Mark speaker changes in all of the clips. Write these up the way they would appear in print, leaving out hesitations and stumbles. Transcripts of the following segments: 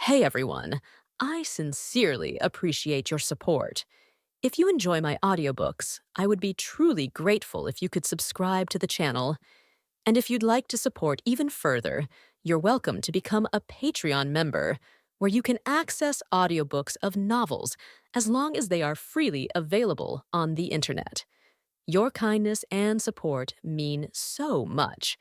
Speaker 1: Hey everyone, I sincerely appreciate your support. If you enjoy my audiobooks, I would be truly grateful if you could subscribe to the channel. And if you'd like to support even further, you're welcome to become a Patreon member, where you can access audiobooks of novels as long as they are freely available on the internet. Your kindness and support mean so much.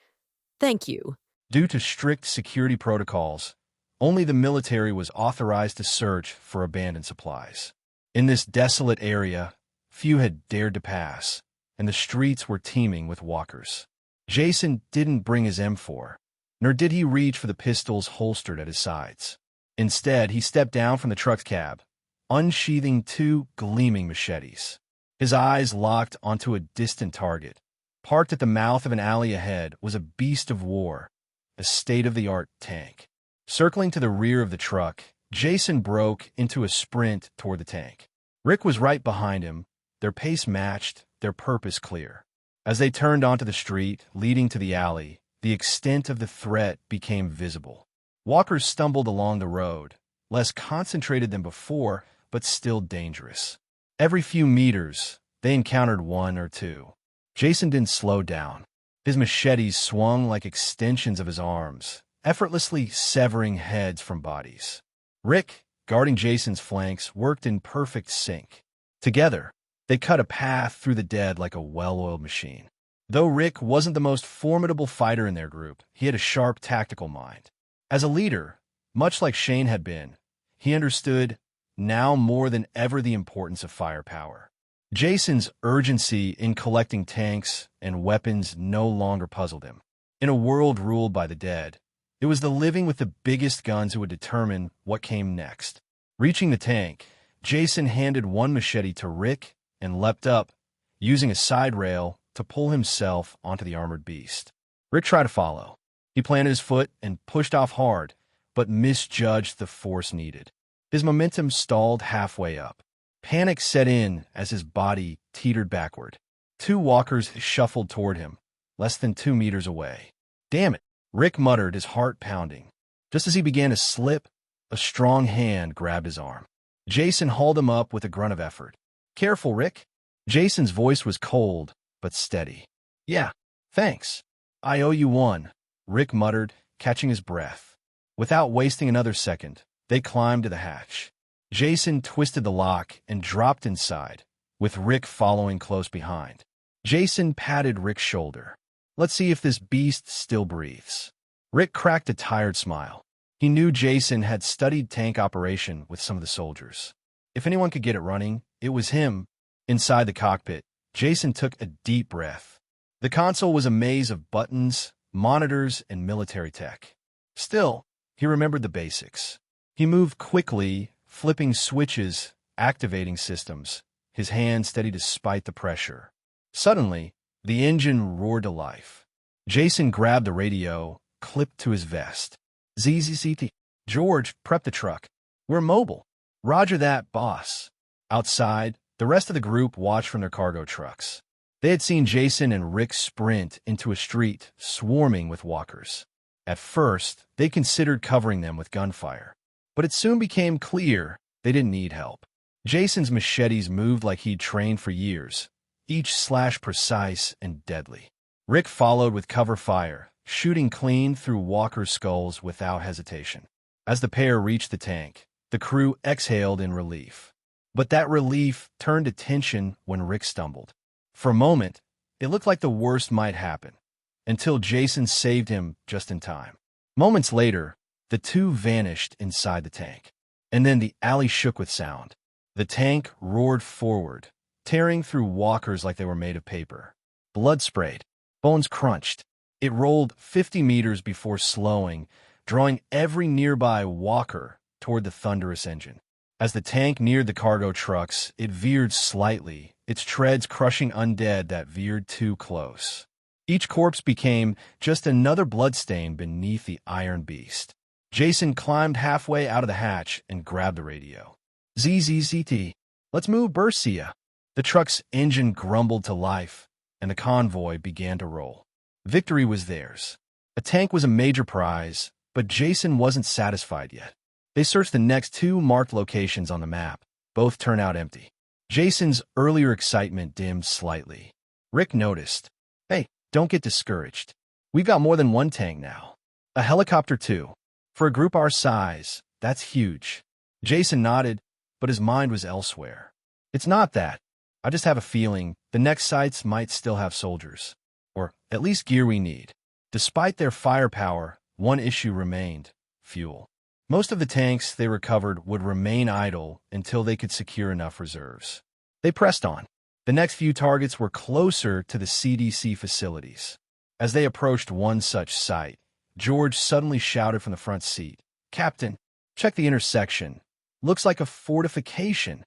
Speaker 1: Thank you.
Speaker 2: Due to strict security protocols, only the military was authorized to search for abandoned supplies. In this desolate area, few had dared to pass, and the streets were teeming with walkers. Jason didn't bring his M4, nor did he reach for the pistols holstered at his sides. Instead, he stepped down from the truck's cab, unsheathing two gleaming machetes. His eyes locked onto a distant target. Parked at the mouth of an alley ahead was a beast of war, a state-of-the-art tank. Circling to the rear of the truck, Jason broke into a sprint toward the tank. Rick was right behind him, their pace matched, their purpose clear. As they turned onto the street leading to the alley, the extent of the threat became visible. Walkers stumbled along the road, less concentrated than before, but still dangerous. Every few meters, they encountered one or two. Jason didn't slow down. His machetes swung like extensions of his arms, effortlessly severing heads from bodies. Rick, guarding Jason's flanks, worked in perfect sync. Together, they cut a path through the dead like a well-oiled machine. Though Rick wasn't the most formidable fighter in their group, he had a sharp tactical mind. As a leader, much like Shane had been, he understood, now more than ever, the importance of firepower. Jason's urgency in collecting tanks and weapons no longer puzzled him. In a world ruled by the dead, it was the living with the biggest guns who would determine what came next. Reaching the tank, Jason handed one machete to Rick and leapt up, using a side rail to pull himself onto the armored beast. Rick tried to follow. He planted his foot and pushed off hard, but misjudged the force needed. His momentum stalled halfway up. Panic set in as his body teetered backward. Two walkers shuffled toward him, less than 2 meters away. "Damn it," Rick muttered, his heart pounding. Just as he began to slip, a strong hand grabbed his arm. Jason hauled him up with a grunt of effort. "Careful, Rick." Jason's voice was cold, but steady. "Yeah, thanks. I owe you one," Rick muttered, catching his breath. Without wasting another second, they climbed to the hatch. Jason twisted the lock and dropped inside, with Rick following close behind. Jason patted Rick's shoulder. "Let's see if this beast still breathes." Rick cracked a tired smile. He knew Jason had studied tank operation with some of the soldiers. If anyone could get it running, it was him. Inside the cockpit, Jason took a deep breath. The console was a maze of buttons, monitors, and military tech. Still, he remembered the basics. He moved quickly, flipping switches, activating systems, his hand steady despite the pressure. Suddenly, the engine roared to life. Jason grabbed the radio, clipped to his vest. "ZZCT. George, prep the truck. We're mobile." "Roger that, boss." Outside, the rest of the group watched from their cargo trucks. They had seen Jason and Rick sprint into a street swarming with walkers. At first, they considered covering them with gunfire. But it soon became clear they didn't need help. Jason's machetes moved like he'd trained for years, each slash precise and deadly. Rick followed with cover fire, shooting clean through walkers' skulls without hesitation. As the pair reached the tank, the crew exhaled in relief. But that relief turned to tension when Rick stumbled. For a moment, it looked like the worst might happen, until Jason saved him just in time. Moments later, the two vanished inside the tank. And then the alley shook with sound. The tank roared forward, tearing through walkers like they were made of paper. Blood sprayed. Bones crunched. It rolled 50 meters before slowing, drawing every nearby walker toward the thunderous engine. As the tank neared the cargo trucks, it veered slightly, its treads crushing undead that veered too close. Each corpse became just another bloodstain beneath the iron beast. Jason climbed halfway out of the hatch and grabbed the radio. "ZZCT. Let's move, Bercia." The truck's engine grumbled to life, and the convoy began to roll. Victory was theirs. A tank was a major prize, but Jason wasn't satisfied yet. They searched the next two marked locations on the map. Both turn out empty. Jason's earlier excitement dimmed slightly. Rick noticed. Hey, don't get discouraged. We've got more than one tank now. A helicopter too. For a group our size, that's huge. Jason nodded, but his mind was elsewhere. It's not that. I just have a feeling the next sites might still have soldiers. Or at least gear we need. Despite their firepower, one issue remained: fuel. Most of the tanks they recovered would remain idle until they could secure enough reserves. They pressed on. The next few targets were closer to the CDC facilities. As they approached one such site, George suddenly shouted from the front seat, "Captain, check the intersection. Looks like a fortification."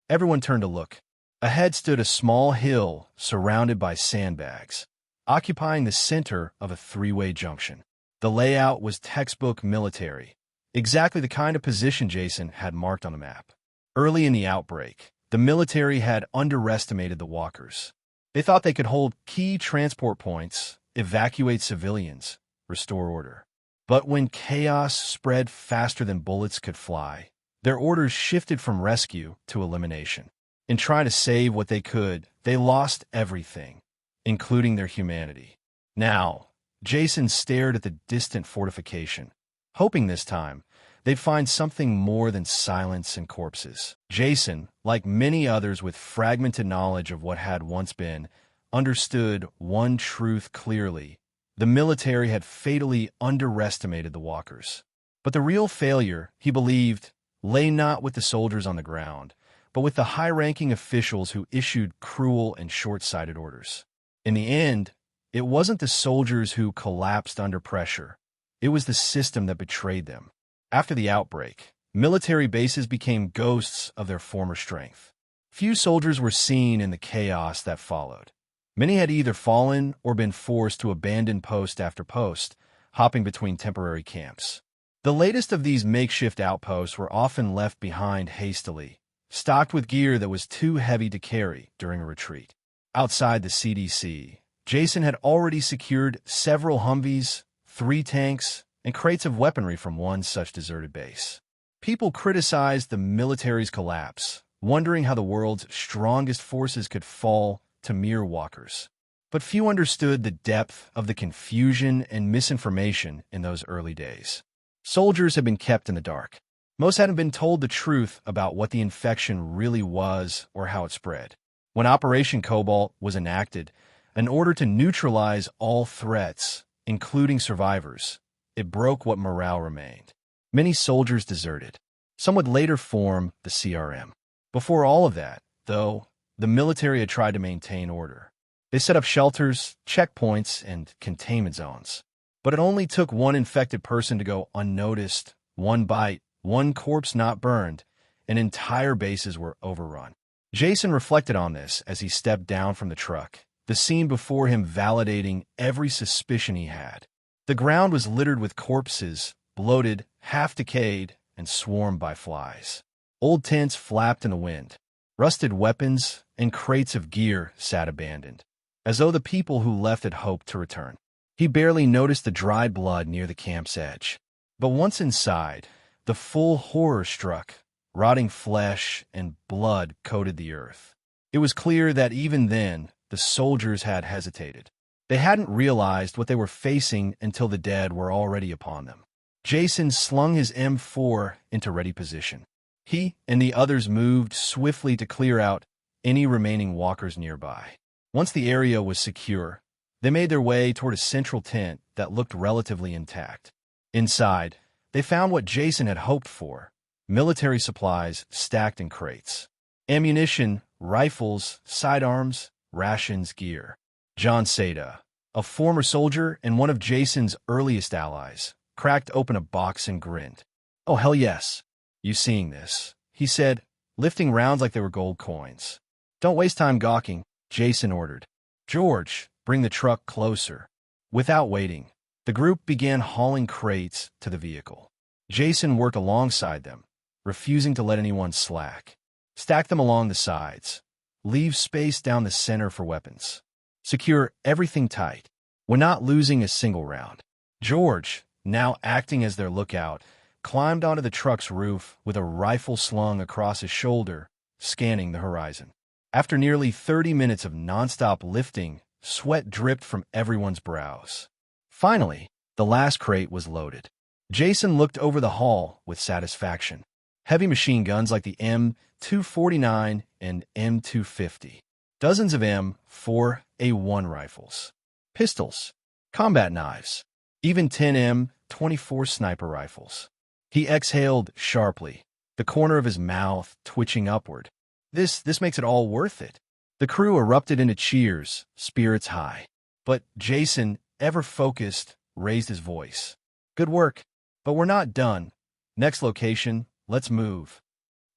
Speaker 2: Everyone turned to look. Ahead stood a small hill surrounded by sandbags, occupying the center of a three-way junction. The layout was textbook military, exactly the kind of position Jason had marked on the map. Early in the outbreak, the military had underestimated the walkers. They thought they could hold key transport points, evacuate civilians, restore order. But when chaos spread faster than bullets could fly, their orders shifted from rescue to elimination. In trying to save what they could, they lost everything, including their humanity. Now, Jason stared at the distant fortification, hoping this time they'd find something more than silence and corpses. Jason, like many others with fragmented knowledge of what had once been, understood one truth clearly: the military had fatally underestimated the walkers. But the real failure, he believed, lay not with the soldiers on the ground, but with the high-ranking officials who issued cruel and short-sighted orders. In the end, it wasn't the soldiers who collapsed under pressure. It was the system that betrayed them. After the outbreak, military bases became ghosts of their former strength. Few soldiers were seen in the chaos that followed. Many had either fallen or been forced to abandon post after post, hopping between temporary camps. The latest of these makeshift outposts were often left behind hastily, stocked with gear that was too heavy to carry during a retreat. Outside the CDC, Jason had already secured several Humvees, 3 tanks, and crates of weaponry from one such deserted base. People criticized the military's collapse, wondering how the world's strongest forces could fall to mere walkers. But few understood the depth of the confusion and misinformation in those early days. Soldiers had been kept in the dark. Most hadn't been told the truth about what the infection really was or how it spread. When Operation Cobalt was enacted, in order to neutralize all threats, including survivors, it broke what morale remained. Many soldiers deserted. Some would later form the CRM. Before all of that, though, the military had tried to maintain order. They set up shelters, checkpoints, and containment zones. But it only took one infected person to go unnoticed, one bite, one corpse not burned, and entire bases were overrun. Jason reflected on this as he stepped down from the truck, the scene before him validating every suspicion he had. The ground was littered with corpses, bloated, half-decayed, and swarmed by flies. Old tents flapped in the wind. Rusted weapons and crates of gear sat abandoned, as though the people who left had hoped to return. He barely noticed the dried blood near the camp's edge. But once inside, the full horror struck. Rotting flesh and blood coated the earth. It was clear that even then, the soldiers had hesitated. They hadn't realized what they were facing until the dead were already upon them. Jason slung his M4 into ready position. He and the others moved swiftly to clear out any remaining walkers nearby. Once the area was secure, they made their way toward a central tent that looked relatively intact. Inside, they found what Jason had hoped for: military supplies stacked in crates. Ammunition, rifles, sidearms, rations, gear. John Seda, a former soldier and one of Jason's earliest allies, cracked open a box and grinned. "Oh, hell yes. You seeing this?" he said, lifting rounds like they were gold coins. "Don't waste time gawking," Jason ordered. "George, bring the truck closer." Without waiting, the group began hauling crates to the vehicle. Jason worked alongside them, refusing to let anyone slack. Stack them along the sides. Leave space down the center for weapons. Secure everything tight. We're not losing a single round. George, now acting as their lookout, climbed onto the truck's roof with a rifle slung across his shoulder, scanning the horizon. After nearly 30 minutes of nonstop lifting, sweat dripped from everyone's brows. Finally, the last crate was loaded. Jason looked over the haul with satisfaction. Heavy machine guns like the M249 and M250. Dozens of M4A1 rifles. Pistols. Combat knives. Even 10 M24 sniper rifles. He exhaled sharply, the corner of his mouth twitching upward. This makes it all worth it. The crew erupted into cheers, spirits high. But Jason, ever focused, raised his voice. Good work, but we're not done. Next location, let's move.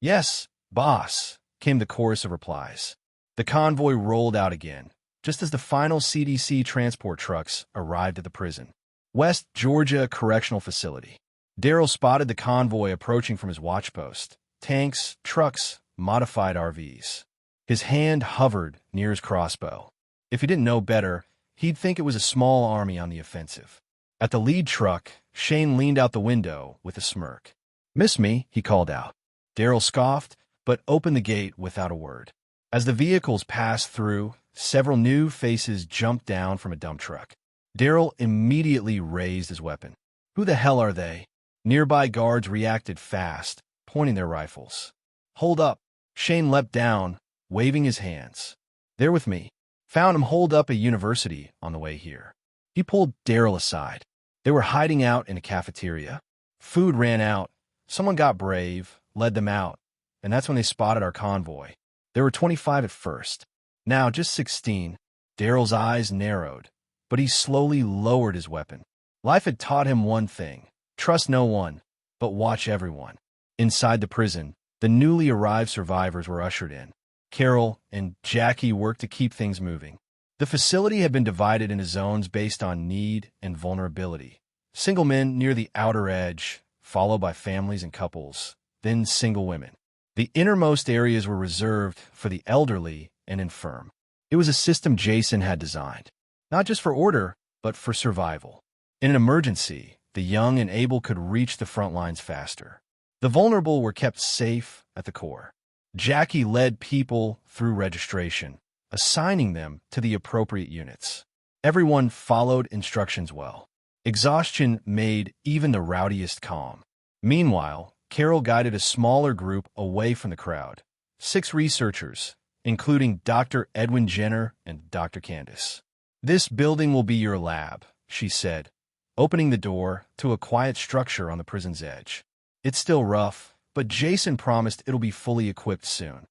Speaker 2: Yes, boss, came the chorus of replies. The convoy rolled out again, just as the final CDC transport trucks arrived at the prison. West Georgia Correctional Facility. Daryl spotted the convoy approaching from his watchpost. Tanks, trucks, modified RVs. His hand hovered near his crossbow. If he didn't know better, he'd think it was a small army on the offensive. At the lead truck, Shane leaned out the window with a smirk. "Miss me?" he called out. Daryl scoffed, but opened the gate without a word. As the vehicles passed through, several new faces jumped down from a dump truck. Daryl immediately raised his weapon. Who the hell are they? Nearby guards reacted fast, pointing their rifles. Hold up. Shane leapt down, waving his hands. They're with me. Found him holed up at university on the way here. He pulled Daryl aside. They were hiding out in a cafeteria. Food ran out. Someone got brave, led them out, and that's when they spotted our convoy. There were 25 at first. Now just 16. Daryl's eyes narrowed, but he slowly lowered his weapon. Life had taught him one thing. Trust no one, but watch everyone. Inside the prison, the newly arrived survivors were ushered in. Carol and Jackie worked to keep things moving. The facility had been divided into zones based on need and vulnerability. Single men near the outer edge, followed by families and couples, then single women. The innermost areas were reserved for the elderly and infirm. It was a system Jason had designed, not just for order, but for survival. In an emergency, the young and able could reach the front lines faster. The vulnerable were kept safe at the core. Jackie led people through registration, assigning them to the appropriate units. Everyone followed instructions well. Exhaustion made even the rowdiest calm. Meanwhile, Carol guided a smaller group away from the crowd. 6 researchers, including Dr. Edwin Jenner and Dr. Candace. "This building will be your lab," she said, opening the door to a quiet structure on the prison's edge. It's still rough, but Jason promised it'll be fully equipped soon.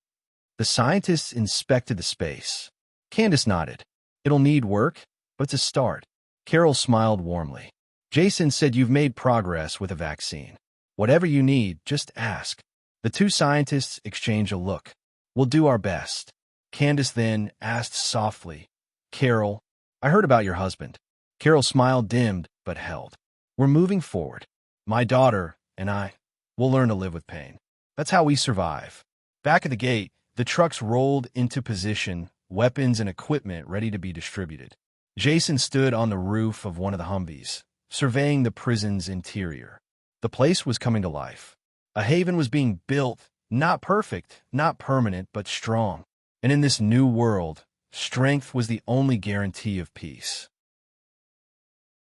Speaker 2: The scientists inspected the space. Candace nodded. "It'll need work, but it's a start." Carol smiled warmly. "Jason said you've made progress with a vaccine. Whatever you need, just ask." The 2 scientists exchanged a look. "We'll do our best." Candace then asked softly, "Carol, I heard about your husband." Carol's smile dimmed but held. "We're moving forward. My daughter and I will learn to live with pain. That's how we survive." Back at the gate, the trucks rolled into position, weapons and equipment ready to be distributed. Jason stood on the roof of one of the Humvees, surveying the prison's interior. The place was coming to life. A haven was being built, not perfect, not permanent, but strong. And in this new world, strength was the only guarantee of peace.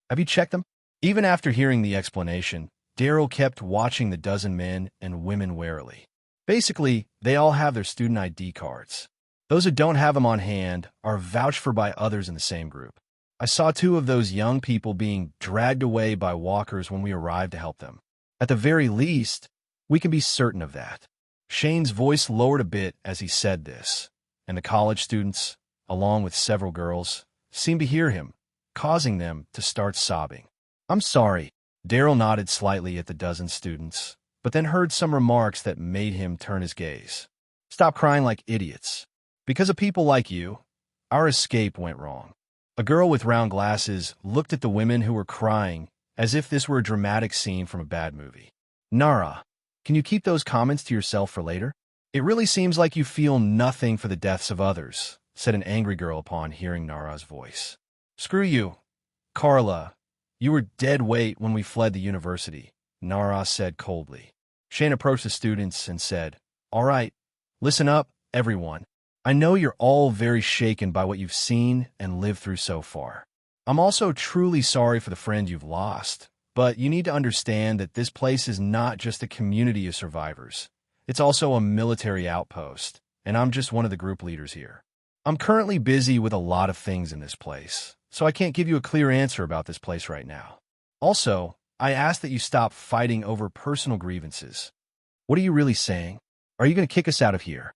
Speaker 2: "Have you checked them?" Even after hearing the explanation, Daryl kept watching the dozen men and women warily. Basically, they all have their student ID cards. Those who don't have them on hand are vouched for by others in the same group. I saw 2 of those young people being dragged away by walkers when we arrived to help them. At the very least, we can be certain of that. Shane's voice lowered a bit as he said this, and the college students, along with several girls, seemed to hear him, causing them to start sobbing. "I'm sorry." Daryl nodded slightly at the dozen students, but then heard some remarks that made him turn his gaze. "Stop crying like idiots. Because of people like you, our escape went wrong." A girl with round glasses looked at the women who were crying as if this were a dramatic scene from a bad movie. "Nara, can you keep those comments to yourself for later? It really seems like you feel nothing for the deaths of others," said an angry girl upon hearing Nara's voice. "Screw you. Carla, you were dead weight when we fled the university. Nara said coldly. Shane approached the students and said, "All right, listen up, everyone. I know you're all very shaken by what you've seen and lived through so far. I'm also truly sorry for the friend you've lost, but you need to understand that this place is not just a community of survivors. It's also a military outpost, and I'm just one of the group leaders here. I'm currently busy with a lot of things in this place, so I can't give you a clear answer about this place right now. Also, I ask that you stop fighting over personal grievances. What are you really saying? Are you going to kick us out of here?"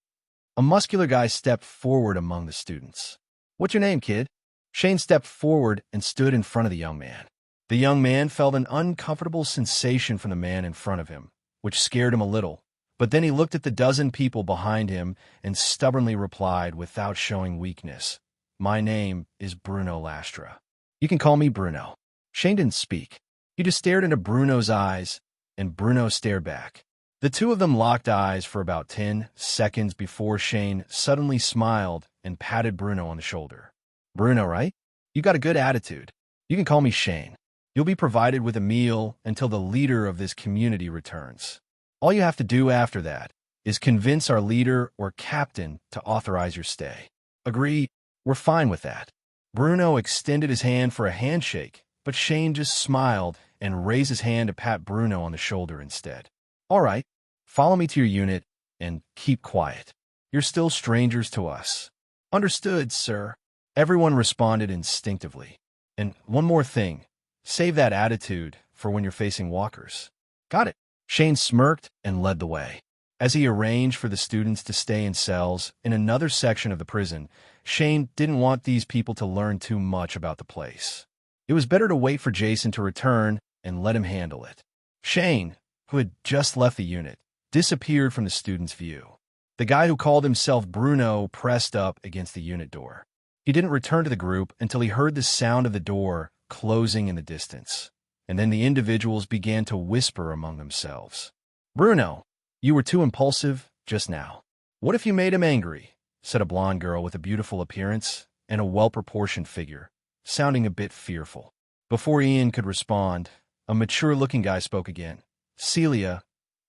Speaker 2: A muscular guy stepped forward among the students. "What's your name, kid?" Shane stepped forward and stood in front of the young man. The young man felt an uncomfortable sensation from the man in front of him, which scared him a little. But then he looked at the dozen people behind him and stubbornly replied without showing weakness, "My name is Bruno Lastra. You can call me Bruno." Shane didn't speak. He just stared into Bruno's eyes, and Bruno stared back. The two of them locked eyes for about 10 seconds before Shane suddenly smiled and patted Bruno on the shoulder. "Bruno, right? You got a good attitude. You can call me Shane. You'll be provided with a meal until the leader of this community returns. All you have to do after that is convince our leader or captain to authorize your stay." "Agree, we're fine with that." Bruno extended his hand for a handshake, but Shane just smiled and raised his hand to pat Bruno on the shoulder instead. "All right, follow me to your unit and keep quiet. You're still strangers to us." "Understood, sir." Everyone responded instinctively. "And one more thing, save that attitude for when you're facing walkers." "Got it." Shane smirked and led the way. As he arranged for the students to stay in cells in another section of the prison, Shane didn't want these people to learn too much about the place. It was better to wait for Jason to return and let him handle it. Shane, who had just left the unit, disappeared from the students' view. The guy who called himself Bruno pressed up against the unit door. He didn't return to the group until he heard the sound of the door closing in the distance, and then the individuals began to whisper among themselves. "Bruno, you were too impulsive just now. What if you made him angry?" said a blonde girl with a beautiful appearance and a well-proportioned figure, sounding a bit fearful. Before Ian could respond, a mature-looking guy spoke again. "Celia,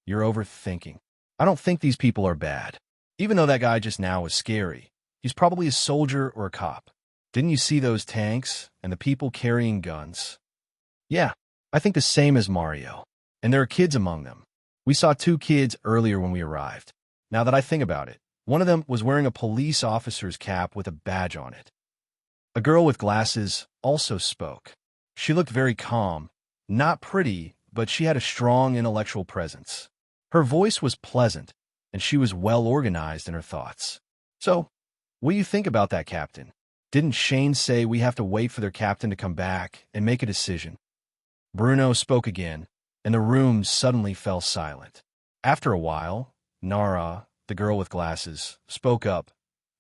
Speaker 2: you're overthinking. I don't think these people are bad. Even though that guy just now was scary, he's probably a soldier or a cop. Didn't you see those tanks and the people carrying guns?" "Yeah, I think the same as Mario. And there are kids among them. We saw 2 kids earlier when we arrived. Now that I think about it, one of them was wearing a police officer's cap with a badge on it." A girl with glasses also spoke. She looked very calm, not pretty, but she had a strong intellectual presence. Her voice was pleasant, and she was well organized in her thoughts. "So, what do you think about that, Captain? Didn't Shane say we have to wait for their captain to come back and make a decision?" Bruno spoke again, and the room suddenly fell silent. After a while, Nara, the girl with glasses, spoke up.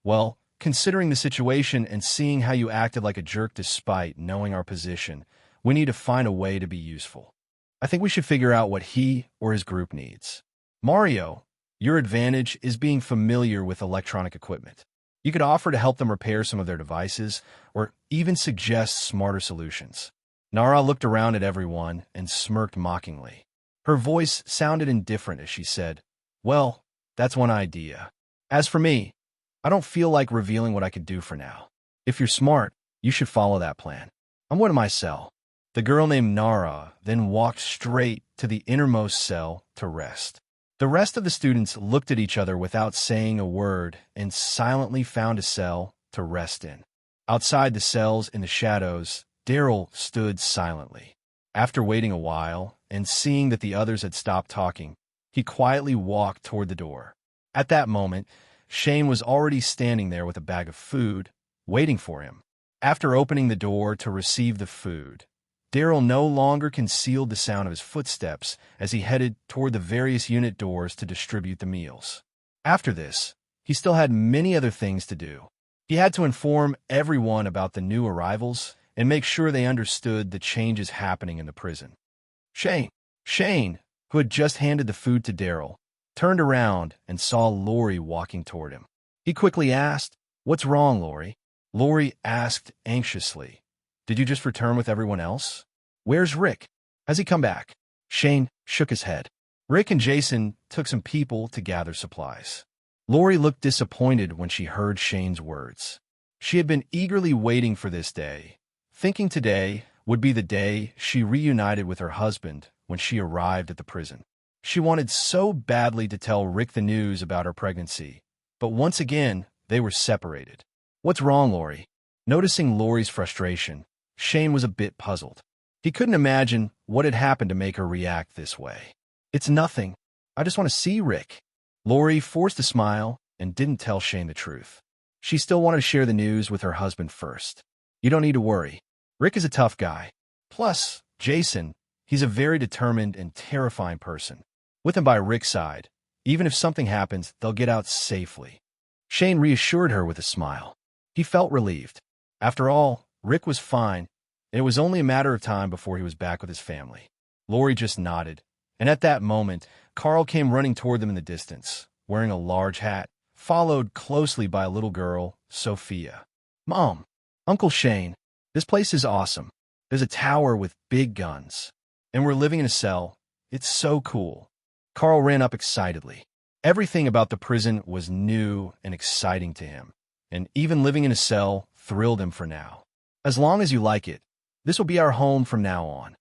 Speaker 2: "Well, considering the situation and seeing how you acted like a jerk despite knowing our position, we need to find a way to be useful. I think we should figure out what he or his group needs. Mario, your advantage is being familiar with electronic equipment. You could offer to help them repair some of their devices, or even suggest smarter solutions." Nara looked around at everyone and smirked mockingly. Her voice sounded indifferent as she said, "Well, that's one idea. As for me, I don't feel like revealing what I could do for now. If you're smart, you should follow that plan. I'm going to my cell." The girl named Nara then walked straight to the innermost cell to rest. The rest of the students looked at each other without saying a word and silently found a cell to rest in. Outside the cells in the shadows, Daryl stood silently. After waiting a while and seeing that the others had stopped talking, he quietly walked toward the door. At that moment, Shane was already standing there with a bag of food, waiting for him. After opening the door to receive the food, Daryl no longer concealed the sound of his footsteps as he headed toward the various unit doors to distribute the meals. After this, he still had many other things to do. He had to inform everyone about the new arrivals and make sure they understood the changes happening in the prison. Shane, who had just handed the food to Daryl, turned around and saw Lori walking toward him. He quickly asked, "What's wrong, Lori?" Lori asked anxiously, "Did you just return with everyone else? Where's Rick? Has he come back?" Shane shook his head. Rick and Jason took some people to gather supplies. Lori looked disappointed when she heard Shane's words. She had been eagerly waiting for this day, thinking today would be the day she reunited with her husband when she arrived at the prison. She wanted so badly to tell Rick the news about her pregnancy, but once again, they were separated. "What's wrong, Lori?" Noticing Lori's frustration, Shane was a bit puzzled. He couldn't imagine what had happened to make her react this way. "It's nothing. I just want to see Rick." Lori forced a smile and didn't tell Shane the truth. She still wanted to share the news with her husband first. "You don't need to worry. Rick is a tough guy. Plus, Jason, he's a very determined and terrifying person. With him by Rick's side, even if something happens, they'll get out safely." Shane reassured her with a smile. He felt relieved. After all, Rick was fine, and it was only a matter of time before he was back with his family. Lori just nodded, and at that moment, Carl came running toward them in the distance, wearing a large hat, followed closely by a little girl, Sophia. "Mom, Uncle Shane, this place is awesome. There's a tower with big guns, and we're living in a cell. It's so cool." Carl ran up excitedly. Everything about the prison was new and exciting to him, and even living in a cell thrilled him for now. "As long as you like it, this will be our home from now on."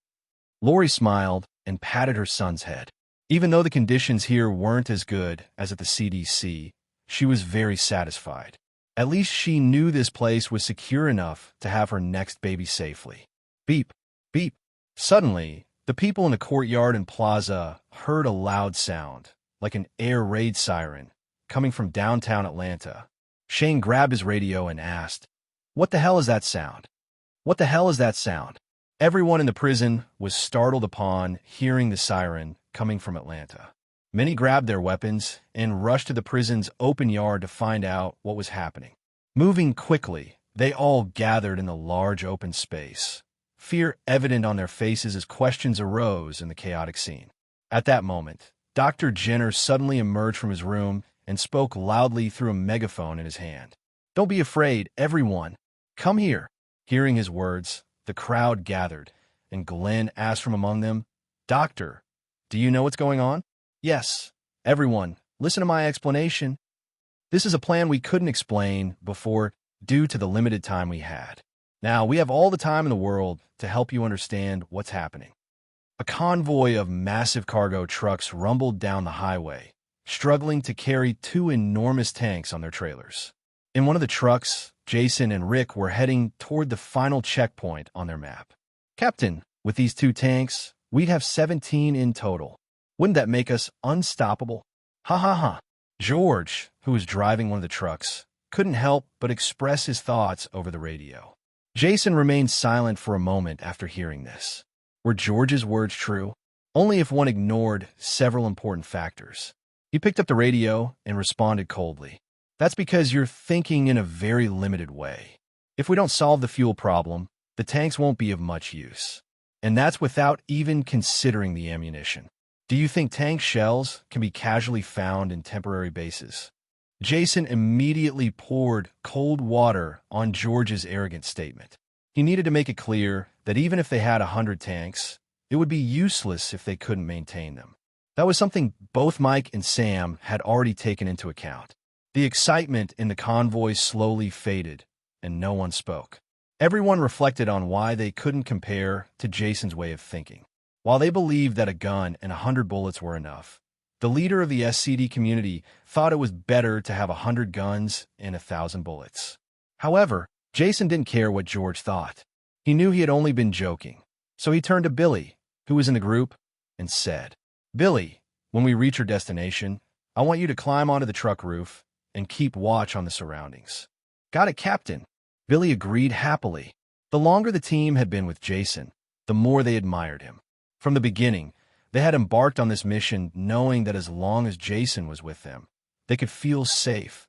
Speaker 2: Lori smiled and patted her son's head. Even though the conditions here weren't as good as at the CDC, she was very satisfied. At least she knew this place was secure enough to have her next baby safely. Beep, beep. Suddenly, the people in the courtyard and plaza heard a loud sound, like an air raid siren, coming from downtown Atlanta. Shane grabbed his radio and asked, "What the hell is that sound? What the hell is that sound?" Everyone in the prison was startled upon hearing the siren coming from Atlanta. Many grabbed their weapons and rushed to the prison's open yard to find out what was happening. Moving quickly, they all gathered in the large open space, fear evident on their faces as questions arose in the chaotic scene. At that moment, Dr. Jenner suddenly emerged from his room and spoke loudly through a megaphone in his hand. "Don't be afraid, everyone. Come here." Hearing his words, the crowd gathered, and Glenn asked from among them, "Doctor, do you know what's going on?" "Yes. Everyone, listen to my explanation. This is a plan we couldn't explain before due to the limited time we had. Now we have all the time in the world to help you understand what's happening." A convoy of massive cargo trucks rumbled down the highway, struggling to carry two enormous tanks on their trailers. In one of the trucks, Jason and Rick were heading toward the final checkpoint on their map. "Captain, with these two tanks, we'd have 17 in total. Wouldn't that make us unstoppable?" "Ha ha ha." George, who was driving one of the trucks, couldn't help but express his thoughts over the radio. Jason remained silent for a moment after hearing this. Were George's words true? Only if one ignored several important factors. He picked up the radio and responded coldly. "That's because you're thinking in a very limited way. If we don't solve the fuel problem, the tanks won't be of much use. And that's without even considering the ammunition. Do you think tank shells can be casually found in temporary bases?" Jason immediately poured cold water on George's arrogant statement. He needed to make it clear that even if they had 100 tanks, it would be useless if they couldn't maintain them. That was something both Mike and Sam had already taken into account. The excitement in the convoy slowly faded, and no one spoke. Everyone reflected on why they couldn't compare to Jason's way of thinking. While they believed that a gun and 100 bullets were enough, the leader of the SCD community thought it was better to have 100 guns and 1,000 bullets. However, Jason didn't care what George thought. He knew he had only been joking, so he turned to Billy, who was in the group, and said, "Billy, when we reach our destination, I want you to climb onto the truck roof and keep watch on the surroundings." "Got it, Captain." Billy agreed happily. The longer the team had been with Jason, the more they admired him. From the beginning, they had embarked on this mission knowing that as long as Jason was with them, they could feel safe.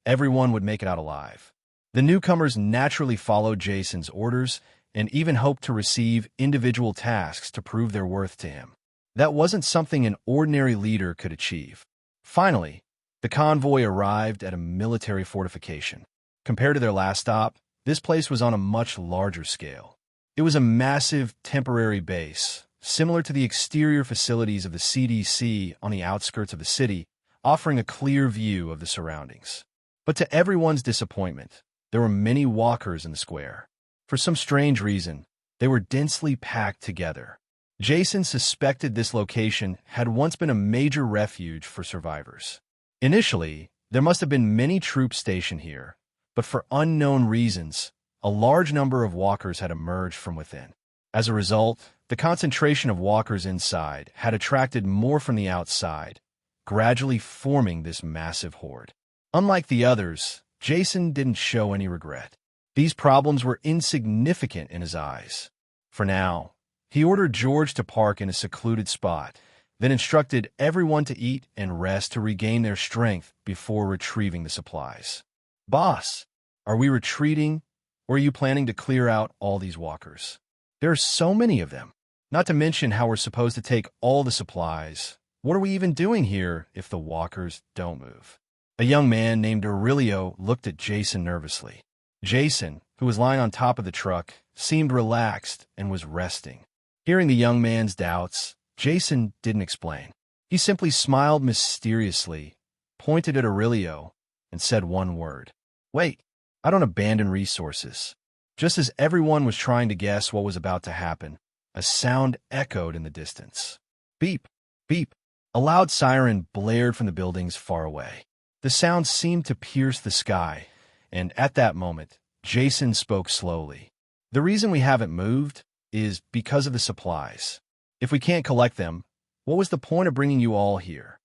Speaker 2: Everyone would make it out alive. The newcomers naturally followed Jason's orders and even hoped to receive individual tasks to prove their worth to him. That wasn't something an ordinary leader could achieve. Finally, the convoy arrived at a military fortification. Compared to their last stop, this place was on a much larger scale. It was a massive temporary base similar to the exterior facilities of the CDC on the outskirts of the city, offering a clear view of the surroundings. But to everyone's disappointment, there were many walkers in the square. For some strange reason, they were densely packed together. Jason suspected this location had once been a major refuge for survivors. Initially, there must have been many troops stationed here, but for unknown reasons, a large number of walkers had emerged from within. As a result, the concentration of walkers inside had attracted more from the outside, gradually forming this massive horde. Unlike the others, Jason didn't show any regret. These problems were insignificant in his eyes. For now, he ordered George to park in a secluded spot, then instructed everyone to eat and rest to regain their strength before retrieving the supplies. "Boss, are we retreating, or are you planning to clear out all these walkers? There are so many of them. Not to mention how we're supposed to take all the supplies. What are we even doing here if the walkers don't move?" A young man named Aurelio looked at Jason nervously. Jason, who was lying on top of the truck, seemed relaxed and was resting. Hearing the young man's doubts, Jason didn't explain. He simply smiled mysteriously, pointed at Aurelio, and said one word. "Wait, I don't abandon resources." Just as everyone was trying to guess what was about to happen, a sound echoed in the distance. Beep, beep. A loud siren blared from the buildings far away. The sound seemed to pierce the sky, and at that moment, Jason spoke slowly. "The reason we haven't moved is because of the supplies. If we can't collect them, what was the point of bringing you all here?"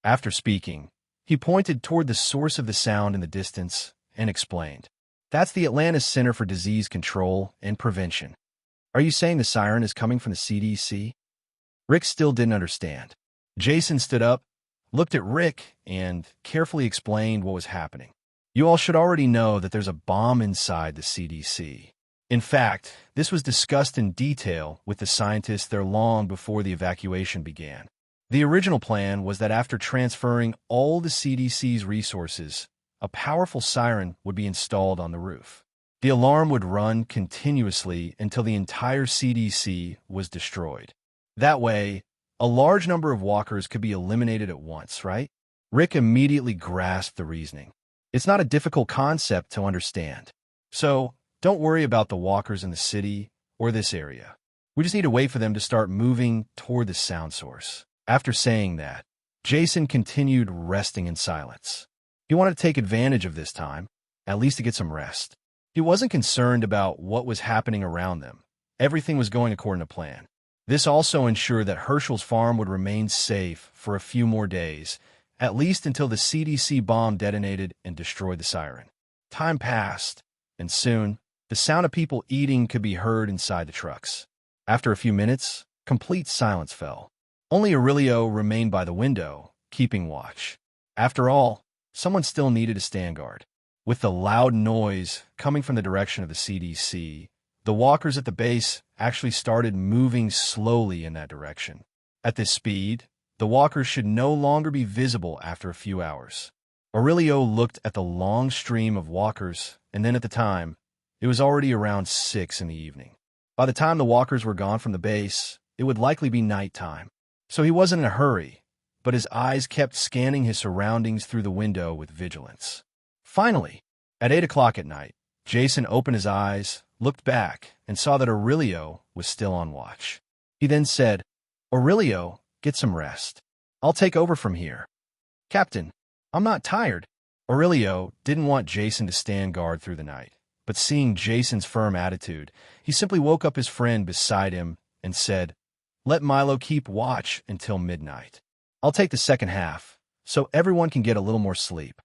Speaker 2: After speaking, he pointed toward the source of the sound in the distance and explained, "That's the Atlanta Center for Disease Control and Prevention." "Are you saying the siren is coming from the CDC? Rick still didn't understand. Jason stood up, looked at Rick, and carefully explained what was happening. "You all should already know that there's a bomb inside the CDC. In fact, this was discussed in detail with the scientists there long before the evacuation began. The original plan was that after transferring all the CDC's resources, a powerful siren would be installed on the roof. The alarm would run continuously until the entire CDC was destroyed. That way, a large number of walkers could be eliminated at once, right?" Rick immediately grasped the reasoning. "It's not a difficult concept to understand. So, don't worry about the walkers in the city or this area. We just need to wait for them to start moving toward the sound source." After saying that, Jason continued resting in silence. He wanted to take advantage of this time, at least to get some rest. He wasn't concerned about what was happening around them. Everything was going according to plan. This also ensured that Hershel's farm would remain safe for a few more days, at least until the CDC bomb detonated and destroyed the siren. Time passed, and soon, the sound of people eating could be heard inside the trucks. After a few minutes, complete silence fell. Only Aurelio remained by the window, keeping watch. After all, someone still needed to stand guard. With the loud noise coming from the direction of the CDC, the walkers at the base actually started moving slowly in that direction. At this speed, the walkers should no longer be visible after a few hours. Aurelio looked at the long stream of walkers, and then at the time, it was already around 6 in the evening. By the time the walkers were gone from the base, it would likely be nighttime. So he wasn't in a hurry, but his eyes kept scanning his surroundings through the window with vigilance. Finally, at 8 o'clock at night, Jason opened his eyes, looked back, and saw that Aurelio was still on watch. He then said, "Aurelio, get some rest. I'll take over from here." "Captain, I'm not tired." Aurelio didn't want Jason to stand guard through the night, but seeing Jason's firm attitude, he simply woke up his friend beside him and said, "Let Milo keep watch until midnight. I'll take the second half, so everyone can get a little more sleep."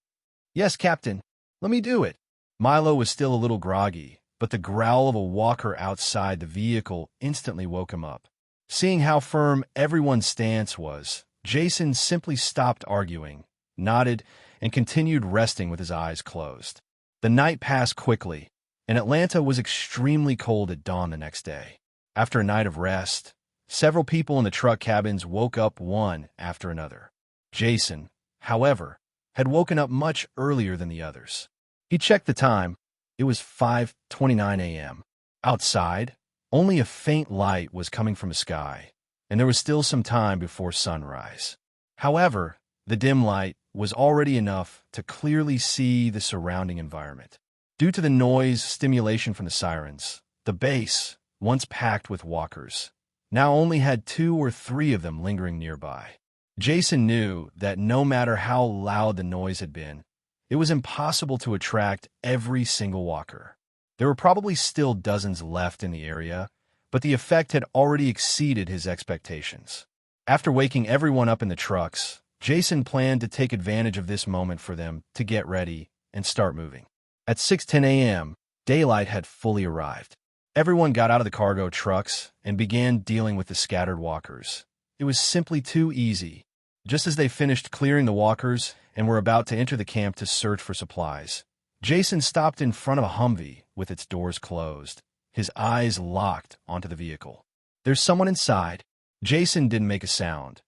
Speaker 2: "Yes, Captain, let me do it." Milo was still a little groggy, but the growl of a walker outside the vehicle instantly woke him up. Seeing how firm everyone's stance was, Jason simply stopped arguing, nodded, and continued resting with his eyes closed. The night passed quickly, and Atlanta was extremely cold at dawn the next day. After a night of rest, several people in the truck cabins woke up one after another. Jason, however, had woken up much earlier than the others. He checked the time. It was 5:29 a.m. Outside, Only a faint light was coming from the sky, and there was still some time before sunrise. However, the dim light was already enough to clearly see the surrounding environment. Due to the noise stimulation from the sirens, the base, once packed with walkers, now only had 2 or 3 of them lingering nearby. Jason knew that no matter how loud the noise had been, it was impossible to attract every single walker. There were probably still dozens left in the area, but the effect had already exceeded his expectations. After waking everyone up in the trucks, Jason planned to take advantage of this moment for them to get ready and start moving. At 6:10 a.m., daylight had fully arrived. Everyone got out of the cargo trucks and began dealing with the scattered walkers. It was simply too easy. Just as they finished clearing the walkers and were about to enter the camp to search for supplies, Jason stopped in front of a Humvee with its doors closed, his eyes locked onto the vehicle. "There's someone inside." Jason didn't make a sound.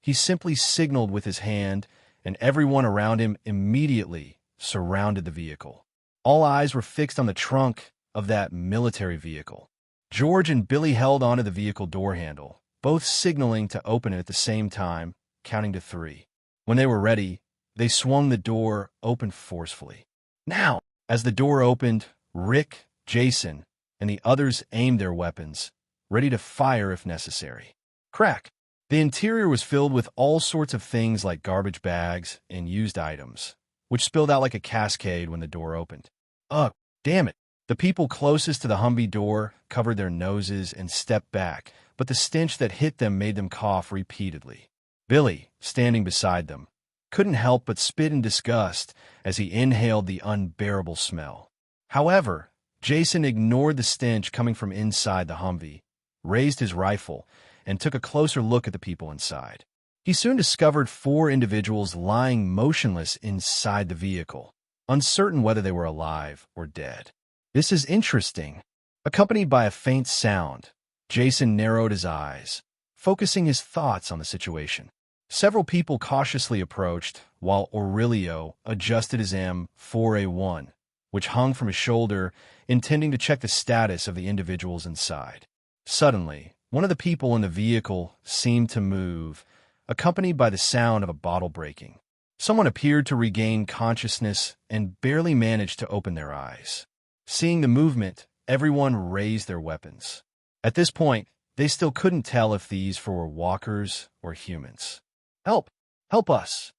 Speaker 2: He simply signaled with his hand, and everyone around him immediately surrounded the vehicle. All eyes were fixed on the trunk of that military vehicle. George and Billy held onto the vehicle door handle, both signaling to open it at the same time, counting to 3. When they were ready, they swung the door open forcefully. "Now!" As the door opened, Rick, Jason, and the others aimed their weapons, ready to fire if necessary. Crack! The interior was filled with all sorts of things like garbage bags and used items, which spilled out like a cascade when the door opened. "Ugh, damn it!" The people closest to the Humvee door covered their noses and stepped back, but the stench that hit them made them cough repeatedly. Billy, standing beside them, couldn't help but spit in disgust as he inhaled the unbearable smell. However, Jason ignored the stench coming from inside the Humvee, raised his rifle, and took a closer look at the people inside. He soon discovered 4 individuals lying motionless inside the vehicle, uncertain whether they were alive or dead. "This is interesting." Accompanied by a faint sound, Jason narrowed his eyes, focusing his thoughts on the situation. Several people cautiously approached, while Aurelio adjusted his M4A1, which hung from his shoulder, intending to check the status of the individuals inside. Suddenly, one of the people in the vehicle seemed to move, accompanied by the sound of a bottle breaking. Someone appeared to regain consciousness and barely managed to open their eyes. Seeing the movement, everyone raised their weapons. At this point, they still couldn't tell if these were walkers or humans. "Help! Help us!"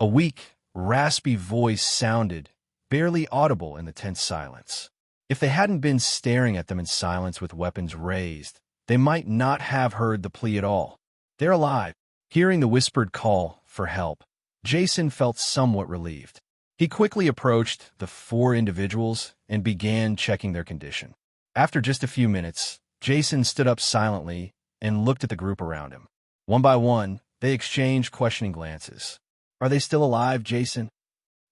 Speaker 2: A weak, raspy voice sounded, barely audible in the tense silence. If they hadn't been staring at them in silence with weapons raised, they might not have heard the plea at all. "They're alive." Hearing the whispered call for help, Jason felt somewhat relieved. He quickly approached the 4 individuals and began checking their condition. After just a few minutes, Jason stood up silently and looked at the group around him. One by one, they exchanged questioning glances. "Are they still alive, Jason?"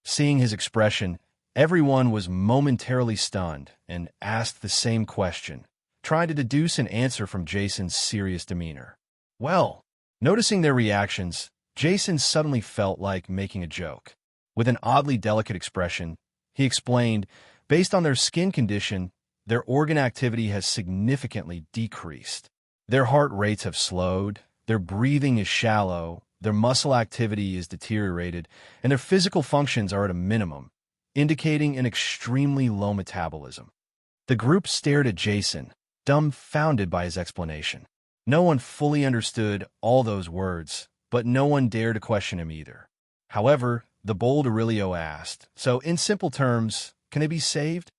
Speaker 2: Seeing his expression, everyone was momentarily stunned and asked the same question, trying to deduce an answer from Jason's serious demeanor. "Well," noticing their reactions, Jason suddenly felt like making a joke. With an oddly delicate expression, he explained, based on their skin condition, their organ activity has significantly decreased. Their heart rates have slowed, their breathing is shallow, their muscle activity is deteriorated, and their physical functions are at a minimum, indicating an extremely low metabolism. The group stared at Jason, dumbfounded by his explanation. No one fully understood all those words, but no one dared to question him either. However, the bold Aurelio asked, "So, in simple terms, can they be saved?"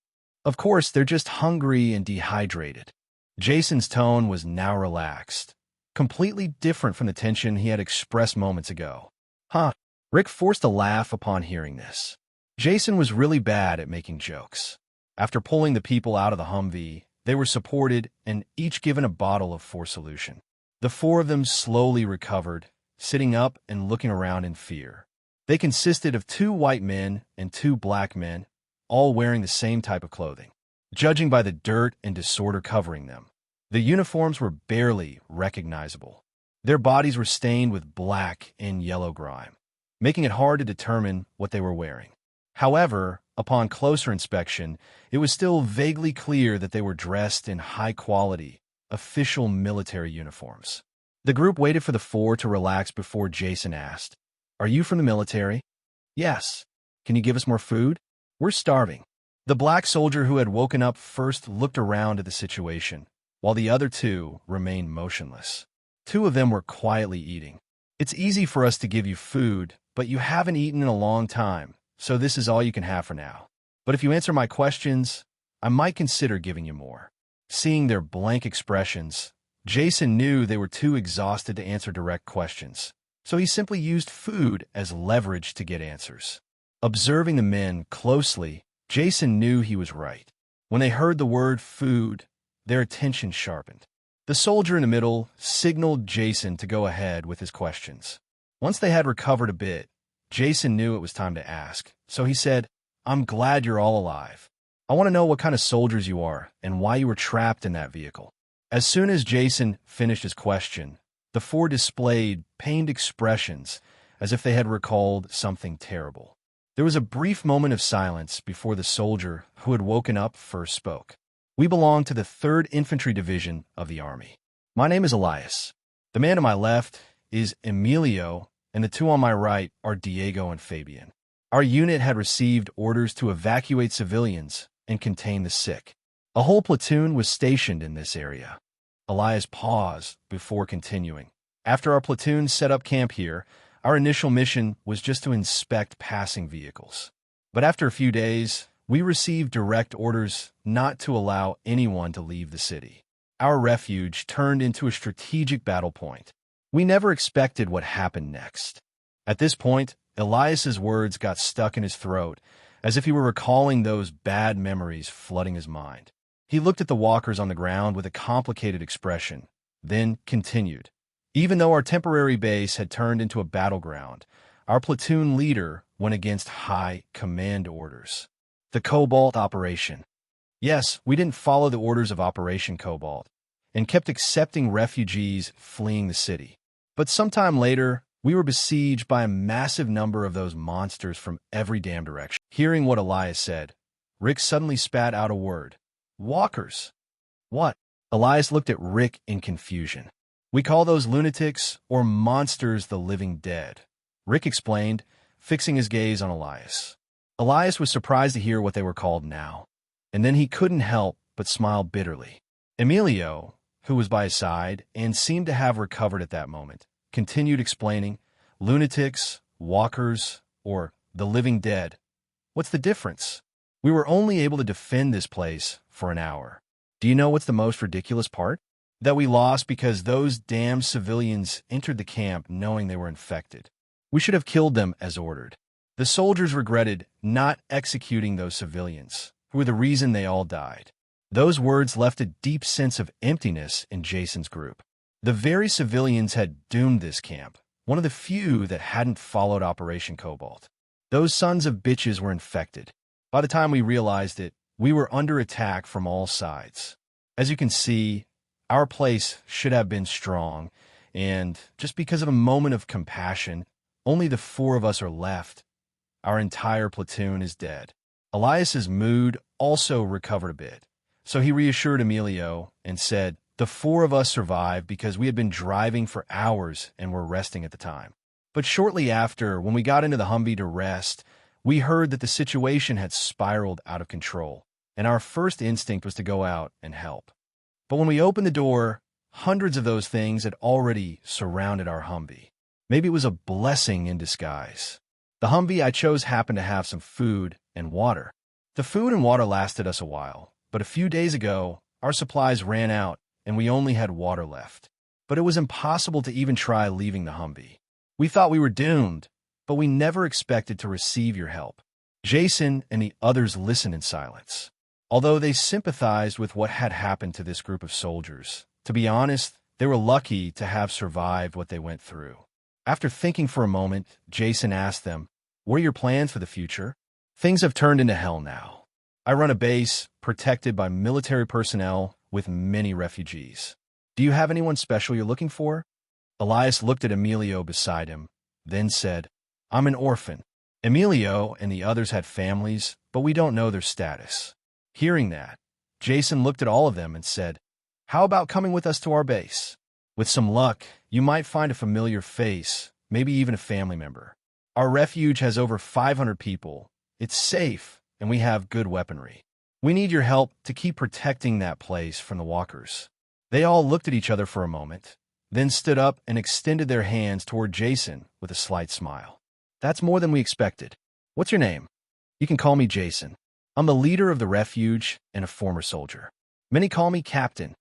Speaker 2: "Of course, they're just hungry and dehydrated." Jason's tone was now relaxed, completely different from the tension he had expressed moments ago. "Huh." Rick forced a laugh upon hearing this. Jason was really bad at making jokes. After pulling the people out of the Humvee, they were supported and each given a bottle of 4 solution. The 4 of them slowly recovered, sitting up and looking around in fear. They consisted of 2 white men and 2 black men, all wearing the same type of clothing. Judging by the dirt and disorder covering them, the uniforms were barely recognizable. Their bodies were stained with black and yellow grime, making it hard to determine what they were wearing. However, upon closer inspection, it was still vaguely clear that they were dressed in high-quality, official military uniforms. The group waited for the four to relax before Jason asked, "Are you from the military?" "Yes." "Can you give us more food? We're starving." The black soldier who had woken up first looked around at the situation, while the other two remained motionless. Two of them were quietly eating. "It's easy for us to give you food, but you haven't eaten in a long time, so this is all you can have for now. But if you answer my questions, I might consider giving you more." Seeing their blank expressions, Jason knew they were too exhausted to answer direct questions, so he simply used food as leverage to get answers. Observing the men closely, Jason knew he was right. When they heard the word food, their attention sharpened. The soldier in the middle signaled Jason to go ahead with his questions. Once they had recovered a bit, Jason knew it was time to ask, so he said, "I'm glad you're all alive. I want to know what kind of soldiers you are and why you were trapped in that vehicle." As soon as Jason finished his question, the four displayed pained expressions as if they had recalled something terrible. There was a brief moment of silence before the soldier who had woken up first spoke. "We belong to the 3rd Infantry Division of the Army. My name is Elias. The man to my left is Emilio, and the two on my right are Diego and Fabian. Our unit had received orders to evacuate civilians and contain the sick. A whole platoon was stationed in this area." Elias paused before continuing. "After our platoon set up camp here, our initial mission was just to inspect passing vehicles. But after a few days, we received direct orders not to allow anyone to leave the city. Our refuge turned into a strategic battle point. We never expected what happened next." At this point, Elias's words got stuck in his throat, as if he were recalling those bad memories flooding his mind. He looked at the walkers on the ground with a complicated expression, then continued. "Even though our temporary base had turned into a battleground, our platoon leader went against high command orders. The Cobalt Operation. Yes, we didn't follow the orders of Operation Cobalt, and kept accepting refugees fleeing the city. But sometime later, we were besieged by a massive number of those monsters from every damn direction." Hearing what Elias said, Rick suddenly spat out a word. "Walkers." "What?" Elias looked at Rick in confusion. "We call those lunatics or monsters the living dead," Rick explained, fixing his gaze on Elias. Elias was surprised to hear what they were called now, and then he couldn't help but smile bitterly. Emilio, who was by his side and seemed to have recovered at that moment, continued explaining, "Lunatics, walkers, or the living dead. What's the difference? We were only able to defend this place for an hour. Do you know what's the most ridiculous part? That we lost because those damn civilians entered the camp knowing they were infected. We should have killed them as ordered." The soldiers regretted not executing those civilians, who were the reason they all died. Those words left a deep sense of emptiness in Jason's group. The very civilians had doomed this camp, one of the few that hadn't followed Operation Cobalt. Those sons of bitches were infected. By the time we realized it, we were under attack from all sides. As you can see, our place should have been strong, and just because of a moment of compassion, only the four of us are left. Our entire platoon is dead. Elias's mood also recovered a bit, so he reassured Emilio and said, "The four of us survived because we had been driving for hours and were resting at the time. But shortly after, when we got into the Humvee to rest, we heard that the situation had spiraled out of control, and our first instinct was to go out and help. But when we opened the door, hundreds of those things had already surrounded our Humvee. Maybe it was a blessing in disguise. The Humvee I chose happened to have some food and water. The food and water lasted us a while, but a few days ago, our supplies ran out and we only had water left. But it was impossible to even try leaving the Humvee. We thought we were doomed, but we never expected to receive your help." Jason and the others listened in silence. Although they sympathized with what had happened to this group of soldiers, to be honest, they were lucky to have survived what they went through. After thinking for a moment, Jason asked them, "What are your plans for the future?" "Things have turned into hell now. I run a base protected by military personnel with many refugees. Do you have anyone special you're looking for?" Elias looked at Emilio beside him, then said, "I'm an orphan. Emilio and the others had families, but we don't know their status. Hearing that, Jason looked at all of them and said, "How about coming with us to our base? With some luck, you might find a familiar face, maybe even a family member. Our refuge has over 500 people. It's safe, and we have good weaponry. We need your help to keep protecting that place from the walkers." They all looked at each other for a moment, then stood up and extended their hands toward Jason with a slight smile. "That's more than we expected. What's your name?" "You can call me Jason. I'm the leader of the refuge and a former soldier. Many call me Captain."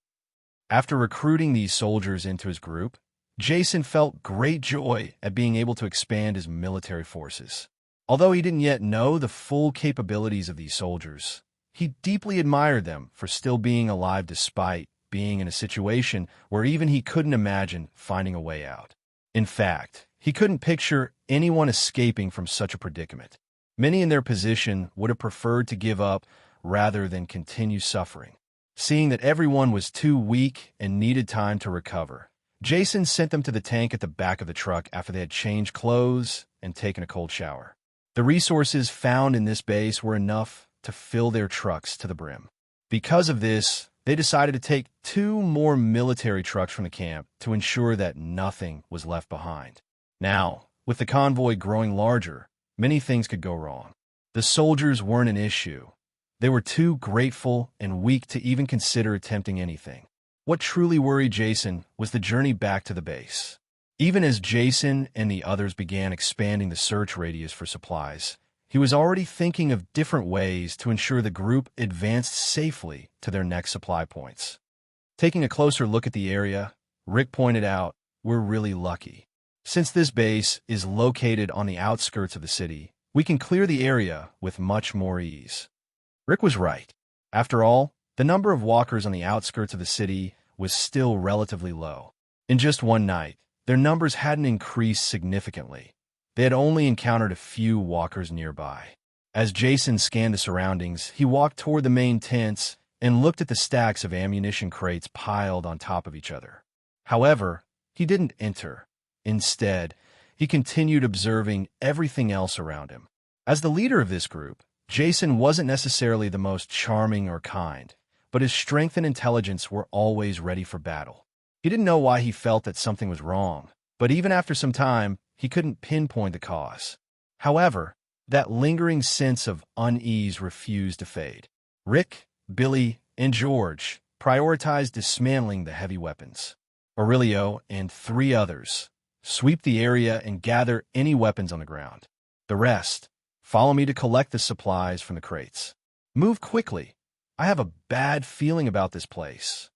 Speaker 2: After recruiting these soldiers into his group, Jason felt great joy at being able to expand his military forces. Although he didn't yet know the full capabilities of these soldiers, he deeply admired them for still being alive despite being in a situation where even he couldn't imagine finding a way out. In fact, he couldn't picture anyone escaping from such a predicament. Many in their position would have preferred to give up rather than continue suffering. Seeing that everyone was too weak and needed time to recover, Jason sent them to the tank at the back of the truck after they had changed clothes and taken a cold shower. The resources found in this base were enough to fill their trucks to the brim. Because of this, they decided to take 2 more military trucks from the camp to ensure that nothing was left behind. Now, with the convoy growing larger, many things could go wrong. The soldiers weren't an issue. They were too grateful and weak to even consider attempting anything. What truly worried Jason was the journey back to the base. Even as Jason and the others began expanding the search radius for supplies, he was already thinking of different ways to ensure the group advanced safely to their next supply points. Taking a closer look at the area, Rick pointed out, "We're really lucky. Since this base is located on the outskirts of the city, we can clear the area with much more ease." Rick was right. After all, the number of walkers on the outskirts of the city was still relatively low. In just one night, their numbers hadn't increased significantly. They had only encountered a few walkers nearby. As Jason scanned the surroundings, he walked toward the main tents and looked at the stacks of ammunition crates piled on top of each other. However, he didn't enter. Instead, he continued observing everything else around him. As the leader of this group, Jason wasn't necessarily the most charming or kind, but his strength and intelligence were always ready for battle. He didn't know why he felt that something was wrong, but even after some time, he couldn't pinpoint the cause. However, that lingering sense of unease refused to fade. Rick, Billy, and George prioritized dismantling the heavy weapons. Aurelio and 3 others sweep the area and gather any weapons on the ground. The rest follow me to collect the supplies from the crates. Move quickly. I have a bad feeling about this place.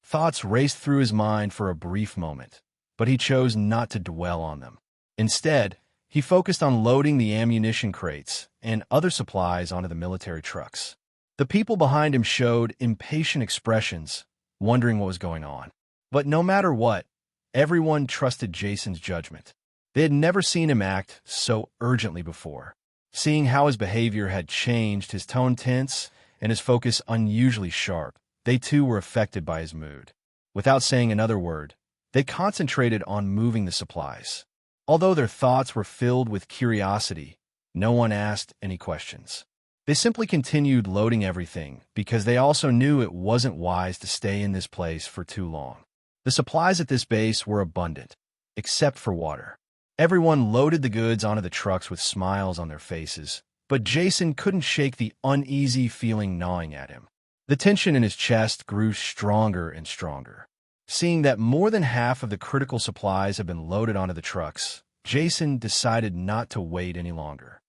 Speaker 2: Thoughts raced through his mind for a brief moment, but he chose not to dwell on them. Instead, he focused on loading the ammunition crates and other supplies onto the military trucks. The people behind him showed impatient expressions, wondering what was going on. But no matter what, everyone trusted Jason's judgment. They had never seen him act so urgently before. Seeing how his behavior had changed, his tone tense, and his focus unusually sharp, they too were affected by his mood. Without saying another word, they concentrated on moving the supplies. Although their thoughts were filled with curiosity, no one asked any questions. They simply continued loading everything because they also knew it wasn't wise to stay in this place for too long. The supplies at this base were abundant, except for water. Everyone loaded the goods onto the trucks with smiles on their faces, but Jason couldn't shake the uneasy feeling gnawing at him. The tension in his chest grew stronger and stronger. Seeing that more than half of the critical supplies had been loaded onto the trucks, Jason decided not to wait any longer.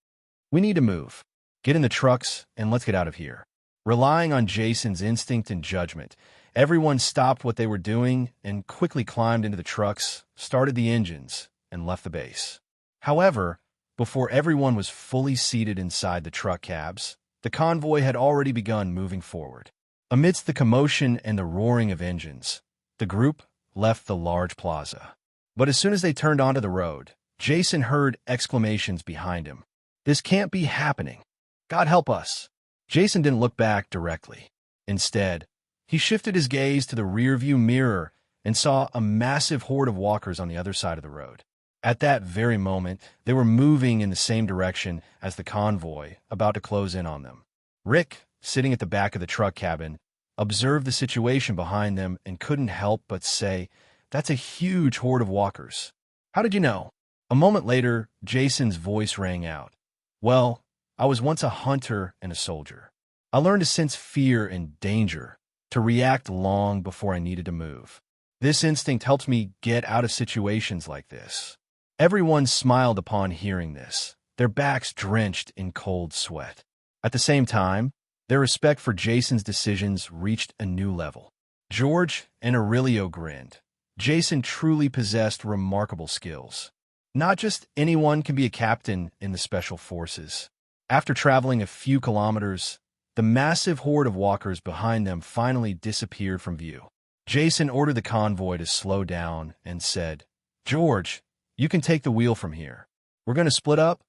Speaker 2: "We need to move. Get in the trucks and let's get out of here." Relying on Jason's instinct and judgment, everyone stopped what they were doing and quickly climbed into the trucks, started the engines, and left the base. However, before everyone was fully seated inside the truck cabs, the convoy had already begun moving forward. Amidst the commotion and the roaring of engines, the group left the large plaza. But as soon as they turned onto the road, Jason heard exclamations behind him. "This can't be happening. God help us." Jason didn't look back directly. Instead, he shifted his gaze to the rearview mirror and saw a massive horde of walkers on the other side of the road. At that very moment, they were moving in the same direction as the convoy, about to close in on them. Rick, sitting at the back of the truck cabin, observed the situation behind them and couldn't help but say, "That's a huge horde of walkers." "How did you know?" A moment later, Jason's voice rang out. "Well, I was once a hunter and a soldier. I learned to sense fear and danger, to react long before I needed to move. This instinct helps me get out of situations like this." Everyone smiled upon hearing this, their backs drenched in cold sweat. At the same time, their respect for Jason's decisions reached a new level. George and Aurelio grinned. Jason truly possessed remarkable skills. Not just anyone can be a captain in the Special Forces. After traveling a few kilometers, the massive horde of walkers behind them finally disappeared from view. Jason ordered the convoy to slow down and said, "George, you can take the wheel from here. We're going to split up.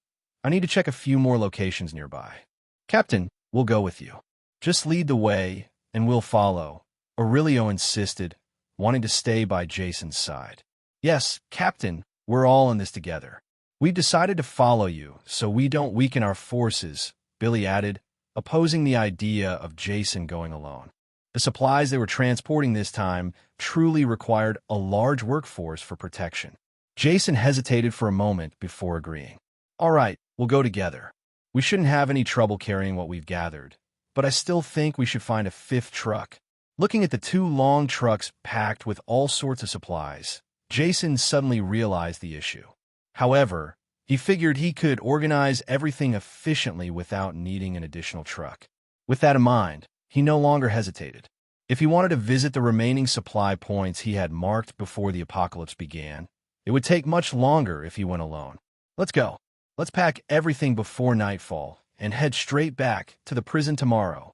Speaker 2: I need to check a few more locations nearby." "Captain, we'll go with you. Just lead the way, and we'll follow," Aurelio insisted, wanting to stay by Jason's side. "Yes, Captain, we're all in this together. We've decided to follow you, so we don't weaken our forces," Billy added, opposing the idea of Jason going alone. The supplies they were transporting this time truly required a large workforce for protection. Jason hesitated for a moment before agreeing. "All right, we'll go together. We shouldn't have any trouble carrying what we've gathered, but I still think we should find a fifth truck." Looking at the two long trucks packed with all sorts of supplies, Jason suddenly realized the issue. However, he figured he could organize everything efficiently without needing an additional truck. With that in mind, he no longer hesitated. If he wanted to visit the remaining supply points he had marked before the apocalypse began, it would take much longer if he went alone. "Let's go. Let's pack everything before nightfall and head straight back to the prison tomorrow."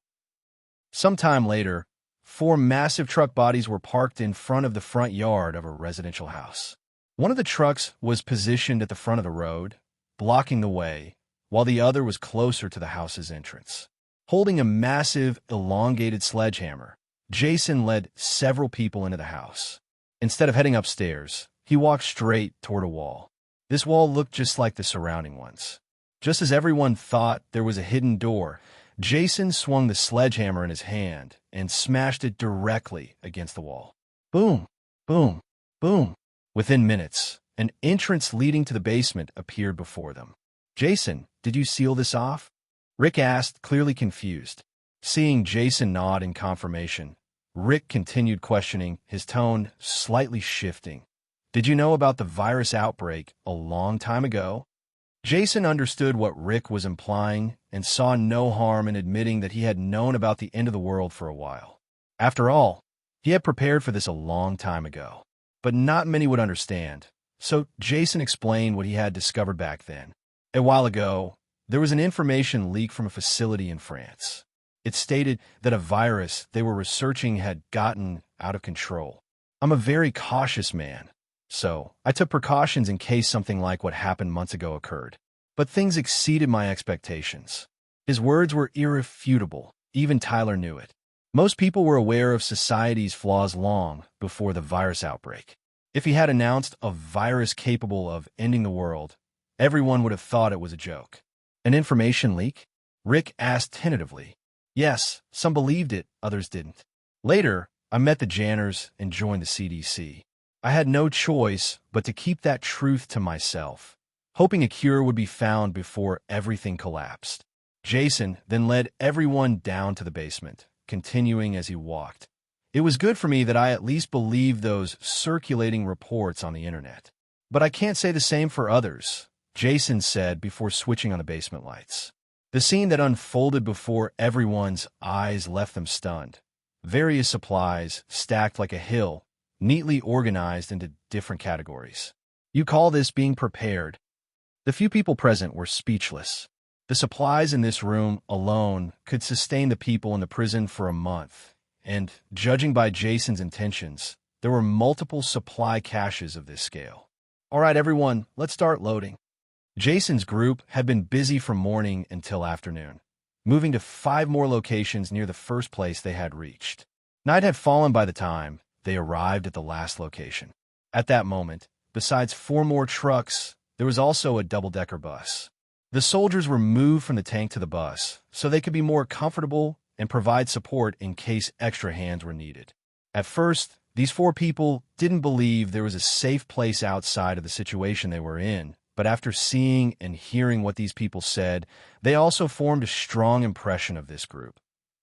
Speaker 2: Sometime later, 4 massive truck bodies were parked in front of the front yard of a residential house. One of the trucks was positioned at the front of the road, blocking the way, while the other was closer to the house's entrance. Holding a massive, elongated sledgehammer, Jason led several people into the house. Instead of heading upstairs, he walked straight toward a wall. This wall looked just like the surrounding ones. Just as everyone thought there was a hidden door, Jason swung the sledgehammer in his hand and smashed it directly against the wall. Boom, boom, boom. Within minutes, an entrance leading to the basement appeared before them. "Jason, did you seal this off?" Rick asked, clearly confused. Seeing Jason nod in confirmation, Rick continued questioning, his tone slightly shifting. "Did you know about the virus outbreak a long time ago?" Jason understood what Rick was implying and saw no harm in admitting that he had known about the end of the world for a while. After all, he had prepared for this a long time ago. But not many would understand, so Jason explained what he had discovered back then. A while ago, there was an information leak from a facility in France. It stated that a virus they were researching had gotten out of control. "I'm a very cautious man, so I took precautions in case something like what happened months ago occurred. But things exceeded my expectations." His words were irrefutable. Even Tyler knew it. Most people were aware of society's flaws long before the virus outbreak. If he had announced a virus capable of ending the world, everyone would have thought it was a joke. "An information leak?" Rick asked tentatively. "Yes, some believed it, others didn't. Later, I met the Janners and joined the CDC. I had no choice but to keep that truth to myself, hoping a cure would be found before everything collapsed." Jason then led everyone down to the basement, continuing as he walked. "It was good for me that I at least believed those circulating reports on the internet. But I can't say the same for others," Jason said before switching on the basement lights. The scene that unfolded before everyone's eyes left them stunned. Various supplies, stacked like a hill, neatly organized into different categories. "You call this being prepared?" The few people present were speechless. The supplies in this room alone could sustain the people in the prison for a month, and, judging by Jason's intentions, there were multiple supply caches of this scale. "All right, everyone, let's start loading." Jason's group had been busy from morning until afternoon, moving to 5 more locations near the first place they had reached. Night had fallen by the time they arrived at the last location. At that moment, besides 4 more trucks, there was also a double-decker bus. The soldiers were moved from the tank to the bus so they could be more comfortable and provide support in case extra hands were needed. At first, these 4 people didn't believe there was a safe place outside of the situation they were in, but after seeing and hearing what these people said, they also formed a strong impression of this group,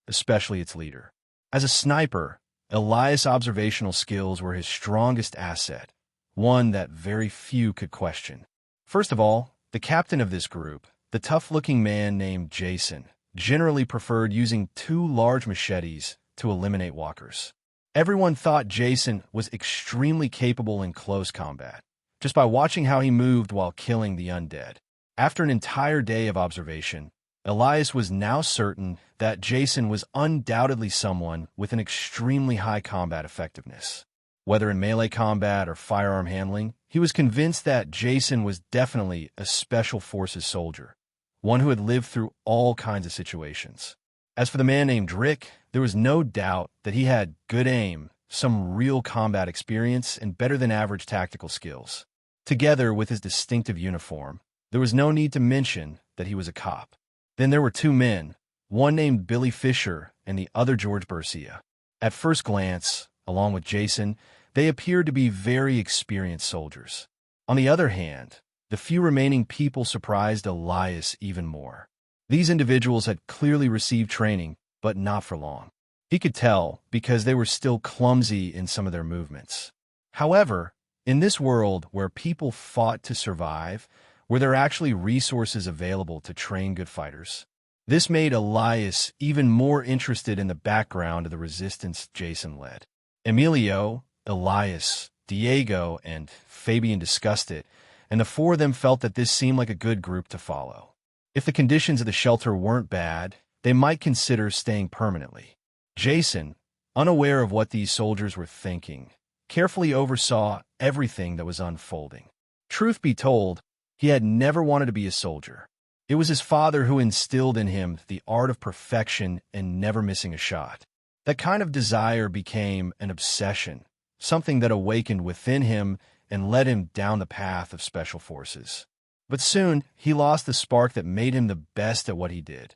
Speaker 2: especially its leader. As a sniper, Elias' observational skills were his strongest asset, one that very few could question. First of all, the captain of this group, the tough-looking man named Jason, generally preferred using 2 large machetes to eliminate walkers. Everyone thought Jason was extremely capable in close combat, just by watching how he moved while killing the undead. After an entire day of observation, Elias was now certain that Jason was undoubtedly someone with an extremely high combat effectiveness. Whether in melee combat or firearm handling, he was convinced that Jason was definitely a Special Forces soldier, one who had lived through all kinds of situations. As for the man named Rick, there was no doubt that he had good aim, some real combat experience, and better-than-average tactical skills. Together with his distinctive uniform, there was no need to mention that he was a cop. Then there were 2 men, one named Billy Fisher and the other George Bercia. At first glance, along with Jason, they appeared to be very experienced soldiers. On the other hand, the few remaining people surprised Elias even more. These individuals had clearly received training, but not for long. He could tell because they were still clumsy in some of their movements. However, in this world where people fought to survive, were there actually resources available to train good fighters? This made Elias even more interested in the background of the resistance Jason led. Emilio, Elias, Diego, and Fabian discussed it, and the 4 of them felt that this seemed like a good group to follow. If the conditions of the shelter weren't bad, they might consider staying permanently. Jason, unaware of what these soldiers were thinking, carefully oversaw everything that was unfolding. Truth be told, he had never wanted to be a soldier. It was his father who instilled in him the art of perfection and never missing a shot. That kind of desire became an obsession, something that awakened within him and led him down the path of Special Forces. But soon, he lost the spark that made him the best at what he did.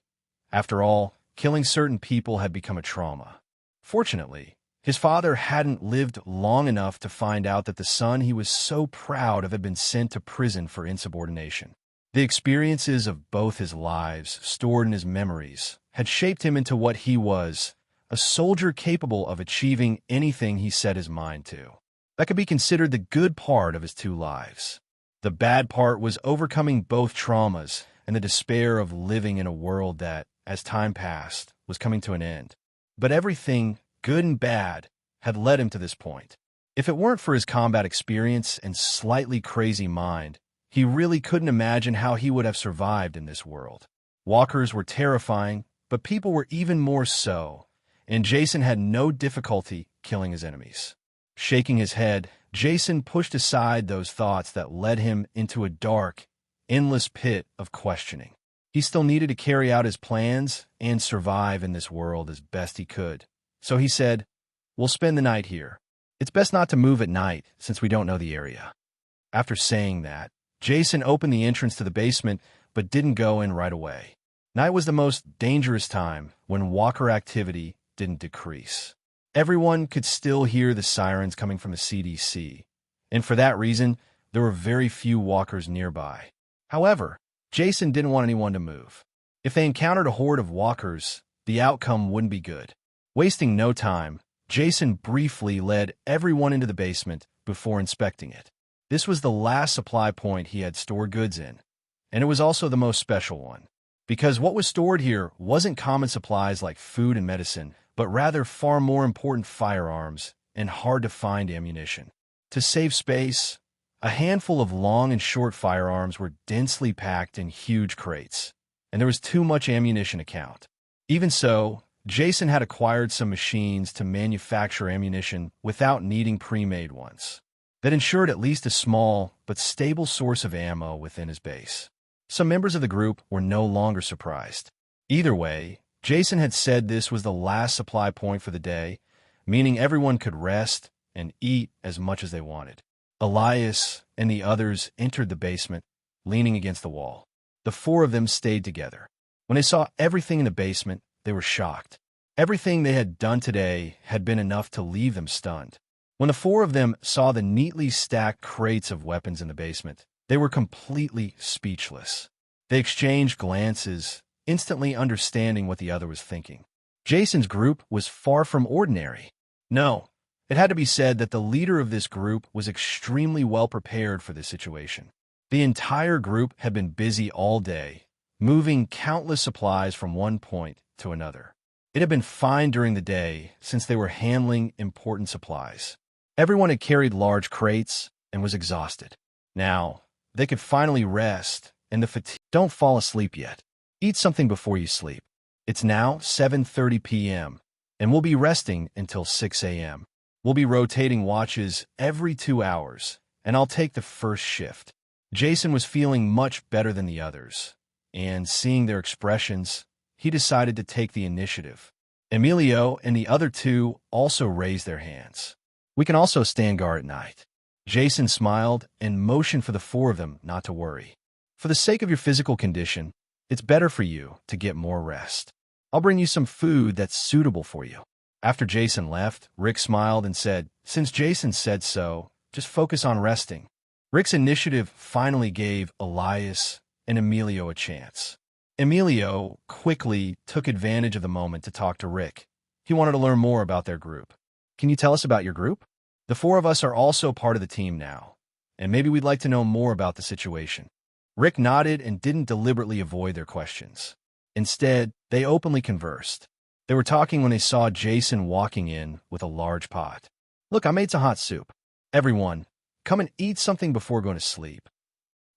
Speaker 2: After all, killing certain people had become a trauma. Fortunately, his father hadn't lived long enough to find out that the son he was so proud of had been sent to prison for insubordination. The experiences of both his lives, stored in his memories, had shaped him into what he was, a soldier capable of achieving anything he set his mind to. That could be considered the good part of his 2 lives. The bad part was overcoming both traumas and the despair of living in a world that, as time passed, was coming to an end. But everything, good and bad, had led him to this point. If it weren't for his combat experience and slightly crazy mind, he really couldn't imagine how he would have survived in this world. Walkers were terrifying, but people were even more so, and Jason had no difficulty killing his enemies. Shaking his head, Jason pushed aside those thoughts that led him into a dark, endless pit of questioning. He still needed to carry out his plans and survive in this world as best he could. So he said, "We'll spend the night here. It's best not to move at night since we don't know the area." After saying that, Jason opened the entrance to the basement but didn't go in right away. Night was the most dangerous time when walker activity didn't decrease. Everyone could still hear the sirens coming from the CDC, and for that reason, there were very few walkers nearby. However, Jason didn't want anyone to move. If they encountered a horde of walkers, the outcome wouldn't be good. Wasting no time, Jason briefly led everyone into the basement before inspecting it. This was the last supply point he had stored goods in, and it was also the most special one, because what was stored here wasn't common supplies like food and medicine, but rather far more important firearms and hard-to-find ammunition. To save space, a handful of long and short firearms were densely packed in huge crates, and there was too much ammunition to count. Even so, Jason had acquired some machines to manufacture ammunition without needing pre-made ones. That ensured at least a small but stable source of ammo within his base. Some members of the group were no longer surprised. Either way, Jason had said this was the last supply point for the day, meaning everyone could rest and eat as much as they wanted. Elias and the others entered the basement, leaning against the wall. The four of them stayed together. When they saw everything in the basement, they were shocked. Everything they had done today had been enough to leave them stunned. When the four of them saw the neatly stacked crates of weapons in the basement, they were completely speechless. They exchanged glances, instantly understanding what the other was thinking. Jason's group was far from ordinary. No, it had to be said that the leader of this group was extremely well prepared for this situation. The entire group had been busy all day, moving countless supplies from one point to another. It had been fine during the day since they were handling important supplies. Everyone had carried large crates and was exhausted. Now, they could finally rest, and the fatigue. Don't fall asleep yet. Eat something before you sleep. It's now 7:30 p.m., and we'll be resting until 6 a.m. We'll be rotating watches every 2 hours, and I'll take the first shift. Jason was feeling much better than the others, and seeing their expressions, he decided to take the initiative. Emilio and the other two also raised their hands. We can also stand guard at night. Jason smiled and motioned for the four of them not to worry. For the sake of your physical condition, it's better for you to get more rest. I'll bring you some food that's suitable for you. After Jason left, Rick smiled and said, since Jason said so, just focus on resting. Rick's initiative finally gave Elias and Emilio a chance. Emilio quickly took advantage of the moment to talk to Rick. He wanted to learn more about their group. Can you tell us about your group? The four of us are also part of the team now, and maybe we'd like to know more about the situation. Rick nodded and didn't deliberately avoid their questions. Instead, they openly conversed. They were talking when they saw Jason walking in with a large pot. Look, I made some hot soup. Everyone, come and eat something before going to sleep.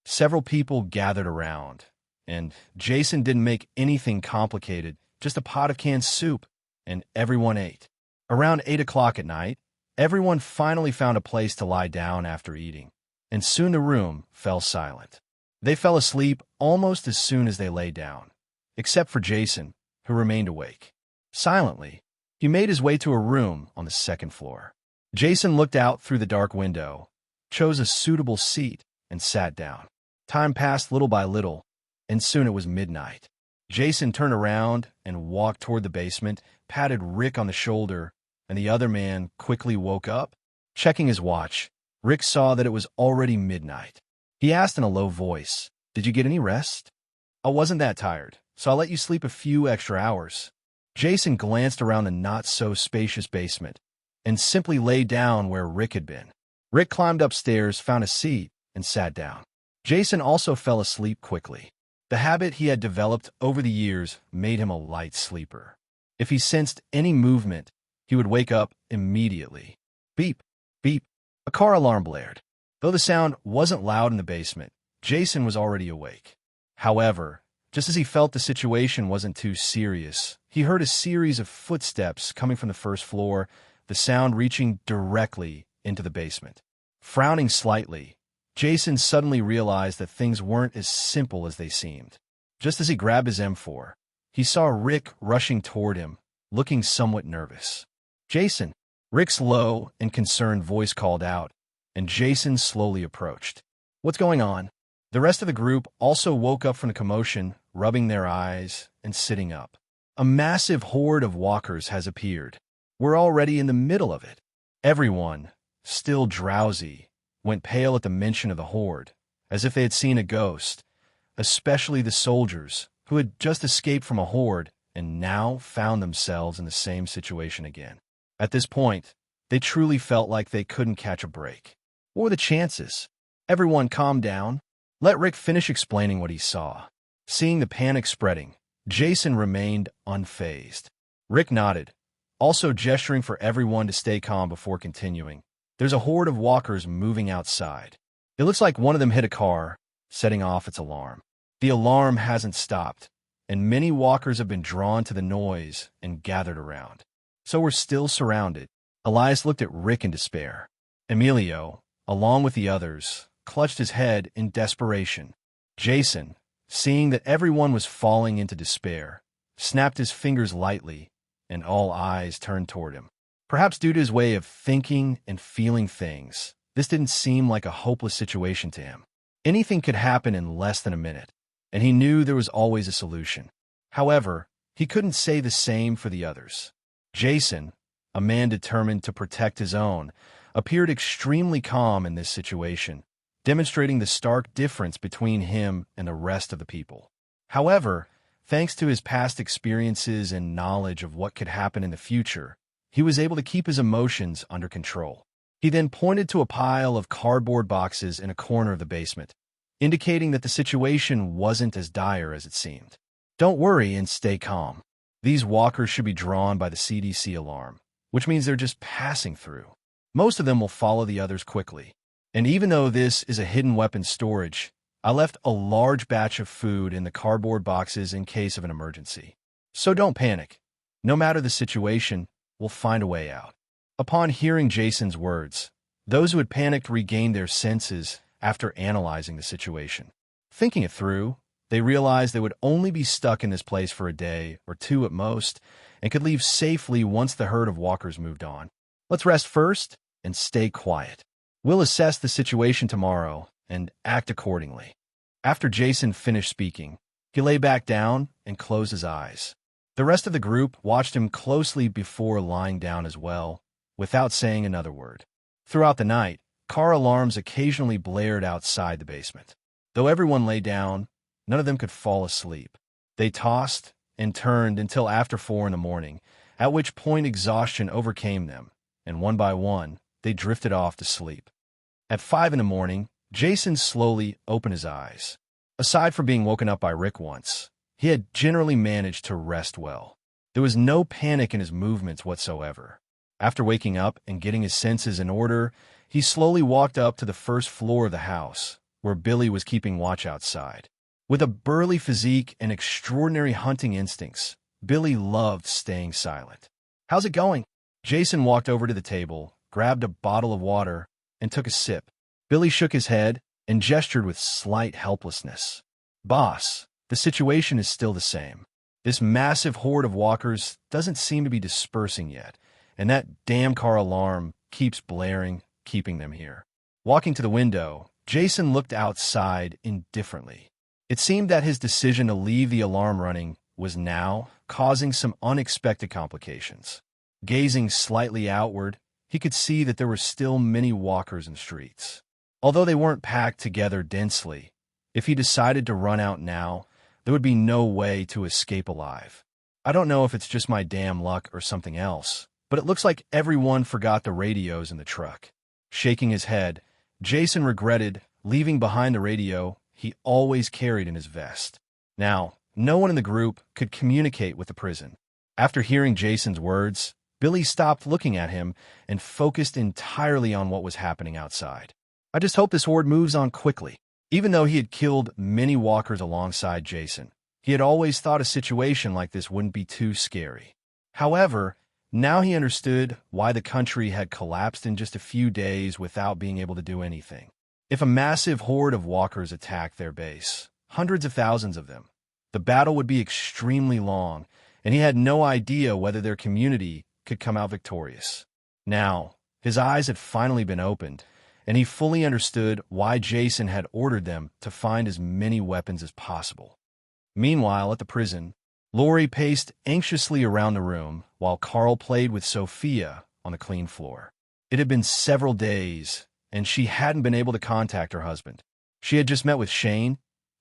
Speaker 2: Several people gathered around, and Jason didn't make anything complicated, just a pot of canned soup, and everyone ate. Around 8 o'clock at night, everyone finally found a place to lie down after eating, and soon the room fell silent. They fell asleep almost as soon as they lay down, except for Jason, who remained awake. Silently, he made his way to a room on the second floor. Jason looked out through the dark window, chose a suitable seat, and sat down. Time passed little by little, and soon it was midnight. Jason turned around and walked toward the basement, patted Rick on the shoulder, and the other man quickly woke up. Checking his watch, Rick saw that it was already midnight. He asked in a low voice, "Did you get any rest?" "I wasn't that tired, so I'll let you sleep a few extra hours." Jason glanced around the not-so-spacious basement and simply lay down where Rick had been. Rick climbed upstairs, found a seat, and sat down. Jason also fell asleep quickly. The habit he had developed over the years made him a light sleeper. If he sensed any movement, he would wake up immediately. Beep, beep, a car alarm blared. Though the sound wasn't loud in the basement, Jason was already awake. However, just as he felt the situation wasn't too serious, he heard a series of footsteps coming from the first floor, the sound reaching directly into the basement. Frowning slightly, Jason suddenly realized that things weren't as simple as they seemed. Just as he grabbed his M4, he saw Rick rushing toward him, looking somewhat nervous. "Jason!" Rick's low and concerned voice called out, and Jason slowly approached. "What's going on?" The rest of the group also woke up from the commotion, rubbing their eyes and sitting up. "A massive horde of walkers has appeared. We're already in the middle of it." Everyone, still drowsy, went pale at the mention of the horde, as if they had seen a ghost, especially the soldiers, who had just escaped from a horde and now found themselves in the same situation again. At this point, they truly felt like they couldn't catch a break. What were the chances? Everyone calmed down. Let Rick finish explaining what he saw. Seeing the panic spreading, Jason remained unfazed. Rick nodded, also gesturing for everyone to stay calm before continuing. "There's a horde of walkers moving outside. It looks like one of them hit a car, setting off its alarm. The alarm hasn't stopped, and many walkers have been drawn to the noise and gathered around. So we're still surrounded." Elias looked at Rick in despair. Emilio, along with the others, clutched his head in desperation. Jason, seeing that everyone was falling into despair, snapped his fingers lightly, and all eyes turned toward him. Perhaps due to his way of thinking and feeling things, This didn't seem like a hopeless situation to him. Anything could happen in less than a minute, and he knew there was always a solution. However, he couldn't say the same for the others. Jason, a man determined to protect his own, appeared extremely calm in this situation, demonstrating the stark difference between him and the rest of the people. However, thanks to his past experiences and knowledge of what could happen in the future, he was able to keep his emotions under control. He then pointed to a pile of cardboard boxes in a corner of the basement, indicating that the situation wasn't as dire as it seemed. Don't worry and stay calm. These walkers should be drawn by the CDC alarm, which means they're just passing through. Most of them will follow the others quickly. And even though this is a hidden weapon storage, I left a large batch of food in the cardboard boxes in case of an emergency. So don't panic. No matter the situation, we'll find a way out. Upon hearing Jason's words, those who had panicked regained their senses after analyzing the situation. Thinking it through, they realized they would only be stuck in this place for a day or two at most, and could leave safely once the herd of walkers moved on. Let's rest first and stay quiet. We'll assess the situation tomorrow and act accordingly. After Jason finished speaking, he lay back down and closed his eyes. The rest of the group watched him closely before lying down as well, without saying another word. Throughout the night, car alarms occasionally blared outside the basement. Though everyone lay down, none of them could fall asleep. They tossed and turned until after 4 in the morning, at which point exhaustion overcame them, and one by one, they drifted off to sleep. At 5 in the morning, Jason slowly opened his eyes. Aside from being woken up by Rick once, he had generally managed to rest well. There was no panic in his movements whatsoever. After waking up and getting his senses in order, he slowly walked up to the first floor of the house, where Billy was keeping watch outside. With a burly physique and extraordinary hunting instincts, Billy loved staying silent. "How's it going?" Jason walked over to the table, grabbed a bottle of water, and took a sip. Billy shook his head and gestured with slight helplessness. "Boss, the situation is still the same. This massive horde of walkers doesn't seem to be dispersing yet, and that damn car alarm keeps blaring, keeping them here." Walking to the window, Jason looked outside indifferently. It seemed that his decision to leave the alarm running was now causing some unexpected complications. Gazing slightly outward, he could see that there were still many walkers in the streets. Although they weren't packed together densely, if he decided to run out now, there would be no way to escape alive. I don't know if it's just my damn luck or something else, but it looks like everyone forgot the radios in the truck. Shaking his head, Jason regretted leaving behind the radio he always carried in his vest. Now, no one in the group could communicate with the prison. After hearing Jason's words, Billy stopped looking at him and focused entirely on what was happening outside. "I just hope this horde moves on quickly." Even though he had killed many walkers alongside Jason, he had always thought a situation like this wouldn't be too scary. However, now he understood why the country had collapsed in just a few days without being able to do anything. If a massive horde of walkers attacked their base, hundreds of thousands of them, the battle would be extremely long, and he had no idea whether their community could come out victorious. Now, his eyes had finally been opened, and he fully understood why Jason had ordered them to find as many weapons as possible. Meanwhile, at the prison, Lori paced anxiously around the room while Carl played with Sophia on the clean floor. It had been several days, and she hadn't been able to contact her husband. She had just met with Shane,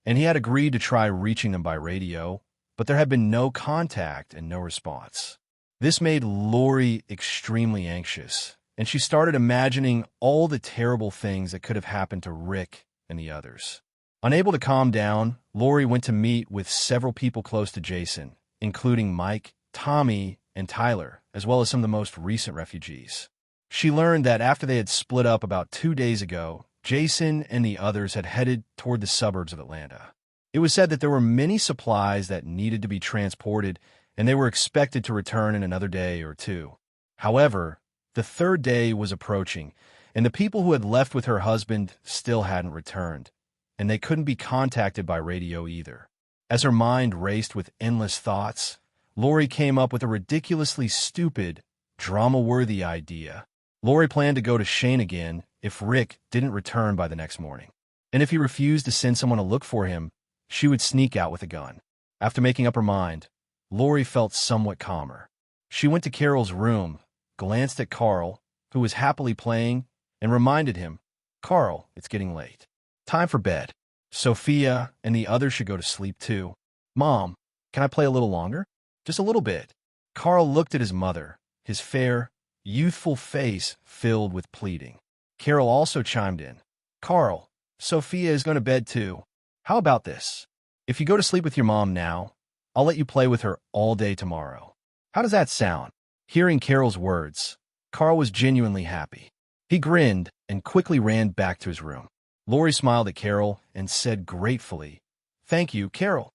Speaker 2: and he had agreed to try reaching them by radio, but there had been no contact and no response. This made Lori extremely anxious, and she started imagining all the terrible things that could have happened to Rick and the others. Unable to calm down, Lori went to meet with several people close to Jason, including Mike, Tommy, and Tyler, as well as some of the most recent refugees. She learned that after they had split up about 2 days ago, Jason and the others had headed toward the suburbs of Atlanta. It was said that there were many supplies that needed to be transported, and they were expected to return in another day or two. However, the third day was approaching, and the people who had left with her husband still hadn't returned, and they couldn't be contacted by radio either. As her mind raced with endless thoughts, Lori came up with a ridiculously stupid, drama-worthy idea. Lori planned to go to Shane again if Rick didn't return by the next morning. And if he refused to send someone to look for him, she would sneak out with a gun. After making up her mind, Lori felt somewhat calmer. She went to Carol's room, glanced at Carl, who was happily playing, and reminded him, "Carl, it's getting late. Time for bed. Sophia and the others should go to sleep too. Mom, can I play a little longer? Just a little bit." Carl looked at his mother, his fair, youthful face filled with pleading. Carol also chimed in. "Carl, Sophia is going to bed too. How about this? If you go to sleep with your mom now, I'll let you play with her all day tomorrow. How does that sound?" Hearing Carol's words, Carl was genuinely happy. He grinned and quickly ran back to his room. Lori smiled at Carol and said gratefully, "Thank you, Carol."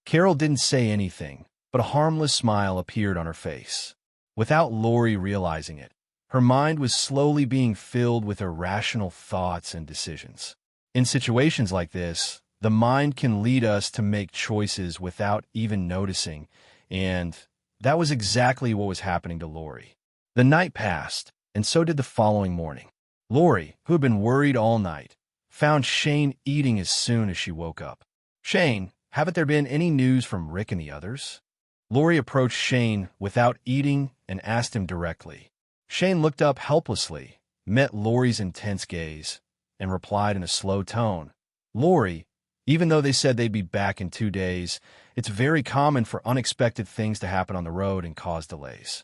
Speaker 2: Carol didn't say anything, but a harmless smile appeared on her face. Without Lori realizing it, her mind was slowly being filled with irrational thoughts and decisions. In situations like this, the mind can lead us to make choices without even noticing, and that was exactly what was happening to Lori. The night passed, and so did the following morning. Lori, who had been worried all night, found Shane eating as soon as she woke up. "Shane, haven't there been any news from Rick and the others?" Lori approached Shane without eating and asked him directly. Shane looked up helplessly, met Lori's intense gaze, and replied in a slow tone, "Lori, even though they said they'd be back in 2 days, it's very common for unexpected things to happen on the road and cause delays.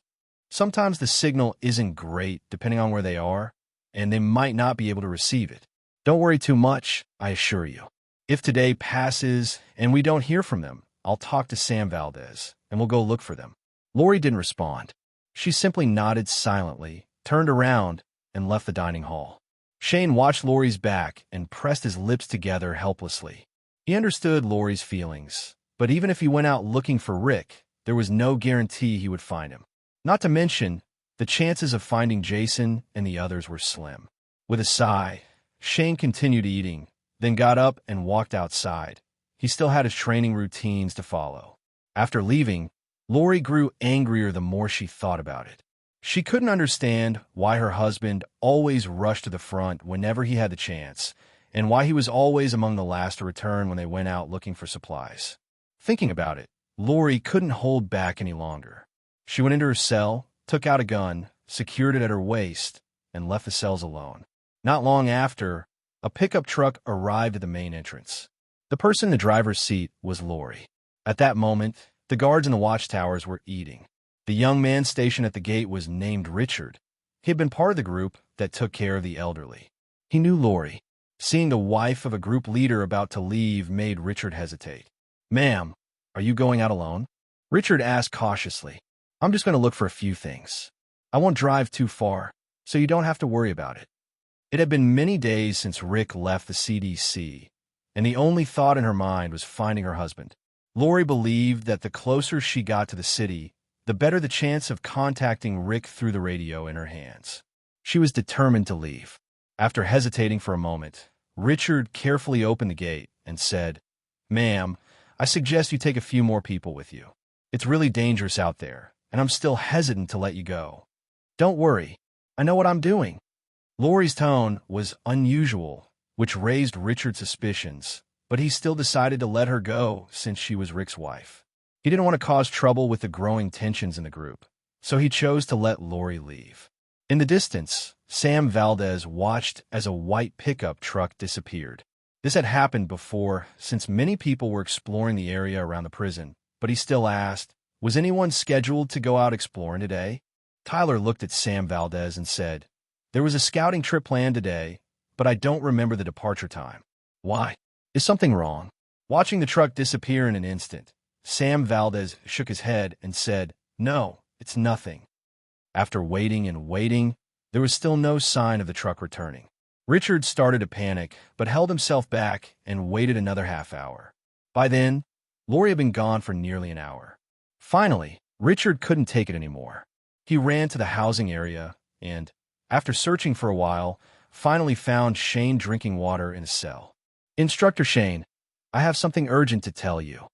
Speaker 2: Sometimes the signal isn't great depending on where they are, and they might not be able to receive it. Don't worry too much, I assure you. If today passes and we don't hear from them, I'll talk to Sam Valdez, and we'll go look for them." Lori didn't respond. She simply nodded silently, turned around, and left the dining hall. Shane watched Lori's back and pressed his lips together helplessly. He understood Lori's feelings, but even if he went out looking for Rick, there was no guarantee he would find him. Not to mention, the chances of finding Jason and the others were slim. With a sigh, Shane continued eating, then got up and walked outside. He still had his training routines to follow. After leaving, Lori grew angrier the more she thought about it. She couldn't understand why her husband always rushed to the front whenever he had the chance, and why he was always among the last to return when they went out looking for supplies. Thinking about it, Lori couldn't hold back any longer. She went into her cell, took out a gun, secured it at her waist, and left the cells alone. Not long after, a pickup truck arrived at the main entrance. The person in the driver's seat was Lori. At that moment, the guards in the watchtowers were eating. The young man stationed at the gate was named Richard. He had been part of the group that took care of the elderly. He knew Lori. Seeing the wife of a group leader about to leave made Richard hesitate. "Ma'am, are you going out alone?" Richard asked cautiously. "I'm just going to look for a few things. I won't drive too far, so you don't have to worry about it." It had been many days since Rick left the CDC, and the only thought in her mind was finding her husband. Lori believed that the closer she got to the city, the better the chance of contacting Rick through the radio in her hands. She was determined to leave. After hesitating for a moment, Richard carefully opened the gate and said, "Ma'am, I suggest you take a few more people with you. It's really dangerous out there, and I'm still hesitant to let you go." "Don't worry. I know what I'm doing." Lori's tone was unusual, which raised Richard's suspicions, but he still decided to let her go since she was Rick's wife. He didn't want to cause trouble with the growing tensions in the group, so he chose to let Lori leave. In the distance, Sam Valdez watched as a white pickup truck disappeared. This had happened before, since many people were exploring the area around the prison, but he still asked, "Was anyone scheduled to go out exploring today?" Tyler looked at Sam Valdez and said, "There was a scouting trip planned today, but I don't remember the departure time." "Why? Is something wrong?" Watching the truck disappear in an instant, Sam Valdez shook his head and said, "No, it's nothing." After waiting and waiting, there was still no sign of the truck returning. Richard started to panic, but held himself back and waited another half hour. By then, Lori had been gone for nearly an hour. Finally, Richard couldn't take it anymore. He ran to the housing area and, after searching for a while, finally found Shane drinking water in his cell. "Instructor Shane, I have something urgent to tell you."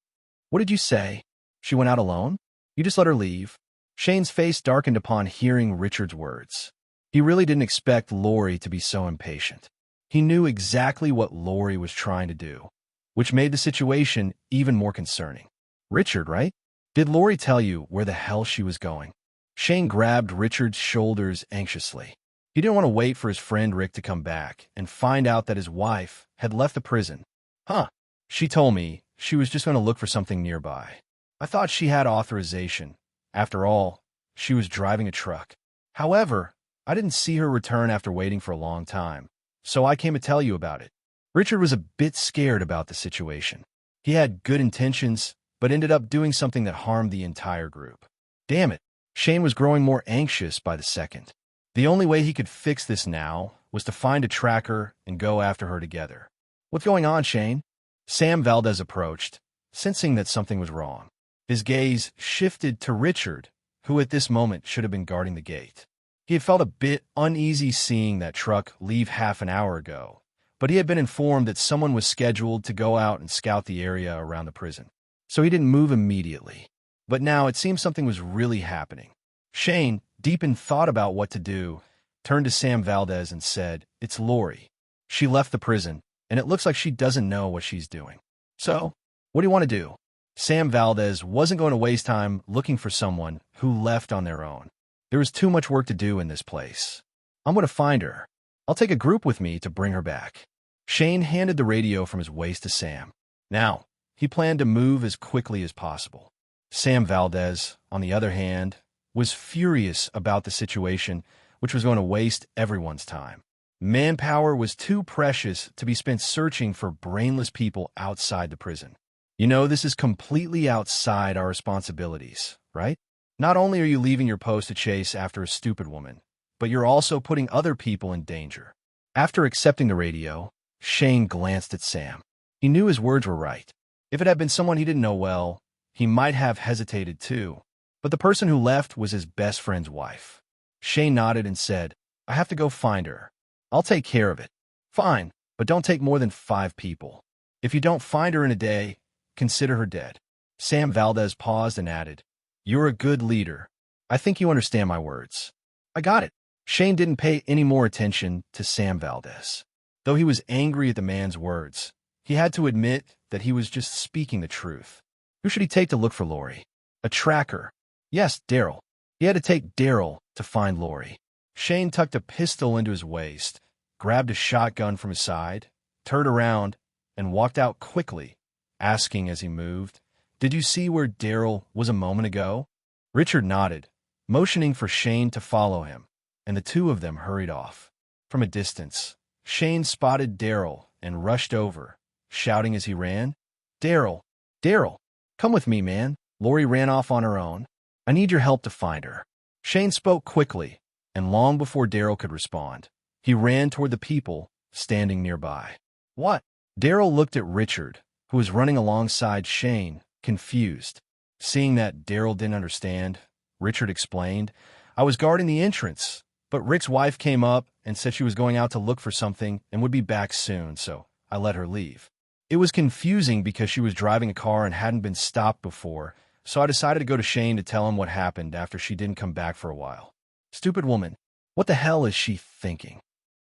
Speaker 2: "What did you say? She went out alone? You just let her leave?" Shane's face darkened upon hearing Richard's words. He really didn't expect Lori to be so impatient. He knew exactly what Lori was trying to do, which made the situation even more concerning. Richard, right? Did Lori tell you where the hell she was going? Shane grabbed Richard's shoulders anxiously. He didn't want to wait for his friend Rick to come back and find out that his wife had left the prison. Huh. She told me she was just going to look for something nearby. I thought she had authorization. After all, she was driving a truck. However, I didn't see her return after waiting for a long time, so I came to tell you about it. Richard was a bit scared about the situation. He had good intentions, but ended up doing something that harmed the entire group. Damn it. Shane was growing more anxious by the second. The only way he could fix this now was to find a tracker and go after her together. What's going on, Shane? Sam Valdez approached, sensing that something was wrong. His gaze shifted to Richard, who at this moment should have been guarding the gate. He had felt a bit uneasy seeing that truck leave half an hour ago, but he had been informed that someone was scheduled to go out and scout the area around the prison, so he didn't move immediately. But now it seemed something was really happening. Shane, deep in thought about what to do, turned to Sam Valdez and said, "It's Lori. She left the prison, and it looks like she doesn't know what she's doing. So, what do you want to do?" Sam Valdez wasn't going to waste time looking for someone who left on their own. There was too much work to do in this place. I'm going to find her. I'll take a group with me to bring her back. Shane handed the radio from his waist to Sam. Now, he planned to move as quickly as possible. Sam Valdez, on the other hand, was furious about the situation, which was going to waste everyone's time. Manpower was too precious to be spent searching for brainless people outside the prison. You know, this is completely outside our responsibilities, right? Not only are you leaving your post to chase after a stupid woman, but you're also putting other people in danger. After accepting the radio, Shane glanced at Sam. He knew his words were right. If it had been someone he didn't know well, he might have hesitated too. But the person who left was his best friend's wife. Shane nodded and said, "I have to go find her. I'll take care of it." "Fine, but don't take more than 5 people. If you don't find her in a day, consider her dead." Sam Valdez paused and added, "You're a good leader. I think you understand my words." "I got it." Shane didn't pay any more attention to Sam Valdez. Though he was angry at the man's words, he had to admit that he was just speaking the truth. Who should he take to look for Lori? A tracker. Yes, Daryl. He had to take Daryl to find Lori. Shane tucked a pistol into his waist, grabbed a shotgun from his side, turned around, and walked out quickly, asking as he moved, "Did you see where Daryl was a moment ago?" Richard nodded, motioning for Shane to follow him, and the two of them hurried off. From a distance, Shane spotted Daryl and rushed over, shouting as he ran, "Daryl! Daryl! Come with me, man. Lori ran off on her own. I need your help to find her." Shane spoke quickly, and long before Daryl could respond, he ran toward the people standing nearby. "What?" Daryl looked at Richard, who was running alongside Shane, confused. Seeing that Daryl didn't understand, Richard explained, "I was guarding the entrance, but Rick's wife came up and said she was going out to look for something and would be back soon, so I let her leave. It was confusing because she was driving a car and hadn't been stopped before, so I decided to go to Shane to tell him what happened after she didn't come back for a while. Stupid woman. What the hell is she thinking?"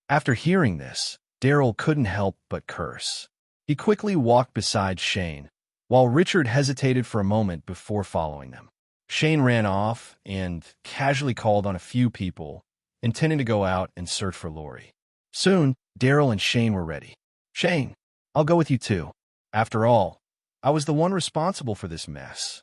Speaker 2: After hearing this, Daryl couldn't help but curse. He quickly walked beside Shane, while Richard hesitated for a moment before following them. Shane ran off and casually called on a few people, intending to go out and search for Lori. Soon, Daryl and Shane were ready. "Shane, I'll go with you too. After all, I was the one responsible for this mess."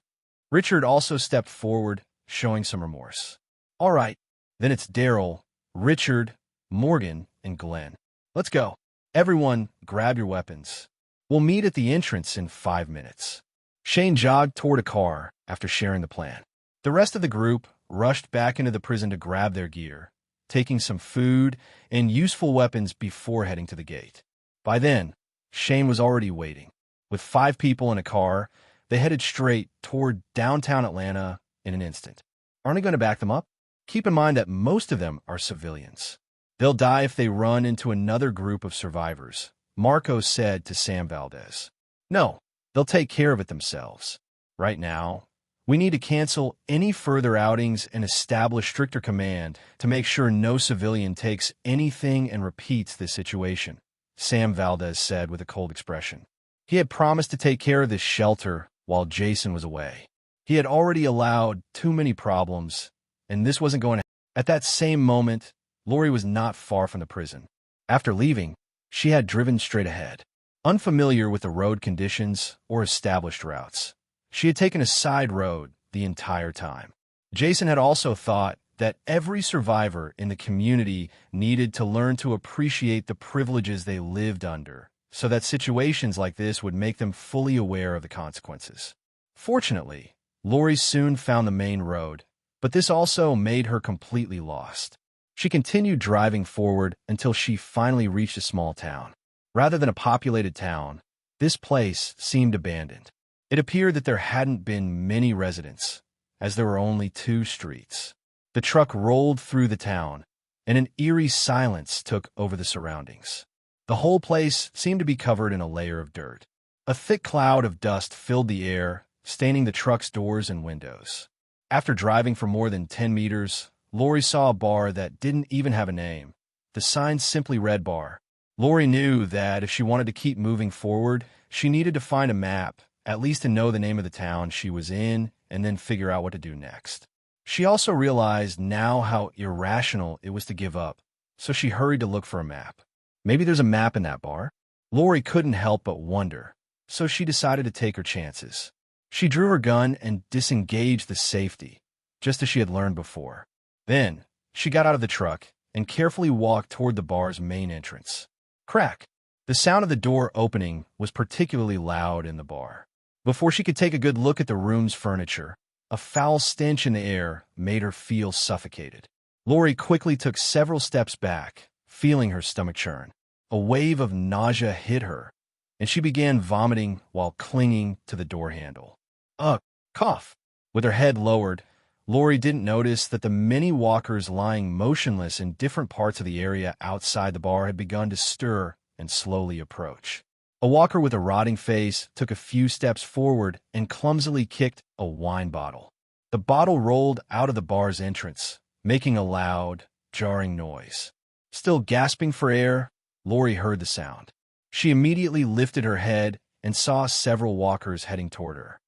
Speaker 2: Richard also stepped forward, showing some remorse. "All right, then it's Daryl, Richard, Morgan, and Glenn. Let's go. Everyone, grab your weapons. We'll meet at the entrance in 5 minutes." Shane jogged toward a car after sharing the plan. The rest of the group rushed back into the prison to grab their gear, taking some food and useful weapons before heading to the gate. By then, Shane was already waiting. With 5 people in a car, they headed straight toward downtown Atlanta in an instant. Aren't they going to back them up? Keep in mind that most of them are civilians. They'll die if they run into another group of survivors, Marco said to Sam Valdez. "No, they'll take care of it themselves. Right now, We need to cancel any further outings and establish stricter command to make sure no civilian takes anything and repeats this situation," Sam Valdez said with a cold expression. He had promised to take care of this shelter while Jason was away. He had already allowed too many problems, and this wasn't going to happen. At that same moment, Lori was not far from the prison. After leaving, she had driven straight ahead. Unfamiliar with the road conditions or established routes, she had taken a side road the entire time. Jason had also thought that every survivor in the community needed to learn to appreciate the privileges they lived under, so that situations like this would make them fully aware of the consequences. Fortunately, Lori soon found the main road, but this also made her completely lost. She continued driving forward until she finally reached a small town. Rather than a populated town, this place seemed abandoned. It appeared that there hadn't been many residents, as there were only 2 streets. The truck rolled through the town, and an eerie silence took over the surroundings. The whole place seemed to be covered in a layer of dirt. A thick cloud of dust filled the air, staining the truck's doors and windows. After driving for more than 10 meters, Lori saw a bar that didn't even have a name. The sign simply read bar. Lori knew that if she wanted to keep moving forward, she needed to find a map, at least to know the name of the town she was in, and then figure out what to do next. She also realized now how irrational it was to give up, so she hurried to look for a map. Maybe there's a map in that bar? Lori couldn't help but wonder, so she decided to take her chances. She drew her gun and disengaged the safety, just as she had learned before. Then, she got out of the truck and carefully walked toward the bar's main entrance. Crack! The sound of the door opening was particularly loud in the bar. Before she could take a good look at the room's furniture, a foul stench in the air made her feel suffocated. Lori quickly took several steps back, feeling her stomach churn. A wave of nausea hit her, and she began vomiting while clinging to the door handle. Ugh! Cough! With her head lowered, Lori didn't notice that the many walkers lying motionless in different parts of the area outside the bar had begun to stir and slowly approach. A walker with a rotting face took a few steps forward and clumsily kicked a wine bottle. The bottle rolled out of the bar's entrance, making a loud, jarring noise. Still gasping for air, Lori heard the sound. She immediately lifted her head and saw several walkers heading toward her.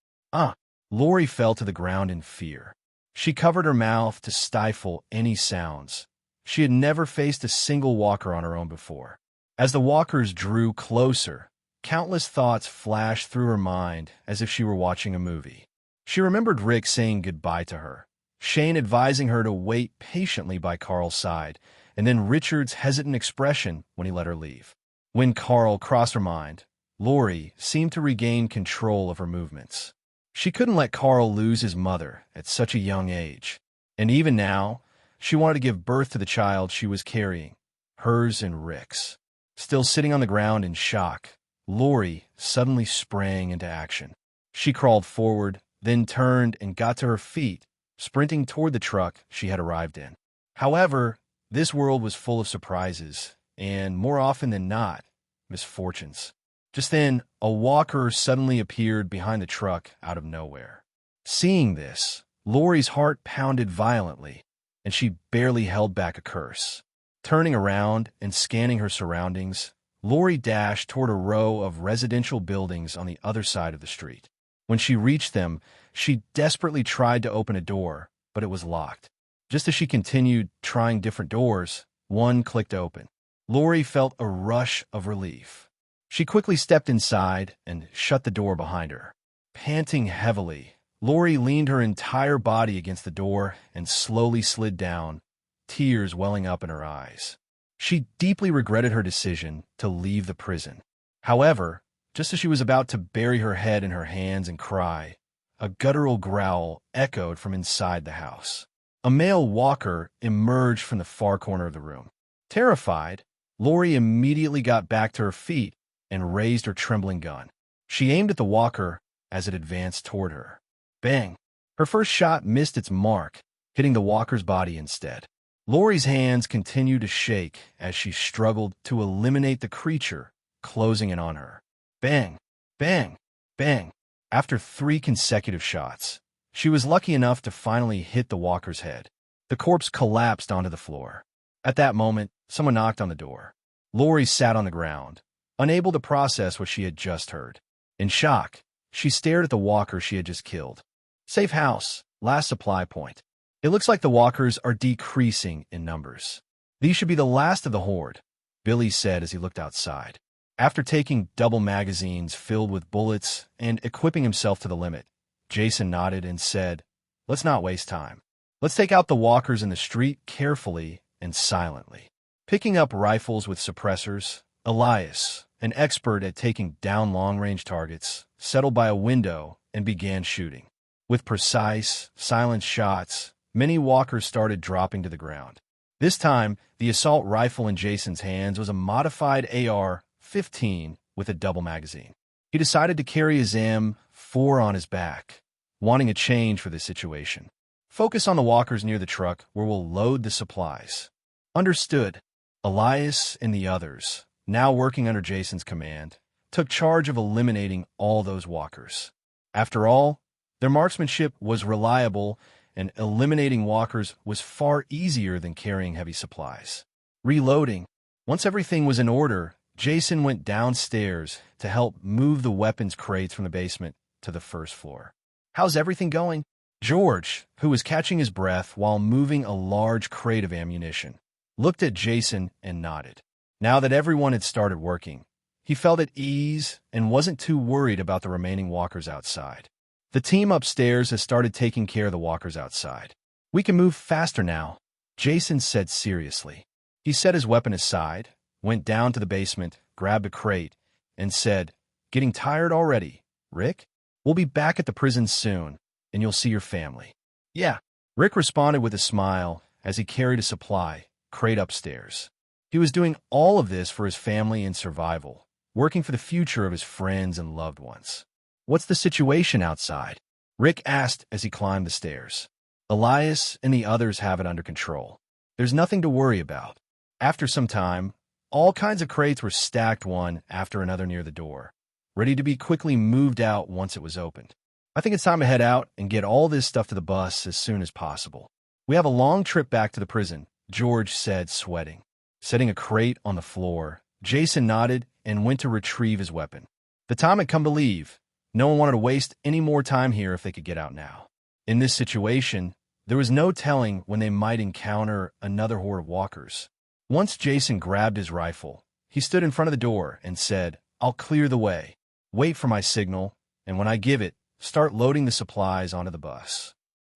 Speaker 2: Lori fell to the ground in fear. She covered her mouth to stifle any sounds. She had never faced a single walker on her own before. As the walkers drew closer, countless thoughts flashed through her mind as if she were watching a movie. She remembered Rick saying goodbye to her, Shane advising her to wait patiently by Carl's side, and then Richard's hesitant expression when he let her leave. When Carl crossed her mind, Lori seemed to regain control of her movements. She couldn't let Carl lose his mother at such a young age, and even now, she wanted to give birth to the child she was carrying, hers and Rick's. Still sitting on the ground in shock, Lori suddenly sprang into action. She crawled forward, then turned and got to her feet, sprinting toward the truck she had arrived in. However, this world was full of surprises, and more often than not, misfortunes. Just then, a walker suddenly appeared behind the truck out of nowhere. Seeing this, Lori's heart pounded violently, and she barely held back a curse. Turning around and scanning her surroundings, Lori dashed toward a row of residential buildings on the other side of the street. When she reached them, she desperately tried to open a door, but it was locked. Just as she continued trying different doors, one clicked open. Lori felt a rush of relief. She quickly stepped inside and shut the door behind her. Panting heavily, Lori leaned her entire body against the door and slowly slid down, tears welling up in her eyes. She deeply regretted her decision to leave the prison. However, just as she was about to bury her head in her hands and cry, a guttural growl echoed from inside the house. A male walker emerged from the far corner of the room. Terrified, Lori immediately got back to her feet and raised her trembling gun. She aimed at the walker as it advanced toward her. Bang! Her first shot missed its mark, hitting the walker's body instead. Lori's hands continued to shake as she struggled to eliminate the creature closing in on her. Bang! Bang! Bang! After 3 consecutive shots, She was lucky enough to finally hit the walker's head. The corpse collapsed onto the floor. At that moment, someone knocked on the door. Lori sat on the ground, unable to process what she had just heard. In shock, she stared at the walker she had just killed. Safe house, last supply point. It looks like the walkers are decreasing in numbers. These should be the last of the horde, Billy said as he looked outside. After taking double magazines filled with bullets and equipping himself to the limit, Jason nodded and said, "Let's not waste time. Let's take out the walkers in the street carefully and silently." Picking up rifles with suppressors, Elias, an expert at taking down long-range targets, settled by a window and began shooting. With precise, silent shots, many walkers started dropping to the ground. This time, the assault rifle in Jason's hands was a modified AR-15 with a double magazine. He decided to carry his M4 on his back, wanting a change for this situation. "Focus on the walkers near the truck where we'll load the supplies." "Understood." Elias and the others, now working under Jason's command, took charge of eliminating all those walkers. After all, their marksmanship was reliable, and eliminating walkers was far easier than carrying heavy supplies. Reloading. Once everything was in order, Jason went downstairs to help move the weapons crates from the basement to the first floor. "How's everything going?" George, who was catching his breath while moving a large crate of ammunition, looked at Jason and nodded. Now that everyone had started working, he felt at ease and wasn't too worried about the remaining walkers outside. "The team upstairs has started taking care of the walkers outside. We can move faster now," Jason said seriously. He set his weapon aside, went down to the basement, grabbed a crate, and said, "Getting tired already, Rick? We'll be back at the prison soon, and you'll see your family." "Yeah," Rick responded with a smile as he carried a supply crate upstairs. He was doing all of this for his family and survival, working for the future of his friends and loved ones. "What's the situation outside?" Rick asked as he climbed the stairs. "Elias and the others have it under control. There's nothing to worry about." After some time, all kinds of crates were stacked one after another near the door, ready to be quickly moved out once it was opened. "I think it's time to head out and get all this stuff to the bus as soon as possible. We have a long trip back to the prison," George said, sweating. Setting a crate on the floor, Jason nodded and went to retrieve his weapon. The time had come to leave. No one wanted to waste any more time here if they could get out now. In this situation, there was no telling when they might encounter another horde of walkers. Once Jason grabbed his rifle, he stood in front of the door and said, "I'll clear the way. Wait for my signal, and when I give it, start loading the supplies onto the bus."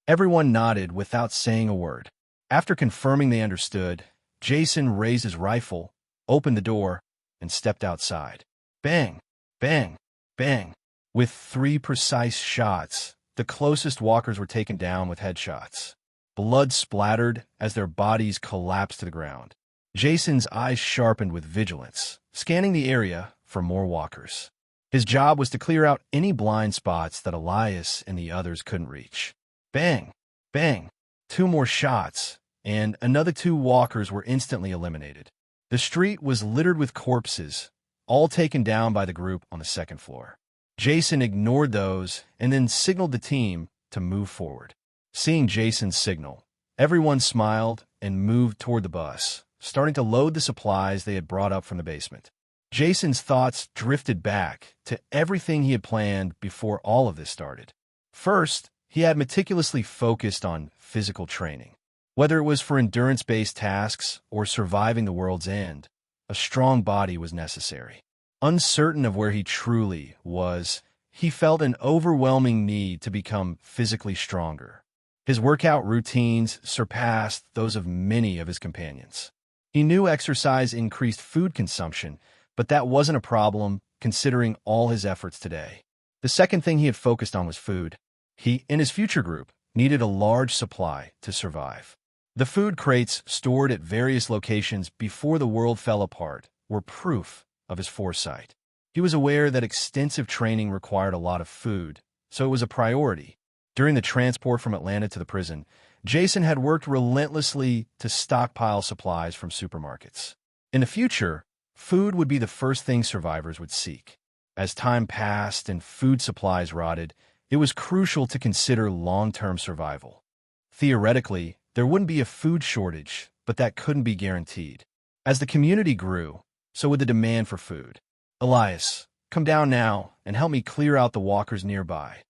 Speaker 2: Everyone nodded without saying a word. After confirming they understood, Jason raised his rifle, opened the door, and stepped outside. Bang, bang, bang. With 3 precise shots, the closest walkers were taken down with headshots. Blood splattered as their bodies collapsed to the ground. Jason's eyes sharpened with vigilance, scanning the area for more walkers. His job was to clear out any blind spots that Elias and the others couldn't reach. Bang, bang. 2 more shots, and another 2 walkers were instantly eliminated. The street was littered with corpses, all taken down by the group on the second floor. Jason ignored those and then signaled the team to move forward. Seeing Jason's signal, everyone smiled and moved toward the bus, starting to load the supplies they had brought up from the basement. Jason's thoughts drifted back to everything he had planned before all of this started. First, he had meticulously focused on physical training. Whether it was for endurance-based tasks or surviving the world's end, a strong body was necessary. Uncertain of where he truly was, he felt an overwhelming need to become physically stronger. His workout routines surpassed those of many of his companions. He knew exercise increased food consumption, but that wasn't a problem considering all his efforts today. The second thing he had focused on was food. He and his future group needed a large supply to survive. The food crates stored at various locations before the world fell apart were proof of his foresight. He was aware that extensive training required a lot of food, so it was a priority. During the transport from Atlanta to the prison, Jason had worked relentlessly to stockpile supplies from supermarkets. In the future, food would be the first thing survivors would seek. As time passed and food supplies rotted, It was crucial to consider long-term survival. Theoretically, there wouldn't be a food shortage, but that couldn't be guaranteed. As the community grew, so would the demand for food. Elias, come down now and help me clear out the walkers nearby.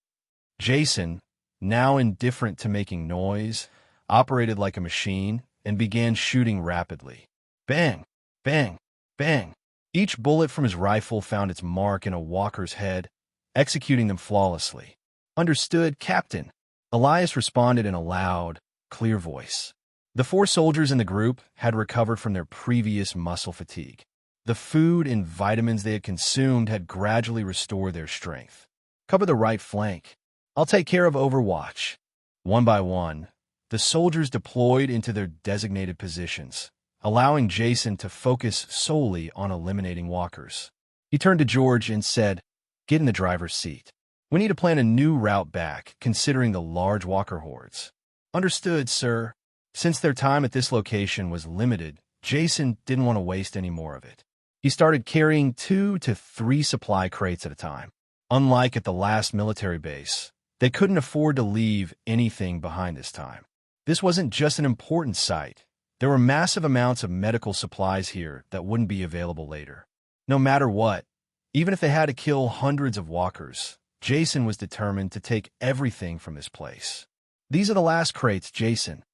Speaker 2: Jason, now indifferent to making noise, operated like a machine and began shooting rapidly. Bang, bang, bang. Each bullet from his rifle found its mark in a walker's head, executing them flawlessly. Understood, Captain. Elias responded in a loud, clear voice. The 4 soldiers in the group had recovered from their previous muscle fatigue. The food and vitamins they had consumed had gradually restored their strength. Cover the right flank. I'll take care of Overwatch. One by one, the soldiers deployed into their designated positions, allowing Jason to focus solely on eliminating walkers. He turned to George and said, "Get in the driver's seat. We need to plan a new route back, considering the large walker hordes." Understood, sir. Since their time at this location was limited, Jason didn't want to waste any more of it. He started carrying 2 to 3 supply crates at a time. Unlike at the last military base, they couldn't afford to leave anything behind this time. This wasn't just an important site. There were massive amounts of medical supplies here that wouldn't be available later. No matter what, even if they had to kill hundreds of walkers, Jason was determined to take everything from this place. "These are the last crates, Jason,"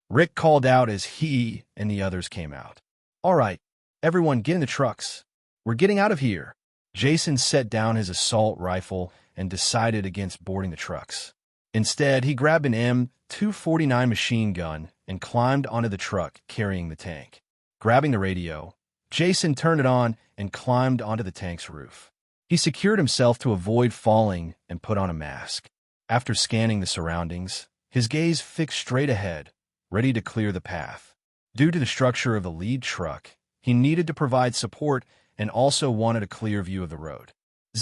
Speaker 2: Rick called out as he and the others came out. "All right, everyone get in the trucks. We're getting out of here." Jason set down his assault rifle and decided against boarding the trucks. Instead, he grabbed an M249 machine gun and climbed onto the truck carrying the tank. Grabbing the radio, Jason turned it on and climbed onto the tank's roof. He secured himself to avoid falling and put on a mask. After scanning the surroundings, his gaze fixed straight ahead, ready to clear the path. Due to the structure of the lead truck, he needed to provide support and also wanted a clear view of the road.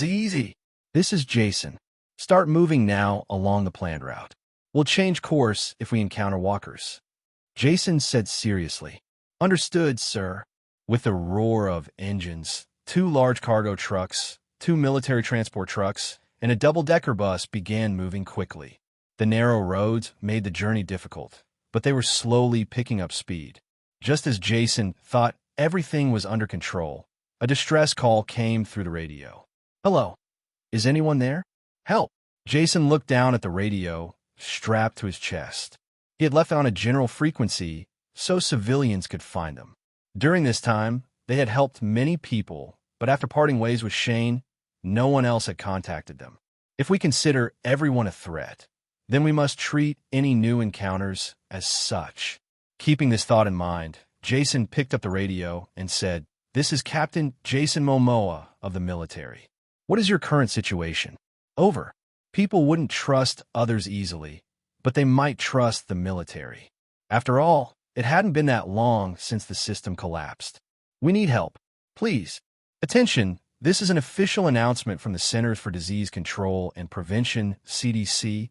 Speaker 2: "Easy. This is Jason. Start moving now along the planned route. We'll change course if we encounter walkers," Jason said seriously. "Understood, sir." With the roar of engines, 2 large cargo trucks, 2 military transport trucks, and a double-decker bus began moving quickly. The narrow roads made the journey difficult, but they were slowly picking up speed. Just as Jason thought everything was under control, a distress call came through the radio. "Hello. Is anyone there? Help." Jason looked down at the radio, strapped to his chest. He had left on a general frequency so civilians could find them. During this time, they had helped many people, but after parting ways with Shane, no one else had contacted them. If we consider everyone a threat, then we must treat any new encounters as such. Keeping this thought in mind, Jason picked up the radio and said, "This is Captain Jason Momoa of the military. What is your current situation? Over." People wouldn't trust others easily, but they might trust the military. After all, it hadn't been that long since the system collapsed. "We need help. Please. Attention, this is an official announcement from the Centers for Disease Control and Prevention, CDC,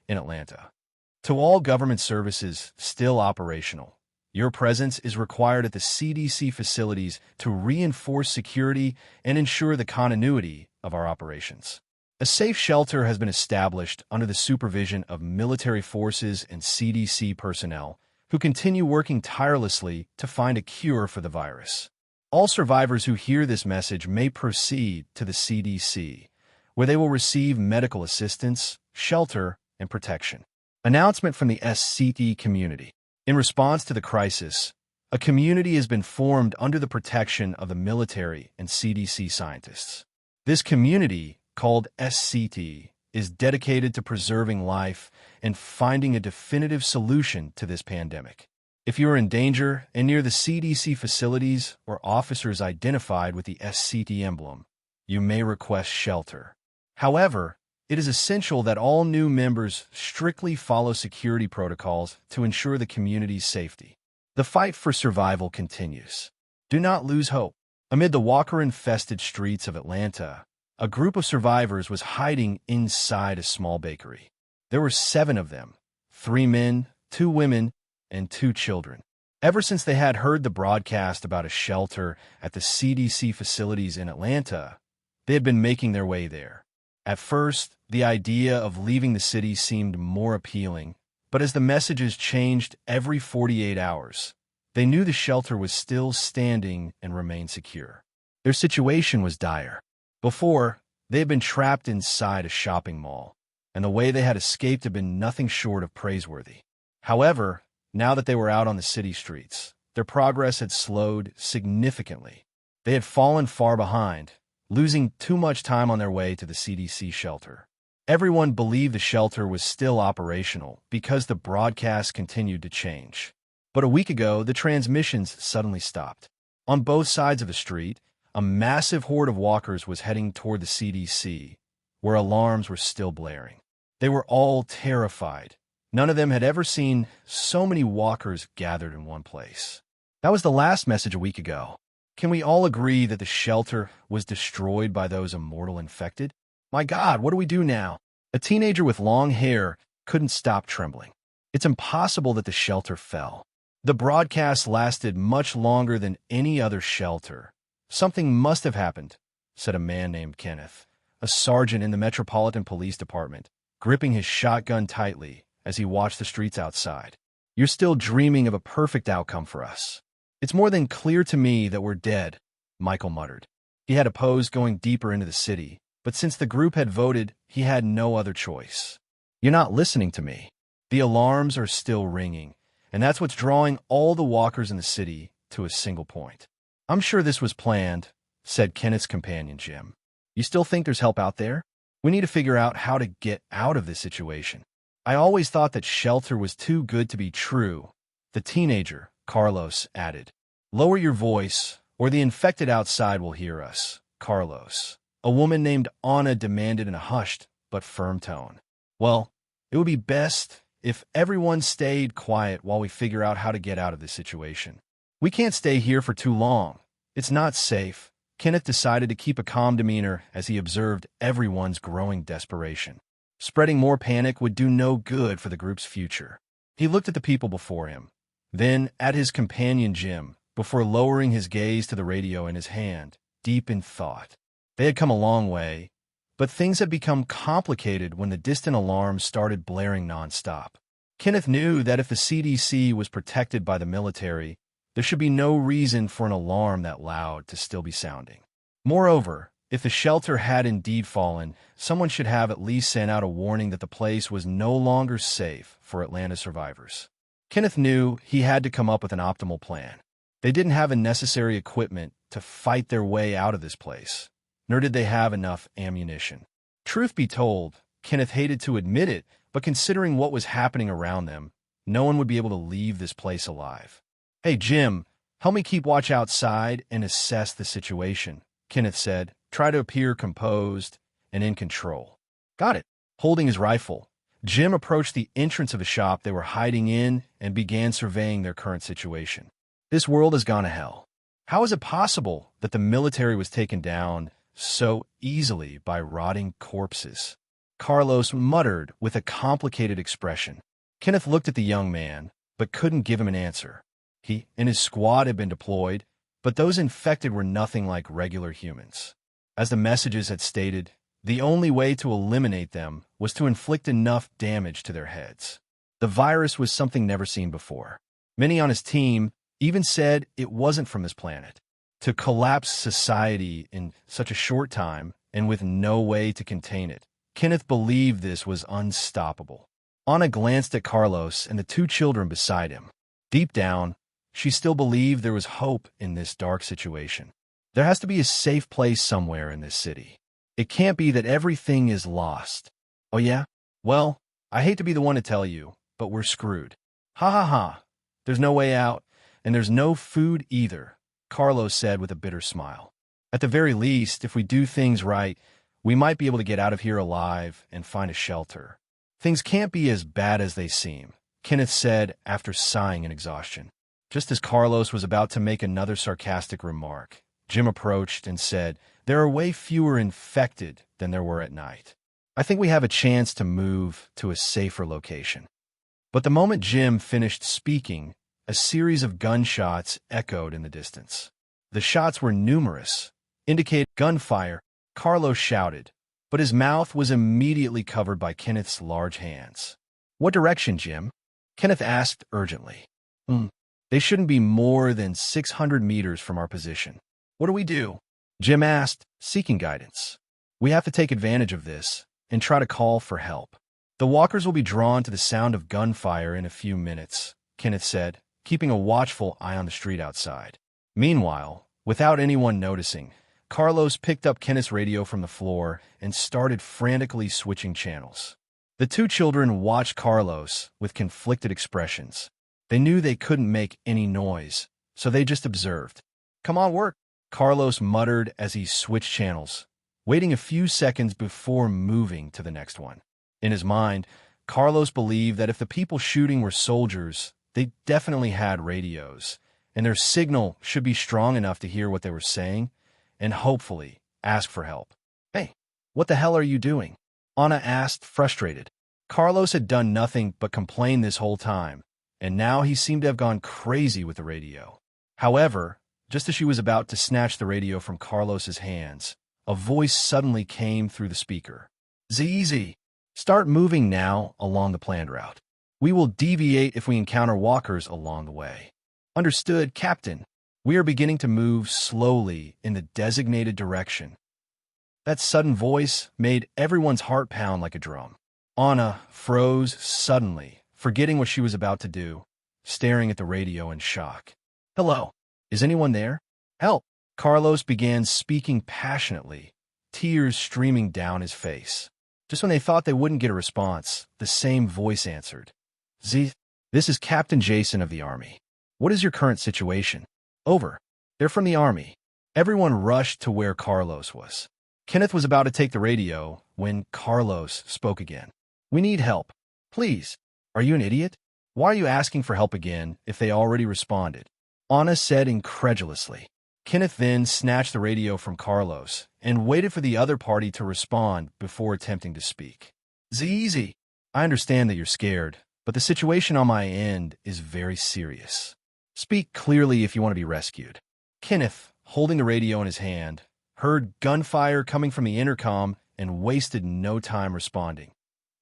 Speaker 2: in Atlanta. To all government services still operational, your presence is required at the CDC facilities to reinforce security and ensure the continuity of our operations. A safe shelter has been established under the supervision of military forces and CDC personnel who continue working tirelessly to find a cure for the virus. All survivors who hear this message may proceed to the CDC, where they will receive medical assistance, shelter, and protection." Announcement from the SCT community. In response to the crisis, a community has been formed under the protection of the military and CDC scientists. This community, called SCT, is dedicated to preserving life and finding a definitive solution to this pandemic. If you are in danger and near the CDC facilities or officers identified with the SCT emblem, you may request shelter. However, it is essential that all new members strictly follow security protocols to ensure the community's safety. The fight for survival continues. Do not lose hope. Amid the walker-infested streets of Atlanta, a group of survivors was hiding inside a small bakery. There were 7 of them, 3 men, 2 women, and 2 children. Ever since they had heard the broadcast about a shelter at the CDC facilities in Atlanta, they had been making their way there. At first, the idea of leaving the city seemed more appealing, but as the messages changed every 48 hours, they knew the shelter was still standing and remained secure. Their situation was dire. Before, they had been trapped inside a shopping mall, and the way they had escaped had been nothing short of praiseworthy. However, now that they were out on the city streets, their progress had slowed significantly. They had fallen far behind, losing too much time on their way to the CDC shelter. Everyone believed the shelter was still operational because the broadcast continued to change. But a week ago, the transmissions suddenly stopped. On both sides of the street, a massive horde of walkers was heading toward the CDC, where alarms were still blaring. They were all terrified. None of them had ever seen so many walkers gathered in one place. That was the last message a week ago. Can we all agree that the shelter was destroyed by those immortal infected? My God, what do we do now? A teenager with long hair couldn't stop trembling. It's impossible that the shelter fell. The broadcast lasted much longer than any other shelter. Something must have happened, said a man named Kenneth, a sergeant in the Metropolitan Police Department, gripping his shotgun tightly as he watched the streets outside. You're still dreaming of a perfect outcome for us. It's more than clear to me that we're dead, Michael muttered. He had opposed going deeper into the city, but since the group had voted, he had no other choice. You're not listening to me. The alarms are still ringing, and that's what's drawing all the walkers in the city to a single point. I'm sure this was planned, said Kenneth's companion, Jim. You still think there's help out there? We need to figure out how to get out of this situation. I always thought that shelter was too good to be true, the teenager, Carlos, added. Lower your voice, or the infected outside will hear us, Carlos. A woman named Anna demanded in a hushed but firm tone. Well, it would be best if everyone stayed quiet while we figure out how to get out of this situation. We can't stay here for too long. It's not safe. Kenneth decided to keep a calm demeanor as he observed everyone's growing desperation. Spreading more panic would do no good for the group's future. He looked at the people before him, then at his companion Jim, before lowering his gaze to the radio in his hand, deep in thought. They had come a long way, but things had become complicated when the distant alarms started blaring nonstop. Kenneth knew that if the CDC was protected by the military, there should be no reason for an alarm that loud to still be sounding. Moreover, if the shelter had indeed fallen, someone should have at least sent out a warning that the place was no longer safe for Atlanta survivors. Kenneth knew he had to come up with an optimal plan. They didn't have the necessary equipment to fight their way out of this place, nor did they have enough ammunition. Truth be told, Kenneth hated to admit it, but considering what was happening around them, no one would be able to leave this place alive. Hey, Jim, help me keep watch outside and assess the situation, Kenneth said. Try to appear composed and in control. Got it. Holding his rifle, Jim approached the entrance of a shop they were hiding in and began surveying their current situation. This world has gone to hell. How is it possible that the military was taken down so easily by rotting corpses? Carlos muttered with a complicated expression. Kenneth looked at the young man, but couldn't give him an answer. He and his squad had been deployed, but those infected were nothing like regular humans. As the messages had stated, the only way to eliminate them was to inflict enough damage to their heads. The virus was something never seen before. Many on his team even said it wasn't from this planet. To collapse society in such a short time and with no way to contain it, Kenneth believed this was unstoppable. Anna glanced at Carlos and the two children beside him. Deep down, she still believed there was hope in this dark situation. There has to be a safe place somewhere in this city. It can't be that everything is lost. Oh yeah? Well, I hate to be the one to tell you, but we're screwed. Ha ha ha. There's no way out, and there's no food either, Carlos said with a bitter smile. At the very least, if we do things right, we might be able to get out of here alive and find a shelter. Things can't be as bad as they seem, Kenneth said after sighing in exhaustion. Just as Carlos was about to make another sarcastic remark, Jim approached and said, There are way fewer infected than there were at night. I think we have a chance to move to a safer location. But the moment Jim finished speaking, a series of gunshots echoed in the distance. The shots were numerous, indicating gunfire. Carlos shouted, but his mouth was immediately covered by Kenneth's large hands. "What direction, Jim?" Kenneth asked urgently. They shouldn't be more than 600 meters from our position." "What do we do?" Jim asked, seeking guidance. "We have to take advantage of this and try to call for help. The walkers will be drawn to the sound of gunfire in a few minutes," Kenneth said, keeping a watchful eye on the street outside. Meanwhile, without anyone noticing, Carlos picked up Kenneth's radio from the floor and started frantically switching channels. The two children watched Carlos with conflicted expressions. They knew they couldn't make any noise, so they just observed. "Come on, work," Carlos muttered as he switched channels, waiting a few seconds before moving to the next one. In his mind, Carlos believed that if the people shooting were soldiers, they definitely had radios, and their signal should be strong enough to hear what they were saying and hopefully ask for help. "Hey, what the hell are you doing?" Anna asked, frustrated. Carlos had done nothing but complain this whole time, and now he seemed to have gone crazy with the radio. However, just as she was about to snatch the radio from Carlos's hands, a voice suddenly came through the speaker. "ZZ, start moving now along the planned route. We will deviate if we encounter walkers along the way." "Understood, Captain. We are beginning to move slowly in the designated direction." That sudden voice made everyone's heart pound like a drum. Anna froze suddenly, forgetting what she was about to do, staring at the radio in shock. "Hello, is anyone there? Help!" Carlos began speaking passionately, tears streaming down his face. Just when they thought they wouldn't get a response, the same voice answered. "Z, this is Captain Jason of the Army. What is your current situation?" "Over. They're from the Army." Everyone rushed to where Carlos was. Kenneth was about to take the radio when Carlos spoke again. "We need help. Please. Are you an idiot? Why are you asking for help again if they already responded?" Anna said incredulously. Kenneth then snatched the radio from Carlos and waited for the other party to respond before attempting to speak. "ZZ, I understand that you're scared, but the situation on my end is very serious. Speak clearly if you want to be rescued." Kenneth, holding the radio in his hand, heard gunfire coming from the intercom and wasted no time responding.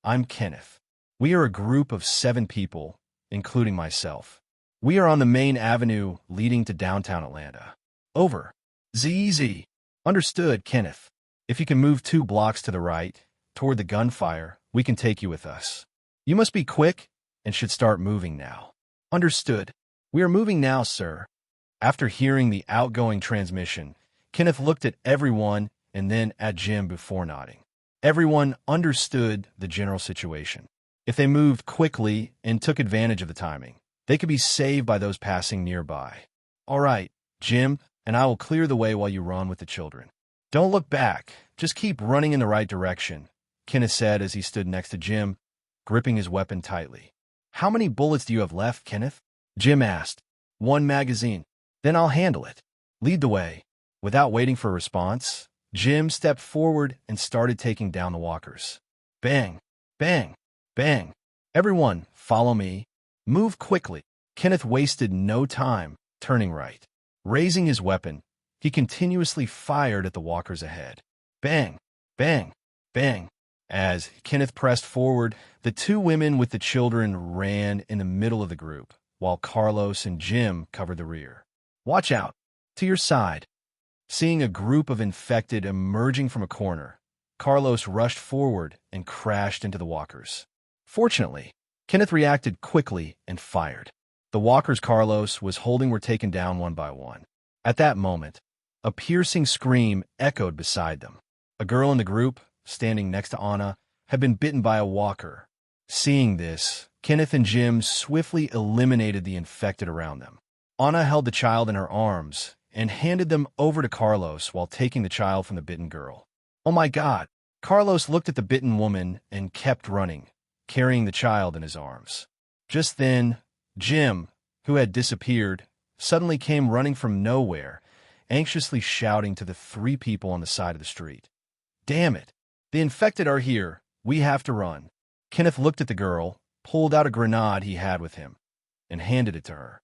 Speaker 2: "I'm Kenneth. We are a group of 7 people, including myself. We are on the main avenue leading to downtown Atlanta. Over. ZZ. Understood, Kenneth. If you can move 2 blocks to the right, toward the gunfire, we can take you with us. You must be quick and should start moving now." "Understood. We are moving now, sir." After hearing the outgoing transmission, Kenneth looked at everyone and then at Jim before nodding. Everyone understood the general situation. If they moved quickly and took advantage of the timing, they could be saved by those passing nearby. "All right, Jim, and I will clear the way while you run with the children. Don't look back. Just keep running in the right direction," Kenneth said as he stood next to Jim, gripping his weapon tightly. "How many bullets do you have left, Kenneth?" Jim asked. "1 magazine. Then I'll handle it. Lead the way." Without waiting for a response, Jim stepped forward and started taking down the walkers. Bang, bang, bang. "Everyone, follow me. Move quickly." Kenneth wasted no time, turning right. Raising his weapon, he continuously fired at the walkers ahead. Bang, bang, bang. As Kenneth pressed forward, the 2 women with the children ran in the middle of the group, while Carlos and Jim covered the rear. "Watch out! To your side!" Seeing a group of infected emerging from a corner, Carlos rushed forward and crashed into the walkers. Fortunately, Kenneth reacted quickly and fired. The walkers Carlos was holding were taken down one by one. At that moment, a piercing scream echoed beside them. A girl in the group, standing next to Anna, had been bitten by a walker. Seeing this, Kenneth and Jim swiftly eliminated the infected around them. Anna held the child in her arms and handed them over to Carlos while taking the child from the bitten girl. "Oh my God!" Carlos looked at the bitten woman and kept running, carrying the child in his arms. Just then, Jim, who had disappeared, suddenly came running from nowhere, anxiously shouting to the 3 people on the side of the street. "Damn it! The infected are here. We have to run." Kenneth looked at the girl, pulled out a grenade he had with him, and handed it to her.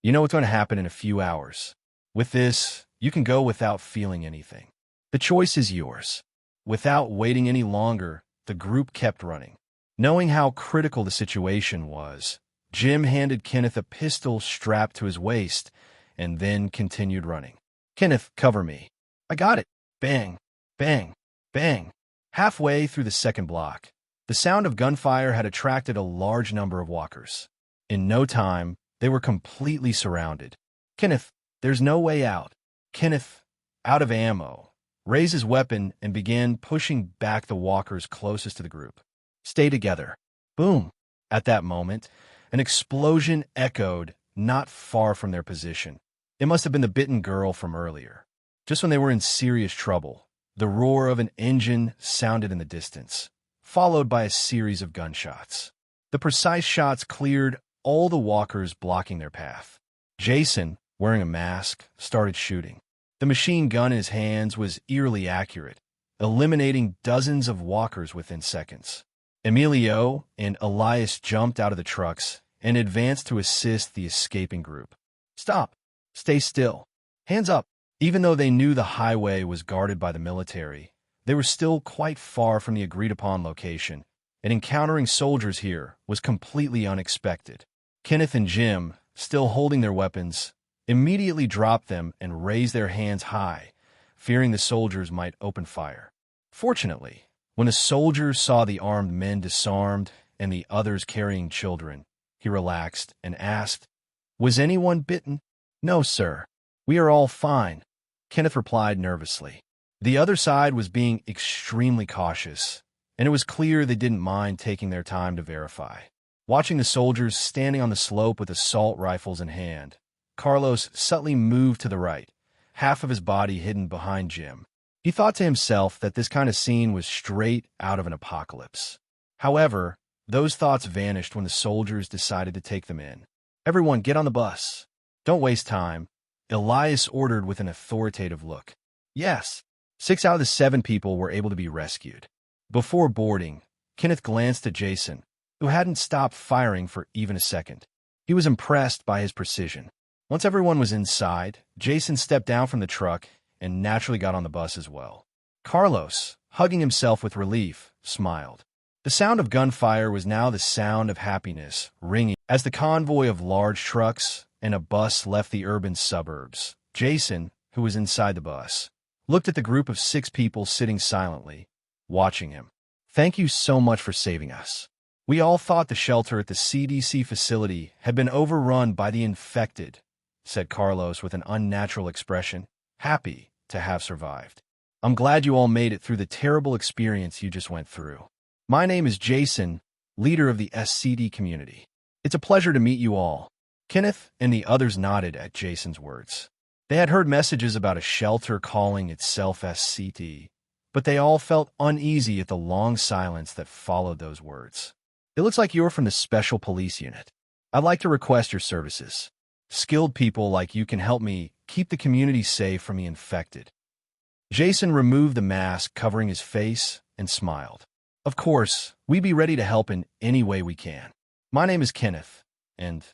Speaker 2: "You know what's going to happen in a few hours. With this, you can go without feeling anything. The choice is yours." Without waiting any longer, the group kept running. Knowing how critical the situation was, Jim handed Kenneth a pistol strapped to his waist and then continued running. "Kenneth, cover me." "I got it." Bang, bang, bang. Halfway through the second block, the sound of gunfire had attracted a large number of walkers. In no time, they were completely surrounded. "Kenneth, there's no way out." Kenneth, out of ammo, raised his weapon and began pushing back the walkers closest to the group. "Stay together." Boom! At that moment, an explosion echoed not far from their position. It must have been the bitten girl from earlier. Just when they were in serious trouble, the roar of an engine sounded in the distance, followed by a series of gunshots. The precise shots cleared all the walkers blocking their path. Jason, wearing a mask, started shooting. The machine gun in his hands was eerily accurate, eliminating dozens of walkers within seconds. Emilio and Elias jumped out of the trucks and advanced to assist the escaping group. "Stop! Stay still! Hands up!" Even though they knew the highway was guarded by the military, they were still quite far from the agreed-upon location, and encountering soldiers here was completely unexpected. Kenneth and Jim, still holding their weapons, immediately dropped them and raised their hands high, fearing the soldiers might open fire. Fortunately, when the soldier saw the armed men disarmed and the others carrying children, he relaxed and asked, "Was anyone bitten?" "No, sir. We are all fine," Kenneth replied nervously. The other side was being extremely cautious, and it was clear they didn't mind taking their time to verify. Watching the soldiers standing on the slope with assault rifles in hand, Carlos subtly moved to the right, half of his body hidden behind Jim. He thought to himself that this kind of scene was straight out of an apocalypse. However, those thoughts vanished when the soldiers decided to take them in. "Everyone, get on the bus." "Don't waste time," Elias ordered with an authoritative look. "Yes." 6 out of the 7 people were able to be rescued. Before boarding, Kenneth glanced at Jason, who hadn't stopped firing for even a second. He was impressed by his precision. Once everyone was inside, Jason stepped down from the truck and naturally got on the bus as well. Carlos, hugging himself with relief, smiled. The sound of gunfire was now the sound of happiness, ringing as the convoy of large trucks and a bus left the urban suburbs. Jason, who was inside the bus, looked at the group of 6 people sitting silently, watching him. "Thank you so much for saving us. We all thought the shelter at the CDC facility had been overrun by the infected," said Carlos with an unnatural expression, happy to have survived. "I'm glad you all made it through the terrible experience you just went through. My name is Jason, leader of the SCD community. It's a pleasure to meet you all." Kenneth and the others nodded at Jason's words. They had heard messages about a shelter calling itself SCD, but they all felt uneasy at the long silence that followed those words. "It looks like you're from the Special Police Unit. I'd like to request your services. Skilled people like you can help me keep the community safe from the infected." Jason removed the mask covering his face and smiled. "Of course, we'd be ready to help in any way we can. My name is Kenneth, and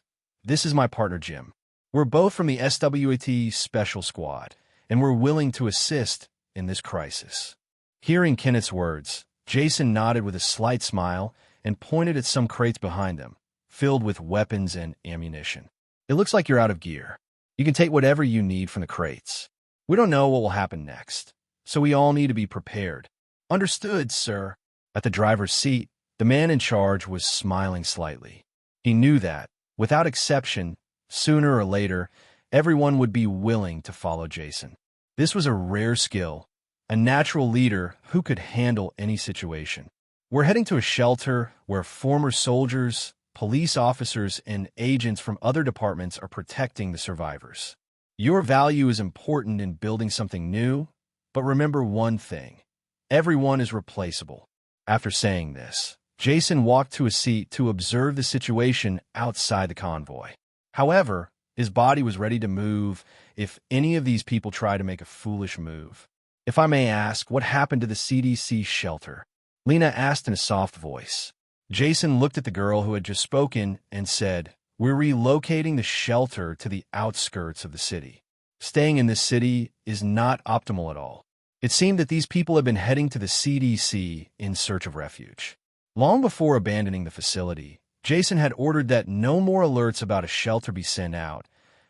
Speaker 2: this is my partner Jim. We're both from the SWAT Special Squad, and we're willing to assist in this crisis." Hearing Kenneth's words, Jason nodded with a slight smile and pointed at some crates behind them, filled with weapons and ammunition. "It looks like you're out of gear. You can take whatever you need from the crates. We don't know what will happen next, so we all need to be prepared." "Understood, sir." At the driver's seat, the man in charge was smiling slightly. He knew that, without exception, sooner or later, everyone would be willing to follow Jason. This was a rare skill, a natural leader who could handle any situation. "We're heading to a shelter where former soldiers, police officers, and agents from other departments are protecting the survivors. Your value is important in building something new, but remember one thing: everyone is replaceable." After saying this, Jason walked to a seat to observe the situation outside the convoy. However, his body was ready to move if any of these people tried to make a foolish move. "If I may ask, what happened to the CDC shelter?" Lena asked in a soft voice. Jason looked at the girl who had just spoken and said, "We're relocating the shelter to the outskirts of the city. Staying in this city is not optimal at all. It seemed that these people had been heading to the CDC in search of refuge. Long before abandoning the facility, Jason had ordered that no more alerts about a shelter be sent out,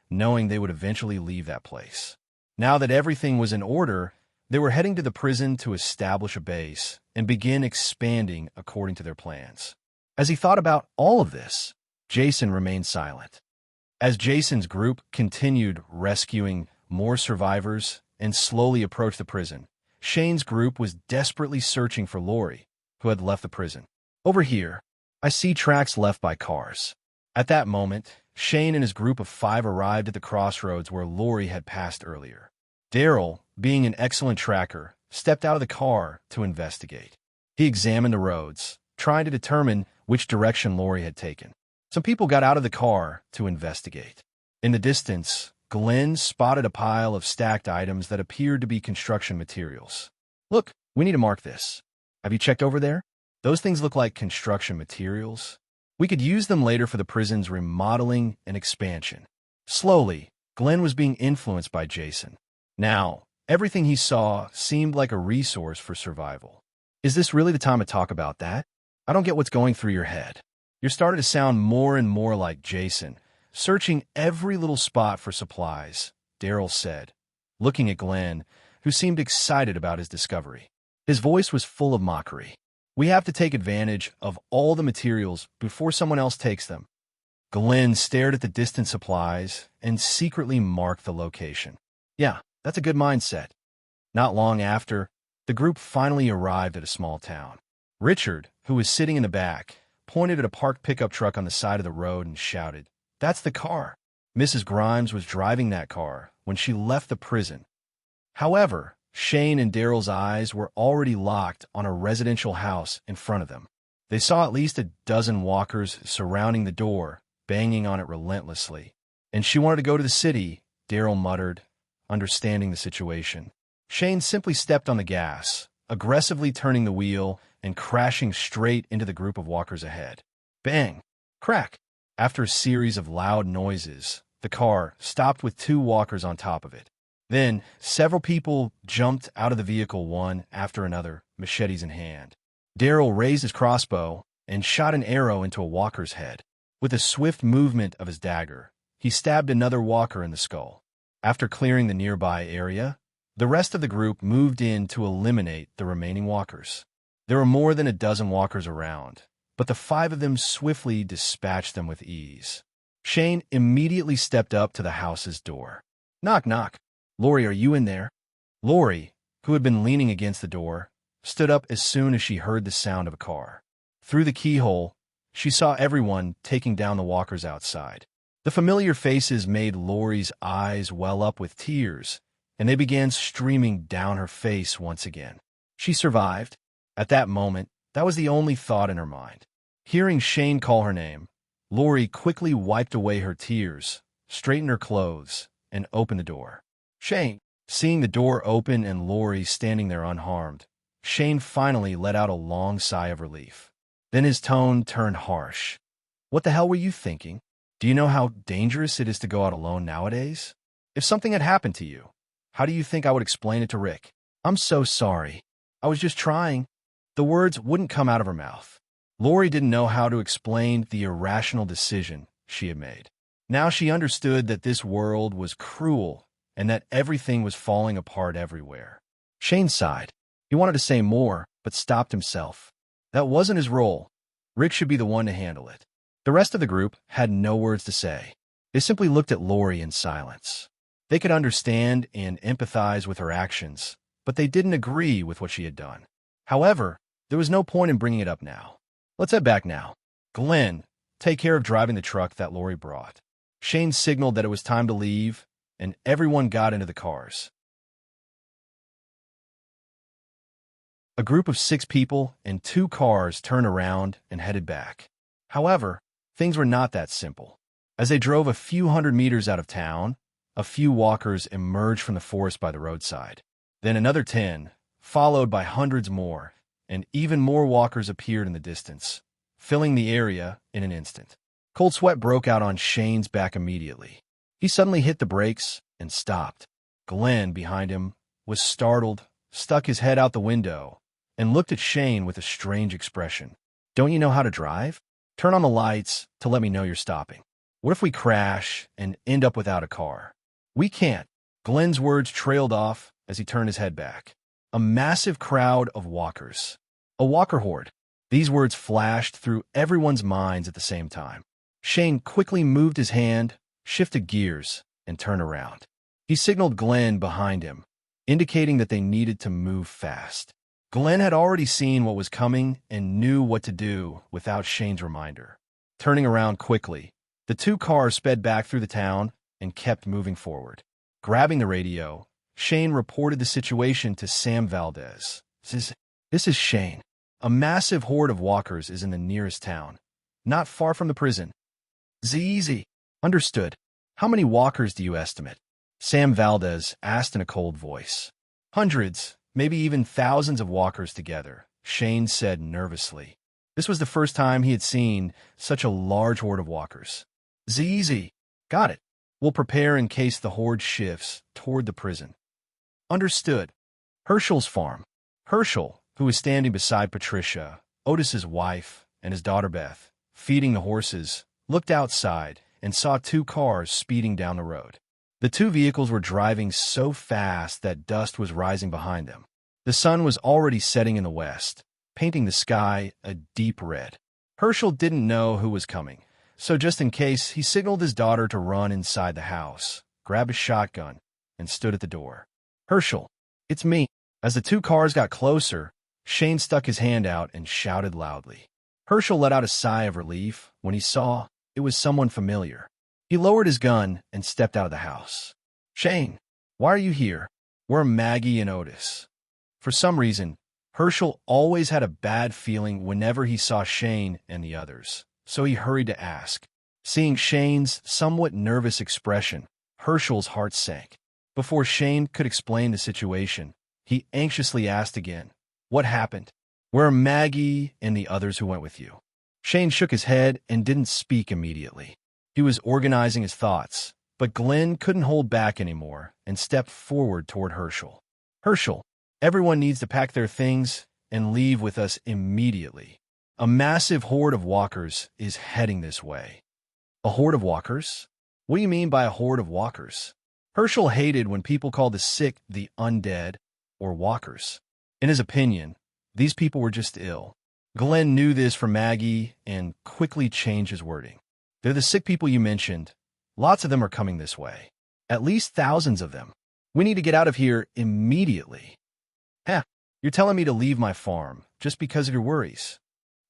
Speaker 2: knowing they would eventually leave that place. Now that everything was in order, they were heading to the prison to establish a base and begin expanding according to their plans. As he thought about all of this, Jason remained silent. As Jason's group continued rescuing more survivors and slowly approached the prison, Shane's group was desperately searching for Lori, who had left the prison. Over here, I see tracks left by cars. At that moment, Shane and his group of 5 arrived at the crossroads where Lori had passed earlier. Daryl, being an excellent tracker, stepped out of the car to investigate. He examined the roads, trying to determine which direction Lori had taken. Some people got out of the car to investigate. In the distance, Glenn spotted a pile of stacked items that appeared to be construction materials. Look, we need to mark this. Have you checked over there? Those things look like construction materials. We could use them later for the prison's remodeling and expansion. Slowly, Glenn was being influenced by Jason. Now, everything he saw seemed like a resource for survival. Is this really the time to talk about that? I don't get what's going through your head. You're starting to sound more and more like Jason, searching every little spot for supplies, Daryl said, looking at Glenn, who seemed excited about his discovery. His voice was full of mockery. We have to take advantage of all the materials before someone else takes them. Glenn stared at the distant supplies and secretly marked the location. Yeah, that's a good mindset. Not long after, the group finally arrived at a small town. Richard, who was sitting in the back, pointed at a parked pickup truck on the side of the road and shouted, "That's the car. Mrs. Grimes was driving that car when she left the prison." However, Shane and Daryl's eyes were already locked on a residential house in front of them. They saw at least a dozen walkers surrounding the door, banging on it relentlessly. "And she wanted to go to the city," Daryl muttered, understanding the situation. Shane simply stepped on the gas, aggressively turning the wheel and crashing straight into the group of walkers ahead. Bang! Crack! After a series of loud noises, the car stopped with 2 walkers on top of it. Then, several people jumped out of the vehicle one after another, machetes in hand. Daryl raised his crossbow and shot an arrow into a walker's head. With a swift movement of his dagger, he stabbed another walker in the skull. After clearing the nearby area, the rest of the group moved in to eliminate the remaining walkers. There were more than a dozen walkers around, but the 5 of them swiftly dispatched them with ease. Shane immediately stepped up to the house's door. "Knock, knock. Lori, are you in there?" Lori, who had been leaning against the door, stood up as soon as she heard the sound of a car. Through the keyhole, she saw everyone taking down the walkers outside. The familiar faces made Lori's eyes well up with tears, and they began streaming down her face once again. She survived. At that moment, that was the only thought in her mind. Hearing Shane call her name, Lori quickly wiped away her tears, straightened her clothes, and opened the door. "Shane!" Seeing the door open and Lori standing there unharmed, Shane finally let out a long sigh of relief. Then his tone turned harsh. "What the hell were you thinking? Do you know how dangerous it is to go out alone nowadays? If something had happened to you, how do you think I would explain it to Rick? I'm so sorry. I was just trying." The words wouldn't come out of her mouth. Lori didn't know how to explain the irrational decision she had made. Now she understood that this world was cruel and that everything was falling apart everywhere. Shane sighed. He wanted to say more, but stopped himself. That wasn't his role. Rick should be the one to handle it. The rest of the group had no words to say. They simply looked at Lori in silence. They could understand and empathize with her actions, but they didn't agree with what she had done. However, there was no point in bringing it up now. "Let's head back now. Glenn, take care of driving the truck that Lori brought." Shane signaled that it was time to leave, and everyone got into the cars. A group of 6 people and 2 cars turned around and headed back. However, things were not that simple. As they drove a few hundred meters out of town, a few walkers emerged from the forest by the roadside. Then another 10, followed by hundreds more, and even more walkers appeared in the distance, filling the area in an instant. Cold sweat broke out on Shane's back immediately. He suddenly hit the brakes and stopped. Glenn, behind him, was startled stuck his head out the window and looked at Shane with a strange expression. "Don't you know how to drive? Turn on the lights to let me know you're stopping. What if we crash and end up without a car?" "We can't." Glenn's words trailed off as he turned his head back. A massive crowd of walkers. A walker horde. These words flashed through everyone's minds at the same time. Shane quickly moved his hand, shifted gears, and turned around. He signaled Glenn behind him, indicating that they needed to move fast. Glenn had already seen what was coming and knew what to do without Shane's reminder. Turning around quickly, the two cars sped back through the town and kept moving forward. Grabbing the radio, Shane reported the situation to Sam Valdez. This is Shane. A massive horde of walkers is in the nearest town, not far from the prison." "Easy. Understood. How many walkers do you estimate?" Sam Valdez asked in a cold voice. "Hundreds, maybe even thousands of walkers together," Shane said nervously. This was the first time he had seen such a large horde of walkers. "Easy. Got it. We'll prepare in case the horde shifts toward the prison." "Understood." Hershel's farm. Hershel, who was standing beside Patricia, Otis's wife, and his daughter Beth, feeding the horses, looked outside and saw two cars speeding down the road. The two vehicles were driving so fast that dust was rising behind them. The sun was already setting in the west, painting the sky a deep red. Hershel didn't know who was coming, so just in case, he signaled his daughter to run inside the house, grabbed a shotgun, and stood at the door. "Hershel, it's me." As the two cars got closer, Shane stuck his hand out and shouted loudly. Hershel let out a sigh of relief when he saw it was someone familiar. He lowered his gun and stepped out of the house. "Shane, why are you here? Where are Maggie and Otis?" For some reason, Hershel always had a bad feeling whenever he saw Shane and the others, so he hurried to ask. Seeing Shane's somewhat nervous expression, Hershel's heart sank. Before Shane could explain the situation, he anxiously asked again, "What happened? Where are Maggie and the others who went with you?" Shane shook his head and didn't speak immediately. He was organizing his thoughts, but Glenn couldn't hold back anymore and stepped forward toward Hershel. "Hershel, everyone needs to pack their things and leave with us immediately. A massive horde of walkers is heading this way." "A horde of walkers? What do you mean by a horde of walkers?" Hershel hated when people called the sick the undead or walkers. In his opinion, these people were just ill. Glenn knew this from Maggie and quickly changed his wording. "They're the sick people you mentioned. Lots of them are coming this way. At least thousands of them. We need to get out of here immediately." "Heh, you're telling me to leave my farm just because of your worries."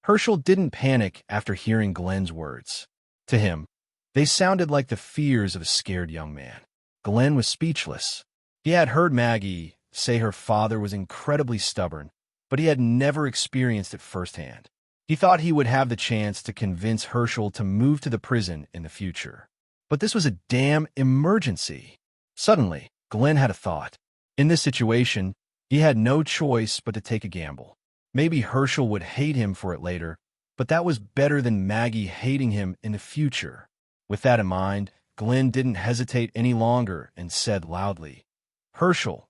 Speaker 2: Hershel didn't panic after hearing Glenn's words. To him, they sounded like the fears of a scared young man. Glenn was speechless. He had heard Maggie say her father was incredibly stubborn, but he had never experienced it firsthand. He thought he would have the chance to convince Hershel to move to the prison in the future. But this was a damn emergency. Suddenly, Glenn had a thought. In this situation, he had no choice but to take a gamble. Maybe Hershel would hate him for it later, but that was better than Maggie hating him in the future. With that in mind, Glenn didn't hesitate any longer and said loudly, "Hershel,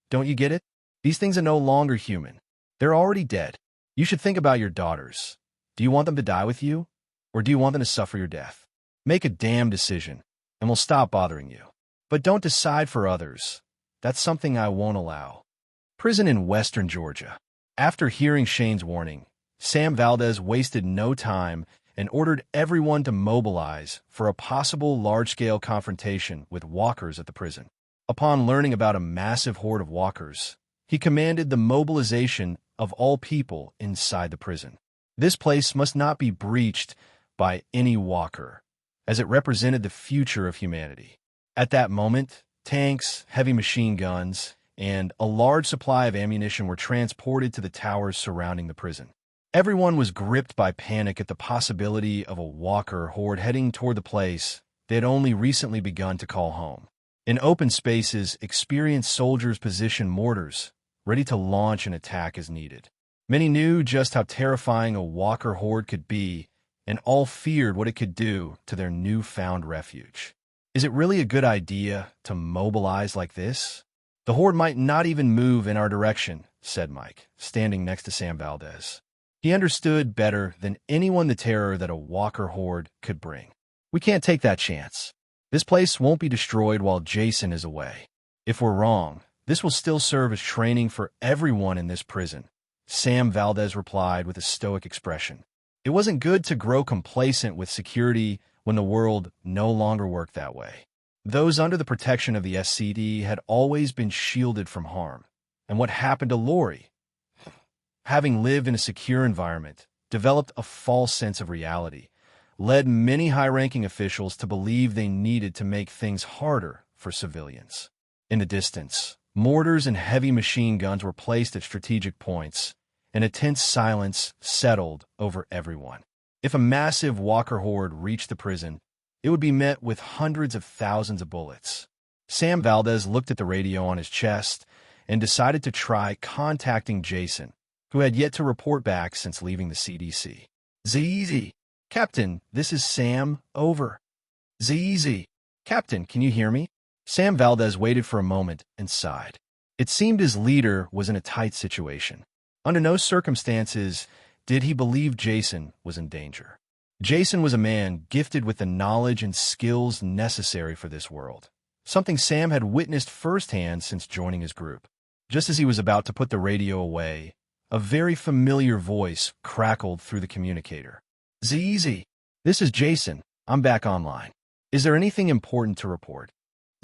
Speaker 2: don't you get it? These things are no longer human. They're already dead. You should think about your daughters. Do you want them to die with you, or do you want them to suffer your death? Make a damn decision, and we'll stop bothering you. But don't decide for others. That's something I won't allow." Prison in western Georgia. After hearing Shane's warning, Sam Valdez wasted no time and ordered everyone to mobilize for a possible large-scale confrontation with walkers at the prison. Upon learning about a massive horde of walkers, he commanded the mobilization of all people inside the prison. This place must not be breached by any walker, as it represented the future of humanity. At that moment, tanks, heavy machine guns, and a large supply of ammunition were transported to the towers surrounding the prison. Everyone was gripped by panic at the possibility of a walker horde heading toward the place they had only recently begun to call home. In open spaces, experienced soldiers positioned mortars, ready to launch an attack as needed. Many knew just how terrifying a walker horde could be, and all feared what it could do to their newfound refuge. Is it really a good idea to mobilize like this? The horde might not even move in our direction, said Mike, standing next to Sam Valdez. He understood better than anyone the terror that a walker horde could bring. We can't take that chance. This place won't be destroyed while Jason is away. If we're wrong, this will still serve as training for everyone in this prison, Sam Valdez replied with a stoic expression. It wasn't good to grow complacent with security when the world no longer worked that way. Those under the protection of the SCD had always been shielded from harm. And what happened to Lori? Having lived in a secure environment, developed a false sense of reality, led many high-ranking officials to believe they needed to make things harder for civilians. In the distance, mortars and heavy machine guns were placed at strategic points, and a tense silence settled over everyone. If a massive walker horde reached the prison, it would be met with hundreds of thousands of bullets. Sam Valdez looked at the radio on his chest and decided to try contacting Jason, who had yet to report back since leaving the CDC. ZZ. Captain, this is Sam. Over. ZZ. Captain, can you hear me? Sam Valdez waited for a moment and sighed. It seemed his leader was in a tight situation. Under no circumstances did he believe Jason was in danger. Jason was a man gifted with the knowledge and skills necessary for this world, something Sam had witnessed firsthand since joining his group. Just as he was about to put the radio away, a very familiar voice crackled through the communicator. ZZ. This is Jason. I'm back online. Is there anything important to report?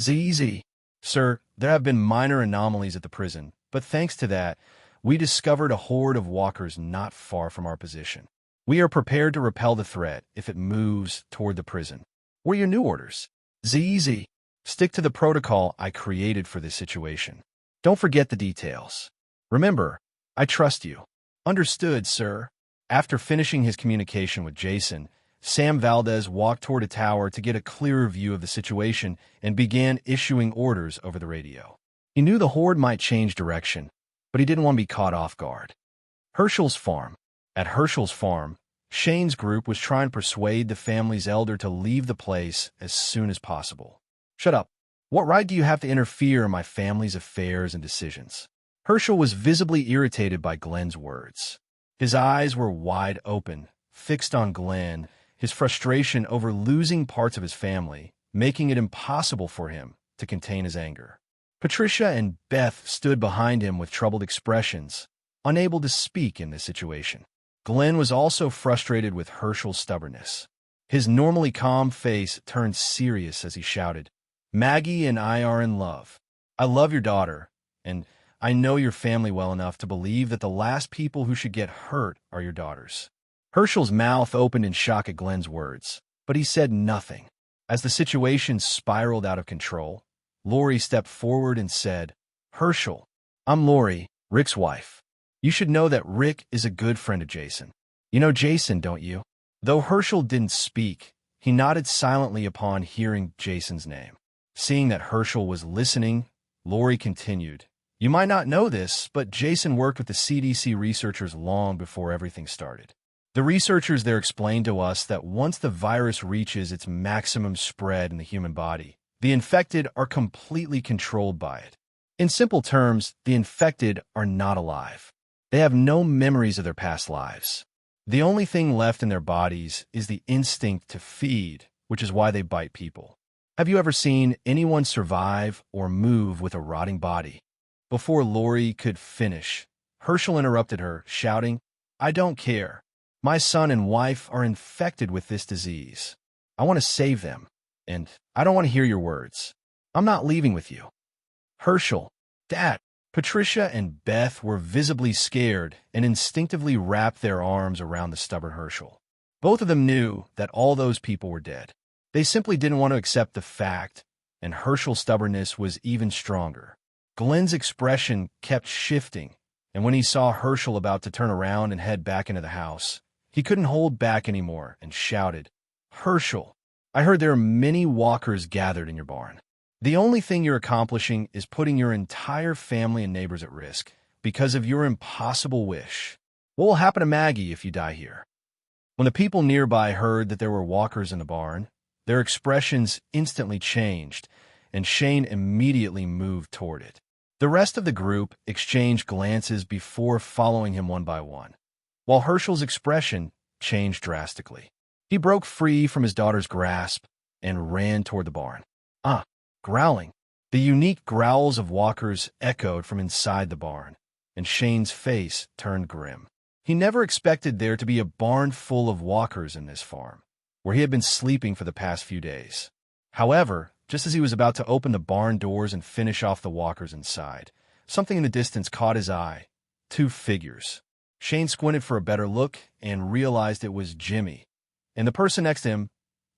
Speaker 2: ZZ. Sir, there have been minor anomalies at the prison, but thanks to that, we discovered a horde of walkers not far from our position. We are prepared to repel the threat if it moves toward the prison. What are your new orders? ZZ. Stick to the protocol I created for this situation. Don't forget the details. Remember, I trust you. Understood, sir. After finishing his communication with Jason, Sam Valdez walked toward a tower to get a clearer view of the situation and began issuing orders over the radio. He knew the horde might change direction, but he didn't want to be caught off guard. Hershel's farm. At Hershel's farm, Shane's group was trying to persuade the family's elder to leave the place as soon as possible. Shut up. What right do you have to interfere in my family's affairs and decisions? Hershel was visibly irritated by Glenn's words. His eyes were wide open, fixed on Glenn, his frustration over losing parts of his family, making it impossible for him to contain his anger. Patricia and Beth stood behind him with troubled expressions, unable to speak in this situation. Glenn was also frustrated with Hershel's stubbornness. His normally calm face turned serious as he shouted, Maggie and I are in love. I love your daughter, and I know your family well enough to believe that the last people who should get hurt are your daughters. Hershel's mouth opened in shock at Glenn's words, but he said nothing. As the situation spiraled out of control, Lori stepped forward and said, Hershel, I'm Lori, Rick's wife. You should know that Rick is a good friend of Jason. You know Jason, don't you? Though Hershel didn't speak, he nodded silently upon hearing Jason's name. Seeing that Hershel was listening, Lori continued, You might not know this, but Jason worked with the CDC researchers long before everything started. The researchers there explained to us that once the virus reaches its maximum spread in the human body, the infected are completely controlled by it. In simple terms, the infected are not alive. They have no memories of their past lives. The only thing left in their bodies is the instinct to feed, which is why they bite people. Have you ever seen anyone survive or move with a rotting body? Before Lori could finish, Hershel interrupted her, shouting, I don't care. My son and wife are infected with this disease. I want to save them, and I don't want to hear your words. I'm not leaving with you. Hershel, Dad. Patricia and Beth were visibly scared and instinctively wrapped their arms around the stubborn Hershel. Both of them knew that all those people were dead. They simply didn't want to accept the fact, and Hershel's stubbornness was even stronger. Glenn's expression kept shifting, and when he saw Hershel about to turn around and head back into the house, he couldn't hold back anymore and shouted, Hershel, I heard there are many walkers gathered in your barn. The only thing you're accomplishing is putting your entire family and neighbors at risk because of your impossible wish. What will happen to Maggie if you die here? When the people nearby heard that there were walkers in the barn, their expressions instantly changed, and Shane immediately moved toward it. The rest of the group exchanged glances before following him one by one, while Hershel's expression changed drastically. He broke free from his daughter's grasp and ran toward the barn. Growling. The unique growls of walkers echoed from inside the barn, and Shane's face turned grim. He never expected there to be a barn full of walkers in this farm, where he had been sleeping for the past few days. However, just as he was about to open the barn doors and finish off the walkers inside, something in the distance caught his eye. 2 figures. Shane squinted for a better look and realized it was Jimmy. And the person next to him,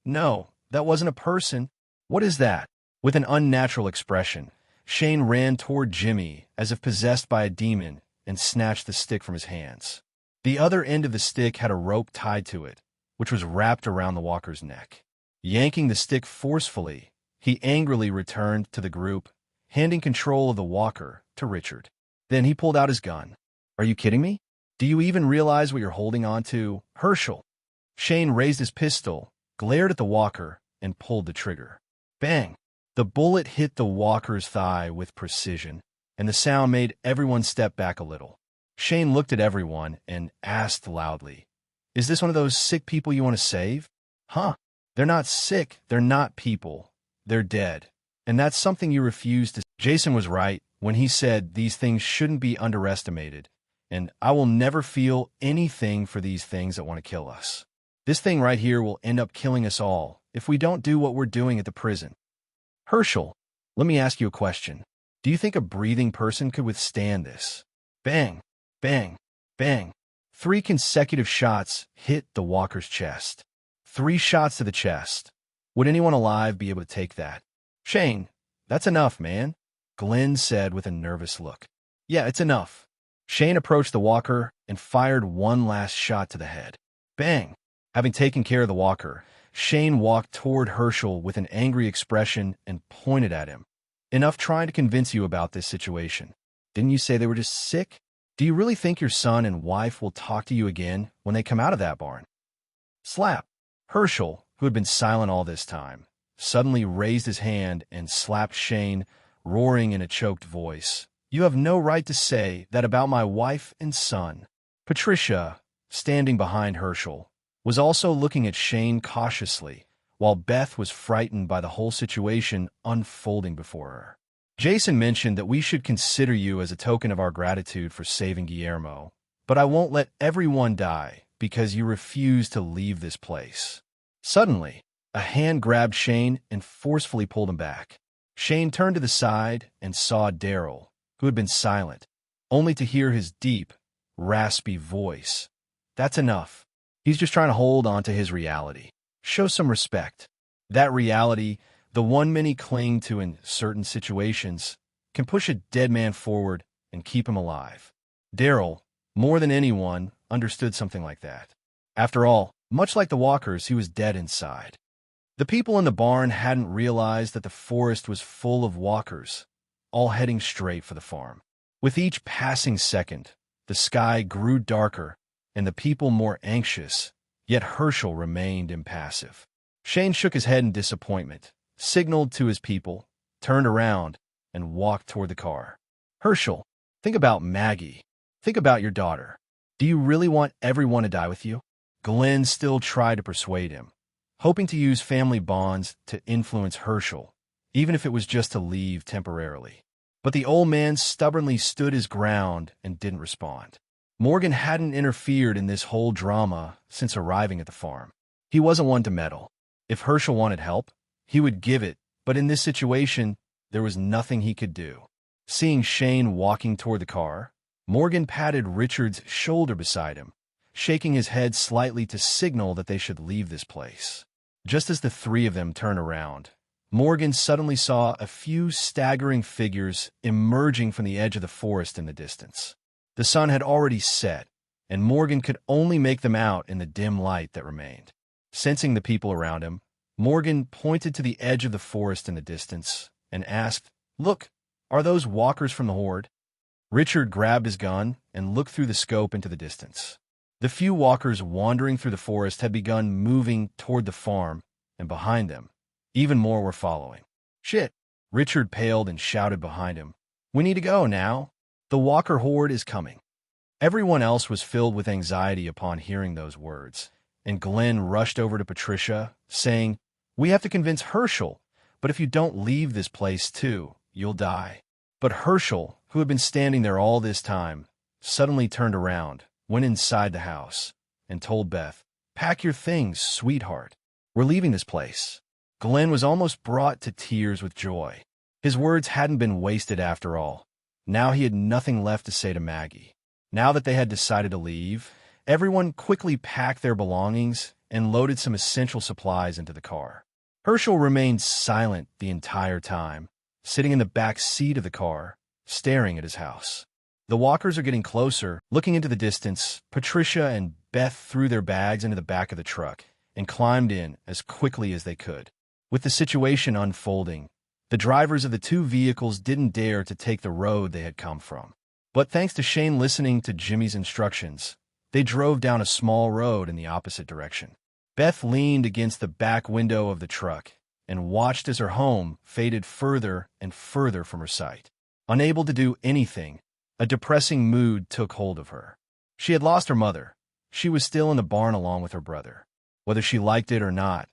Speaker 2: no, that wasn't a person. What is that? With an unnatural expression, Shane ran toward Jimmy as if possessed by a demon and snatched the stick from his hands. The other end of the stick had a rope tied to it, which was wrapped around the walker's neck. Yanking the stick forcefully, he angrily returned to the group, handing control of the walker to Richard. Then he pulled out his gun. Are you kidding me? Do you even realize what you're holding on to, Hershel? Shane raised his pistol, glared at the walker, and pulled the trigger. Bang! The bullet hit the walker's thigh with precision, and the sound made everyone step back a little. Shane looked at everyone and asked loudly, Is this one of those sick people you want to save? Huh? They're not sick, they're not people. They're dead. And that's something you refuse to. Jason was right when he said these things shouldn't be underestimated, and I will never feel anything for these things that want to kill us. This thing right here will end up killing us all if we don't do what we're doing at the prison. Hershel, let me ask you a question. Do you think a breathing person could withstand this? Bang, bang, bang. 3 consecutive shots hit the walker's chest. 3 shots to the chest. Would anyone alive be able to take that? Shane, that's enough, man, Glenn said with a nervous look. Yeah, it's enough. Shane approached the walker and fired one last shot to the head. Bang! Having taken care of the walker, Shane walked toward Hershel with an angry expression and pointed at him. Enough trying to convince you about this situation. Didn't you say they were just sick? Do you really think your son and wife will talk to you again when they come out of that barn? Slap! Hershel, who had been silent all this time, suddenly raised his hand and slapped Shane, roaring in a choked voice. You have no right to say that about my wife and son. Patricia, standing behind Hershel, was also looking at Shane cautiously, while Beth was frightened by the whole situation unfolding before her. Jason mentioned that we should consider you as a token of our gratitude for saving Guillermo, but I won't let everyone die because you refuse to leave this place. Suddenly, a hand grabbed Shane and forcefully pulled him back. Shane turned to the side and saw Daryl, who had been silent, only to hear his deep, raspy voice. That's enough. He's just trying to hold on to his reality. Show some respect. That reality, the one many cling to in certain situations, can push a dead man forward and keep him alive. Daryl, more than anyone, understood something like that. After all, much like the walkers, he was dead inside. The people in the barn hadn't realized that the forest was full of walkers, all heading straight for the farm. With each passing second, the sky grew darker and the people more anxious, yet Hershel remained impassive. Shane shook his head in disappointment, signaled to his people, turned around, and walked toward the car. Hershel, think about Maggie. Think about your daughter. Do you really want everyone to die with you? Glenn still tried to persuade him, hoping to use family bonds to influence Hershel, even if it was just to leave temporarily. But the old man stubbornly stood his ground and didn't respond. Morgan hadn't interfered in this whole drama since arriving at the farm. He wasn't one to meddle. If Hershel wanted help, he would give it, but in this situation, there was nothing he could do. Seeing Shane walking toward the car, Morgan patted Richard's shoulder beside him, shaking his head slightly to signal that they should leave this place. Just as the 3 of them turned around, Morgan suddenly saw a few staggering figures emerging from the edge of the forest in the distance. The sun had already set, and Morgan could only make them out in the dim light that remained. Sensing the people around him, Morgan pointed to the edge of the forest in the distance and asked, Look, are those walkers from the horde? Richard grabbed his gun and looked through the scope into the distance. The few walkers wandering through the forest had begun moving toward the farm, and behind them, even more were following. Shit! Richard paled and shouted behind him. We need to go now. The Walker horde is coming. Everyone else was filled with anxiety upon hearing those words, and Glenn rushed over to Patricia, saying, "We have to convince Hershel, but if you don't leave this place too, you'll die." But Hershel, who had been standing there all this time, suddenly turned around, went inside the house, and told Beth, "Pack your things, sweetheart. We're leaving this place." Glenn was almost brought to tears with joy. His words hadn't been wasted after all. Now he had nothing left to say to Maggie. Now that they had decided to leave, everyone quickly packed their belongings and loaded some essential supplies into the car. Hershel remained silent the entire time, sitting in the back seat of the car, staring at his house. The Walkers are getting closer. Looking into the distance, Patricia and Beth threw their bags into the back of the truck and climbed in as quickly as they could. With the situation unfolding, the drivers of the two vehicles didn't dare to take the road they had come from. But thanks to Shane listening to Jimmy's instructions, they drove down a small road in the opposite direction. Beth leaned against the back window of the truck and watched as her home faded further and further from her sight. Unable to do anything, a depressing mood took hold of her. She had lost her mother. She was still in the barn along with her brother. Whether she liked it or not,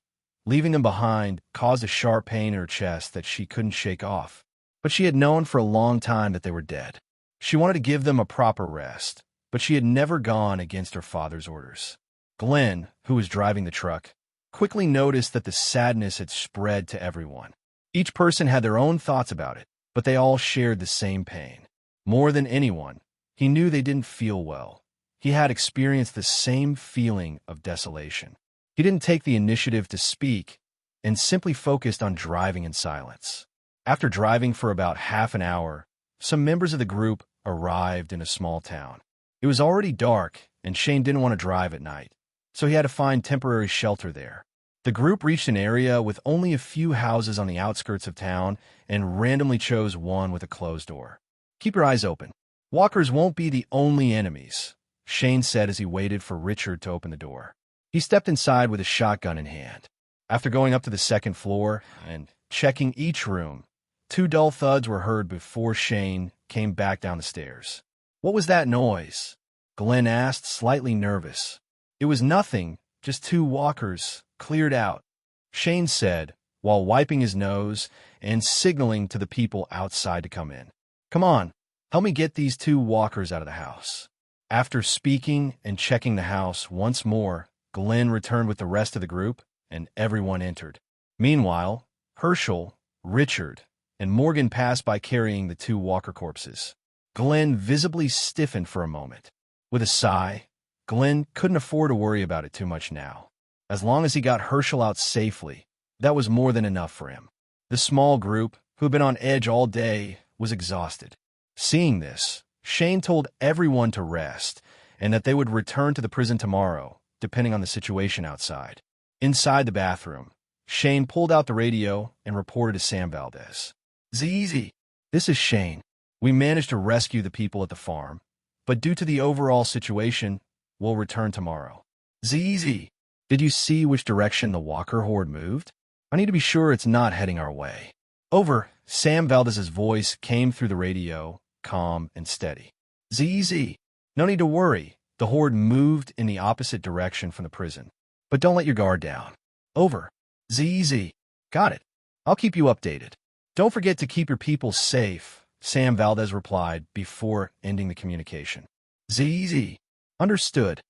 Speaker 2: leaving them behind caused a sharp pain in her chest that she couldn't shake off. But she had known for a long time that they were dead. She wanted to give them a proper rest, but she had never gone against her father's orders. Glenn, who was driving the truck, quickly noticed that the sadness had spread to everyone. Each person had their own thoughts about it, but they all shared the same pain. More than anyone, he knew they didn't feel well. He had experienced the same feeling of desolation. He didn't take the initiative to speak and simply focused on driving in silence. After driving for about half an hour, some members of the group arrived in a small town. It was already dark, and Shane didn't want to drive at night, so he had to find temporary shelter there. The group reached an area with only a few houses on the outskirts of town and randomly chose one with a closed door. "Keep your eyes open. Walkers won't be the only enemies," Shane said as he waited for Richard to open the door. He stepped inside with a shotgun in hand. After going up to the second floor and checking each room, 2 dull thuds were heard before Shane came back down the stairs. "What was that noise?" Glenn asked, slightly nervous. "It was nothing, just 2 walkers, cleared out," Shane said, while wiping his nose and signaling to the people outside to come in. "Come on, help me get these 2 walkers out of the house." After speaking and checking the house once more, Glenn returned with the rest of the group, and everyone entered. Meanwhile, Hershel, Richard, and Morgan passed by carrying the 2 walker corpses. Glenn visibly stiffened for a moment. With a sigh, Glenn couldn't afford to worry about it too much now. As long as he got Hershel out safely, that was more than enough for him. The small group, who had been on edge all day, was exhausted. Seeing this, Shane told everyone to rest and that they would return to the prison tomorrow, depending on the situation outside. Inside the bathroom, Shane pulled out the radio and reported to Sam Valdez. "ZZ, this is Shane. We managed to rescue the people at the farm, but due to the overall situation, we'll return tomorrow." "ZZ, did you see which direction the Walker horde moved? I need to be sure it's not heading our way." "Over." Sam Valdez's voice came through the radio, calm and steady. "ZZ, no need to worry. The horde moved in the opposite direction from the prison. But don't let your guard down." "Over." "ZZ, got it. I'll keep you updated. Don't forget to keep your people safe," Sam Valdez replied before ending the communication. "ZZ, understood."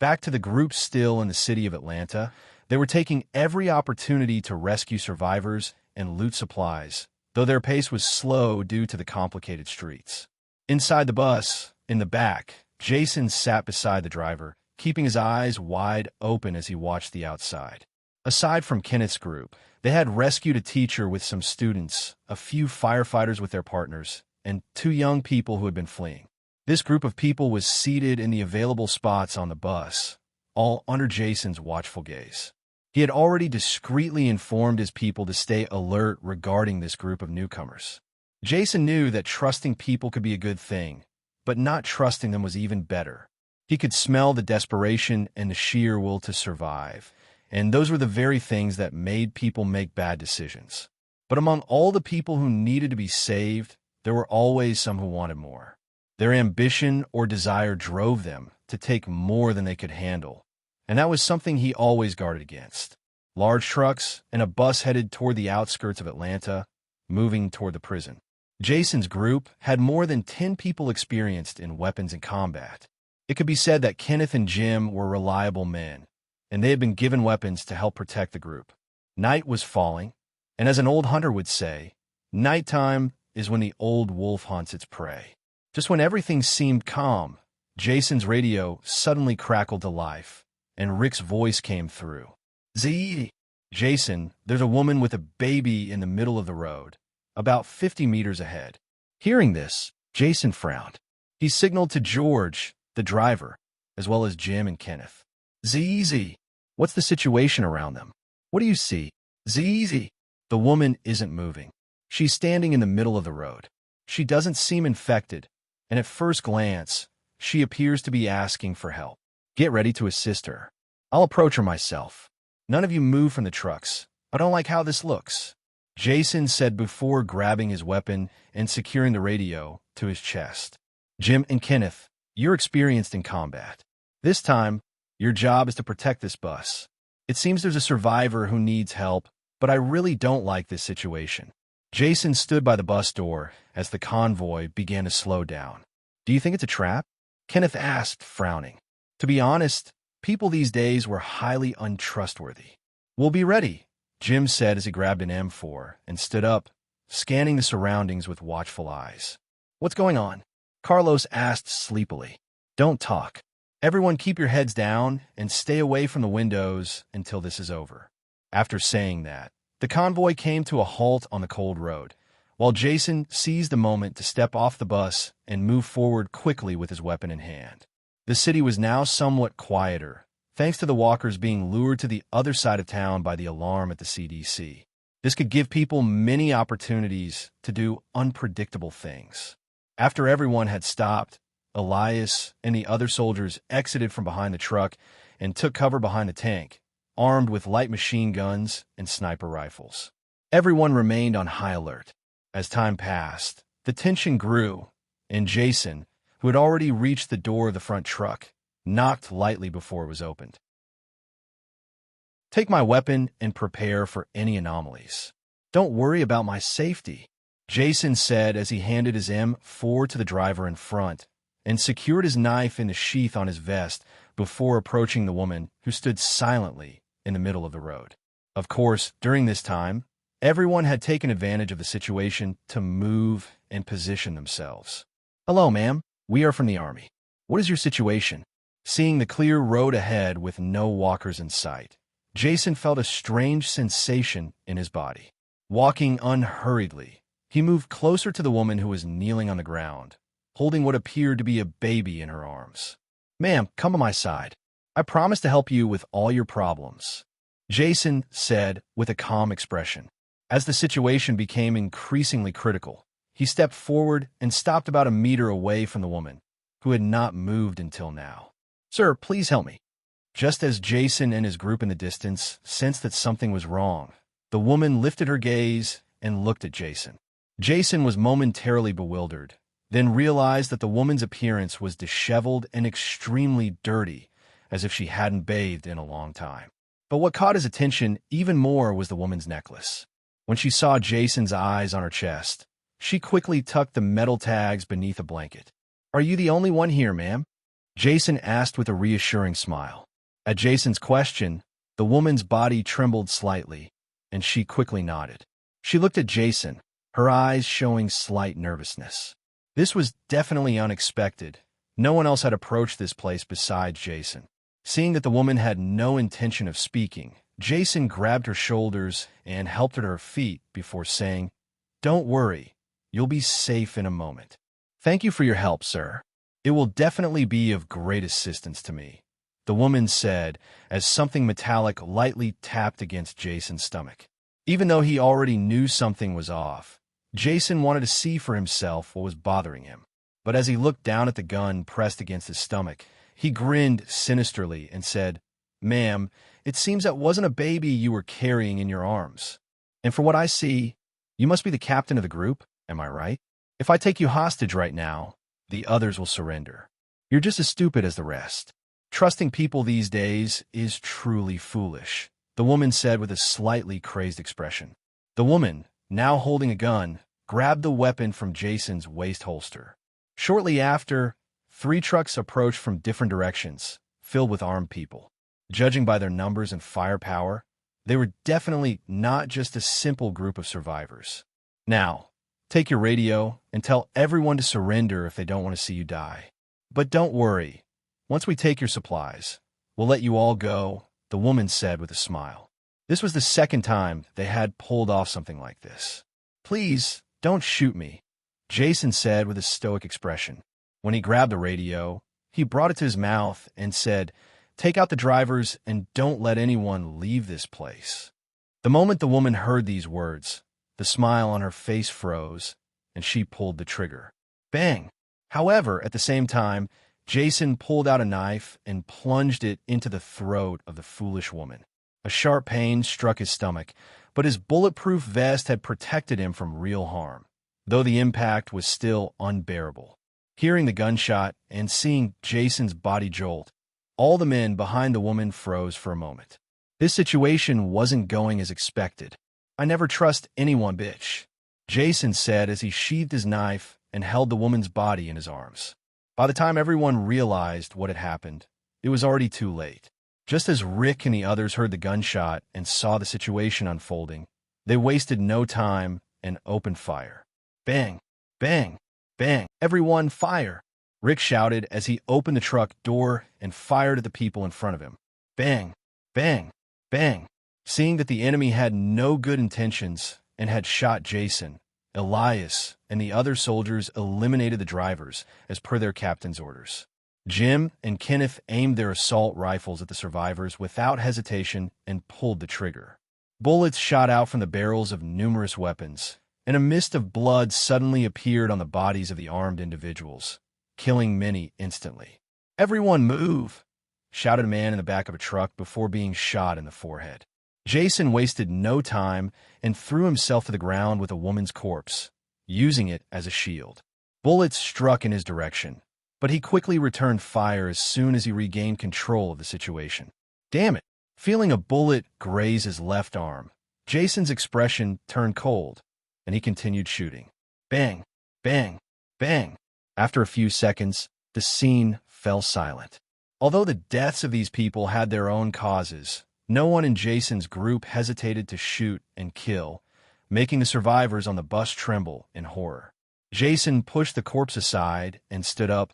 Speaker 2: Back to the group still in the city of Atlanta, they were taking every opportunity to rescue survivors and loot supplies, though their pace was slow due to the complicated streets. Inside the bus, in the back, Jason sat beside the driver, keeping his eyes wide open as he watched the outside. Aside from Kenneth's group, they had rescued a teacher with some students, a few firefighters with their partners, and 2 young people who had been fleeing. This group of people was seated in the available spots on the bus, all under Jason's watchful gaze. He had already discreetly informed his people to stay alert regarding this group of newcomers. Jason knew that trusting people could be a good thing, but not trusting them was even better. He could smell the desperation and the sheer will to survive, and those were the very things that made people make bad decisions. But among all the people who needed to be saved, there were always some who wanted more. Their ambition or desire drove them to take more than they could handle, and that was something he always guarded against. Large trucks and a bus headed toward the outskirts of Atlanta, moving toward the prison. Jason's group had more than 10 people experienced in weapons and combat. It could be said that Kenneth and Jim were reliable men, and they had been given weapons to help protect the group. Night was falling, and as an old hunter would say, nighttime is when the old wolf hunts its prey. Just when everything seemed calm, Jason's radio suddenly crackled to life, and Rick's voice came through. "Z, Jason, there's a woman with a baby in the middle of the road, about 50 meters ahead." Hearing this, Jason frowned. He signaled to George, the driver, as well as Jim and Kenneth. "Z, what's the situation around them? What do you see?" "Z, the woman isn't moving. She's standing in the middle of the road. She doesn't seem infected, and at first glance, she appears to be asking for help. Get ready to assist her. I'll approach her myself. None of you move from the trucks. I don't like how this looks," Jason said before grabbing his weapon and securing the radio to his chest. "Jim and Kenneth, you're experienced in combat. This time, your job is to protect this bus. It seems there's a survivor who needs help, but I really don't like this situation." Jason stood by the bus door as the convoy began to slow down. "Do you think it's a trap?" Kenneth asked, frowning. To be honest, people these days were highly untrustworthy. "We'll be ready," Jim said as he grabbed an M4 and stood up, scanning the surroundings with watchful eyes. "What's going on?" Carlos asked sleepily. "Don't talk. Everyone keep your heads down and stay away from the windows until this is over." After saying that, the convoy came to a halt on the cold road, while Jason seized the moment to step off the bus and move forward quickly with his weapon in hand. The city was now somewhat quieter, thanks to the walkers being lured to the other side of town by the alarm at the CDC. This could give people many opportunities to do unpredictable things. After everyone had stopped, Elias and the other soldiers exited from behind the truck and took cover behind the tank, armed with light machine guns and sniper rifles. Everyone remained on high alert. As time passed, the tension grew, and Jason, who had already reached the door of the front truck, knocked lightly before it was opened. "Take my weapon and prepare for any anomalies. Don't worry about my safety," Jason said as he handed his M4 to the driver in front and secured his knife in the sheath on his vest before approaching the woman who stood silently in the middle of the road. Of course, during this time, everyone had taken advantage of the situation to move and position themselves. "Hello, ma'am. We are from the Army. What is your situation?" Seeing the clear road ahead with no walkers in sight, Jason felt a strange sensation in his body. Walking unhurriedly, he moved closer to the woman who was kneeling on the ground, holding what appeared to be a baby in her arms. "Ma'am, come to my side. I promise to help you with all your problems," Jason said with a calm expression. As the situation became increasingly critical, he stepped forward and stopped about a meter away from the woman, who had not moved until now. "Sir, please help me." Just as Jason and his group in the distance sensed that something was wrong, the woman lifted her gaze and looked at Jason. Jason was momentarily bewildered, then realized that the woman's appearance was disheveled and extremely dirty, as if she hadn't bathed in a long time. But what caught his attention even more was the woman's necklace. When she saw Jason's eyes on her chest, she quickly tucked the metal tags beneath a blanket. "Are you the only one here, ma'am?" Jason asked with a reassuring smile. At Jason's question, the woman's body trembled slightly, and she quickly nodded. She looked at Jason, her eyes showing slight nervousness. This was definitely unexpected. No one else had approached this place besides Jason. Seeing that the woman had no intention of speaking, Jason grabbed her shoulders and helped her to her feet before saying, "Don't worry, you'll be safe in a moment. Thank you for your help, sir. It will definitely be of great assistance to me," the woman said as something metallic lightly tapped against Jason's stomach. Even though he already knew something was off, Jason wanted to see for himself what was bothering him. But as he looked down at the gun pressed against his stomach, he grinned sinisterly and said, "Ma'am, it seems that wasn't a baby you were carrying in your arms. And for what I see, you must be the captain of the group, am I right?" If I take you hostage right now, the others will surrender. You're just as stupid as the rest. Trusting people these days is truly foolish, the woman said with a slightly crazed expression. The woman, now holding a gun, grabbed the weapon from Jason's waist holster. Shortly after, 3 trucks approached from different directions, filled with armed people. Judging by their numbers and firepower, they were definitely not just a simple group of survivors. Now, take your radio and tell everyone to surrender if they don't want to see you die. But don't worry. Once we take your supplies, we'll let you all go, the woman said with a smile. This was the second time they had pulled off something like this. Please, don't shoot me, Jason said with a stoic expression. When he grabbed the radio, he brought it to his mouth and said, "Take out the drivers and don't let anyone leave this place." The moment the woman heard these words, the smile on her face froze, and she pulled the trigger. Bang! However, at the same time, Jason pulled out a knife and plunged it into the throat of the foolish woman. A sharp pain struck his stomach, but his bulletproof vest had protected him from real harm, though the impact was still unbearable. Hearing the gunshot and seeing Jason's body jolt, all the men behind the woman froze for a moment. This situation wasn't going as expected. "I never trust anyone, bitch," Jason said as he sheathed his knife and held the woman's body in his arms. By the time everyone realized what had happened, it was already too late. Just as Rick and the others heard the gunshot and saw the situation unfolding, they wasted no time and opened fire. Bang! Bang! Bang! Everyone fire! Rick shouted as he opened the truck door and fired at the people in front of him. Bang! Bang! Bang! Seeing that the enemy had no good intentions and had shot Jason, Elias and the other soldiers eliminated the drivers as per their captain's orders. Jim and Kenneth aimed their assault rifles at the survivors without hesitation and pulled the trigger. Bullets shot out from the barrels of numerous weapons, and a mist of blood suddenly appeared on the bodies of the armed individuals, killing many instantly. "Everyone move!" shouted a man in the back of a truck before being shot in the forehead. Jason wasted no time and threw himself to the ground with a woman's corpse, using it as a shield. Bullets struck in his direction, but he quickly returned fire as soon as he regained control of the situation. Damn it! Feeling a bullet graze his left arm, Jason's expression turned cold, and he continued shooting. Bang! Bang! Bang! After a few seconds, the scene fell silent. Although the deaths of these people had their own causes, no one in Jason's group hesitated to shoot and kill, making the survivors on the bus tremble in horror. Jason pushed the corpse aside and stood up,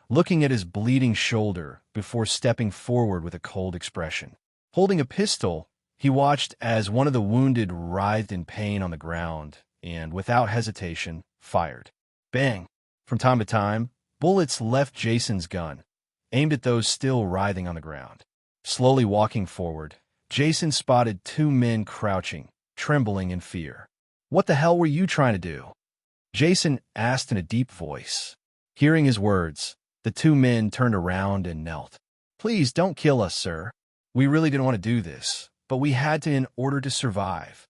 Speaker 2: looking at his bleeding shoulder before stepping forward with a cold expression. Holding a pistol, he watched as one of the wounded writhed in pain on the ground and, without hesitation, fired. Bang! From time to time, bullets left Jason's gun, aimed at those still writhing on the ground. Slowly walking forward, Jason spotted 2 men crouching, trembling in fear. "What the hell were you trying to do?" Jason asked in a deep voice. Hearing his words, the 2 men turned around and knelt. "Please don't kill us, sir. We really didn't want to do this, but we had to in order to survive."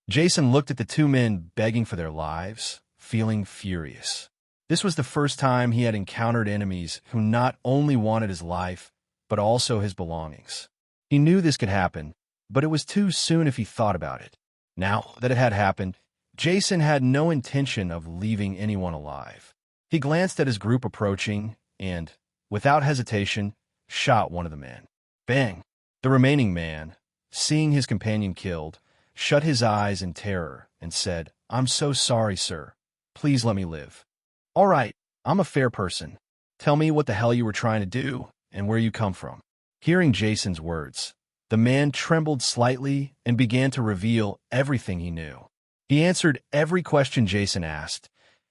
Speaker 2: Jason looked at the 2 men begging for their lives, feeling furious. This was the first time he had encountered enemies who not only wanted his life, but also his belongings. He knew this could happen, but it was too soon if he thought about it. Now that it had happened, Jason had no intention of leaving anyone alive. He glanced at his group approaching and, without hesitation, shot one of the men. Bang! The remaining man, seeing his companion killed, shut his eyes in terror and said, "I'm so sorry, sir. Please let me live." "All right, I'm a fair person. Tell me what the hell you were trying to do and where you come from." Hearing Jason's words, the man trembled slightly and began to reveal everything he knew. He answered every question Jason asked,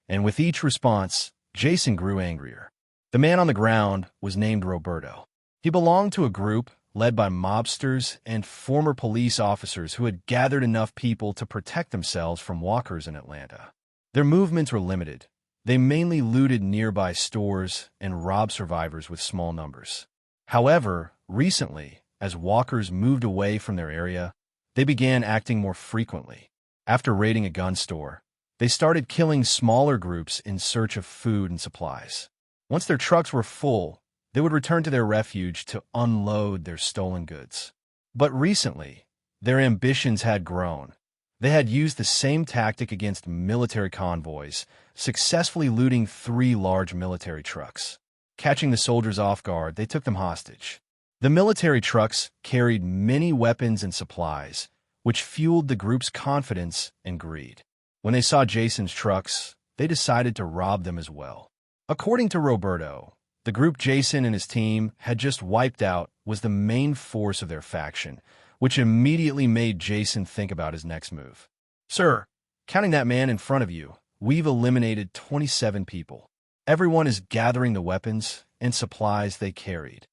Speaker 2: and with each response, Jason grew angrier. The man on the ground was named Roberto. He belonged to a group led by mobsters and former police officers who had gathered enough people to protect themselves from walkers in Atlanta. Their movements were limited. They mainly looted nearby stores and robbed survivors with small numbers. However, recently, as walkers moved away from their area, they began acting more frequently. After raiding a gun store, They started killing smaller groups in search of food and supplies. Once their trucks were full, they would return to their refuge to unload their stolen goods. But recently, their ambitions had grown. They had used the same tactic against military convoys, successfully looting 3 large military trucks. Catching the soldiers off guard, they took them hostage. The military trucks carried many weapons and supplies, which fueled the group's confidence and greed. When they saw Jason's trucks, they decided to rob them as well. According to Roberto, the group Jason and his team had just wiped out was the main force of their faction, which immediately made Jason think about his next move. "Sir, counting that man in front of you, we've eliminated 27 people. Everyone is gathering the weapons and supplies they carried."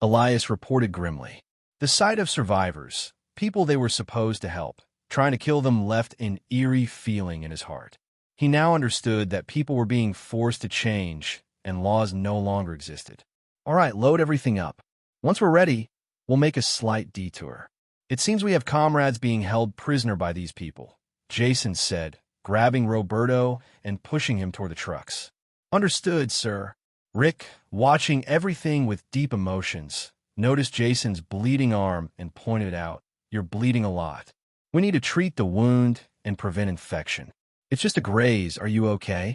Speaker 2: Elias reported grimly. The sight of survivors, people they were supposed to help, trying to kill them left an eerie feeling in his heart. He now understood that people were being forced to change and laws no longer existed. "All right, load everything up. Once we're ready, we'll make a slight detour. It seems we have comrades being held prisoner by these people," Jason said, grabbing Roberto and pushing him toward the trucks. "Understood, sir." Rick, watching everything with deep emotions, noticed Jason's bleeding arm and pointed out, "You're bleeding a lot. We need to treat the wound and prevent infection." "It's just a graze. Are you okay?"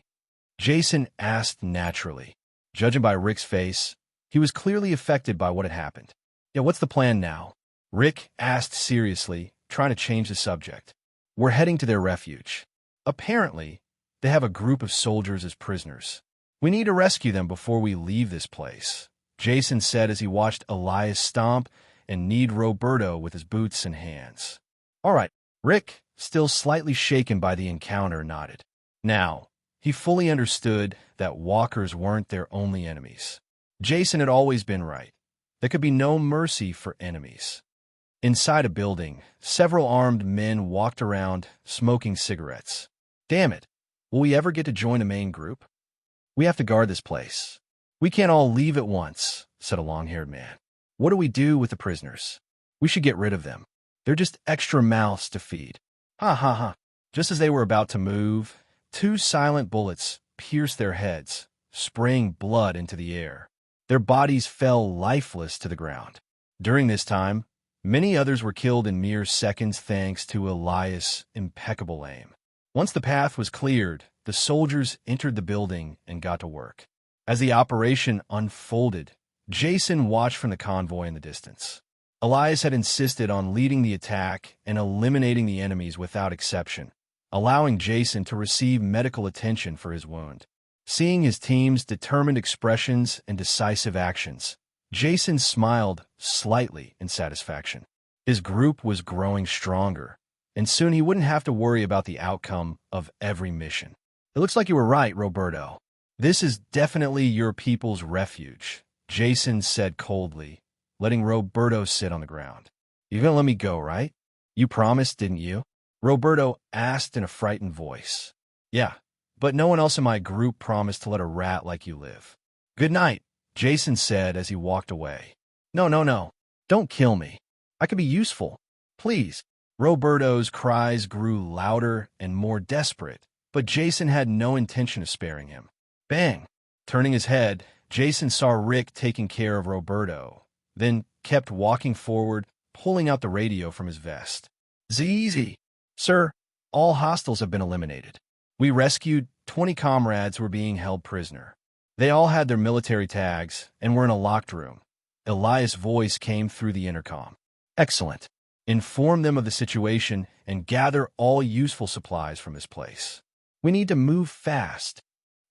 Speaker 2: Jason asked naturally. Judging by Rick's face, he was clearly affected by what had happened. "Yeah, what's the plan now?" Rick asked seriously, trying to change the subject. "We're heading to their refuge. Apparently, they have a group of soldiers as prisoners. We need to rescue them before we leave this place," Jason said as he watched Elias stomp and kneed Roberto with his boots and hands. "All right," Rick, still slightly shaken by the encounter, nodded. Now, he fully understood that walkers weren't their only enemies. Jason had always been right. There could be no mercy for enemies. Inside a building, several armed men walked around, smoking cigarettes. "Damn it, will we ever get to join a main group? We have to guard this place. We can't all leave at once," said a long-haired man. "What do we do with the prisoners? We should get rid of them. They're just extra mouths to feed." "Ha ha ha." Just as they were about to move, 2 silent bullets pierced their heads, spraying blood into the air. Their bodies fell lifeless to the ground. During this time, many others were killed in mere seconds thanks to Elias' impeccable aim. Once the path was cleared, the soldiers entered the building and got to work. As the operation unfolded, Jason watched from the convoy in the distance. Elias had insisted on leading the attack and eliminating the enemies without exception, allowing Jason to receive medical attention for his wound. Seeing his team's determined expressions and decisive actions, Jason smiled slightly in satisfaction. His group was growing stronger, and soon he wouldn't have to worry about the outcome of every mission. "It looks like you were right, Roberto. This is definitely your people's refuge," Jason said coldly, letting Roberto sit on the ground. "You're gonna let me go, right? You promised, didn't you?" Roberto asked in a frightened voice. "Yeah, but no one else in my group promised to let a rat like you live." "Good night," Jason said as he walked away. No. Don't kill me. I could be useful. Please." Roberto's cries grew louder and more desperate, but Jason had no intention of sparing him. Bang! Turning his head, Jason saw Rick taking care of Roberto, then kept walking forward, pulling out the radio from his vest. "ZZ. Sir, all hostiles have been eliminated. We rescued 20 comrades who were being held prisoner. They all had their military tags and were in a locked room." Elias' voice came through the intercom. "Excellent. Inform them of the situation and gather all useful supplies from this place. We need to move fast."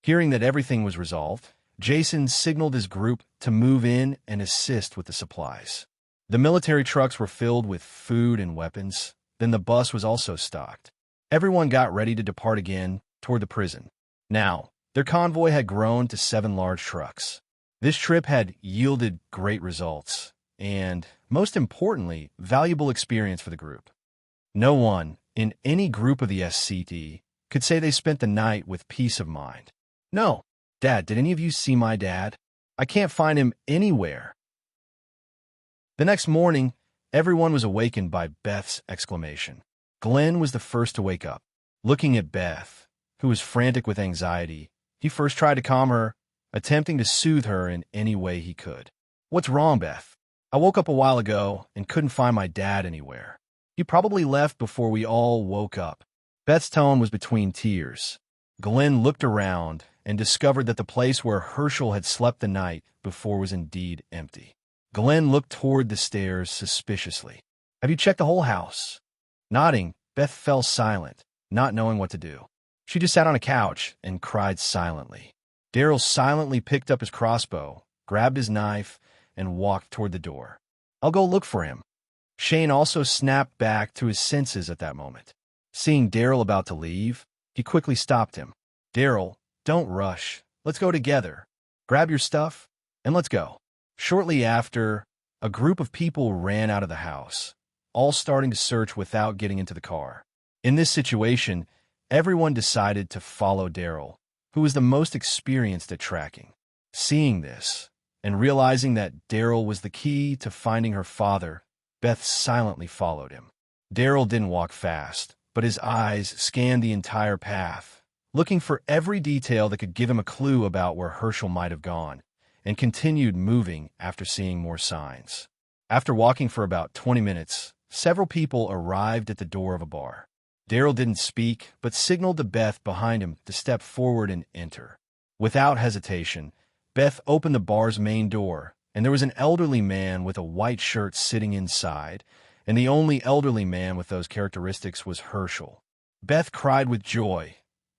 Speaker 2: Hearing that everything was resolved, Jason signaled his group to move in and assist with the supplies. The military trucks were filled with food and weapons, then the bus was also stocked. Everyone got ready to depart again toward the prison. Now, their convoy had grown to 7 large trucks. This trip had yielded great results, and, most importantly, valuable experience for the group. No one, in any group of the SCT, could say they spent the night with peace of mind. "No. Dad, did any of you see my dad? I can't find him anywhere." The next morning, everyone was awakened by Beth's exclamation. Glenn was the first to wake up. Looking at Beth, who was frantic with anxiety, he first tried to calm her, attempting to soothe her in any way he could. "What's wrong, Beth? I woke up a while ago and couldn't find my dad anywhere. He probably left before we all woke up." Beth's tone was between tears. Glenn looked around and discovered that the place where Hershel had slept the night before was indeed empty. Glenn looked toward the stairs suspiciously. "Have you checked the whole house?" Nodding, Beth fell silent, not knowing what to do. She just sat on a couch and cried silently. Daryl silently picked up his crossbow, grabbed his knife, and walked toward the door. "I'll go look for him." Shane also snapped back to his senses at that moment. Seeing Daryl about to leave, he quickly stopped him. "Daryl, don't rush. Let's go together. Grab your stuff, and let's go." Shortly after, a group of people ran out of the house, all starting to search without getting into the car. In this situation, everyone decided to follow Daryl, who was the most experienced at tracking. Seeing this, and realizing that Daryl was the key to finding her father, Beth silently followed him. Daryl didn't walk fast, but his eyes scanned the entire path, looking for every detail that could give him a clue about where Hershel might have gone, and continued moving after seeing more signs. After walking for about 20 minutes, several people arrived at the door of a bar. Daryl didn't speak, but signaled to Beth behind him to step forward and enter. Without hesitation, Beth opened the bar's main door, and there was an elderly man with a white shirt sitting inside, and the only elderly man with those characteristics was Hershel. Beth cried with joy,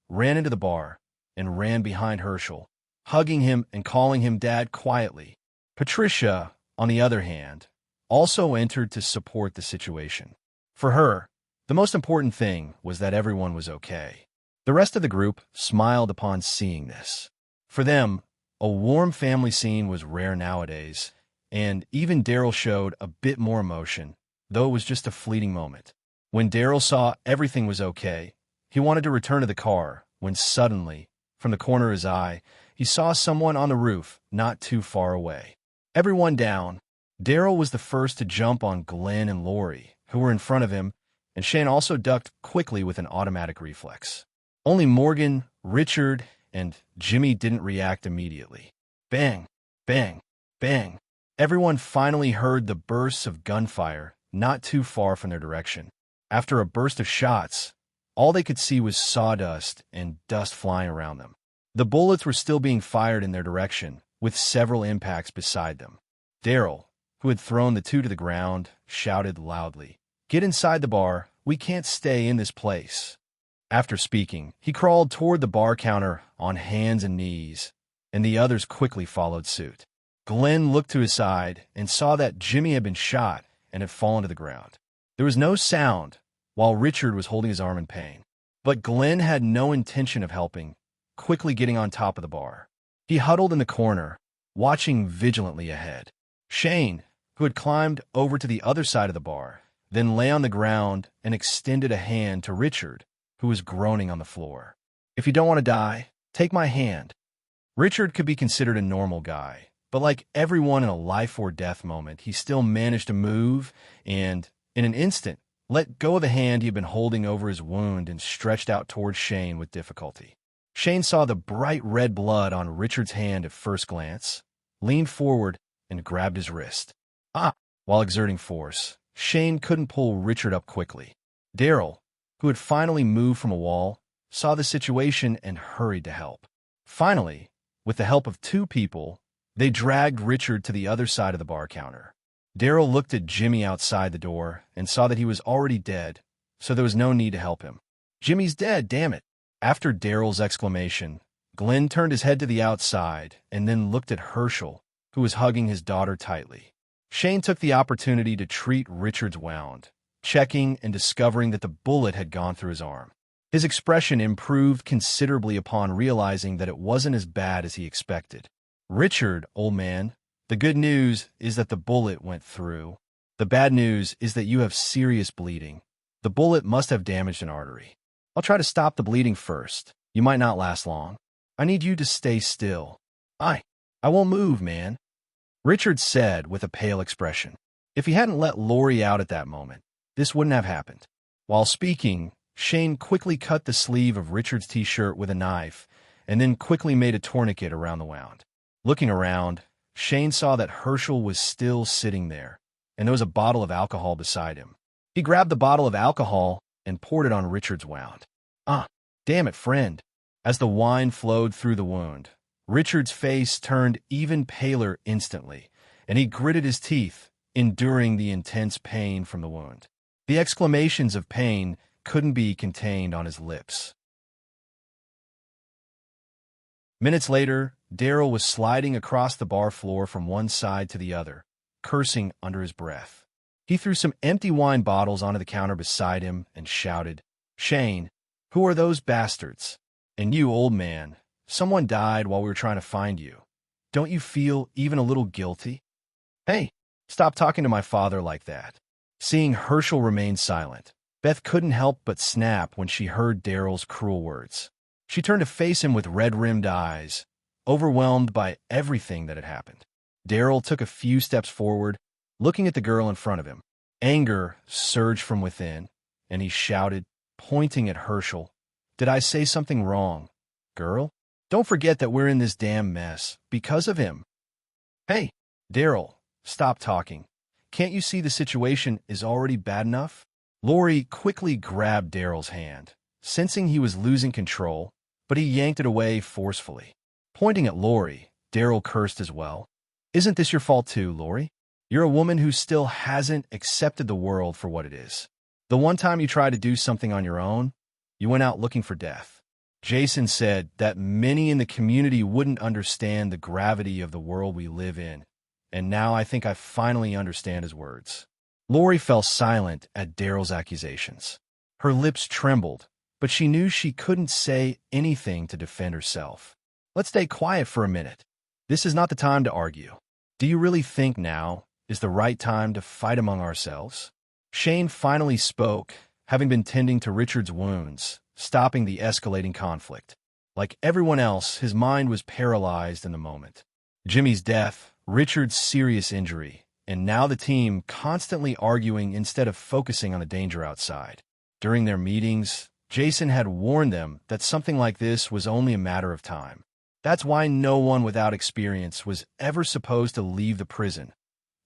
Speaker 2: ran into the bar, and ran behind Hershel, hugging him and calling him Dad quietly. Patricia, on the other hand, also entered to support the situation. For her, the most important thing was that everyone was okay. The rest of the group smiled upon seeing this. For them, a warm family scene was rare nowadays, and even Daryl showed a bit more emotion, though it was just a fleeting moment. When Daryl saw everything was okay, he wanted to return to the car, when suddenly, from the corner of his eye, he saw someone on the roof not too far away. Everyone down, Daryl was the first to jump on Glenn and Lori, who were in front of him, and Shane also ducked quickly with an automatic reflex. Only Morgan, Richard, and Jimmy didn't react immediately. Bang, bang, bang. Everyone finally heard the bursts of gunfire not too far from their direction. After a burst of shots, all they could see was sawdust and dust flying around them. The bullets were still being fired in their direction, with several impacts beside them. Daryl, who had thrown the two to the ground, shouted loudly, "Get inside the bar. We can't stay in this place." After speaking, he crawled toward the bar counter on hands and knees, and the others quickly followed suit. Glenn looked to his side and saw that Jimmy had been shot and had fallen to the ground. There was no sound, while Richard was holding his arm in pain. But Glenn had no intention of helping, quickly getting on top of the bar. He huddled in the corner, watching vigilantly ahead. Shane, who had climbed over to the other side of the bar, then lay on the ground and extended a hand to Richard, who was groaning on the floor. "If you don't want to die, take my hand." Richard could be considered a normal guy, but like everyone in a life or death moment, he still managed to move and, in an instant, let go of the hand he had been holding over his wound and stretched out towards Shane with difficulty. Shane saw the bright red blood on Richard's hand at first glance, leaned forward, and grabbed his wrist. While exerting force, Shane couldn't pull Richard up quickly. Daryl, who had finally moved from a wall, saw the situation and hurried to help. Finally, with the help of two people, they dragged Richard to the other side of the bar counter. Daryl looked at Jimmy outside the door and saw that he was already dead, so there was no need to help him. "Jimmy's dead, damn it!" After Daryl's exclamation, Glenn turned his head to the outside and then looked at Hershel, who was hugging his daughter tightly. Shane took the opportunity to treat Richard's wound, checking and discovering that the bullet had gone through his arm. His expression improved considerably upon realizing that it wasn't as bad as he expected. "Richard, old man, the good news is that the bullet went through. The bad news is that you have serious bleeding. The bullet must have damaged an artery. I'll try to stop the bleeding first. You might not last long. I need you to stay still." I won't move, man," Richard said with a pale expression. If he hadn't let Lori out at that moment, this wouldn't have happened. While speaking, Shane quickly cut the sleeve of Richard's t-shirt with a knife and then quickly made a tourniquet around the wound. Looking around, Shane saw that Hershel was still sitting there, and there was a bottle of alcohol beside him. He grabbed the bottle of alcohol and poured it on Richard's wound. Ah, damn it, friend. As the wine flowed through the wound, Richard's face turned even paler instantly, and he gritted his teeth, enduring the intense pain from the wound. The exclamations of pain couldn't be contained on his lips. Minutes later, Daryl was sliding across the bar floor from one side to the other, cursing under his breath. He threw some empty wine bottles onto the counter beside him and shouted, "Shane, who are those bastards? And you, old man, someone died while we were trying to find you. Don't you feel even a little guilty? Hey, stop talking to my father like that." Seeing Hershel remain silent, Beth couldn't help but snap when she heard Daryl's cruel words. She turned to face him with red-rimmed eyes, overwhelmed by everything that had happened. Daryl took a few steps forward, looking at the girl in front of him. Anger surged from within, and he shouted, pointing at Hershel, "Did I say something wrong, girl? Don't forget that we're in this damn mess because of him." "Hey, Daryl, stop talking. Can't you see the situation is already bad enough?" Lori quickly grabbed Daryl's hand, sensing he was losing control, but he yanked it away forcefully. Pointing at Lori, Daryl cursed as well. "Isn't this your fault too, Lori? You're a woman who still hasn't accepted the world for what it is. The one time you tried to do something on your own, you went out looking for death." Jason said that many in the community wouldn't understand the gravity of the world we live in, and now I think I finally understand his words. Lori fell silent at Daryl's accusations. Her lips trembled, but she knew she couldn't say anything to defend herself. "Let's stay quiet for a minute. This is not the time to argue. Do you really think now is the right time to fight among ourselves?" Shane finally spoke, having been tending to Richard's wounds, stopping the escalating conflict. Like everyone else, his mind was paralyzed in the moment. Jimmy's death, Richard's serious injury, and now the team constantly arguing instead of focusing on the danger outside. During their meetings, Jason had warned them that something like this was only a matter of time. That's why no one without experience was ever supposed to leave the prison,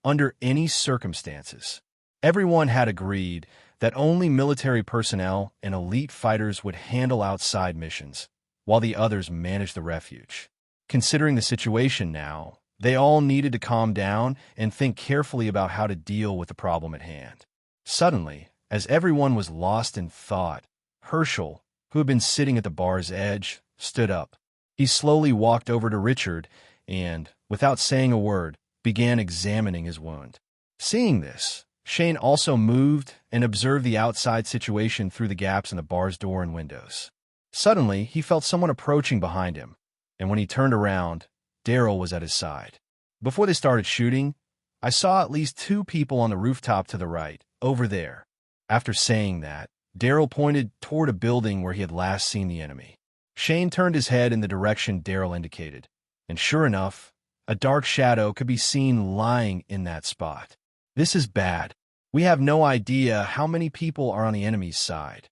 Speaker 2: under any circumstances. Everyone had agreed that only military personnel and elite fighters would handle outside missions, while the others managed the refuge. Considering the situation now, they all needed to calm down and think carefully about how to deal with the problem at hand. Suddenly, as everyone was lost in thought, Hershel, who had been sitting at the bar's edge, stood up. He slowly walked over to Richard and, without saying a word, began examining his wound. Seeing this, Shane also moved and observed the outside situation through the gaps in the bar's door and windows. Suddenly, he felt someone approaching behind him, and when he turned around, Daryl was at his side. "Before they started shooting, I saw at least 2 people on the rooftop to the right, over there." After saying that, Daryl pointed toward a building where he had last seen the enemy. Shane turned his head in the direction Daryl indicated, and sure enough, a dark shadow could be seen lying in that spot. "This is bad. We have no idea how many people are on the enemy's side."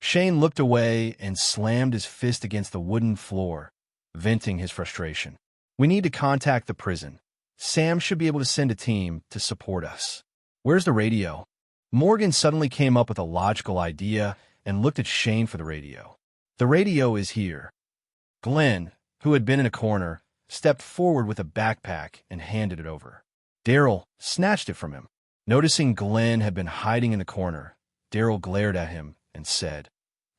Speaker 2: Shane looked away and slammed his fist against the wooden floor, venting his frustration. "We need to contact the prison. Sam should be able to send a team to support us." "Where's the radio?" Morgan suddenly came up with a logical idea and looked at Shane for the radio. "The radio is here." Glenn, who had been in a corner, stepped forward with a backpack and handed it over. Daryl snatched it from him. Noticing Glenn had been hiding in the corner, Daryl glared at him and said,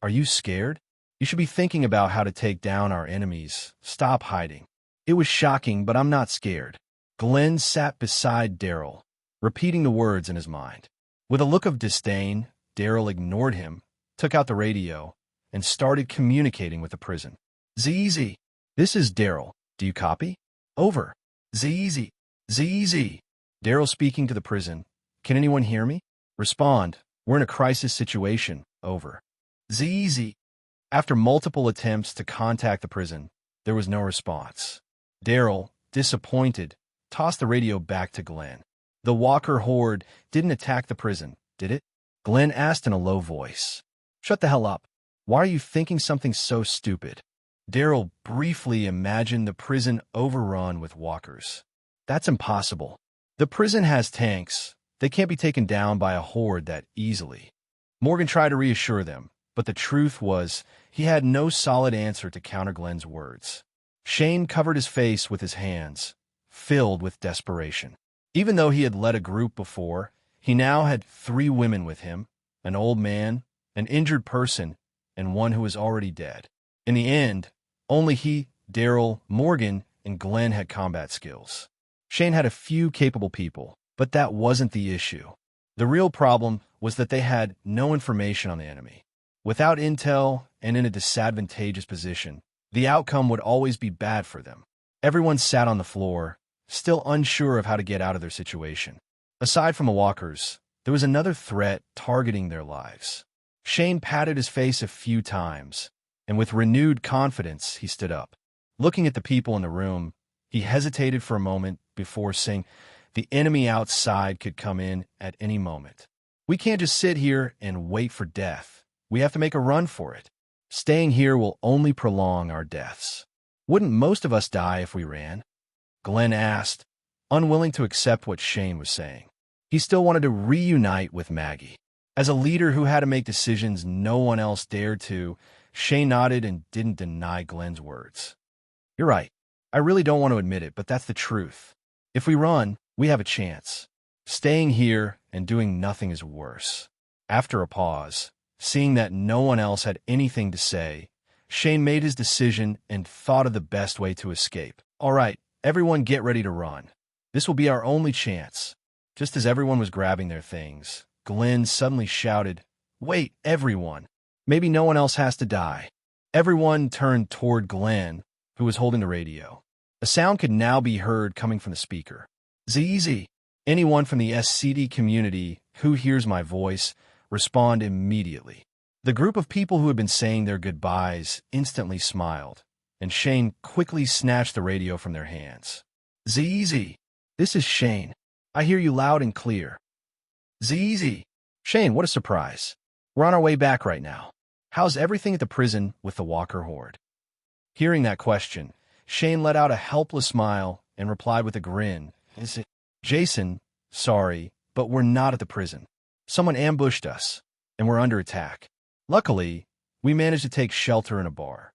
Speaker 2: "Are you scared? You should be thinking about how to take down our enemies. Stop hiding." "It was shocking, but I'm not scared." Glenn sat beside Daryl, repeating the words in his mind. With a look of disdain, Daryl ignored him, took out the radio, and started communicating with the prison. "ZZ, this is Daryl. Do you copy? Over. ZZ, ZZ." Daryl speaking to the prison. "Can anyone hear me? Respond. We're in a crisis situation. Over. ZZ." After multiple attempts to contact the prison, there was no response. Daryl, disappointed, tossed the radio back to Glenn. "The Walker horde didn't attack the prison, did it?" Glenn asked in a low voice. Shut the hell up. Why are you thinking something so stupid? Daryl briefly imagined the prison overrun with walkers. That's impossible. The prison has tanks. They can't be taken down by a horde that easily. Morgan tried to reassure them, but the truth was he had no solid answer to counter Glenn's words. Shane covered his face with his hands, filled with desperation. Even though he had led a group before, he now had 3 women with him, an old man, an injured person, and one who was already dead. In the end, only he, Daryl, Morgan, and Glenn had combat skills. Shane had a few capable people, but that wasn't the issue. The real problem was that they had no information on the enemy. Without intel and in a disadvantageous position, the outcome would always be bad for them. Everyone sat on the floor, still unsure of how to get out of their situation. Aside from the walkers, there was another threat targeting their lives. Shane patted his face a few times, and with renewed confidence, he stood up. Looking at the people in the room, he hesitated for a moment before saying, "The enemy outside could come in at any moment. We can't just sit here and wait for death. We have to make a run for it. Staying here will only prolong our deaths. Wouldn't most of us die if we ran?" Glenn asked, unwilling to accept what Shane was saying. He still wanted to reunite with Maggie. As a leader who had to make decisions no one else dared to, Shane nodded and didn't deny Glenn's words. "You're right. I really don't want to admit it, but that's the truth. If we run, we have a chance. Staying here and doing nothing is worse." After a pause, seeing that no one else had anything to say, Shane made his decision and thought of the best way to escape. "All right, everyone get ready to run. This will be our only chance." Just as everyone was grabbing their things, Glenn suddenly shouted, "Wait, everyone. Maybe no one else has to die." Everyone turned toward Glenn, who was holding the radio. A sound could now be heard coming from the speaker. "ZZ, anyone from the SCD community who hears my voice, respond immediately." The group of people who had been saying their goodbyes instantly smiled, and Shane quickly snatched the radio from their hands. "ZZ, this is Shane. I hear you loud and clear." "ZZ, Shane, what a surprise. We're on our way back right now. How's everything at the prison with the Walker horde?" Hearing that question, Shane let out a helpless smile and replied with a grin. "Is it Jason? Sorry, but we're not at the prison. Someone ambushed us, and we're under attack. Luckily, we managed to take shelter in a bar."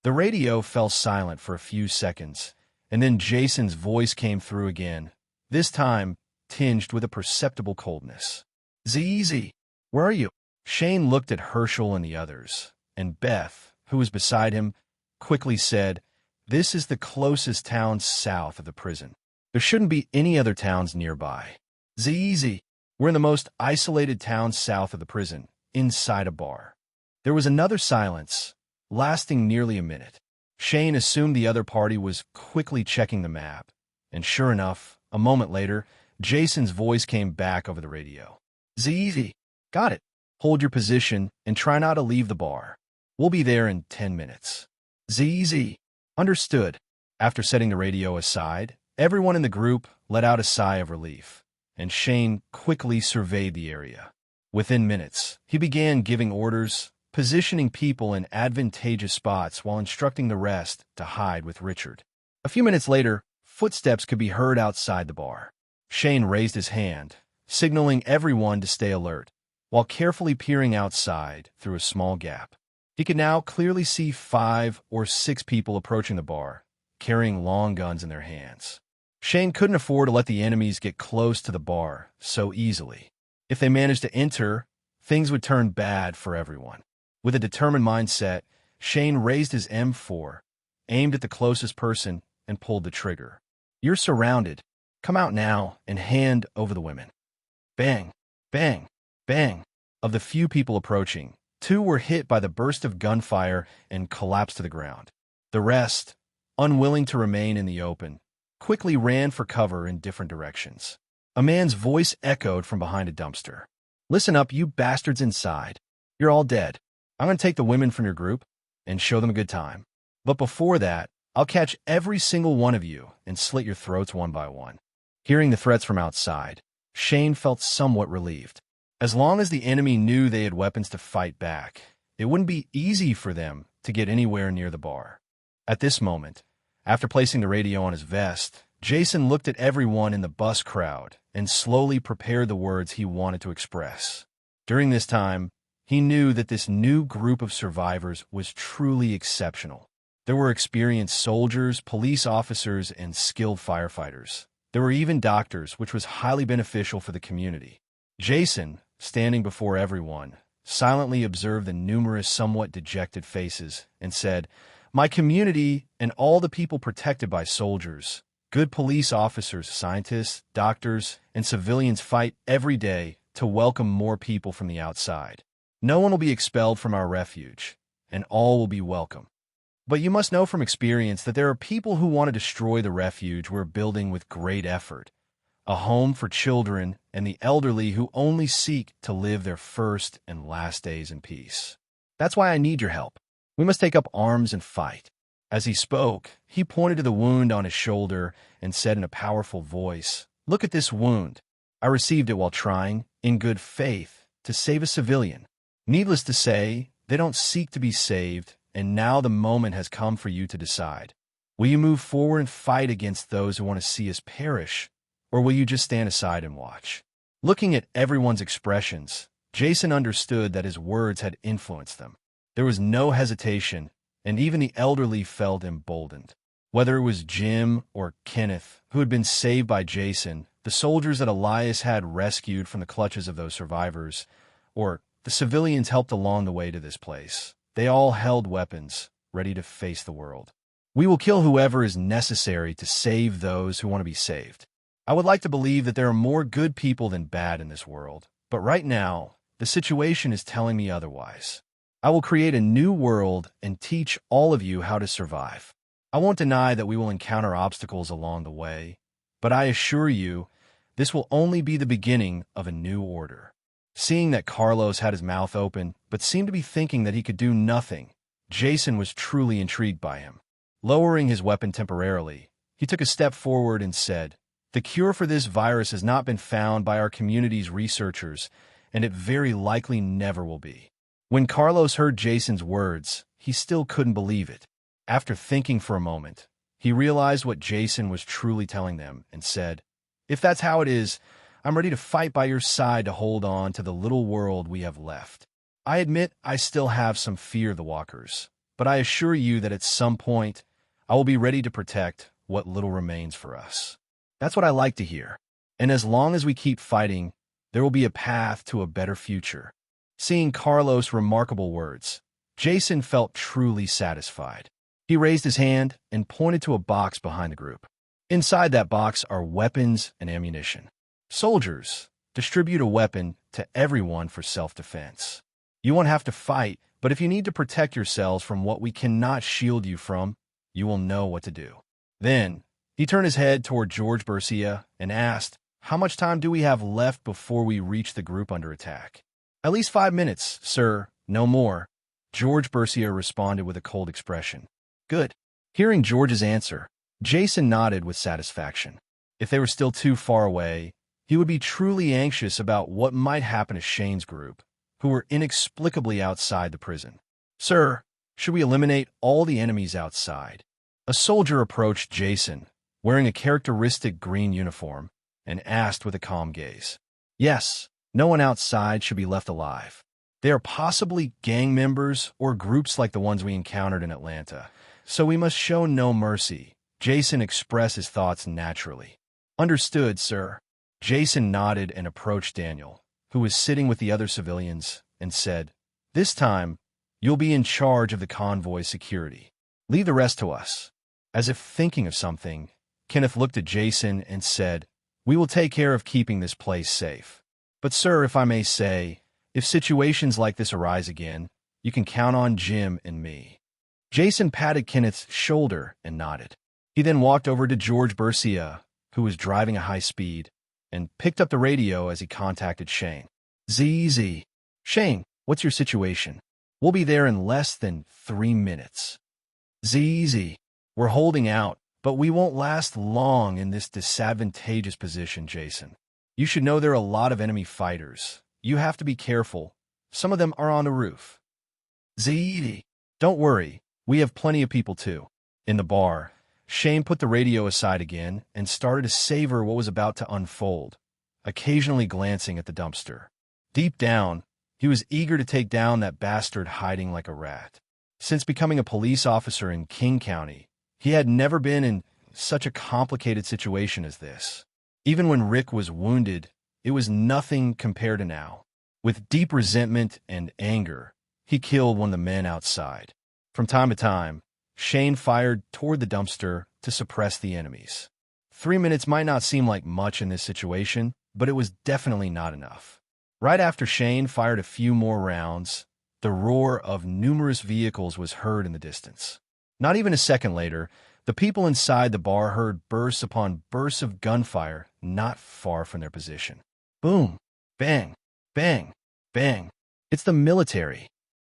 Speaker 2: The radio fell silent for a few seconds, and then Jason's voice came through again, this time tinged with a perceptible coldness. "ZZ, where are you?" Shane looked at Hershel and the others, and Beth, who was beside him, quickly said, "This is the closest town south of the prison. There shouldn't be any other towns nearby. ZZ, we're in the most isolated town south of the prison, inside a bar." There was another silence, lasting nearly a minute. Shane assumed the other party was quickly checking the map, and sure enough, a moment later, Jason's voice came back over the radio. "ZZ, got it. Hold your position and try not to leave the bar. We'll be there in 10 minutes. "ZZ, understood." After setting the radio aside, everyone in the group let out a sigh of relief, and Shane quickly surveyed the area. Within minutes, he began giving orders, positioning people in advantageous spots while instructing the rest to hide with Richard. A few minutes later, footsteps could be heard outside the bar. Shane raised his hand, signaling everyone to stay alert, while carefully peering outside through a small gap. He could now clearly see 5 or 6 people approaching the bar, carrying long guns in their hands. Shane couldn't afford to let the enemies get close to the bar so easily. If they managed to enter, things would turn bad for everyone. With a determined mindset, Shane raised his M4, aimed at the closest person, and pulled the trigger. "You're surrounded. Come out now and hand over the women." Bang, bang, bang. Of the few people approaching, 2 were hit by the burst of gunfire and collapsed to the ground. The rest, unwilling to remain in the open, quickly ran for cover in different directions. A man's voice echoed from behind a dumpster. "Listen up, you bastards inside. You're all dead. I'm going to take the women from your group and show them a good time. But before that, I'll catch every single one of you and slit your throats one by one." Hearing the threats from outside, Shane felt somewhat relieved. As long as the enemy knew they had weapons to fight back, it wouldn't be easy for them to get anywhere near the bar. At this moment, after placing the radio on his vest, Jason looked at everyone in the bus crowd and slowly prepared the words he wanted to express. During this time, he knew that this new group of survivors was truly exceptional. There were experienced soldiers, police officers, and skilled firefighters. There were even doctors, which was highly beneficial for the community. Jason, standing before everyone, silently observed the numerous somewhat dejected faces and said, "My community and all the people protected by soldiers, good police officers, scientists, doctors, and civilians fight every day to welcome more people from the outside. No one will be expelled from our refuge, and all will be welcome. But you must know from experience that there are people who want to destroy the refuge we're building with great effort, a home for children and the elderly who only seek to live their first and last days in peace. That's why I need your help. We must take up arms and fight." As he spoke, he pointed to the wound on his shoulder and said in a powerful voice, "Look at this wound. I received it while trying, in good faith, to save a civilian. Needless to say, they don't seek to be saved, and now the moment has come for you to decide. Will you move forward and fight against those who want to see us perish, or will you just stand aside and watch?" Looking at everyone's expressions, Jason understood that his words had influenced them. There was no hesitation, and even the elderly felt emboldened. Whether it was Jim or Kenneth, who had been saved by Jason, the soldiers that Elias had rescued from the clutches of those survivors, or the civilians helped along the way to this place, they all held weapons, ready to face the world. "We will kill whoever is necessary to save those who want to be saved. I would like to believe that there are more good people than bad in this world, but right now, the situation is telling me otherwise. I will create a new world and teach all of you how to survive. I won't deny that we will encounter obstacles along the way, but I assure you, this will only be the beginning of a new order." Seeing that Carlos had his mouth open but seemed to be thinking that he could do nothing, Jason was truly intrigued by him. Lowering his weapon temporarily, he took a step forward and said, "The cure for this virus has not been found by our community's researchers, and it very likely never will be." When Carlos heard Jason's words, he still couldn't believe it. After thinking for a moment, he realized what Jason was truly telling them and said, "If that's how it is, I'm ready to fight by your side to hold on to the little world we have left. I admit I still have some fear of the walkers, but I assure you that at some point, I will be ready to protect what little remains for us." That's what I like to hear. And as long as we keep fighting, there will be a path to a better future. Seeing Carlos' remarkable words, Jason felt truly satisfied. He raised his hand and pointed to a box behind the group. Inside that box are weapons and ammunition. "Soldiers, distribute a weapon to everyone for self-defense. You won't have to fight, but if you need to protect yourselves from what we cannot shield you from, you will know what to do." Then, he turned his head toward George Bercia and asked, "How much time do we have left before we reach the group under attack?" "At least 5 minutes, sir, no more," George Bercia responded with a cold expression. "Good." Hearing George's answer, Jason nodded with satisfaction. If they were still too far away, he would be truly anxious about what might happen to Shane's group, who were inexplicably outside the prison. "Sir, should we eliminate all the enemies outside?" A soldier approached Jason, wearing a characteristic green uniform, and asked with a calm gaze. "Yes, no one outside should be left alive. They are possibly gang members or groups like the ones we encountered in Atlanta, so we must show no mercy." Jason expressed his thoughts naturally. "Understood, sir." Jason nodded and approached Daniel, who was sitting with the other civilians, and said, "This time, you'll be in charge of the convoy security. Leave the rest to us." As if thinking of something, Kenneth looked at Jason and said, "We will take care of keeping this place safe. But sir, if I may say, if situations like this arise again, you can count on Jim and me." Jason patted Kenneth's shoulder and nodded. He then walked over to George Bercia, who was driving at high speed, and picked up the radio as he contacted Shane. "ZZ. Shane, what's your situation? We'll be there in less than 3 minutes. "ZZ. We're holding out, but we won't last long in this disadvantageous position, Jason. You should know there are a lot of enemy fighters. You have to be careful. Some of them are on the roof." Z. Don't worry, we have plenty of people too. In the bar, Shane put the radio aside again and started to savor what was about to unfold, occasionally glancing at the dumpster. Deep down, he was eager to take down that bastard hiding like a rat. Since becoming a police officer in King County, he had never been in such a complicated situation as this. Even when Rick was wounded, it was nothing compared to now. With deep resentment and anger, he killed one of the men outside. From time to time, Shane fired toward the dumpster to suppress the enemies. 3 minutes might not seem like much in this situation, but it was definitely not enough. Right after Shane fired a few more rounds, the roar of numerous vehicles was heard in the distance. Not even a second later, the people inside the bar heard bursts upon bursts of gunfire not far from their position. Boom! Bang! Bang! Bang! It's the military.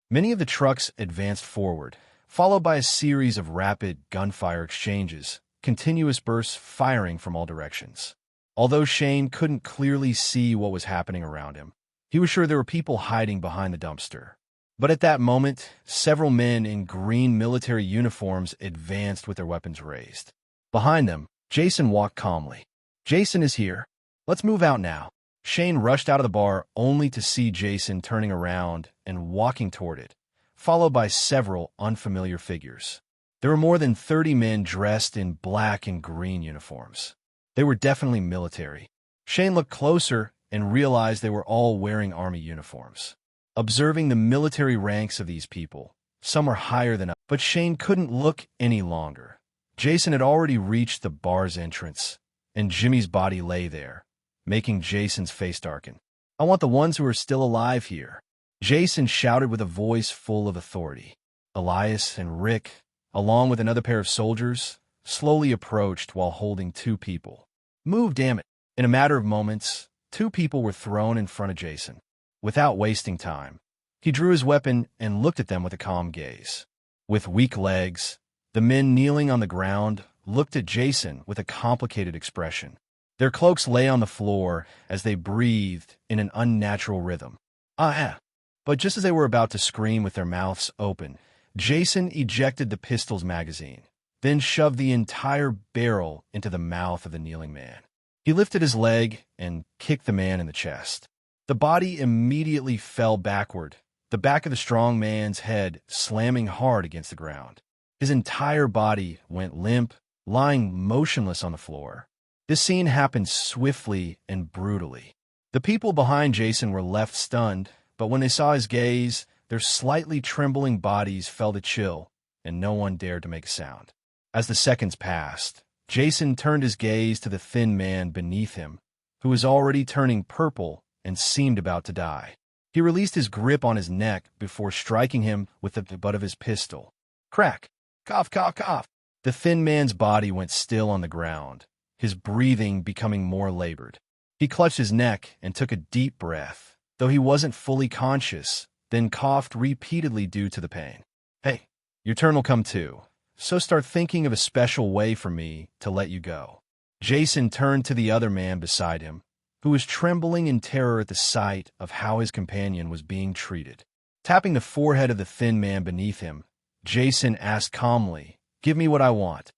Speaker 2: Many of the trucks advanced forward, followed by a series of rapid gunfire exchanges, continuous bursts firing from all directions. Although Shane couldn't clearly see what was happening around him, he was sure there were people hiding behind the dumpster. But at that moment, several men in green military uniforms advanced with their weapons raised. Behind them, Jason walked calmly. Jason is here. Let's move out now. Shane rushed out of the bar only to see Jason turning around and walking toward it, followed by several unfamiliar figures. There were more than 30 men dressed in black and green uniforms. They were definitely military. Shane looked closer and realized they were all wearing army uniforms. Observing the military ranks of these people, some were higher than others, but Shane couldn't look any longer. Jason had already reached the bar's entrance, and Jimmy's body lay there, making Jason's face darken. I want the ones who are still alive here. Jason shouted with a voice full of authority. Elias and Rick, along with another pair of soldiers, slowly approached while holding 2 people. Move, damn it! In a matter of moments, 2 people were thrown in front of Jason. Without wasting time, he drew his weapon and looked at them with a calm gaze. With weak legs, the men kneeling on the ground looked at Jason with a complicated expression. Their cloaks lay on the floor as they breathed in an unnatural rhythm. But just as they were about to scream with their mouths open, Jason ejected the pistol's magazine, then shoved the entire barrel into the mouth of the kneeling man. He lifted his leg and kicked the man in the chest. The body immediately fell backward, the back of the strong man's head slamming hard against the ground. His entire body went limp, lying motionless on the floor. This scene happened swiftly and brutally. The people behind Jason were left stunned, but when they saw his gaze, their slightly trembling bodies fell to chill, and no one dared to make a sound. As the seconds passed, Jason turned his gaze to the thin man beneath him, who was already turning purple and seemed about to die. He released his grip on his neck before striking him with the butt of his pistol. Crack! Cough, cough, cough! The thin man's body went still on the ground, his breathing becoming more labored. He clutched his neck and took a deep breath, though he wasn't fully conscious, then coughed repeatedly due to the pain. Hey, your turn will come too, so start thinking of a special way for me to let you go. Jason turned to the other man beside him, who was trembling in terror at the sight of how his companion was being treated. Tapping the forehead of the thin man beneath him, Jason asked calmly, "Give me what I want,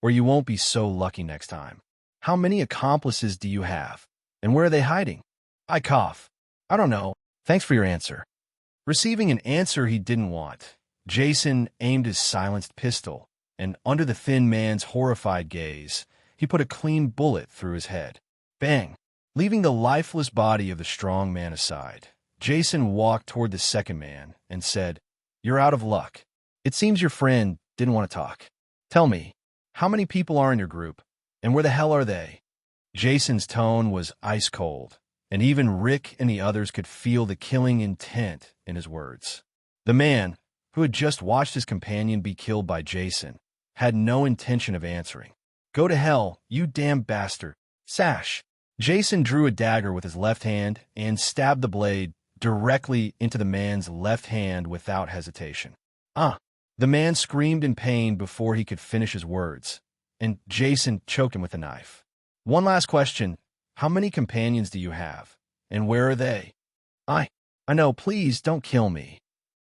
Speaker 2: or you won't be so lucky next time. How many accomplices do you have, and where are they hiding?" I cough. I don't know. Thanks for your answer. Receiving an answer he didn't want, Jason aimed his silenced pistol, and under the thin man's horrified gaze, he put a clean bullet through his head. Bang! Leaving the lifeless body of the strong man aside, Jason walked toward the second man and said, "You're out of luck. It seems your friend didn't want to talk. Tell me, how many people are in your group, and where the hell are they?" Jason's tone was ice cold, and even Rick and the others could feel the killing intent in his words. The man, who had just watched his companion be killed by Jason, had no intention of answering. "Go to hell, you damn bastard. Sash!" Jason drew a dagger with his left hand and stabbed the blade directly into the man's left hand without hesitation. The man screamed in pain before he could finish his words, and Jason choked him with the knife. "One last question. How many companions do you have, and where are they?" I know, please don't kill me."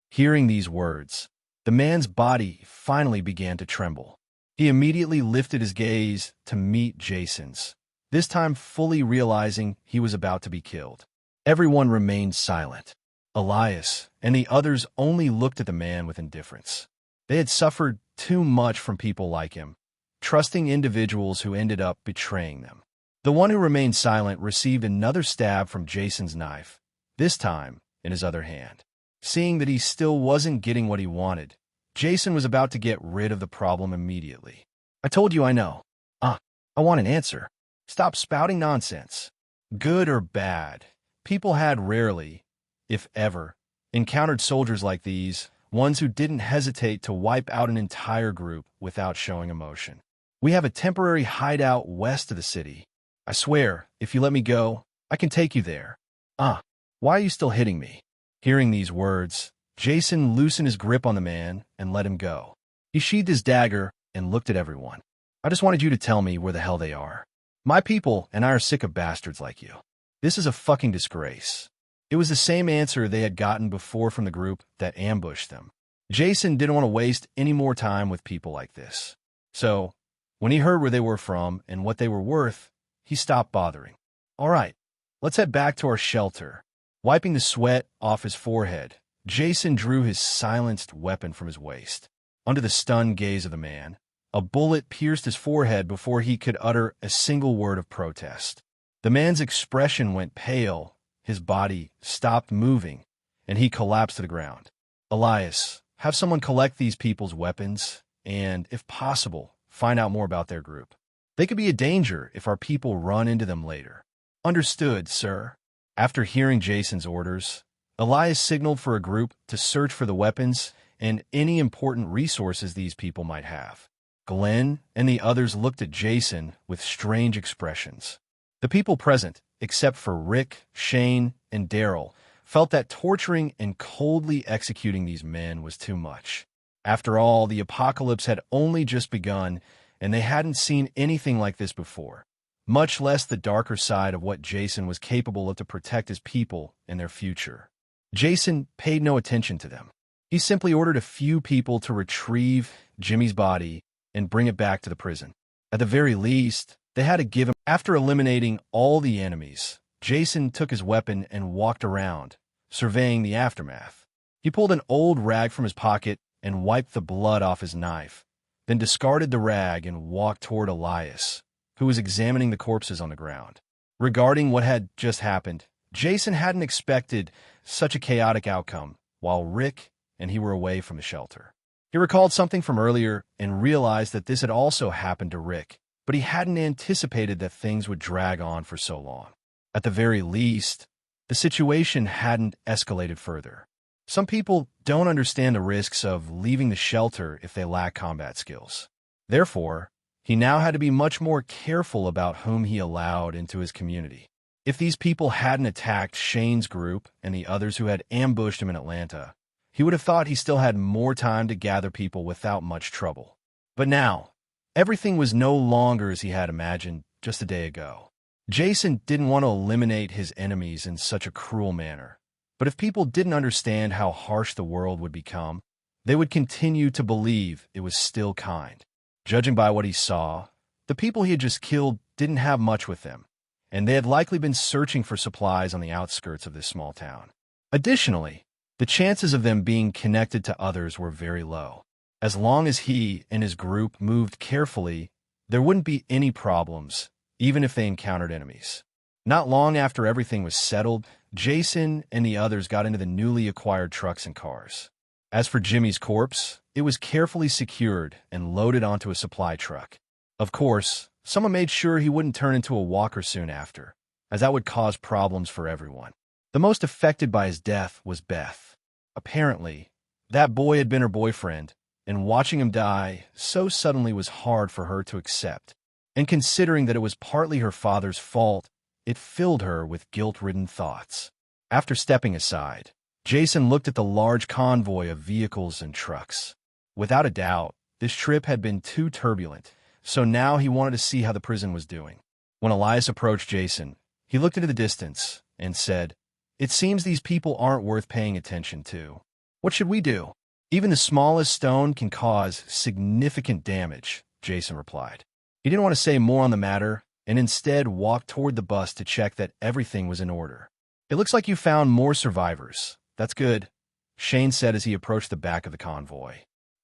Speaker 2: Hearing these words, the man's body finally began to tremble. He immediately lifted his gaze to meet Jason's, this time fully realizing he was about to be killed. Everyone remained silent. Elias and the others only looked at the man with indifference. They had suffered too much from people like him, trusting individuals who ended up betraying them. The one who remained silent received another stab from Jason's knife, this time in his other hand. Seeing that he still wasn't getting what he wanted, Jason was about to get rid of the problem immediately. "I told you I know. I want an answer. Stop spouting nonsense." Good or bad, people had rarely, if ever, encountered soldiers like these, ones who didn't hesitate to wipe out an entire group without showing emotion. "We have a temporary hideout west of the city. I swear, if you let me go, I can take you there." Why are you still hitting me?" Hearing these words, Jason loosened his grip on the man and let him go. He sheathed his dagger and looked at everyone. "I just wanted you to tell me where the hell they are. My people and I are sick of bastards like you. This is a fucking disgrace." It was the same answer they had gotten before from the group that ambushed them. Jason didn't want to waste any more time with people like this. So, when he heard where they were from and what they were worth, he stopped bothering. "All right, let's head back to our shelter." Wiping the sweat off his forehead, Jason drew his silenced weapon from his waist. Under the stunned gaze of the man, a bullet pierced his forehead before he could utter a single word of protest. The man's expression went pale, his body stopped moving, and he collapsed to the ground. "Elias, have someone collect these people's weapons, and, if possible, find out more about their group. They could be a danger if our people run into them later." "Understood, sir." After hearing Jason's orders, Elias signaled for a group to search for the weapons and any important resources these people might have. Glenn and the others looked at Jason with strange expressions. The people present, except for Rick, Shane, and Daryl, felt that torturing and coldly executing these men was too much. After all, the apocalypse had only just begun, and they hadn't seen anything like this before, much less the darker side of what Jason was capable of to protect his people and their future. Jason paid no attention to them. He simply ordered a few people to retrieve Jimmy's body and bring it back to the prison. At the very least, they had to give him. After eliminating all the enemies, Jason took his weapon and walked around, surveying the aftermath. He pulled an old rag from his pocket and wiped the blood off his knife, then discarded the rag and walked toward Elias, who was examining the corpses on the ground. Regarding what had just happened, Jason hadn't expected such a chaotic outcome while Rick and he were away from the shelter. He recalled something from earlier and realized that this had also happened to Rick, but he hadn't anticipated that things would drag on for so long. At the very least, the situation hadn't escalated further. Some people don't understand the risks of leaving the shelter if they lack combat skills. Therefore, he now had to be much more careful about whom he allowed into his community. If these people hadn't attacked Shane's group and the others who had ambushed him in Atlanta, he would have thought he still had more time to gather people without much trouble. But now, everything was no longer as he had imagined just a day ago. Jason didn't want to eliminate his enemies in such a cruel manner, but if people didn't understand how harsh the world would become, they would continue to believe it was still kind. Judging by what he saw, the people he had just killed didn't have much with them, and they had likely been searching for supplies on the outskirts of this small town. Additionally, the chances of them being connected to others were very low. As long as he and his group moved carefully, there wouldn't be any problems, even if they encountered enemies. Not long after everything was settled, Jason and the others got into the newly acquired trucks and cars. As for Jimmy's corpse, it was carefully secured and loaded onto a supply truck. Of course, someone made sure he wouldn't turn into a walker soon after, as that would cause problems for everyone. The most affected by his death was Beth. Apparently, that boy had been her boyfriend, and watching him die so suddenly was hard for her to accept. And considering that it was partly her father's fault, it filled her with guilt-ridden thoughts. After stepping aside, Jason looked at the large convoy of vehicles and trucks. Without a doubt, this trip had been too turbulent, so now he wanted to see how the prison was doing. When Elias approached Jason, he looked into the distance and said, "It seems these people aren't worth paying attention to. What should we do? Even the smallest stone can cause significant damage, Jason replied. He didn't want to say more on the matter and instead walked toward the bus to check that everything was in order. It looks like you found more survivors. That's good, Shane said as he approached the back of the convoy.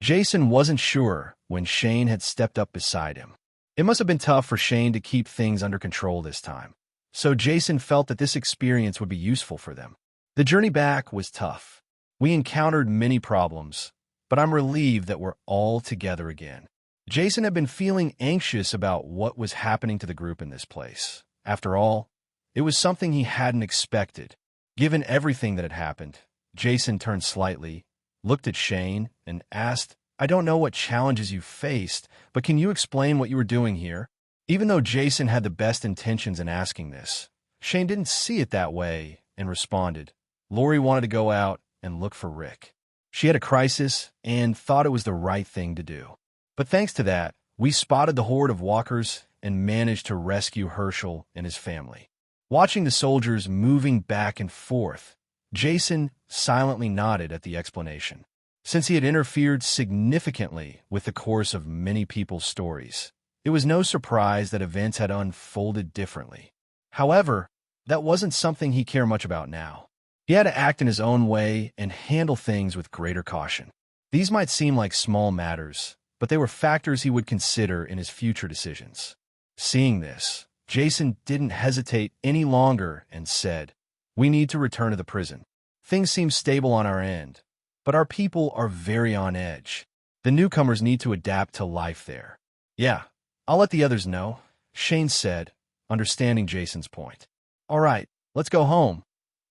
Speaker 2: Jason wasn't sure when Shane had stepped up beside him. It must have been tough for Shane to keep things under control this time, so Jason felt that this experience would be useful for them. The journey back was tough. We encountered many problems, but I'm relieved that we're all together again. Jason had been feeling anxious about what was happening to the group in this place. After all, it was something he hadn't expected. Given everything that had happened, Jason turned slightly, looked at Shane, and asked, I don't know what challenges you faced, but can you explain what you were doing here? Even though Jason had the best intentions in asking this, Shane didn't see it that way and responded, Lori wanted to go out and look for Rick. She had a crisis and thought it was the right thing to do. But thanks to that, we spotted the horde of walkers and managed to rescue Hershel and his family. Watching the soldiers moving back and forth, Jason silently nodded at the explanation. Since he had interfered significantly with the course of many people's stories, it was no surprise that events had unfolded differently. However, that wasn't something he cared much about now. He had to act in his own way and handle things with greater caution. These might seem like small matters, but they were factors he would consider in his future decisions. Seeing this, Jason didn't hesitate any longer and said, We need to return to the prison. Things seem stable on our end, but our people are very on edge. The newcomers need to adapt to life there. Yeah, I'll let the others know, Shane said, understanding Jason's point. All right, let's go home,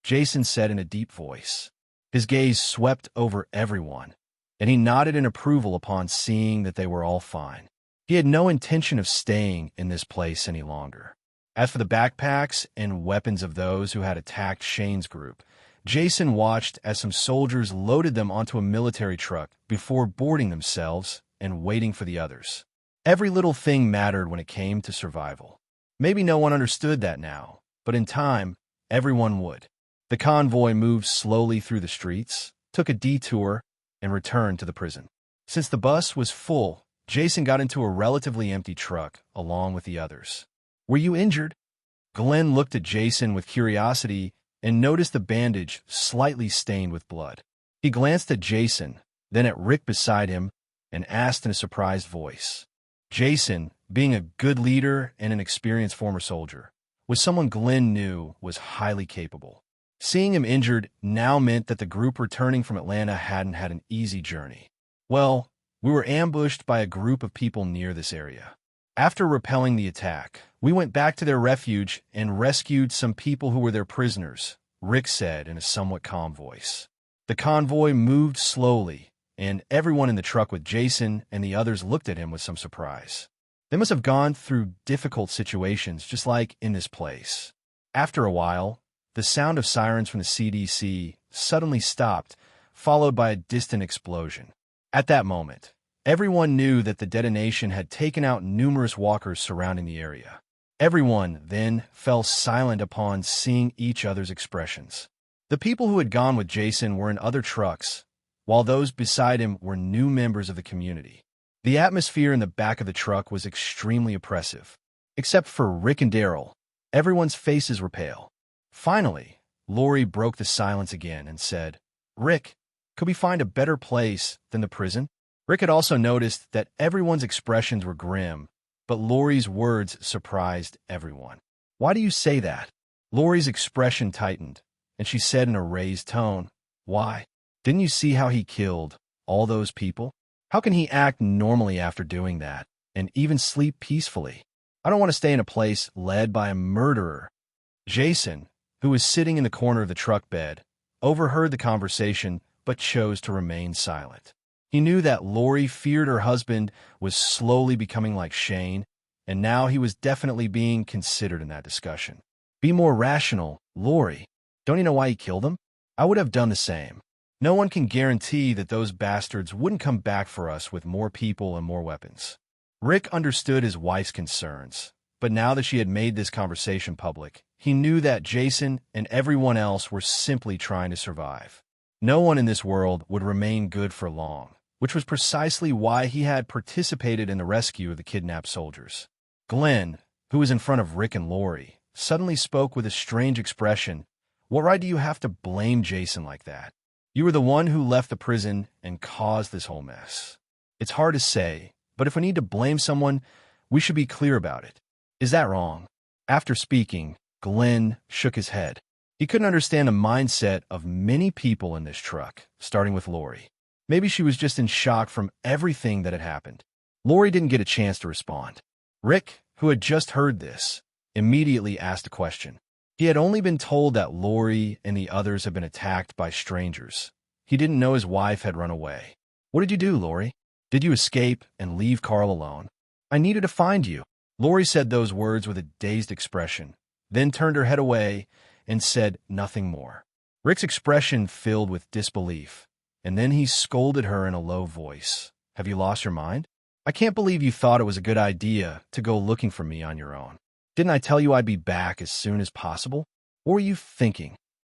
Speaker 2: Jason said in a deep voice. His gaze swept over everyone, and he nodded in approval upon seeing that they were all fine. He had no intention of staying in this place any longer. As for the backpacks and weapons of those who had attacked Shane's group, Jason watched as some soldiers loaded them onto a military truck before boarding themselves and waiting for the others. Every little thing mattered when it came to survival. Maybe no one understood that now, but in time, everyone would. The convoy moved slowly through the streets, took a detour, and returned to the prison. Since the bus was full, Jason got into a relatively empty truck along with the others. Were you injured? Glenn looked at Jason with curiosity and noticed the bandage slightly stained with blood. He glanced at Jason, then at Rick beside him, and asked in a surprised voice. Jason, being a good leader and an experienced former soldier, was someone Glenn knew was highly capable. Seeing him injured now meant that the group returning from Atlanta hadn't had an easy journey. Well, we were ambushed by a group of people near this area. After repelling the attack, we went back to their refuge and rescued some people who were their prisoners, Rick said in a somewhat calm voice. The convoy moved slowly, and everyone in the truck with Jason and the others looked at him with some surprise. They must have gone through difficult situations just like in this place. After a while, the sound of sirens from the CDC suddenly stopped, followed by a distant explosion. At that moment, everyone knew that the detonation had taken out numerous walkers surrounding the area. Everyone then fell silent upon seeing each other's expressions. The people who had gone with Jason were in other trucks, while those beside him were new members of the community. The atmosphere in the back of the truck was extremely oppressive. Except for Rick and Daryl, everyone's faces were pale. Finally, Lori broke the silence again and said, Rick, could we find a better place than the prison? Rick had also noticed that everyone's expressions were grim, but Lori's words surprised everyone. Why do you say that? Lori's expression tightened, and she said in a raised tone, Why? Didn't you see how he killed all those people? How can he act normally after doing that, and even sleep peacefully? I don't want to stay in a place led by a murderer. Jason, who was sitting in the corner of the truck bed, overheard the conversation but chose to remain silent. He knew that Lori feared her husband was slowly becoming like Shane, and now he was definitely being considered in that discussion. Be more rational, Lori. Don't you know why he killed him? I would have done the same. No one can guarantee that those bastards wouldn't come back for us with more people and more weapons. Rick understood his wife's concerns, but now that she had made this conversation public, he knew that Jason and everyone else were simply trying to survive. No one in this world would remain good for long, which was precisely why he had participated in the rescue of the kidnapped soldiers. Glenn, who was in front of Rick and Lori, suddenly spoke with a strange expression. What right do you have to blame Jason like that? You were the one who left the prison and caused this whole mess. It's hard to say, but if we need to blame someone, we should be clear about it. Is that wrong? After speaking, Glenn shook his head. He couldn't understand the mindset of many people in this truck, starting with Lori. Maybe she was just in shock from everything that had happened. Lori didn't get a chance to respond. Rick, who had just heard this, immediately asked a question. He had only been told that Lori and the others had been attacked by strangers. He didn't know his wife had run away. What did you do, Lori? Did you escape and leave Carl alone? I needed to find you. Lori said those words with a dazed expression, then turned her head away and said nothing more. Rick's expression filled with disbelief, and then he scolded her in a low voice. Have you lost your mind? I can't believe you thought it was a good idea to go looking for me on your own. Didn't I tell you I'd be back as soon as possible? What were you thinking?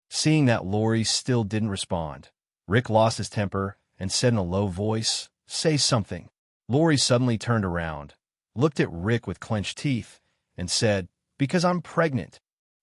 Speaker 2: Seeing that Lori still didn't respond, Rick lost his temper and said in a low voice, Say something. Lori suddenly turned around, looked at Rick with clenched teeth, and said, Because I'm pregnant.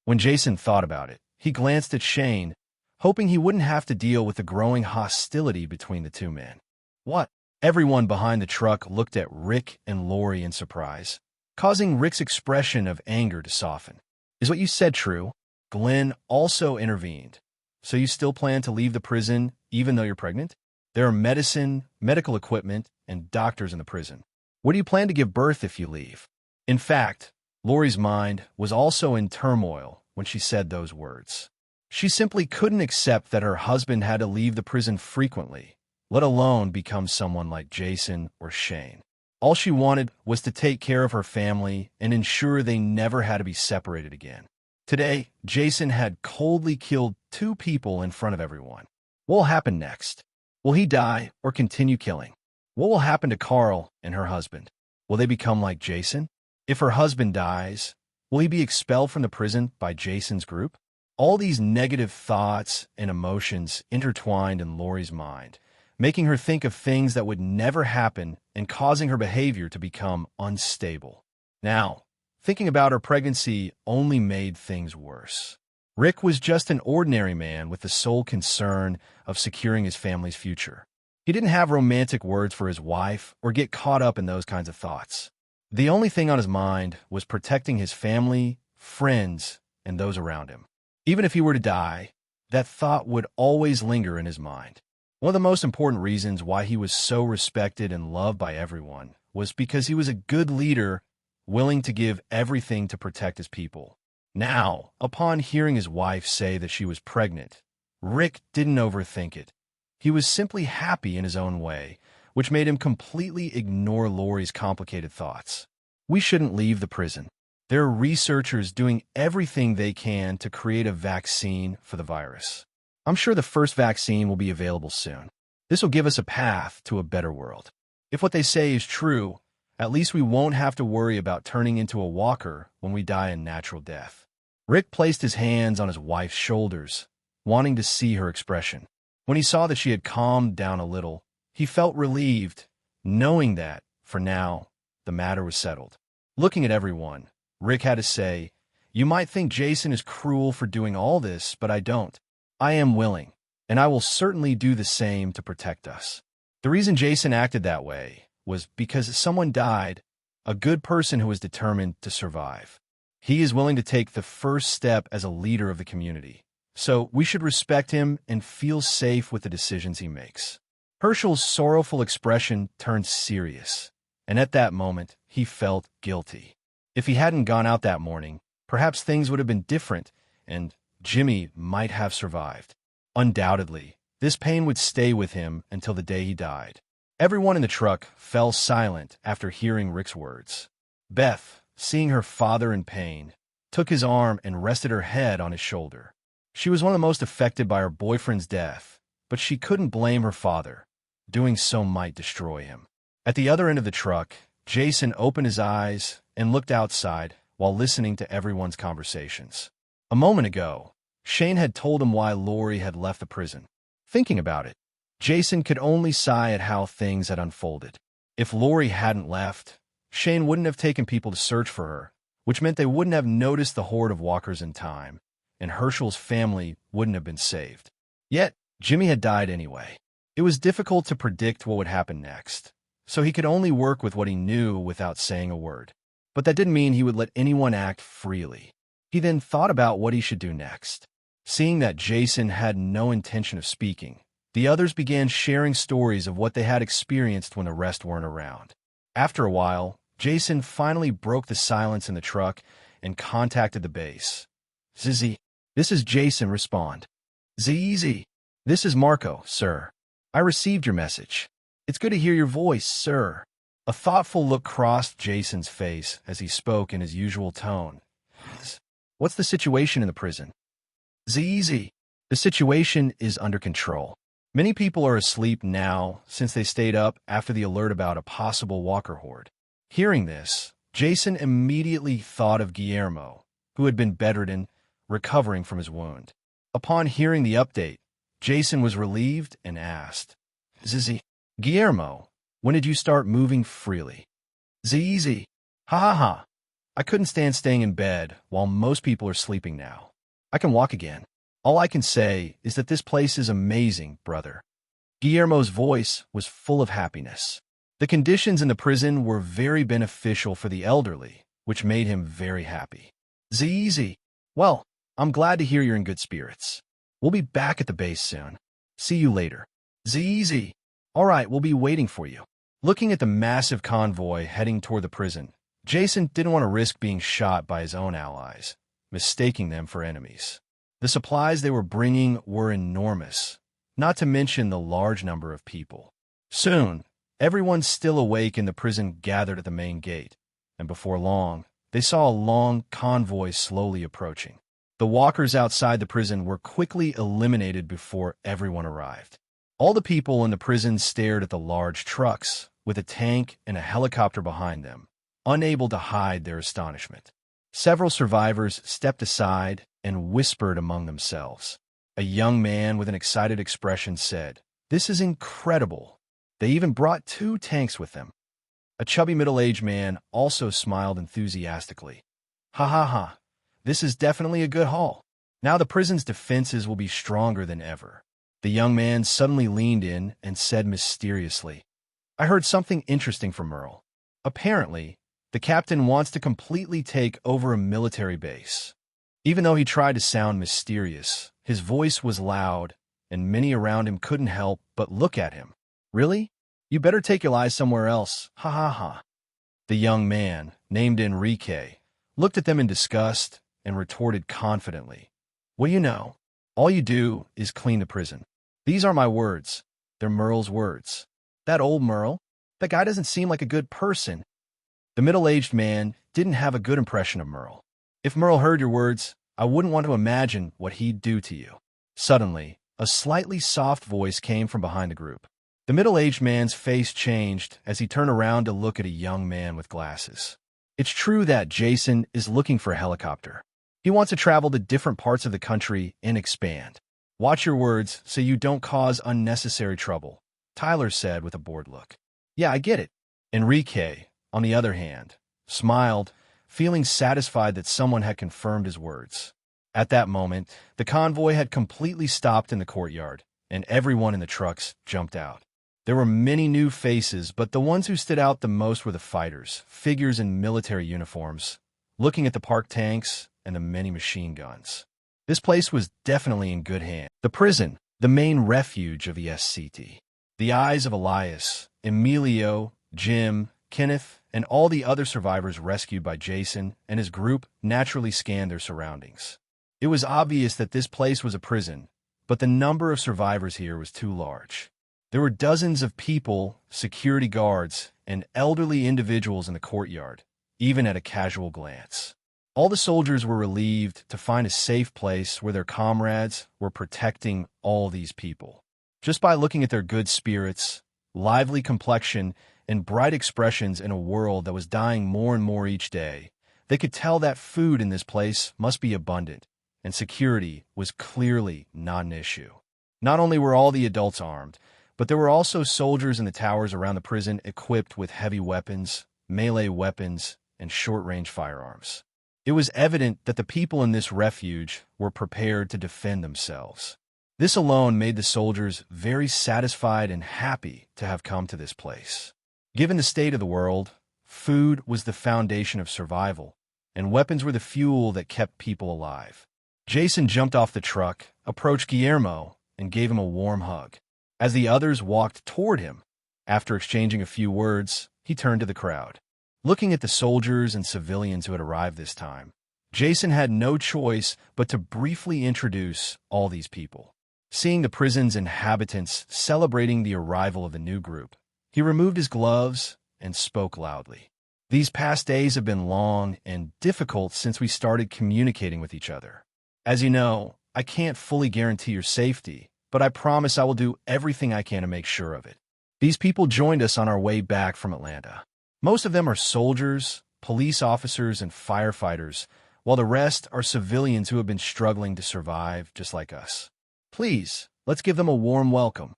Speaker 2: When Jason thought about it, he glanced at Shane, hoping he wouldn't have to deal with the growing hostility between the two men. What? Everyone behind the truck looked at Rick and Lori in surprise, causing Rick's expression of anger to soften. Is what you said true? Glenn also intervened. So you still plan to leave the prison even though you're pregnant? There are medicine, medical equipment, and doctors in the prison. What do you plan to give birth if you leave? In fact, Lori's mind was also in turmoil when she said those words. She simply couldn't accept that her husband had to leave the prison frequently, let alone become someone like Jason or Shane. All she wanted was to take care of her family and ensure they never had to be separated again. Today, Jason had coldly killed 2 people in front of everyone. What will happen next? Will he die or continue killing? What will happen to Carl and her husband? Will they become like Jason? If her husband dies, will he be expelled from the prison by Jason's group? All these negative thoughts and emotions intertwined in Lori's mind, making her think of things that would never happen and causing her behavior to become unstable. Now, thinking about her pregnancy only made things worse. Rick was just an ordinary man with the sole concern of securing his family's future. He didn't have romantic words for his wife or get caught up in those kinds of thoughts. The only thing on his mind was protecting his family, friends, and those around him. Even if he were to die, that thought would always linger in his mind. One of the most important reasons why he was so respected and loved by everyone was because he was a good leader, willing to give everything to protect his people. Now, upon hearing his wife say that she was pregnant, Rick didn't overthink it. He was simply happy in his own way, which made him completely ignore Lori's complicated thoughts. We shouldn't leave the prison. There are researchers doing everything they can to create a vaccine for the virus. I'm sure the first vaccine will be available soon. This will give us a path to a better world. If what they say is true, at least we won't have to worry about turning into a walker when we die a natural death. Rick placed his hands on his wife's shoulders, wanting to see her expression. When he saw that she had calmed down a little, he felt relieved, knowing that, for now, the matter was settled. Looking at everyone, Rick had to say, You might think Jason is cruel for doing all this, but I don't. I am willing, and I will certainly do the same to protect us. The reason Jason acted that way was because someone died, a good person who was determined to survive. He is willing to take the first step as a leader of the community, so we should respect him and feel safe with the decisions he makes. Hershel's sorrowful expression turned serious, and at that moment, he felt guilty. If he hadn't gone out that morning, perhaps things would have been different, and Jimmy might have survived. Undoubtedly, this pain would stay with him until the day he died. Everyone in the truck fell silent after hearing Rick's words. Beth, seeing her father in pain, took his arm and rested her head on his shoulder. She was one of the most affected by her boyfriend's death, but she couldn't blame her father. Doing so might destroy him. At the other end of the truck, Jason opened his eyes and looked outside while listening to everyone's conversations. A moment ago, Shane had told him why Lori had left the prison. Thinking about it, Jason could only sigh at how things had unfolded. If Lori hadn't left, Shane wouldn't have taken people to search for her, which meant they wouldn't have noticed the horde of walkers in time, and Hershel's family wouldn't have been saved. Yet, Jimmy had died anyway. It was difficult to predict what would happen next, so he could only work with what he knew without saying a word. But that didn't mean he would let anyone act freely. He then thought about what he should do next. Seeing that Jason had no intention of speaking, the others began sharing stories of what they had experienced when the rest weren't around. After a while, Jason finally broke the silence in the truck and contacted the base. "Zizzy, this is Jason, respond." "Zizzy, this is Marco, sir. I received your message. It's good to hear your voice, sir." A thoughtful look crossed Jason's face as he spoke in his usual tone. "What's the situation in the prison?" "Zizzy, the situation is under control. Many people are asleep now since they stayed up after the alert about a possible walker horde." Hearing this, Jason immediately thought of Guillermo, who had been bedridden, recovering from his wound. Upon hearing the update, Jason was relieved and asked, "Zizzy, Guillermo, when did you start moving freely?" "Zizzy, ha ha ha. I couldn't stand staying in bed while most people are sleeping now. I can walk again. All I can say is that this place is amazing, brother." Guillermo's voice was full of happiness. The conditions in the prison were very beneficial for the elderly, which made him very happy. "Zizzy, well, I'm glad to hear you're in good spirits. We'll be back at the base soon. See you later." "Zizzy, all right, we'll be waiting for you." Looking at the massive convoy heading toward the prison, Jason didn't want to risk being shot by his own allies, mistaking them for enemies. The supplies they were bringing were enormous, not to mention the large number of people. Soon, everyone still awake in the prison gathered at the main gate, and before long, they saw a long convoy slowly approaching. The walkers outside the prison were quickly eliminated before everyone arrived. All the people in the prison stared at the large trucks, with a tank and a helicopter behind them, unable to hide their astonishment. Several survivors stepped aside and whispered among themselves. A young man with an excited expression said, "This is incredible. They even brought 2 tanks with them." A chubby middle-aged man also smiled enthusiastically. "Ha ha ha. This is definitely a good haul. Now the prison's defenses will be stronger than ever." The young man suddenly leaned in and said mysteriously, "I heard something interesting from Merle. Apparently, the captain wants to completely take over a military base." Even though he tried to sound mysterious, his voice was loud, and many around him couldn't help but look at him. "Really? You better take your eyes somewhere else. Ha ha ha." The young man, named Enrique, looked at them in disgust and retorted confidently, "What do you know? All you do is clean the prison. These are my words. They're Merle's words." "That old Merle? That guy doesn't seem like a good person." The middle-aged man didn't have a good impression of Merle. "If Merle heard your words, I wouldn't want to imagine what he'd do to you." Suddenly, a slightly soft voice came from behind the group. The middle-aged man's face changed as he turned around to look at a young man with glasses. "It's true that Jason is looking for a helicopter. He wants to travel to different parts of the country and expand. Watch your words so you don't cause unnecessary trouble," Tyler said with a bored look. "Yeah, I get it." Enrique, on the other hand, smiled, feeling satisfied that someone had confirmed his words. At that moment, the convoy had completely stopped in the courtyard, and everyone in the trucks jumped out. There were many new faces, but the ones who stood out the most were the fighters, figures in military uniforms, looking at the parked tanks and the many machine guns. This place was definitely in good hands. The prison, the main refuge of the SCT. The eyes of Elias, Emilio, Jim, Kenneth, and all the other survivors rescued by Jason and his group naturally scanned their surroundings. It was obvious that this place was a prison, but the number of survivors here was too large. There were dozens of people, security guards, and elderly individuals in the courtyard, even at a casual glance. All the soldiers were relieved to find a safe place where their comrades were protecting all these people. Just by looking at their good spirits, lively complexion, and bright expressions in a world that was dying more and more each day, they could tell that food in this place must be abundant, and security was clearly not an issue. Not only were all the adults armed, but there were also soldiers in the towers around the prison equipped with heavy weapons, melee weapons, and short-range firearms. It was evident that the people in this refuge were prepared to defend themselves. This alone made the soldiers very satisfied and happy to have come to this place. Given the state of the world, food was the foundation of survival, and weapons were the fuel that kept people alive. Jason jumped off the truck, approached Guillermo, and gave him a warm hug. As the others walked toward him, after exchanging a few words, he turned to the crowd. Looking at the soldiers and civilians who had arrived this time, Jason had no choice but to briefly introduce all these people. Seeing the prison's inhabitants celebrating the arrival of the new group, he removed his gloves and spoke loudly. These past days have been long and difficult since we started communicating with each other. As you know, I can't fully guarantee your safety, but I promise I will do everything I can to make sure of it. These people joined us on our way back from Atlanta. Most of them are soldiers, police officers, and firefighters, while the rest are civilians who have been struggling to survive just like us. Please, let's give them a warm welcome.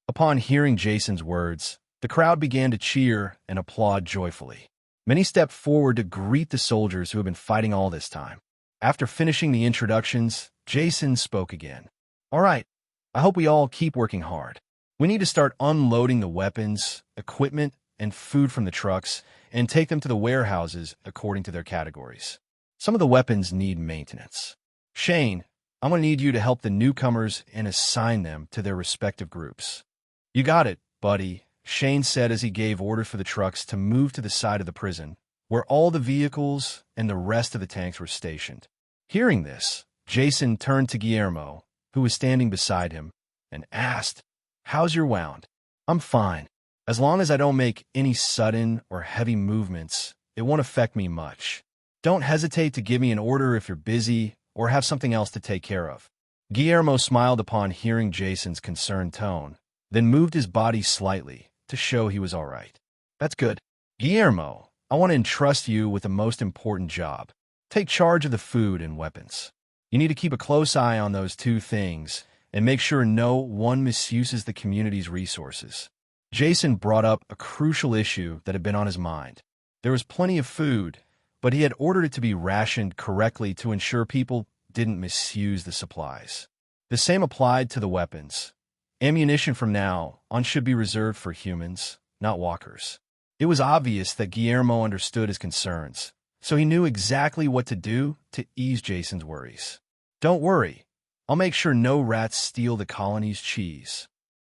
Speaker 2: Upon hearing Jason's words, the crowd began to cheer and applaud joyfully. Many stepped forward to greet the soldiers who have been fighting all this time. After finishing the introductions, Jason spoke again. All right, I hope we all keep working hard. We need to start unloading the weapons, equipment, and food from the trucks and take them to the warehouses according to their categories. Some of the weapons need maintenance. Shane, I'm going to need you to help the newcomers and assign them to their respective groups. You got it, buddy, Shane said as he gave orders for the trucks to move to the side of the prison, where all the vehicles and the rest of the tanks were stationed. Hearing this, Jason turned to Guillermo, who was standing beside him, and asked, "How's your wound?" "I'm fine. As long as I don't make any sudden or heavy movements, it won't affect me much. Don't hesitate to give me an order if you're busy or have something else to take care of." Guillermo smiled upon hearing Jason's concerned tone, then moved his body slightly to show he was all right. "That's good. Guillermo, I want to entrust you with the most important job. Take charge of the food and weapons. You need to keep a close eye on those two things and make sure no one misuses the community's resources." Jason brought up a crucial issue that had been on his mind. There was plenty of food, but he had ordered it to be rationed correctly to ensure people didn't misuse the supplies. The same applied to the weapons. Ammunition from now on should be reserved for humans, not walkers. It was obvious that Guillermo understood his concerns, so he knew exactly what to do to ease Jason's worries. "Don't worry, I'll make sure no rats steal the colony's cheese,"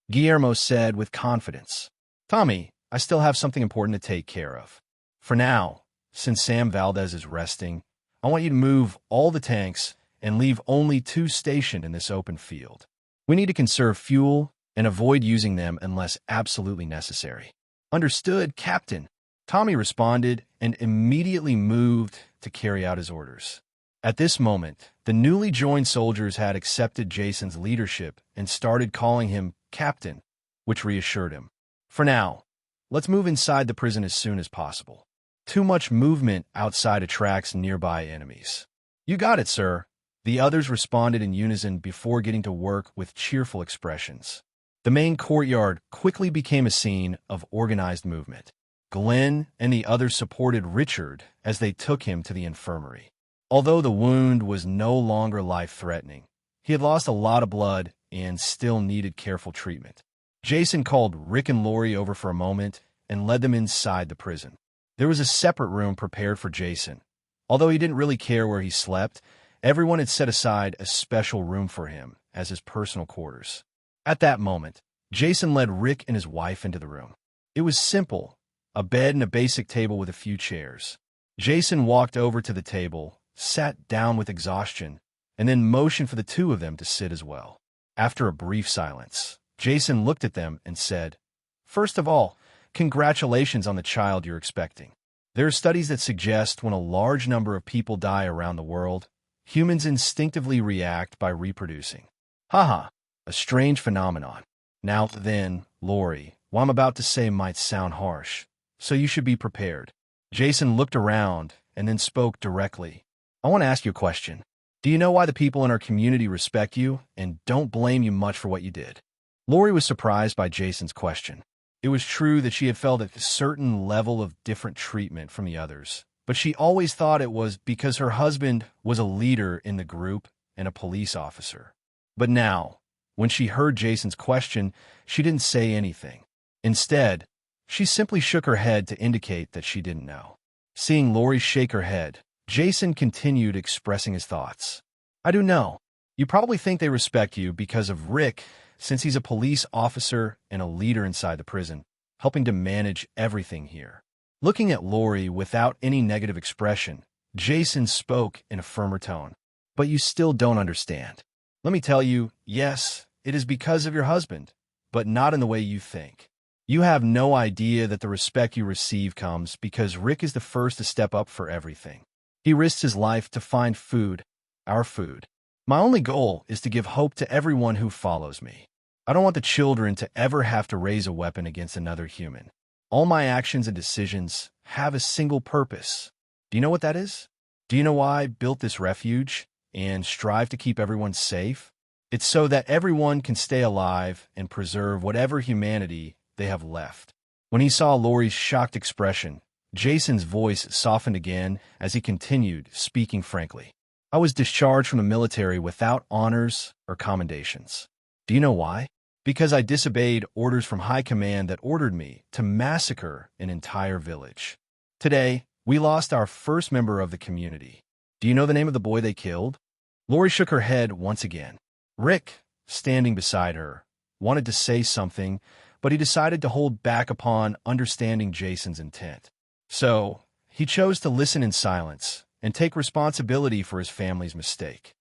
Speaker 2: Guillermo said with confidence. "Tommy, I still have something important to take care of. For now, since Sam Valdez is resting, I want you to move all the tanks and leave only 2 stationed in this open field. We need to conserve fuel and avoid using them unless absolutely necessary." "Understood, Captain," Tommy responded and immediately moved to carry out his orders. At this moment, the newly joined soldiers had accepted Jason's leadership and started calling him Captain, which reassured him. "For now, let's move inside the prison as soon as possible. Too much movement outside attracts nearby enemies." "You got it, sir," the others responded in unison before getting to work with cheerful expressions. The main courtyard quickly became a scene of organized movement. Glenn and the others supported Richard as they took him to the infirmary. Although the wound was no longer life-threatening, he had lost a lot of blood and still needed careful treatment. Jason called Rick and Lori over for a moment and led them inside the prison. There was a separate room prepared for Jason. Although he didn't really care where he slept, everyone had set aside a special room for him as his personal quarters. At that moment, Jason led Rick and his wife into the room. It was simple, a bed and a basic table with a few chairs. Jason walked over to the table, sat down with exhaustion, and then motioned for the two of them to sit as well. After a brief silence, Jason looked at them and said, "First of all, congratulations on the child you're expecting. There are studies that suggest when a large number of people die around the world, humans instinctively react by reproducing. Haha, a strange phenomenon. Now then, Lori, what I'm about to say might sound harsh, so you should be prepared." Jason looked around and then spoke directly. "I want to ask you a question. Do you know why the people in our community respect you and don't blame you much for what you did? Lori was surprised by Jason's question. It was true that she had felt a certain level of different treatment from the others, but she always thought it was because her husband was a leader in the group and a police officer. But now, when she heard Jason's question, she didn't say anything. Instead, she simply shook her head to indicate that she didn't know. Seeing Lori shake her head, Jason continued expressing his thoughts. I do know. You probably think they respect you because of Rick, since he's a police officer and a leader inside the prison, helping to manage everything here. Looking at Lori without any negative expression, Jason spoke in a firmer tone. But you still don't understand. Let me tell you, yes, it is because of your husband, but not in the way you think. You have no idea that the respect you receive comes because Rick is the first to step up for everything. He risks his life to find food, our food. My only goal is to give hope to everyone who follows me. I don't want the children to ever have to raise a weapon against another human. All my actions and decisions have a single purpose. Do you know what that is? Do you know why I built this refuge and strive to keep everyone safe? It's so that everyone can stay alive and preserve whatever humanity they have left. When he saw Lori's shocked expression, Jason's voice softened again as he continued, speaking frankly. I was discharged from the military without honors or commendations. Do you know why? Because I disobeyed orders from high command that ordered me to massacre an entire village. Today, we lost our first member of the community. Do you know the name of the boy they killed? Lori shook her head once again. Rick, standing beside her, wanted to say something, but he decided to hold back upon understanding Jason's intent. So, he chose to listen in silence and take responsibility for his family's mistake.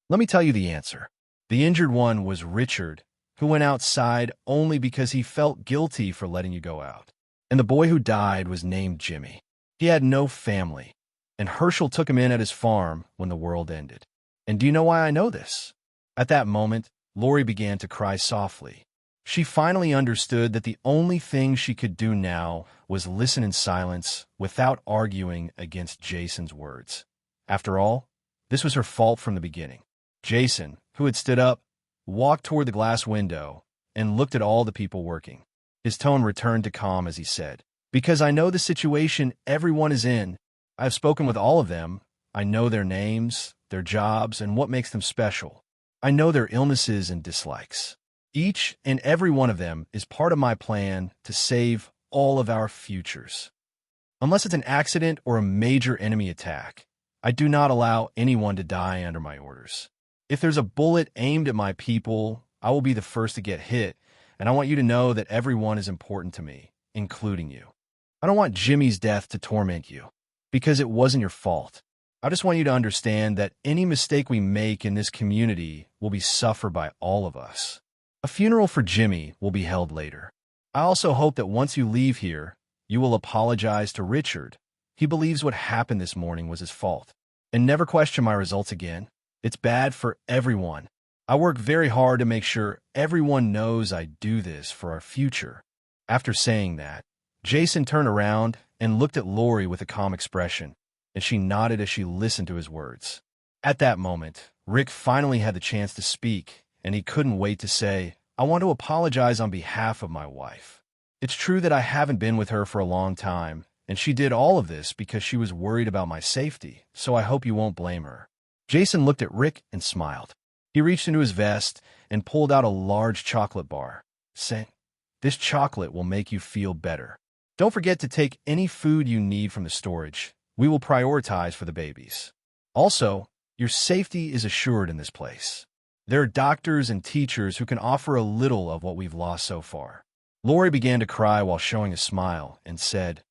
Speaker 2: Let me tell you the answer. The injured one was Richard, who went outside only because he felt guilty for letting you go out. And the boy who died was named Jimmy. He had no family, and Hershel took him in at his farm when the world ended. And do you know why I know this? At that moment, Lori began to cry softly. She finally understood that the only thing she could do now was listen in silence without arguing against Jason's words. After all, this was her fault from the beginning. Jason, who had stood up, walked toward the glass window and looked at all the people working. His tone returned to calm as he said, Because I know the situation everyone is in. I have spoken with all of them. I know their names, their jobs, and what makes them special. I know their illnesses and dislikes. Each and every one of them is part of my plan to save all of our futures. Unless it's an accident or a major enemy attack, I do not allow anyone to die under my orders. If there's a bullet aimed at my people, I will be the first to get hit, and I want you to know that everyone is important to me, including you. I don't want Jimmy's death to torment you, because it wasn't your fault. I just want you to understand that any mistake we make in this community will be suffered by all of us. A funeral for Jimmy will be held later. I also hope that once you leave here, you will apologize to Richard. He believes what happened this morning was his fault. And never question my results again. It's bad for everyone. I work very hard to make sure everyone knows I do this for our future. After saying that, Jason turned around and looked at Lori with a calm expression, and she nodded as she listened to his words. At that moment, Rick finally had the chance to speak, and he couldn't wait to say, I want to apologize on behalf of my wife. It's true that I haven't been with her for a long time, and she did all of this because she was worried about my safety, so I hope you won't blame her. Jason looked at Rick and smiled. He reached into his vest and pulled out a large chocolate bar, saying, This chocolate will make you feel better. Don't forget to take any food you need from the storage. We will prioritize for the babies. Also, your safety is assured in this place. There are doctors and teachers who can offer a little of what we've lost so far. Lori began to cry while showing a smile and said,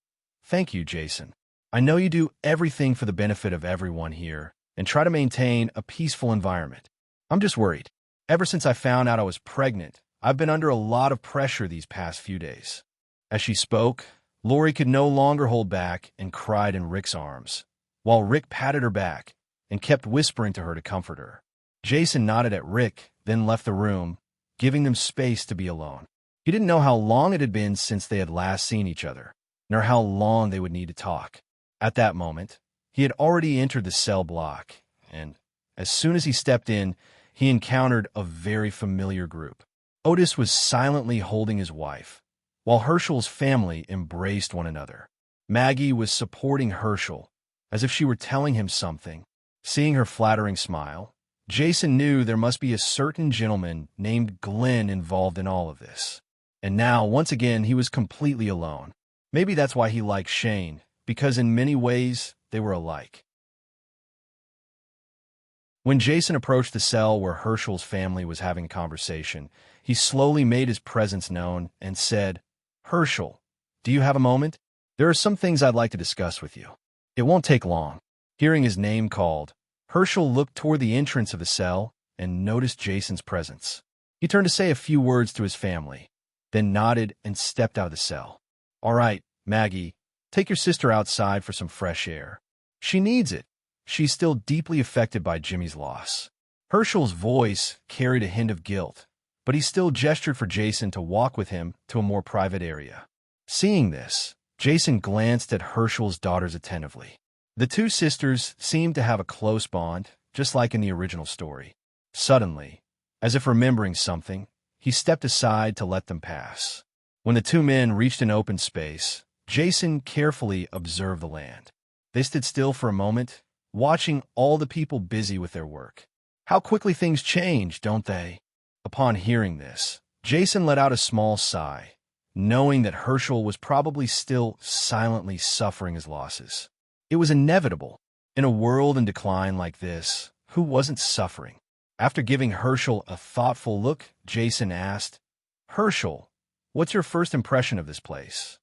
Speaker 2: Thank you, Jason. I know you do everything for the benefit of everyone here and try to maintain a peaceful environment. I'm just worried. Ever since I found out I was pregnant, I've been under a lot of pressure these past few days. As she spoke, Lori could no longer hold back and cried in Rick's arms, while Rick patted her back and kept whispering to her to comfort her. Jason nodded at Rick, then left the room, giving them space to be alone. He didn't know how long it had been since they had last seen each other, nor how long they would need to talk. At that moment, he had already entered the cell block, and as soon as he stepped in, he encountered a very familiar group. Otis was silently holding his wife, while Hershel's family embraced one another. Maggie was supporting Hershel, as if she were telling him something. Seeing her flattering smile, Jason knew there must be a certain gentleman named Glenn involved in all of this. And now, once again, he was completely alone. Maybe that's why he liked Shane, because in many ways, they were alike. When Jason approached the cell where Hershel's family was having a conversation, he slowly made his presence known and said, "Hershel, do you have a moment? There are some things I'd like to discuss with you. It won't take long." Hearing his name called, Hershel looked toward the entrance of the cell and noticed Jason's presence. He turned to say a few words to his family, then nodded and stepped out of the cell. "All right, Maggie, take your sister outside for some fresh air. She needs it. She's still deeply affected by Jimmy's loss." Hershel's voice carried a hint of guilt, but he still gestured for Jason to walk with him to a more private area. Seeing this, Jason glanced at Hershel's daughters attentively. The two sisters seemed to have a close bond, just like in the original story. Suddenly, as if remembering something, he stepped aside to let them pass. When the two men reached an open space, Jason carefully observed the land. They stood still for a moment, watching all the people busy with their work. How quickly things change, don't they? Upon hearing this, Jason let out a small sigh, knowing that Hershel was probably still silently suffering his losses. It was inevitable. In a world in decline like this, who wasn't suffering? After giving Hershel a thoughtful look, Jason asked, "Hershel, what's your first impression of this place?"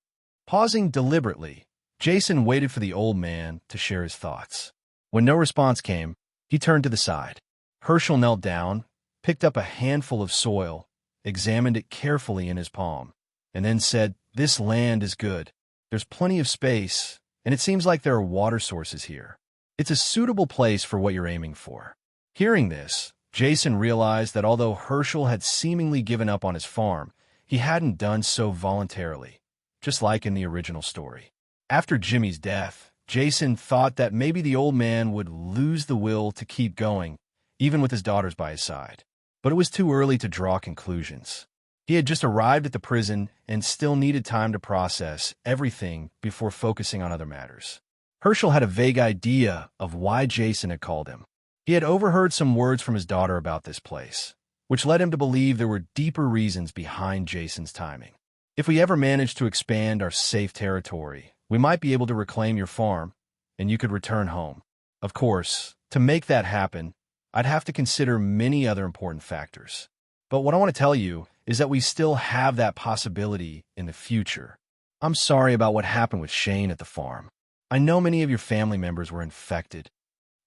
Speaker 2: Pausing deliberately, Jason waited for the old man to share his thoughts. When no response came, he turned to the side. Hershel knelt down, picked up a handful of soil, examined it carefully in his palm, and then said, "This land is good. There's plenty of space, and it seems like there are water sources here. It's a suitable place for what you're aiming for." Hearing this, Jason realized that although Hershel had seemingly given up on his farm, he hadn't done so voluntarily, just like in the original story. After Jimmy's death, Jason thought that maybe the old man would lose the will to keep going, even with his daughters by his side. But it was too early to draw conclusions. He had just arrived at the prison and still needed time to process everything before focusing on other matters. Hershel had a vague idea of why Jason had called him. He had overheard some words from his daughter about this place, which led him to believe there were deeper reasons behind Jason's timing. "If we ever manage to expand our safe territory, we might be able to reclaim your farm, and you could return home. Of course, to make that happen, I'd have to consider many other important factors. But what I want to tell you is that we still have that possibility in the future. I'm sorry about what happened with Shane at the farm. I know many of your family members were infected."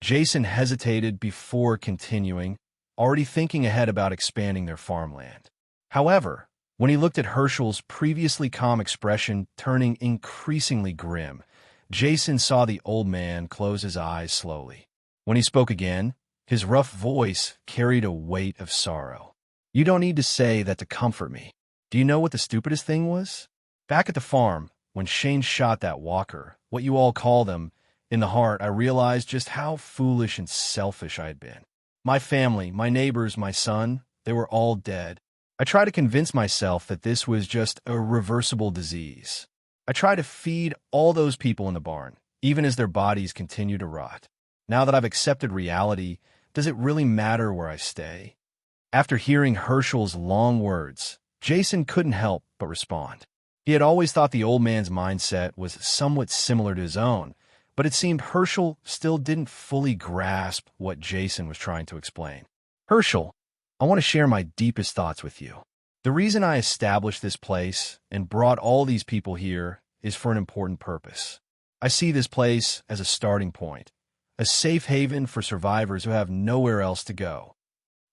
Speaker 2: Jason hesitated before continuing, already thinking ahead about expanding their farmland. However, when he looked at Hershel's previously calm expression turning increasingly grim, Jason saw the old man close his eyes slowly. When he spoke again, his rough voice carried a weight of sorrow. "You don't need to say that to comfort me. Do you know what the stupidest thing was? Back at the farm, when Shane shot that walker, what you all call them, in the heart, I realized just how foolish and selfish I had been. My family, my neighbors, my son, they were all dead. I tried to convince myself that this was just a reversible disease. I tried to feed all those people in the barn, even as their bodies continue to rot. Now that I've accepted reality, does it really matter where I stay?" After hearing Hershel's long words, Jason couldn't help but respond. He had always thought the old man's mindset was somewhat similar to his own, but it seemed Hershel still didn't fully grasp what Jason was trying to explain. "Hershel, I want to share my deepest thoughts with you. The reason I established this place and brought all these people here is for an important purpose. I see this place as a starting point, a safe haven for survivors who have nowhere else to go.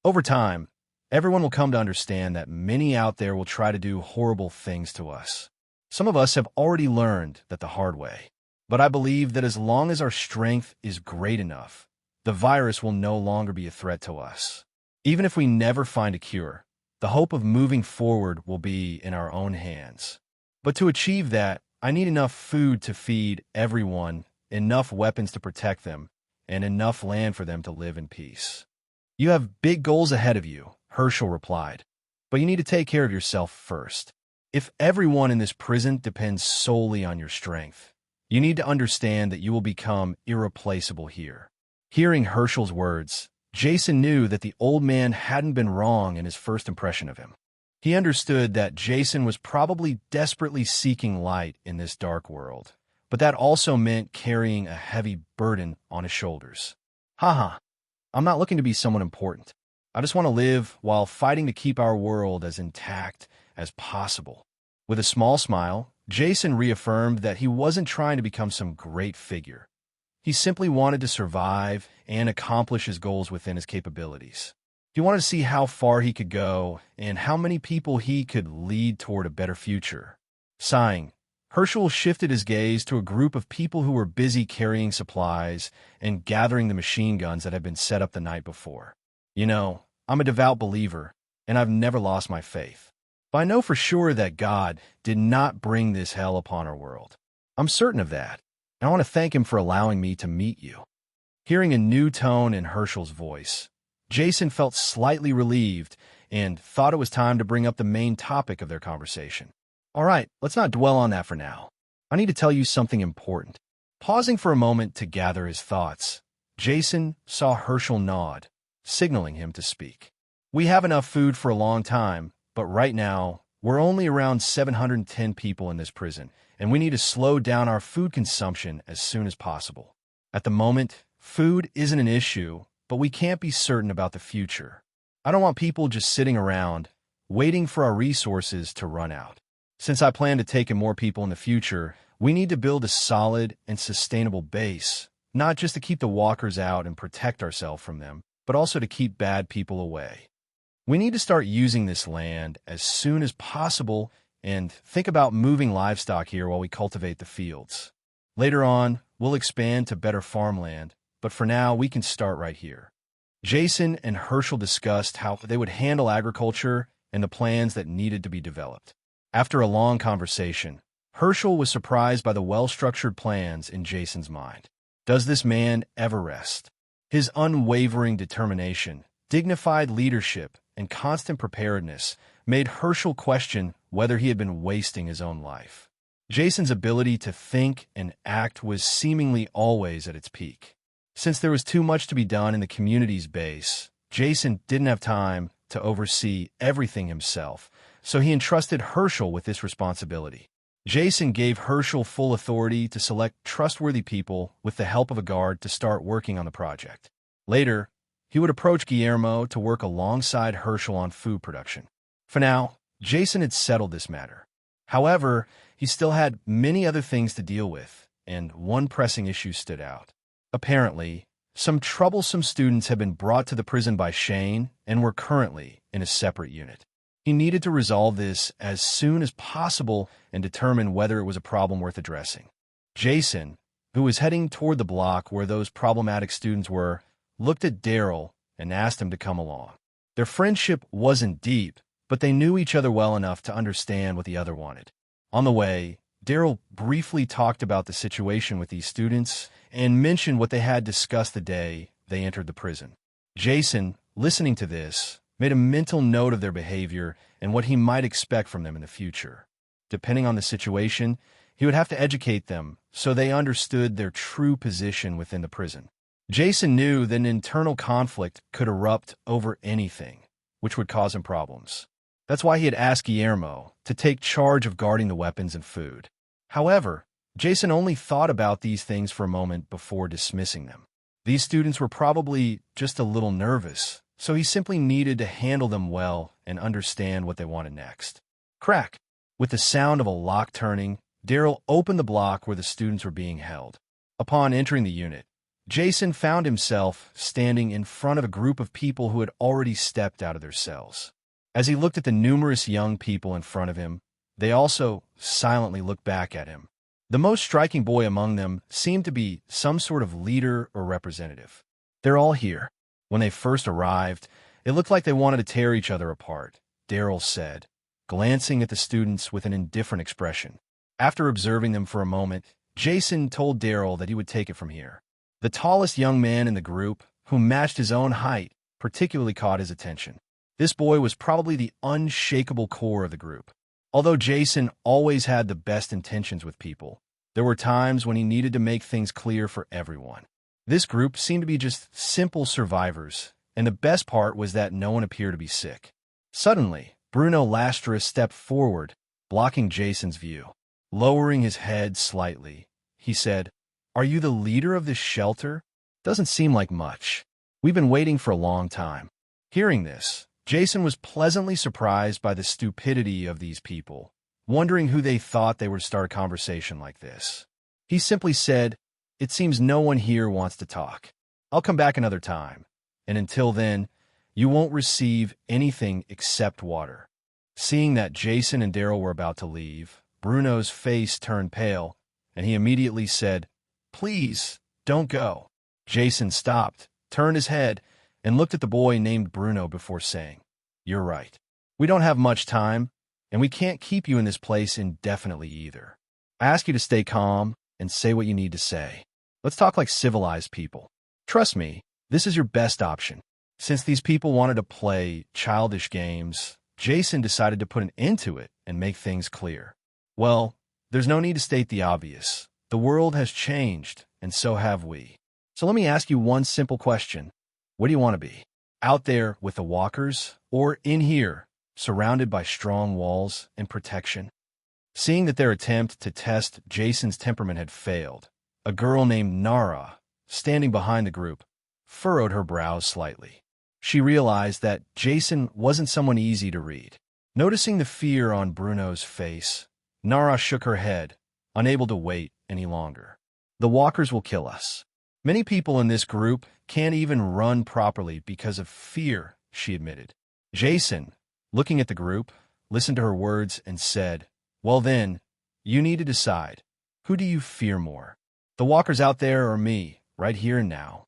Speaker 2: Over time, everyone will come to understand that many out there will try to do horrible things to us. Some of us have already learned that the hard way. But I believe that as long as our strength is great enough, the virus will no longer be a threat to us. Even if we never find a cure, the hope of moving forward will be in our own hands. But to achieve that, I need enough food to feed everyone, enough weapons to protect them, and enough land for them to live in peace. "You have big goals ahead of you," Hershel replied, "but you need to take care of yourself first. If everyone in this prison depends solely on your strength, you need to understand that you will become irreplaceable here." Hearing Hershel's words, Jason knew that the old man hadn't been wrong in his first impression of him. He understood that Jason was probably desperately seeking light in this dark world, but that also meant carrying a heavy burden on his shoulders. Haha, I'm not looking to be someone important. I just want to live while fighting to keep our world as intact as possible. With a small smile, Jason reaffirmed that he wasn't trying to become some great figure. He simply wanted to survive and accomplish his goals within his capabilities. He wanted to see how far he could go and how many people he could lead toward a better future. Sighing, Hershel shifted his gaze to a group of people who were busy carrying supplies and gathering the machine guns that had been set up the night before. "You know, I'm a devout believer, and I've never lost my faith. But I know for sure that God did not bring this hell upon our world. I'm certain of that, and I want to thank him for allowing me to meet you." Hearing a new tone in Hershel's voice, Jason felt slightly relieved and thought it was time to bring up the main topic of their conversation. "All right, let's not dwell on that for now. I need to tell you something important." Pausing for a moment to gather his thoughts, Jason saw Hershel nod, signaling him to speak. "We have enough food for a long time, but right now, we're only around 710 people in this prison, and we need to slow down our food consumption as soon as possible. At the moment, food isn't an issue, but we can't be certain about the future. I don't want people just sitting around, waiting for our resources to run out. Since I plan to take in more people in the future, we need to build a solid and sustainable base, not just to keep the walkers out and protect ourselves from them, but also to keep bad people away. We need to start using this land as soon as possible and think about moving livestock here while we cultivate the fields. Later on, we'll expand to better farmland, but for now, we can start right here." Jason and Hershel discussed how they would handle agriculture and the plans that needed to be developed. After a long conversation, Hershel was surprised by the well-structured plans in Jason's mind. Does this man ever rest? His unwavering determination, dignified leadership, and constant preparedness made Hershel question whether he had been wasting his own life. Jason's ability to think and act was seemingly always at its peak. Since there was too much to be done in the community's base, Jason didn't have time to oversee everything himself, so he entrusted Hershel with this responsibility. Jason gave Hershel full authority to select trustworthy people with the help of a guard to start working on the project. Later, he would approach Guillermo to work alongside Hershel on food production. For now, Jason had settled this matter. However, he still had many other things to deal with, and one pressing issue stood out. Apparently, some troublesome students had been brought to the prison by Shane and were currently in a separate unit. He needed to resolve this as soon as possible and determine whether it was a problem worth addressing. Jason, who was heading toward the block where those problematic students were, looked at Daryl and asked him to come along. Their friendship wasn't deep, but they knew each other well enough to understand what the other wanted. On the way, Daryl briefly talked about the situation with these students and mentioned what they had discussed the day they entered the prison. Jason, listening to this, made a mental note of their behavior and what he might expect from them in the future. Depending on the situation, he would have to educate them so they understood their true position within the prison. Jason knew that an internal conflict could erupt over anything, which would cause him problems. That's why he had asked Guillermo to take charge of guarding the weapons and food. However, Jason only thought about these things for a moment before dismissing them. These students were probably just a little nervous, so he simply needed to handle them well and understand what they wanted next. Crack! With the sound of a lock turning, Daryl opened the block where the students were being held. Upon entering the unit, Jason found himself standing in front of a group of people who had already stepped out of their cells. As he looked at the numerous young people in front of him, they also silently looked back at him. The most striking boy among them seemed to be some sort of leader or representative. "They're all here. When they first arrived, it looked like they wanted to tear each other apart," Daryl said, glancing at the students with an indifferent expression. After observing them for a moment, Jason told Daryl that he would take it from here. The tallest young man in the group, who matched his own height, particularly caught his attention. This boy was probably the unshakable core of the group. Although Jason always had the best intentions with people, there were times when he needed to make things clear for everyone. This group seemed to be just simple survivors, and the best part was that no one appeared to be sick. Suddenly, Bruno Lastris stepped forward, blocking Jason's view. Lowering his head slightly, he said, "Are you the leader of this shelter? Doesn't seem like much. We've been waiting for a long time." Hearing this, Jason was pleasantly surprised by the stupidity of these people, wondering who they thought they would start a conversation like this. He simply said, "It seems no one here wants to talk. I'll come back another time, and until then, you won't receive anything except water." Seeing that Jason and Daryl were about to leave, Bruno's face turned pale, and he immediately said, "Please, don't go." Jason stopped, turned his head, and looked at the boy named Bruno before saying, "You're right. We don't have much time, and we can't keep you in this place indefinitely either. I ask you to stay calm and say what you need to say. Let's talk like civilized people. Trust me, this is your best option." Since these people wanted to play childish games, Jason decided to put an end to it and make things clear. Well, there's no need to state the obvious. The world has changed, and so have we. So let me ask you one simple question. What do you want to be? Out there with the walkers, or in here, surrounded by strong walls and protection? Seeing that their attempt to test Jason's temperament had failed, a girl named Nara, standing behind the group, furrowed her brows slightly. She realized that Jason wasn't someone easy to read. Noticing the fear on Bruno's face, Nara shook her head, unable to wait any longer. "The walkers will kill us. Many people in this group can't even run properly because of fear," she admitted. Jason, looking at the group, listened to her words and said, "Well then, you need to decide. Who do you fear more? The walkers out there or me, right here and now?"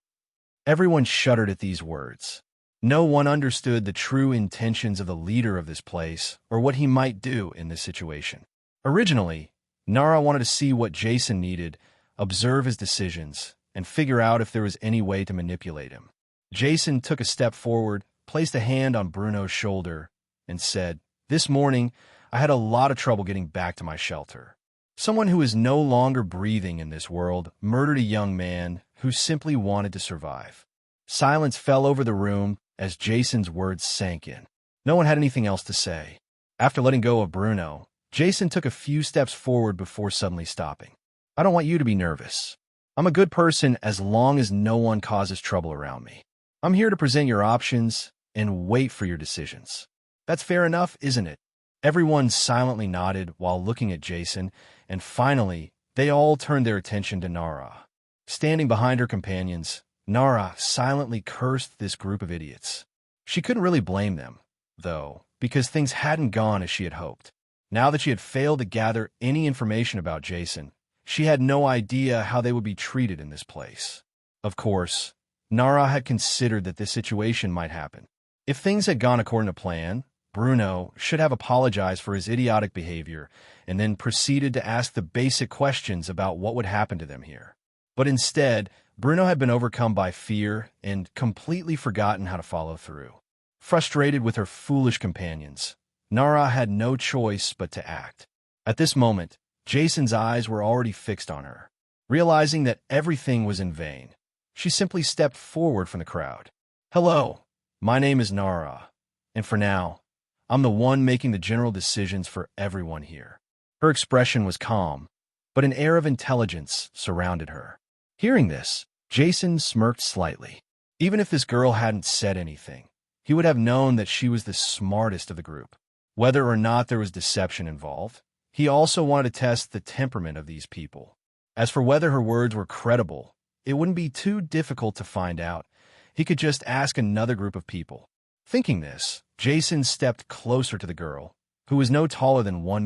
Speaker 2: Everyone shuddered at these words. No one understood the true intentions of the leader of this place or what he might do in this situation. Originally, Nara wanted to see what Jason needed, observe his decisions, and figure out if there was any way to manipulate him. Jason took a step forward, placed a hand on Bruno's shoulder, and said, "This morning, I had a lot of trouble getting back to my shelter. Someone who is no longer breathing in this world murdered a young man who simply wanted to survive." Silence fell over the room as Jason's words sank in. No one had anything else to say. After letting go of Bruno, Jason took a few steps forward before suddenly stopping. "I don't want you to be nervous. I'm a good person as long as no one causes trouble around me. I'm here to present your options and wait for your decisions. That's fair enough, isn't it?" Everyone silently nodded while looking at Jason, and finally, they all turned their attention to Nara. Standing behind her companions, Nara silently cursed this group of idiots. She couldn't really blame them, though, because things hadn't gone as she had hoped. Now that she had failed to gather any information about Jason, she had no idea how they would be treated in this place. Of course, Nara had considered that this situation might happen. If things had gone according to plan, Bruno should have apologized for his idiotic behavior and then proceeded to ask the basic questions about what would happen to them here. But instead, Bruno had been overcome by fear and completely forgotten how to follow through. Frustrated with her foolish companions, Nara had no choice but to act. At this moment, Jason's eyes were already fixed on her. Realizing that everything was in vain, she simply stepped forward from the crowd. "Hello, my name is Nara, and for now, I'm the one making the general decisions for everyone here." Her expression was calm, but an air of intelligence surrounded her. Hearing this, Jason smirked slightly. Even if this girl hadn't said anything, he would have known that she was the smartest of the group. Whether or not there was deception involved, he also wanted to test the temperament of these people. As for whether her words were credible, it wouldn't be too difficult to find out. He could just ask another group of people. Thinking this, Jason stepped closer to the girl, who was no taller than 1.70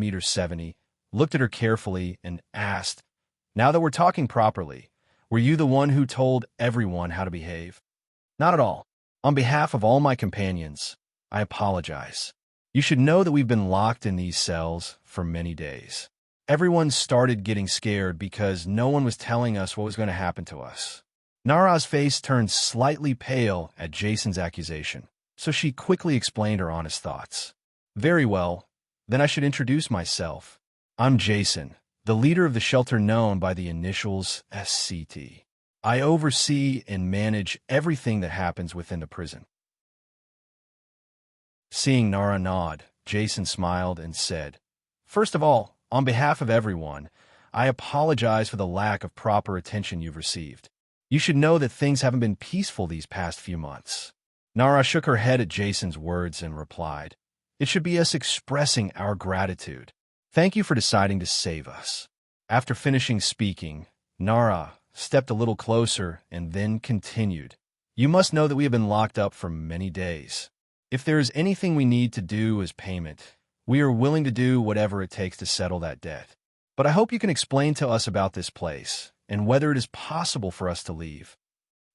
Speaker 2: meters, looked at her carefully, and asked, "Now that we're talking properly, were you the one who told everyone how to behave?" "Not at all. On behalf of all my companions, I apologize. You should know that we've been locked in these cells for many days. Everyone started getting scared because no one was telling us what was going to happen to us. Nara's face turned slightly pale at Jason's accusation, so she quickly explained her honest thoughts. Very well, then I should introduce myself. I'm Jason, the leader of the shelter known by the initials SCT. I oversee and manage everything that happens within the prison. Seeing Nara nod, Jason smiled and said, First of all, on behalf of everyone, I apologize for the lack of proper attention you've received. You should know that things haven't been peaceful these past few months. Nara shook her head at Jason's words and replied, It should be us expressing our gratitude. Thank you for deciding to save us. After finishing speaking, Nara stepped a little closer and then continued. You must know that we have been locked up for many days. If there is anything we need to do as payment, we are willing to do whatever it takes to settle that debt. But I hope you can explain to us about this place and whether it is possible for us to leave.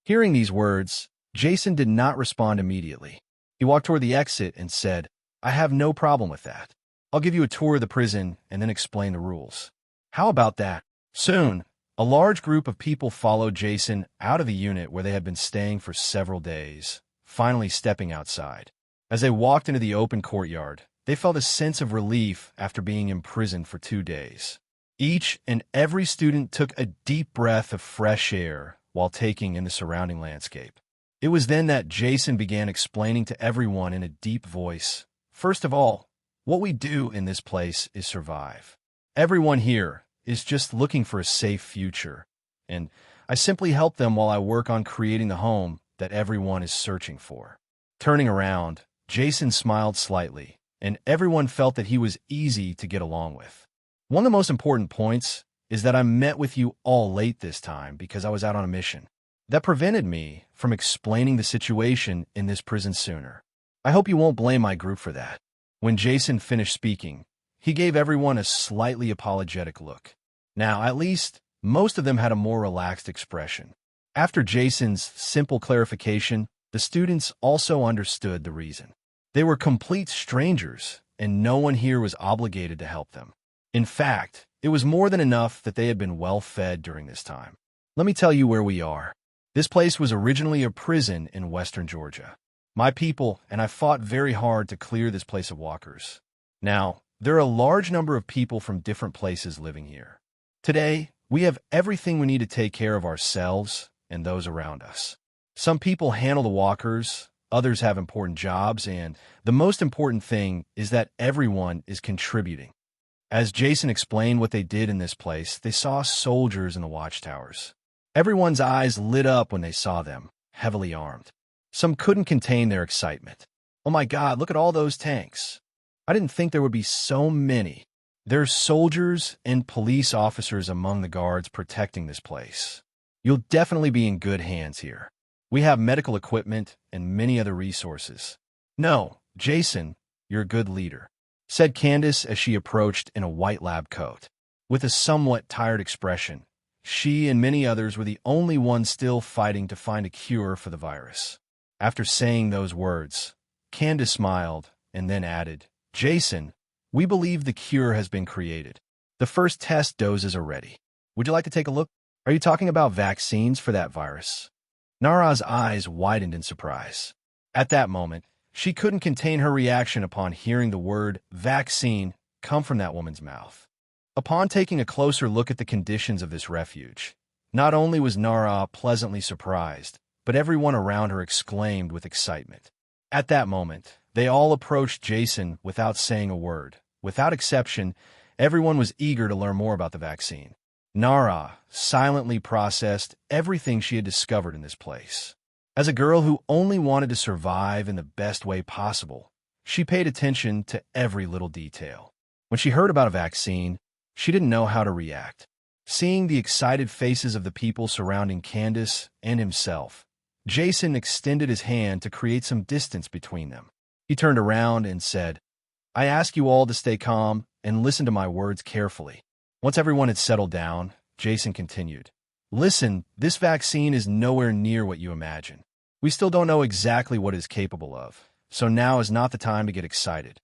Speaker 2: Hearing these words, Jason did not respond immediately. He walked toward the exit and said, I have no problem with that. I'll give you a tour of the prison and then explain the rules. How about that? Soon, a large group of people followed Jason out of the unit where they had been staying for several days, finally stepping outside. As they walked into the open courtyard, they felt a sense of relief after being imprisoned for 2 days. Each and every student took a deep breath of fresh air while taking in the surrounding landscape. It was then that Jason began explaining to everyone in a deep voice, First of all, what we do in this place is survive. Everyone here is just looking for a safe future, and I simply help them while I work on creating the home that everyone is searching for. Turning around, Jason smiled slightly, and everyone felt that he was easy to get along with. One of the most important points is that I met with you all late this time because I was out on a mission. That prevented me from explaining the situation in this prison sooner. I hope you won't blame my group for that. When Jason finished speaking, he gave everyone a slightly apologetic look. Now, at least, most of them had a more relaxed expression. After Jason's simple clarification, the students also understood the reason. They were complete strangers, and no one here was obligated to help them. In fact, it was more than enough that they had been well fed during this time. Let me tell you where we are. This place was originally a prison in western Georgia. My people and I fought very hard to clear this place of walkers. Now, there are a large number of people from different places living here. Today, we have everything we need to take care of ourselves and those around us. Some people handle the walkers, others have important jobs, and the most important thing is that everyone is contributing. As Jason explained what they did in this place, they saw soldiers in the watchtowers. Everyone's eyes lit up when they saw them, heavily armed. Some couldn't contain their excitement. Oh my God, look at all those tanks. I didn't think there would be so many. There's soldiers and police officers among the guards protecting this place. You'll definitely be in good hands here. We have medical equipment and many other resources. No, Jason, you're a good leader, said Candace as she approached in a white lab coat. With a somewhat tired expression, she and many others were the only ones still fighting to find a cure for the virus. After saying those words, Candace smiled and then added, Jason, we believe the cure has been created. The first test doses are ready. Would you like to take a look? Are you talking about vaccines for that virus? Nara's eyes widened in surprise. At that moment, she couldn't contain her reaction upon hearing the word vaccine come from that woman's mouth. Upon taking a closer look at the conditions of this refuge, not only was Nara pleasantly surprised, but everyone around her exclaimed with excitement. At that moment, they all approached Jason without saying a word. Without exception, everyone was eager to learn more about the vaccine. Nara silently processed everything she had discovered in this place. As a girl who only wanted to survive in the best way possible, she paid attention to every little detail. When she heard about a vaccine, she didn't know how to react. Seeing the excited faces of the people surrounding Candace and himself, Jason extended his hand to create some distance between them. He turned around and said, I ask you all to stay calm and listen to my words carefully. Once everyone had settled down, Jason continued, Listen, this vaccine is nowhere near what you imagine. We still don't know exactly what it is capable of, so now is not the time to get excited.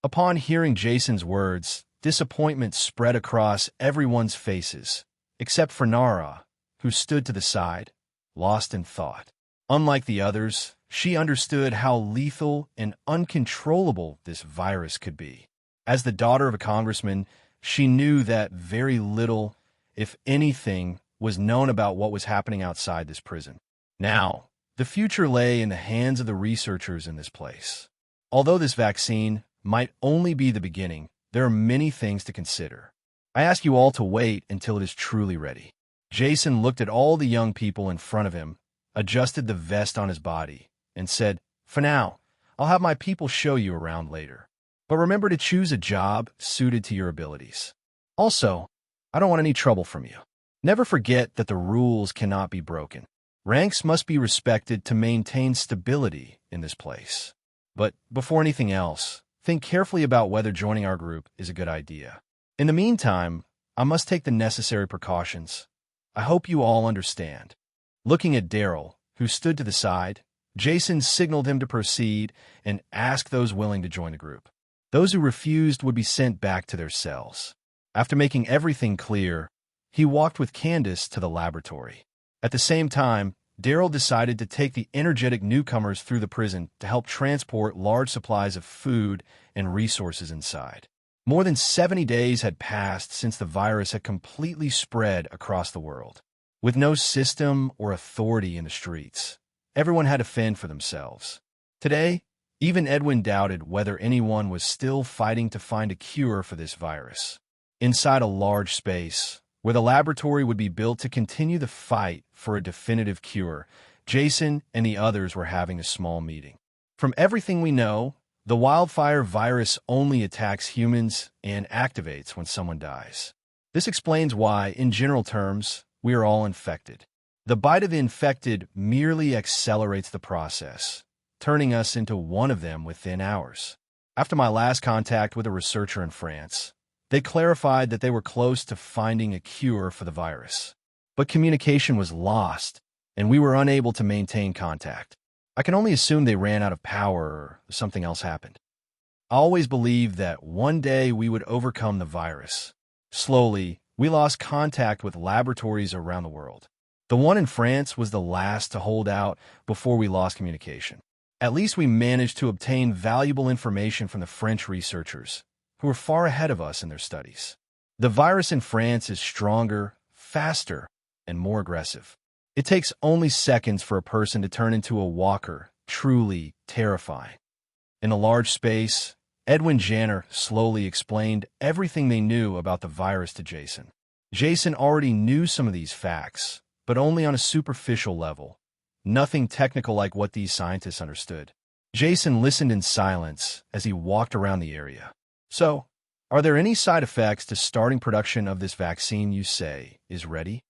Speaker 2: Upon hearing Jason's words, disappointment spread across everyone's faces, except for Nara, who stood to the side, lost in thought. Unlike the others, she understood how lethal and uncontrollable this virus could be. As the daughter of a congressman, she knew that very little, if anything, was known about what was happening outside this prison. Now, the future lay in the hands of the researchers in this place. Although this vaccine might only be the beginning, there are many things to consider. I ask you all to wait until it is truly ready. Jason looked at all the young people in front of him, adjusted the vest on his body, and said, "For now, I'll have my people show you around later. But remember to choose a job suited to your abilities. Also, I don't want any trouble from you. Never forget that the rules cannot be broken. Ranks must be respected to maintain stability in this place. But before anything else, think carefully about whether joining our group is a good idea. In the meantime, I must take the necessary precautions. I hope you all understand." Looking at Daryl, who stood to the side, Jason signaled him to proceed and ask those willing to join the group. Those who refused would be sent back to their cells. After making everything clear, he walked with Candace to the laboratory. At the same time, Daryl decided to take the energetic newcomers through the prison to help transport large supplies of food and resources inside. More than 70 days had passed since the virus had completely spread across the world. With no system or authority in the streets, everyone had to fend for themselves. Today, even Edwin doubted whether anyone was still fighting to find a cure for this virus. Inside a large space, where the laboratory would be built to continue the fight for a definitive cure, Jason and the others were having a small meeting. From everything we know, the wildfire virus only attacks humans and activates when someone dies. This explains why, in general terms, we are all infected. The bite of the infected merely accelerates the process, turning us into one of them within hours. After my last contact with a researcher in France, they clarified that they were close to finding a cure for the virus. But communication was lost, and we were unable to maintain contact. I can only assume they ran out of power or something else happened. I always believed that one day we would overcome the virus. Slowly, we lost contact with laboratories around the world. The one in France was the last to hold out before we lost communication. At least we managed to obtain valuable information from the French researchers, who were far ahead of us in their studies. The virus in France is stronger, faster, and more aggressive. It takes only seconds for a person to turn into a walker, truly terrifying. In a large space, Edwin Janner slowly explained everything they knew about the virus to Jason. Jason already knew some of these facts, but only on a superficial level. Nothing technical like what these scientists understood. Jason listened in silence as he walked around the area. "So, are there any side effects to starting production of this vaccine you say is ready?"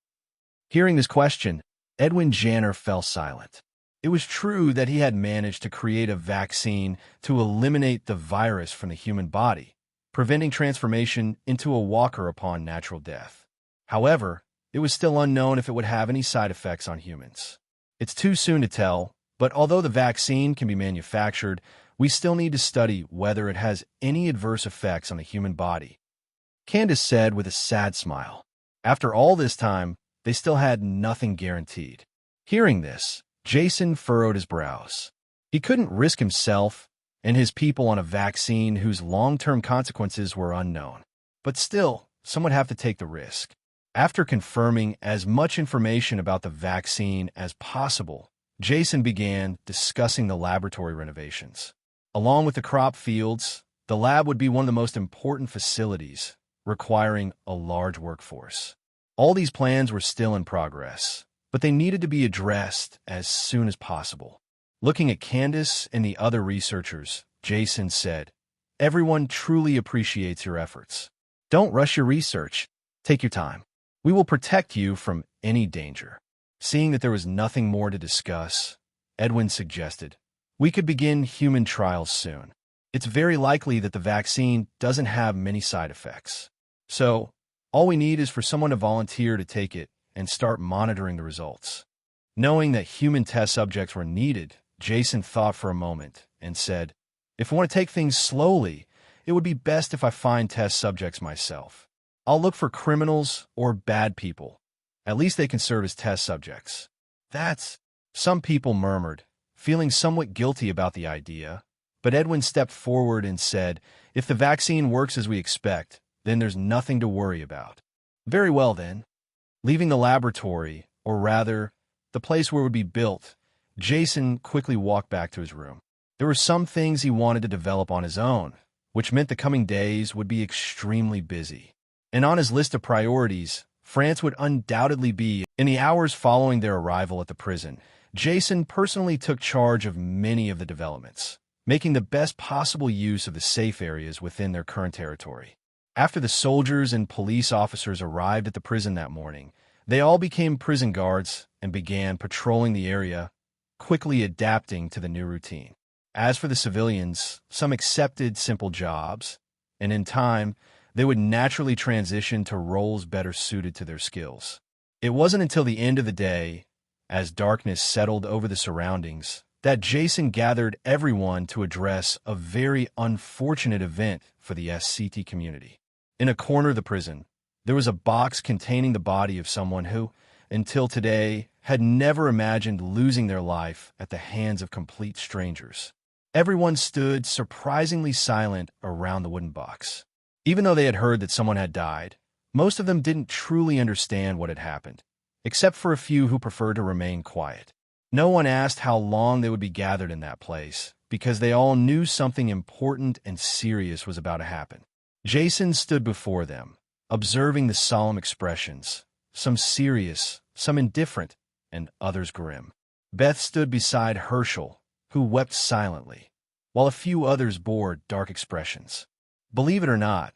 Speaker 2: Hearing this question, Edwin Janner fell silent. It was true that he had managed to create a vaccine to eliminate the virus from the human body, preventing transformation into a walker upon natural death. However, it was still unknown if it would have any side effects on humans. It's too soon to tell, but although the vaccine can be manufactured, we still need to study whether it has any adverse effects on the human body. Candace said with a sad smile. After all this time, they still had nothing guaranteed. Hearing this, Jason furrowed his brows. He couldn't risk himself and his people on a vaccine whose long-term consequences were unknown. But still, some would have to take the risk. After confirming as much information about the vaccine as possible, Jason began discussing the laboratory renovations. Along with the crop fields, the lab would be one of the most important facilities, requiring a large workforce. All these plans were still in progress, but they needed to be addressed as soon as possible. Looking at Candace and the other researchers, Jason said, "Everyone truly appreciates your efforts. Don't rush your research. Take your time. We will protect you from any danger." Seeing that there was nothing more to discuss, Edwin suggested, "We could begin human trials soon. It's very likely that the vaccine doesn't have many side effects. So, all we need is for someone to volunteer to take it and start monitoring the results." Knowing that human test subjects were needed, Jason thought for a moment and said, "If I want to take things slowly, it would be best if I find test subjects myself. I'll look for criminals or bad people. At least they can serve as test subjects. That's... Some people murmured, feeling somewhat guilty about the idea, but Edwin stepped forward and said, if the vaccine works as we expect, then there's nothing to worry about. Very well, then. Leaving the laboratory, or rather, the place where it would be built, Jason quickly walked back to his room. There were some things he wanted to develop on his own, which meant the coming days would be extremely busy. And on his list of priorities, France would undoubtedly be. In the hours following their arrival at the prison, Jason personally took charge of many of the developments, making the best possible use of the safe areas within their current territory. After the soldiers and police officers arrived at the prison that morning, they all became prison guards and began patrolling the area, quickly adapting to the new routine. As for the civilians, some accepted simple jobs, and in time, they would naturally transition to roles better suited to their skills. It wasn't until the end of the day, as darkness settled over the surroundings, that Jason gathered everyone to address a very unfortunate event for the SCT community. In a corner of the prison, there was a box containing the body of someone who, until today, had never imagined losing their life at the hands of complete strangers. Everyone stood surprisingly silent around the wooden box. Even though they had heard that someone had died, most of them didn't truly understand what had happened, except for a few who preferred to remain quiet. No one asked how long they would be gathered in that place, because they all knew something important and serious was about to happen. Jason stood before them, observing the solemn expressions, some serious, some indifferent, and others grim. Beth stood beside Hershel, who wept silently, while a few others bore dark expressions. Believe it or not,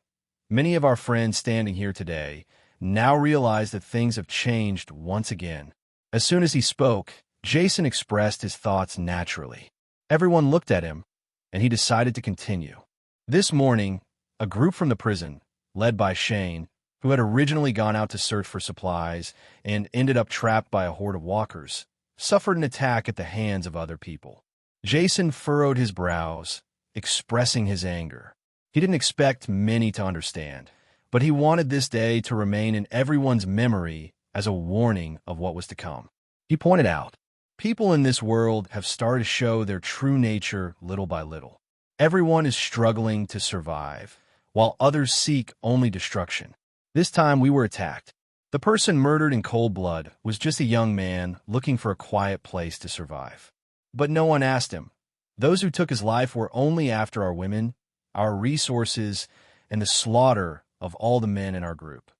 Speaker 2: many of our friends standing here today now realize that things have changed once again. As soon as he spoke, Jason expressed his thoughts naturally. Everyone looked at him, and he decided to continue. This morning, a group from the prison, led by Shane, who had originally gone out to search for supplies and ended up trapped by a horde of walkers, suffered an attack at the hands of other people. Jason furrowed his brows, expressing his anger. He didn't expect many to understand, but he wanted this day to remain in everyone's memory as a warning of what was to come. He pointed out, people in this world have started to show their true nature little by little. Everyone is struggling to survive, while others seek only destruction. This time we were attacked. The person murdered in cold blood was just a young man looking for a quiet place to survive. But no one asked him. Those who took his life were only after our women, our resources, and the slaughter of all the men in our group.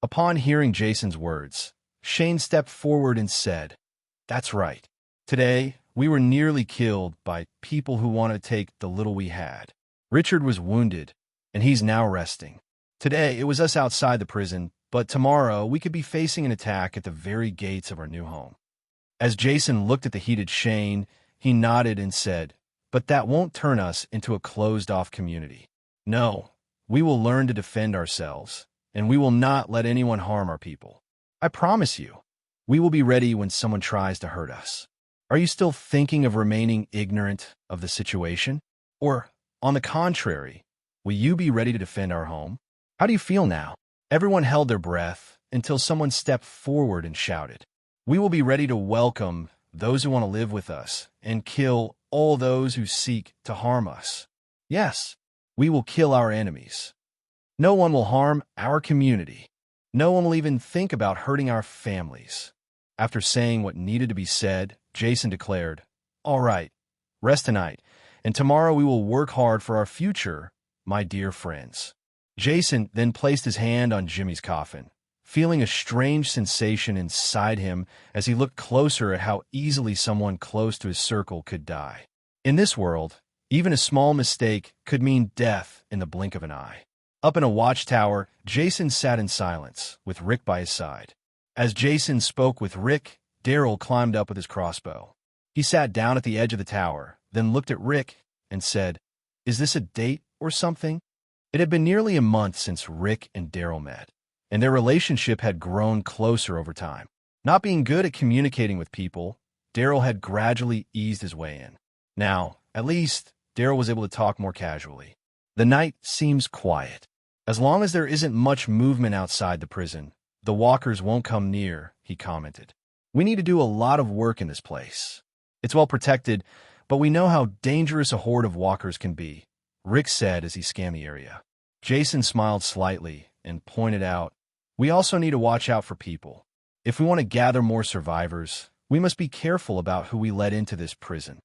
Speaker 2: Upon hearing Jason's words, Shane stepped forward and said, "That's right. Today, we were nearly killed by people who wanted to take the little we had. Richard was wounded, and he's now resting. Today, it was us outside the prison, but tomorrow we could be facing an attack at the very gates of our new home." As Jason looked at the heated Shane, he nodded and said, "But that won't turn us into a closed-off community. No, we will learn to defend ourselves, and we will not let anyone harm our people. I promise you, we will be ready when someone tries to hurt us." Are you still thinking of remaining ignorant of the situation? Or, on the contrary, will you be ready to defend our home? How do you feel now? Everyone held their breath until someone stepped forward and shouted, "We will be ready to welcome those who want to live with us and kill all those who seek to harm us. Yes, we will kill our enemies. No one will harm our community. No one will even think about hurting our families." After saying what needed to be said, Jason declared, "All right, rest tonight, and tomorrow we will work hard for our future, my dear friends." Jason then placed his hand on Jimmy's coffin, feeling a strange sensation inside him as he looked closer at how easily someone close to his circle could die. In this world, even a small mistake could mean death in the blink of an eye. Up in a watchtower, Jason sat in silence, with Rick by his side. As Jason spoke with Rick, Daryl climbed up with his crossbow. He sat down at the edge of the tower, then looked at Rick and said, "Is this a date or something?" It had been nearly a month since Rick and Daryl met, and their relationship had grown closer over time. Not being good at communicating with people, Daryl had gradually eased his way in. Now, at least, Daryl was able to talk more casually. "The night seems quiet. As long as there isn't much movement outside the prison, the walkers won't come near," he commented. We need to do a lot of work in this place. It's well protected, but we know how dangerous a horde of walkers can be, Rick said as he scanned the area. Jason smiled slightly and pointed out, we also need to watch out for people. If we want to gather more survivors, we must be careful about who we let into this prison.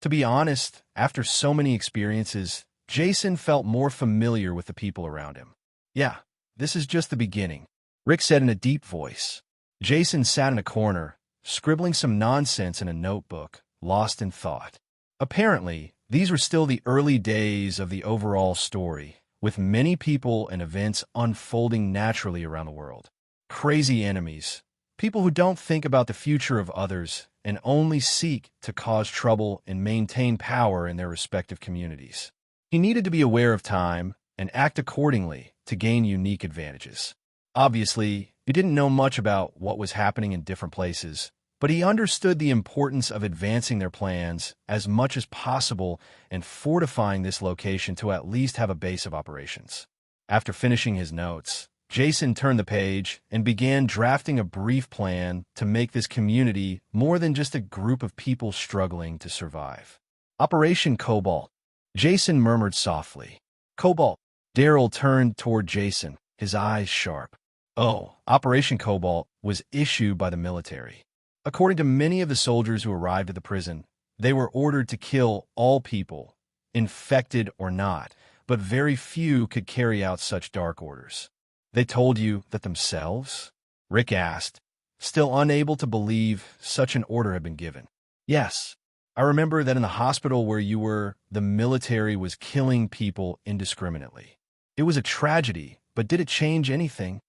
Speaker 2: To be honest, after so many experiences, Jason felt more familiar with the people around him. Yeah, this is just the beginning, Rick said in a deep voice. Jason sat in a corner, scribbling some nonsense in a notebook, lost in thought. Apparently, these were still the early days of the overall story, with many people and events unfolding naturally around the world. Crazy enemies, people who don't think about the future of others and only seek to cause trouble and maintain power in their respective communities. He needed to be aware of time and act accordingly to gain unique advantages. Obviously, he didn't know much about what was happening in different places, but he understood the importance of advancing their plans as much as possible and fortifying this location to at least have a base of operations. After finishing his notes, Jason turned the page and began drafting a brief plan to make this community more than just a group of people struggling to survive. Operation Cobalt. Jason murmured softly. Cobalt. Daryl turned toward Jason, his eyes sharp. Oh, Operation Cobalt was issued by the military. According to many of the soldiers who arrived at the prison, they were ordered to kill all people, infected or not, but very few could carry out such dark orders. They told you that themselves? Rick asked, still unable to believe such an order had been given. Yes, I remember that in the hospital where you were, the military was killing people indiscriminately. It was a tragedy, but did it change anything?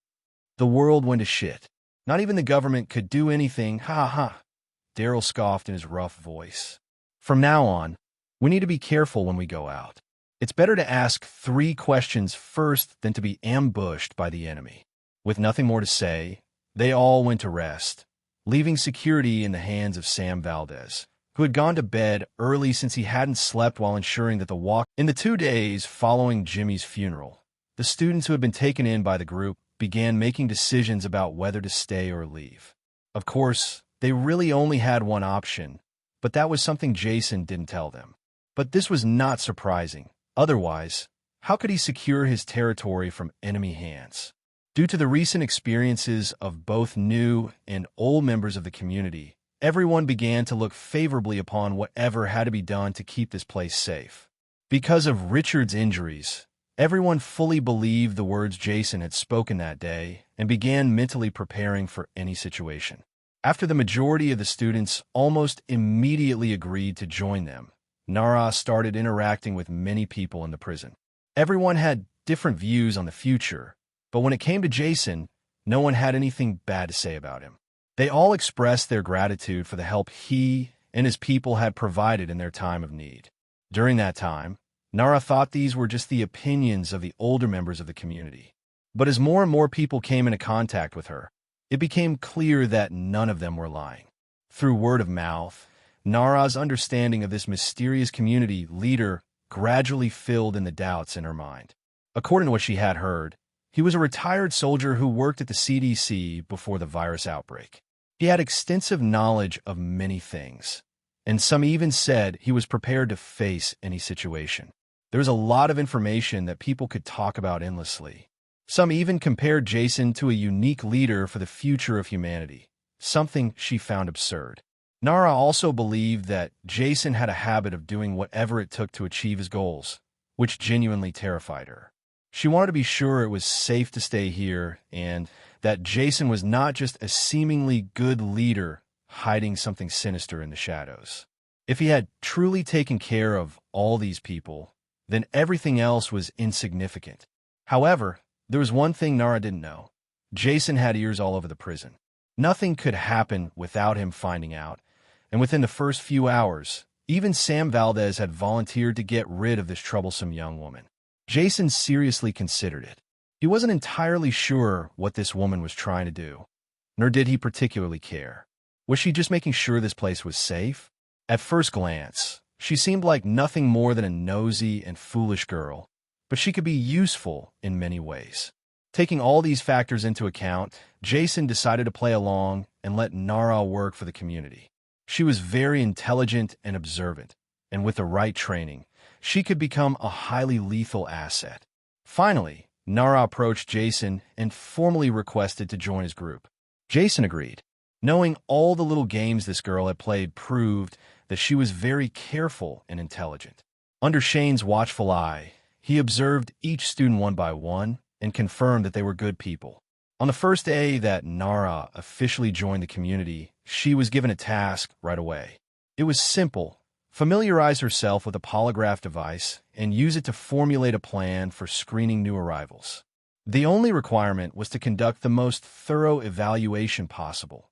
Speaker 2: The world went to shit. Not even the government could do anything, ha ha. Daryl scoffed in his rough voice. From now on, we need to be careful when we go out. It's better to ask 3 questions first than to be ambushed by the enemy. With nothing more to say, they all went to rest, leaving security in the hands of Sam Valdez, who had gone to bed early since he hadn't slept while ensuring that the walk. In the 2 days following Jimmy's funeral, the students who had been taken in by the group began making decisions about whether to stay or leave. Of course, they really only had one option, but that was something Jason didn't tell them. But this was not surprising. Otherwise, how could he secure his territory from enemy hands? Due to the recent experiences of both new and old members of the community, everyone began to look favorably upon whatever had to be done to keep this place safe. Because of Richard's injuries, everyone fully believed the words Jason had spoken that day and began mentally preparing for any situation. After the majority of the students almost immediately agreed to join them, Nara started interacting with many people in the prison. Everyone had different views on the future, but when it came to Jason, no one had anything bad to say about him. They all expressed their gratitude for the help he and his people had provided in their time of need. During that time, Nara thought these were just the opinions of the older members of the community. But as more and more people came into contact with her, it became clear that none of them were lying. Through word of mouth, Nara's understanding of this mysterious community leader gradually filled in the doubts in her mind. According to what she had heard, he was a retired soldier who worked at the CDC before the virus outbreak. He had extensive knowledge of many things, and some even said he was prepared to face any situation. There was a lot of information that people could talk about endlessly. Some even compared Jason to a unique leader for the future of humanity, something she found absurd. Nara also believed that Jason had a habit of doing whatever it took to achieve his goals, which genuinely terrified her. She wanted to be sure it was safe to stay here and that Jason was not just a seemingly good leader hiding something sinister in the shadows. If he had truly taken care of all these people, then everything else was insignificant. However, there was one thing Nara didn't know. Jason had ears all over the prison. Nothing could happen without him finding out, and within the first few hours, even Sam Valdez had volunteered to get rid of this troublesome young woman. Jason seriously considered it. He wasn't entirely sure what this woman was trying to do, nor did he particularly care. Was she just making sure this place was safe? At first glance, she seemed like nothing more than a nosy and foolish girl, but she could be useful in many ways. Taking all these factors into account, Jason decided to play along and let Nara work for the community. She was very intelligent and observant, and with the right training, she could become a highly lethal asset. Finally, Nara approached Jason and formally requested to join his group. Jason agreed. Knowing all the little games this girl had played proved that she was very careful and intelligent. Under Shane's watchful eye, he observed each student one by one and confirmed that they were good people. On the first day that Nara officially joined the community, she was given a task right away. It was simple: familiarize herself with a polygraph device and use it to formulate a plan for screening new arrivals. The only requirement was to conduct the most thorough evaluation possible,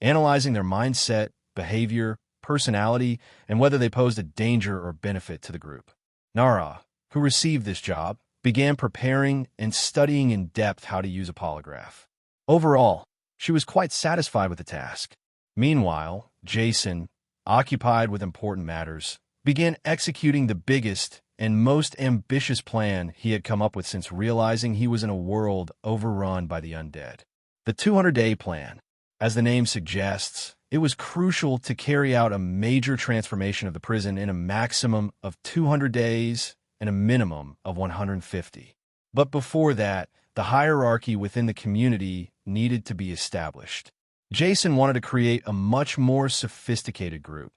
Speaker 2: analyzing their mindset, behavior, personality, and whether they posed a danger or benefit to the group. Nara, who received this job, began preparing and studying in depth how to use a polygraph. Overall, she was quite satisfied with the task. Meanwhile, Jason, occupied with important matters, began executing the biggest and most ambitious plan he had come up with since realizing he was in a world overrun by the undead. The 200-day plan. As the name suggests, it was crucial to carry out a major transformation of the prison in a maximum of 200 days and a minimum of 150. But before that, the hierarchy within the community needed to be established. Jason wanted to create a much more sophisticated group,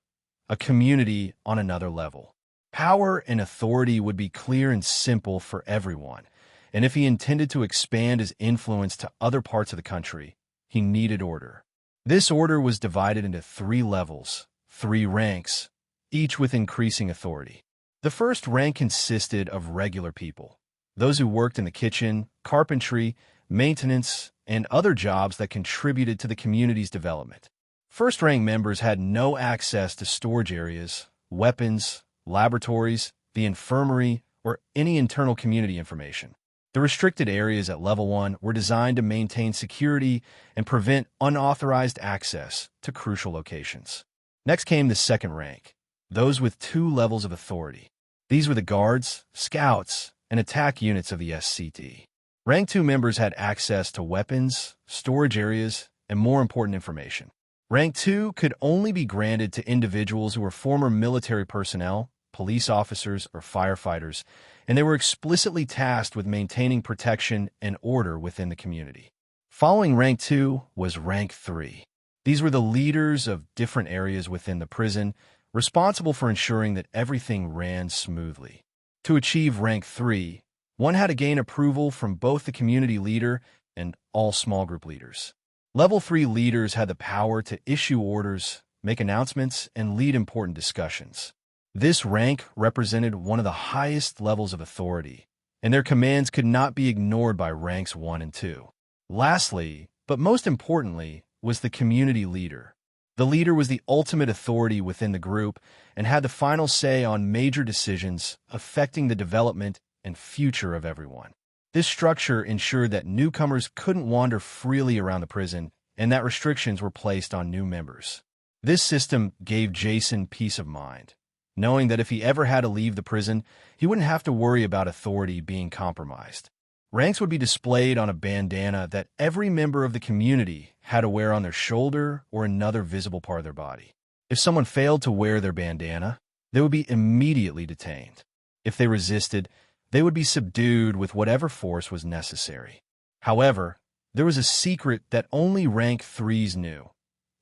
Speaker 2: a community on another level. Power and authority would be clear and simple for everyone, and if he intended to expand his influence to other parts of the country, he needed order. This order was divided into 3 levels, 3 ranks, each with increasing authority. The first rank consisted of regular people, those who worked in the kitchen, carpentry, maintenance, and other jobs that contributed to the community's development. First-rank members had no access to storage areas, weapons, laboratories, the infirmary, or any internal community information. The restricted areas at Level 1 were designed to maintain security and prevent unauthorized access to crucial locations. Next came the second rank, those with 2 levels of authority. These were the guards, scouts, and attack units of the SCT. Rank 2 members had access to weapons, storage areas, and more important information. Rank 2 could only be granted to individuals who were former military personnel, police officers, or firefighters, and they were explicitly tasked with maintaining protection and order within the community. Following Rank 2 was Rank 3. These were the leaders of different areas within the prison, responsible for ensuring that everything ran smoothly. To achieve Rank 3, one had to gain approval from both the community leader and all small group leaders. Level 3 leaders had the power to issue orders, make announcements, and lead important discussions. This rank represented one of the highest levels of authority, and their commands could not be ignored by Ranks 1 and 2. Lastly, but most importantly, was the community leader. The leader was the ultimate authority within the group and had the final say on major decisions affecting the development and future of everyone. This structure ensured that newcomers couldn't wander freely around the prison and that restrictions were placed on new members. This system gave Jason peace of mind, knowing that if he ever had to leave the prison, he wouldn't have to worry about authority being compromised. Ranks would be displayed on a bandana that every member of the community had to wear on their shoulder or another visible part of their body. If someone failed to wear their bandana, they would be immediately detained. If they resisted, they would be subdued with whatever force was necessary. However, there was a secret that only Rank 3s knew.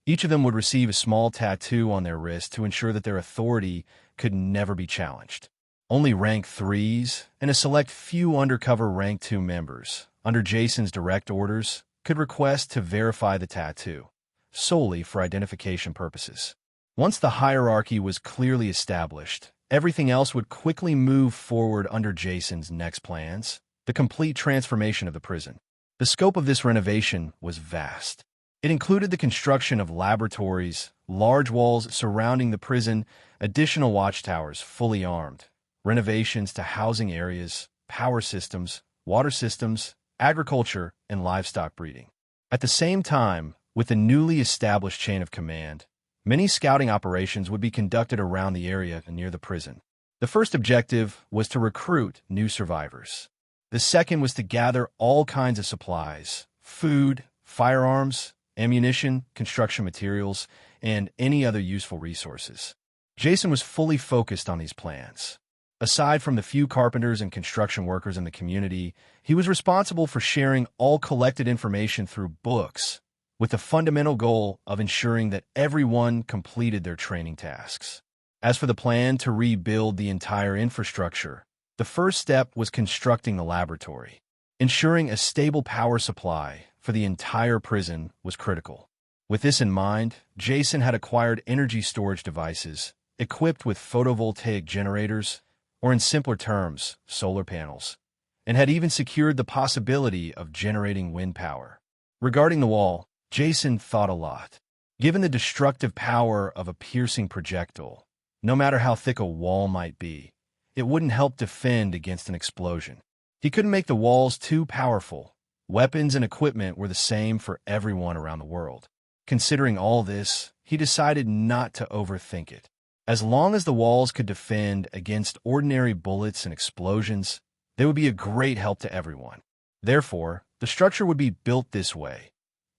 Speaker 2: Each of them would receive a small tattoo on their wrist to ensure that their authority could never be challenged. Only Rank 3s and a select few undercover Rank 2 members, under Jason's direct orders, could request to verify the tattoo, solely for identification purposes. Once the hierarchy was clearly established, everything else would quickly move forward under Jason's next plans, the complete transformation of the prison. The scope of this renovation was vast. It included the construction of laboratories, large walls surrounding the prison, additional watchtowers fully armed, renovations to housing areas, power systems, water systems, agriculture, and livestock breeding. At the same time, with the newly established chain of command, many scouting operations would be conducted around the area near the prison. The first objective was to recruit new survivors. The second was to gather all kinds of supplies, food, firearms, ammunition, construction materials, and any other useful resources. Jason was fully focused on these plans. Aside from the few carpenters and construction workers in the community, he was responsible for sharing all collected information through books, with the fundamental goal of ensuring that everyone completed their training tasks. As for the plan to rebuild the entire infrastructure, the first step was constructing the laboratory. Ensuring a stable power supply for the entire prison was critical. With this in mind, Jason had acquired energy storage devices equipped with photovoltaic generators, or in simpler terms, solar panels, and had even secured the possibility of generating wind power. Regarding the wall, Jason thought a lot. Given the destructive power of a piercing projectile, no matter how thick a wall might be, it wouldn't help defend against an explosion. He couldn't make the walls too powerful. Weapons and equipment were the same for everyone around the world. Considering all this, he decided not to overthink it. As long as the walls could defend against ordinary bullets and explosions, they would be a great help to everyone. Therefore, the structure would be built this way: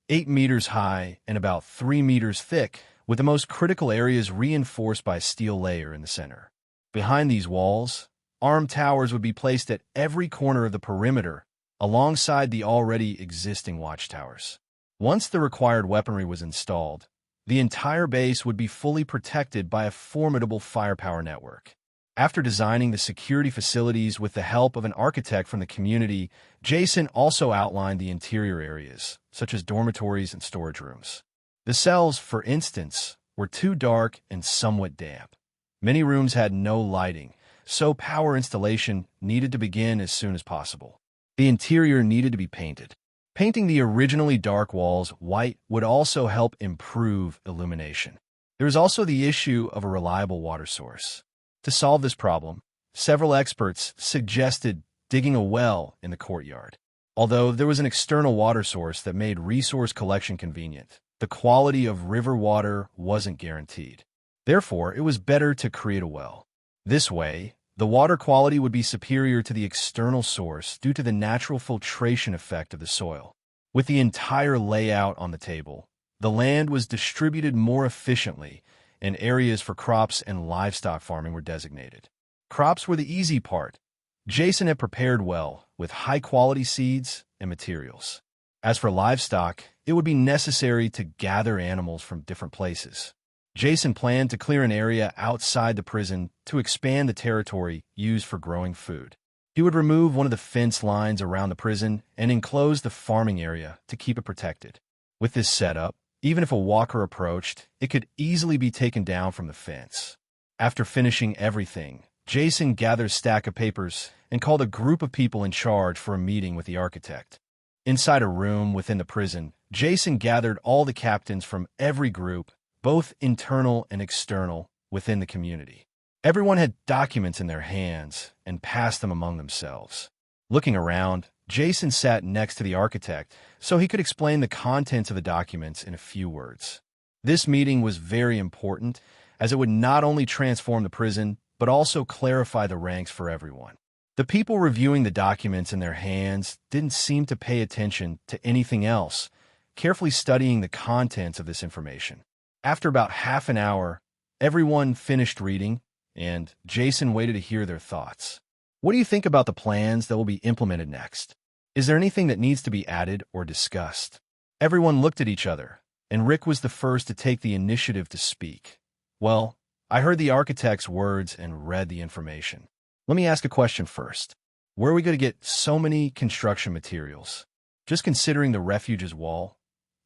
Speaker 2: 8 meters high and about 3 meters thick, with the most critical areas reinforced by a steel layer in the center. Behind these walls, armed towers would be placed at every corner of the perimeter, alongside the already existing watchtowers. Once the required weaponry was installed, the entire base would be fully protected by a formidable firepower network. After designing the security facilities with the help of an architect from the community, Jason also outlined the interior areas, such as dormitories and storage rooms. The cells, for instance, were too dark and somewhat damp. Many rooms had no lighting, so power installation needed to begin as soon as possible. The interior needed to be painted. Painting the originally dark walls white would also help improve illumination. There was also the issue of a reliable water source. To solve this problem, several experts suggested digging a well in the courtyard. Although there was an external water source that made resource collection convenient, the quality of river water wasn't guaranteed. Therefore, it was better to create a well. This way, the water quality would be superior to the external source due to the natural filtration effect of the soil. With the entire layout on the table, the land was distributed more efficiently, and areas for crops and livestock farming were designated. Crops were the easy part. Jason had prepared well, with high-quality seeds and materials. As for livestock, it would be necessary to gather animals from different places. Jason planned to clear an area outside the prison to expand the territory used for growing food. He would remove one of the fence lines around the prison and enclose the farming area to keep it protected. With this setup, even if a walker approached, it could easily be taken down from the fence. After finishing everything, Jason gathered a stack of papers and called a group of people in charge for a meeting with the architect. Inside a room within the prison, Jason gathered all the captains from every group, both internal and external, within the community. Everyone had documents in their hands and passed them among themselves. Looking around, Jason sat next to the architect so he could explain the contents of the documents in a few words. This meeting was very important, as it would not only transform the prison, but also clarify the ranks for everyone. The people reviewing the documents in their hands didn't seem to pay attention to anything else, carefully studying the contents of this information. After about half an hour, everyone finished reading, and Jason waited to hear their thoughts. What do you think about the plans that will be implemented next? Is there anything that needs to be added or discussed? Everyone looked at each other, and Rick was the first to take the initiative to speak. Well, I heard the architect's words and read the information. Let me ask a question first. Where are we going to get so many construction materials? Just considering the refuge's wall,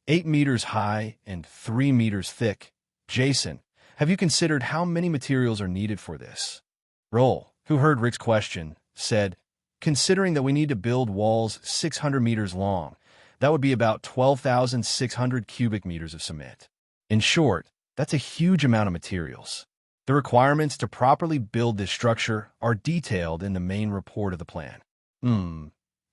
Speaker 2: 8 meters high and 3 meters thick. Jason, have you considered how many materials are needed for this? Roll, who heard Rick's question, said, considering that we need to build walls 600 meters long, that would be about 12,600 cubic meters of cement. In short, that's a huge amount of materials. The requirements to properly build this structure are detailed in the main report of the plan.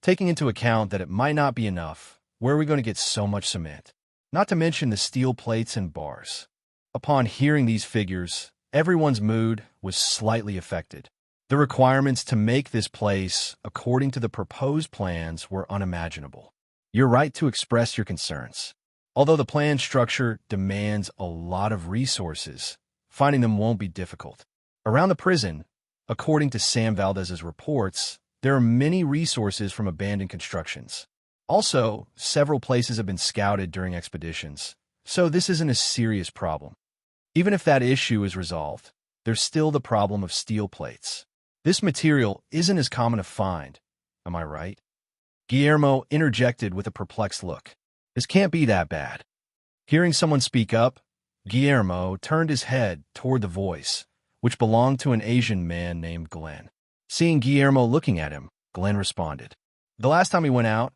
Speaker 2: Taking into account that it might not be enough, where are we going to get so much cement? Not to mention the steel plates and bars. Upon hearing these figures, everyone's mood was slightly affected. The requirements to make this place according to the proposed plans were unimaginable. You're right to express your concerns. Although the plan structure demands a lot of resources, finding them won't be difficult. Around the prison, according to Sam Valdez's reports, there are many resources from abandoned constructions. Also, several places have been scouted during expeditions, so this isn't a serious problem. Even if that issue is resolved, there's still the problem of steel plates. This material isn't as common to find, am I right? Guillermo interjected with a perplexed look. This can't be that bad. Hearing someone speak up, Guillermo turned his head toward the voice, which belonged to an Asian man named Glenn. Seeing Guillermo looking at him, Glenn responded. The last time we went out,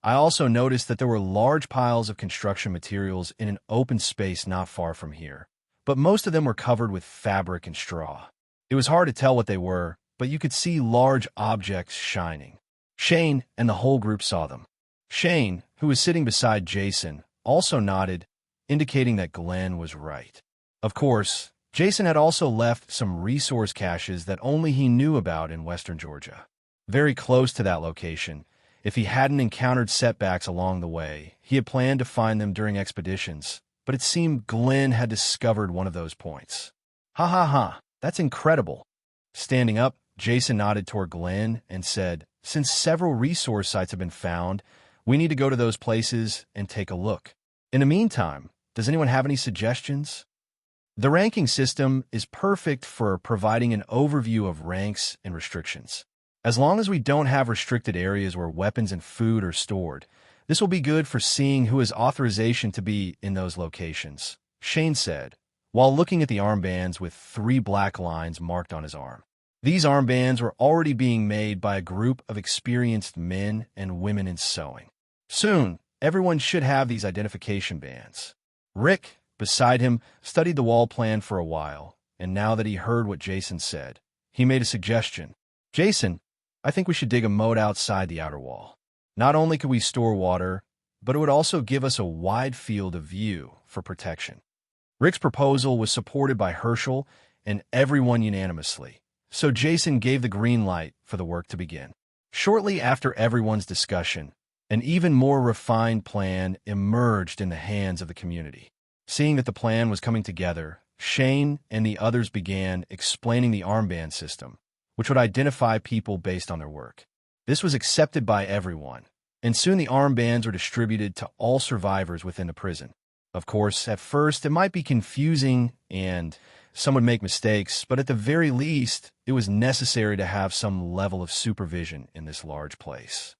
Speaker 2: I also noticed that there were large piles of construction materials in an open space not far from here, but most of them were covered with fabric and straw. It was hard to tell what they were, but you could see large objects shining. Shane and the whole group saw them. Shane, who was sitting beside Jason, also nodded, indicating that Glenn was right. Of course, Jason had also left some resource caches that only he knew about in western Georgia. Very close to that location, if he hadn't encountered setbacks along the way, he had planned to find them during expeditions, but it seemed Glenn had discovered one of those points. Ha ha ha, that's incredible. Standing up, Jason nodded toward Glenn and said, since several resource sites have been found, we need to go to those places and take a look. In the meantime, does anyone have any suggestions? The ranking system is perfect for providing an overview of ranks and restrictions. As long as we don't have restricted areas where weapons and food are stored, this will be good for seeing who has authorization to be in those locations, Shane said, while looking at the armbands with 3 black lines marked on his arm. These armbands were already being made by a group of experienced men and women in sewing. Soon, everyone should have these identification bands. Rick, beside him, studied the wall plan for a while, and now that he heard what Jason said, he made a suggestion. Jason, I think we should dig a moat outside the outer wall. Not only could we store water, but it would also give us a wide field of view for protection. Rick's proposal was supported by Hershel and everyone unanimously, so Jason gave the green light for the work to begin. Shortly after everyone's discussion, an even more refined plan emerged in the hands of the community. Seeing that the plan was coming together, Shane and the others began explaining the armband system, which would identify people based on their work. This was accepted by everyone, and soon the armbands were distributed to all survivors within the prison. Of course, at first it might be confusing and some would make mistakes, but at the very least, it was necessary to have some level of supervision in this large place.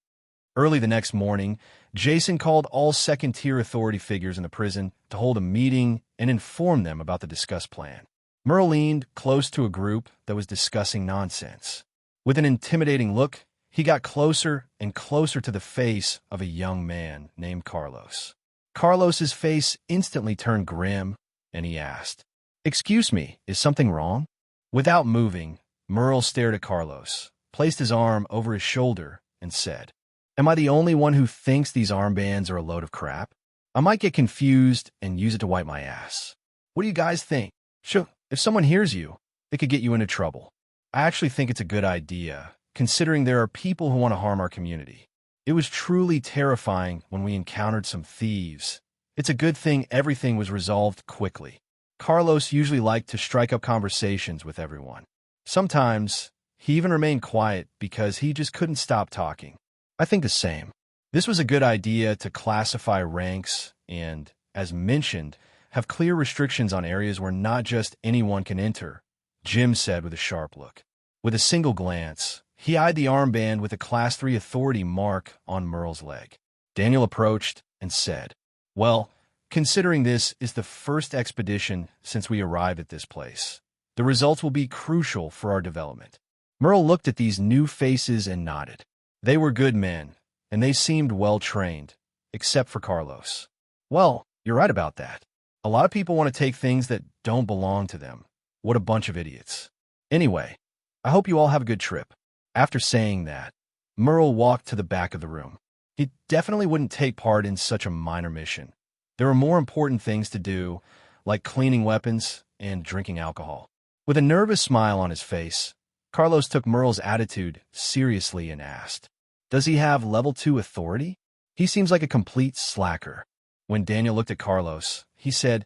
Speaker 2: Early the next morning, Jason called all second-tier authority figures in the prison to hold a meeting and inform them about the discussed plan. Merle leaned close to a group that was discussing nonsense. With an intimidating look, he got closer and closer to the face of a young man named Carlos. Carlos's face instantly turned grim, and he asked, "Excuse me, is something wrong?" Without moving, Merle stared at Carlos, placed his arm over his shoulder, and said, "Am I the only one who thinks these armbands are a load of crap? I might get confused and use it to wipe my ass. What do you guys think? Sure, if someone hears you, it could get you into trouble. I actually think it's a good idea, considering there are people who want to harm our community. It was truly terrifying when we encountered some thieves. It's a good thing everything was resolved quickly." Carlos usually liked to strike up conversations with everyone. Sometimes, he even remained quiet because he just couldn't stop talking. I think the same. This was a good idea to classify ranks and, as mentioned, have clear restrictions on areas where not just anyone can enter, Jim said with a sharp look. With a single glance, he eyed the armband with a Class 3 authority mark on Merle's leg. Daniel approached and said, "Well, considering this is the first expedition since we arrived at this place, the results will be crucial for our development." Merle looked at these new faces and nodded. They were good men, and they seemed well-trained, except for Carlos. "Well, you're right about that. A lot of people want to take things that don't belong to them. What a bunch of idiots. Anyway, I hope you all have a good trip." After saying that, Merle walked to the back of the room. He definitely wouldn't take part in such a minor mission. There were more important things to do, like cleaning weapons and drinking alcohol. With a nervous smile on his face, Carlos took Merle's attitude seriously and asked, "Does he have level 2 authority? He seems like a complete slacker." When Daniel looked at Carlos, he said,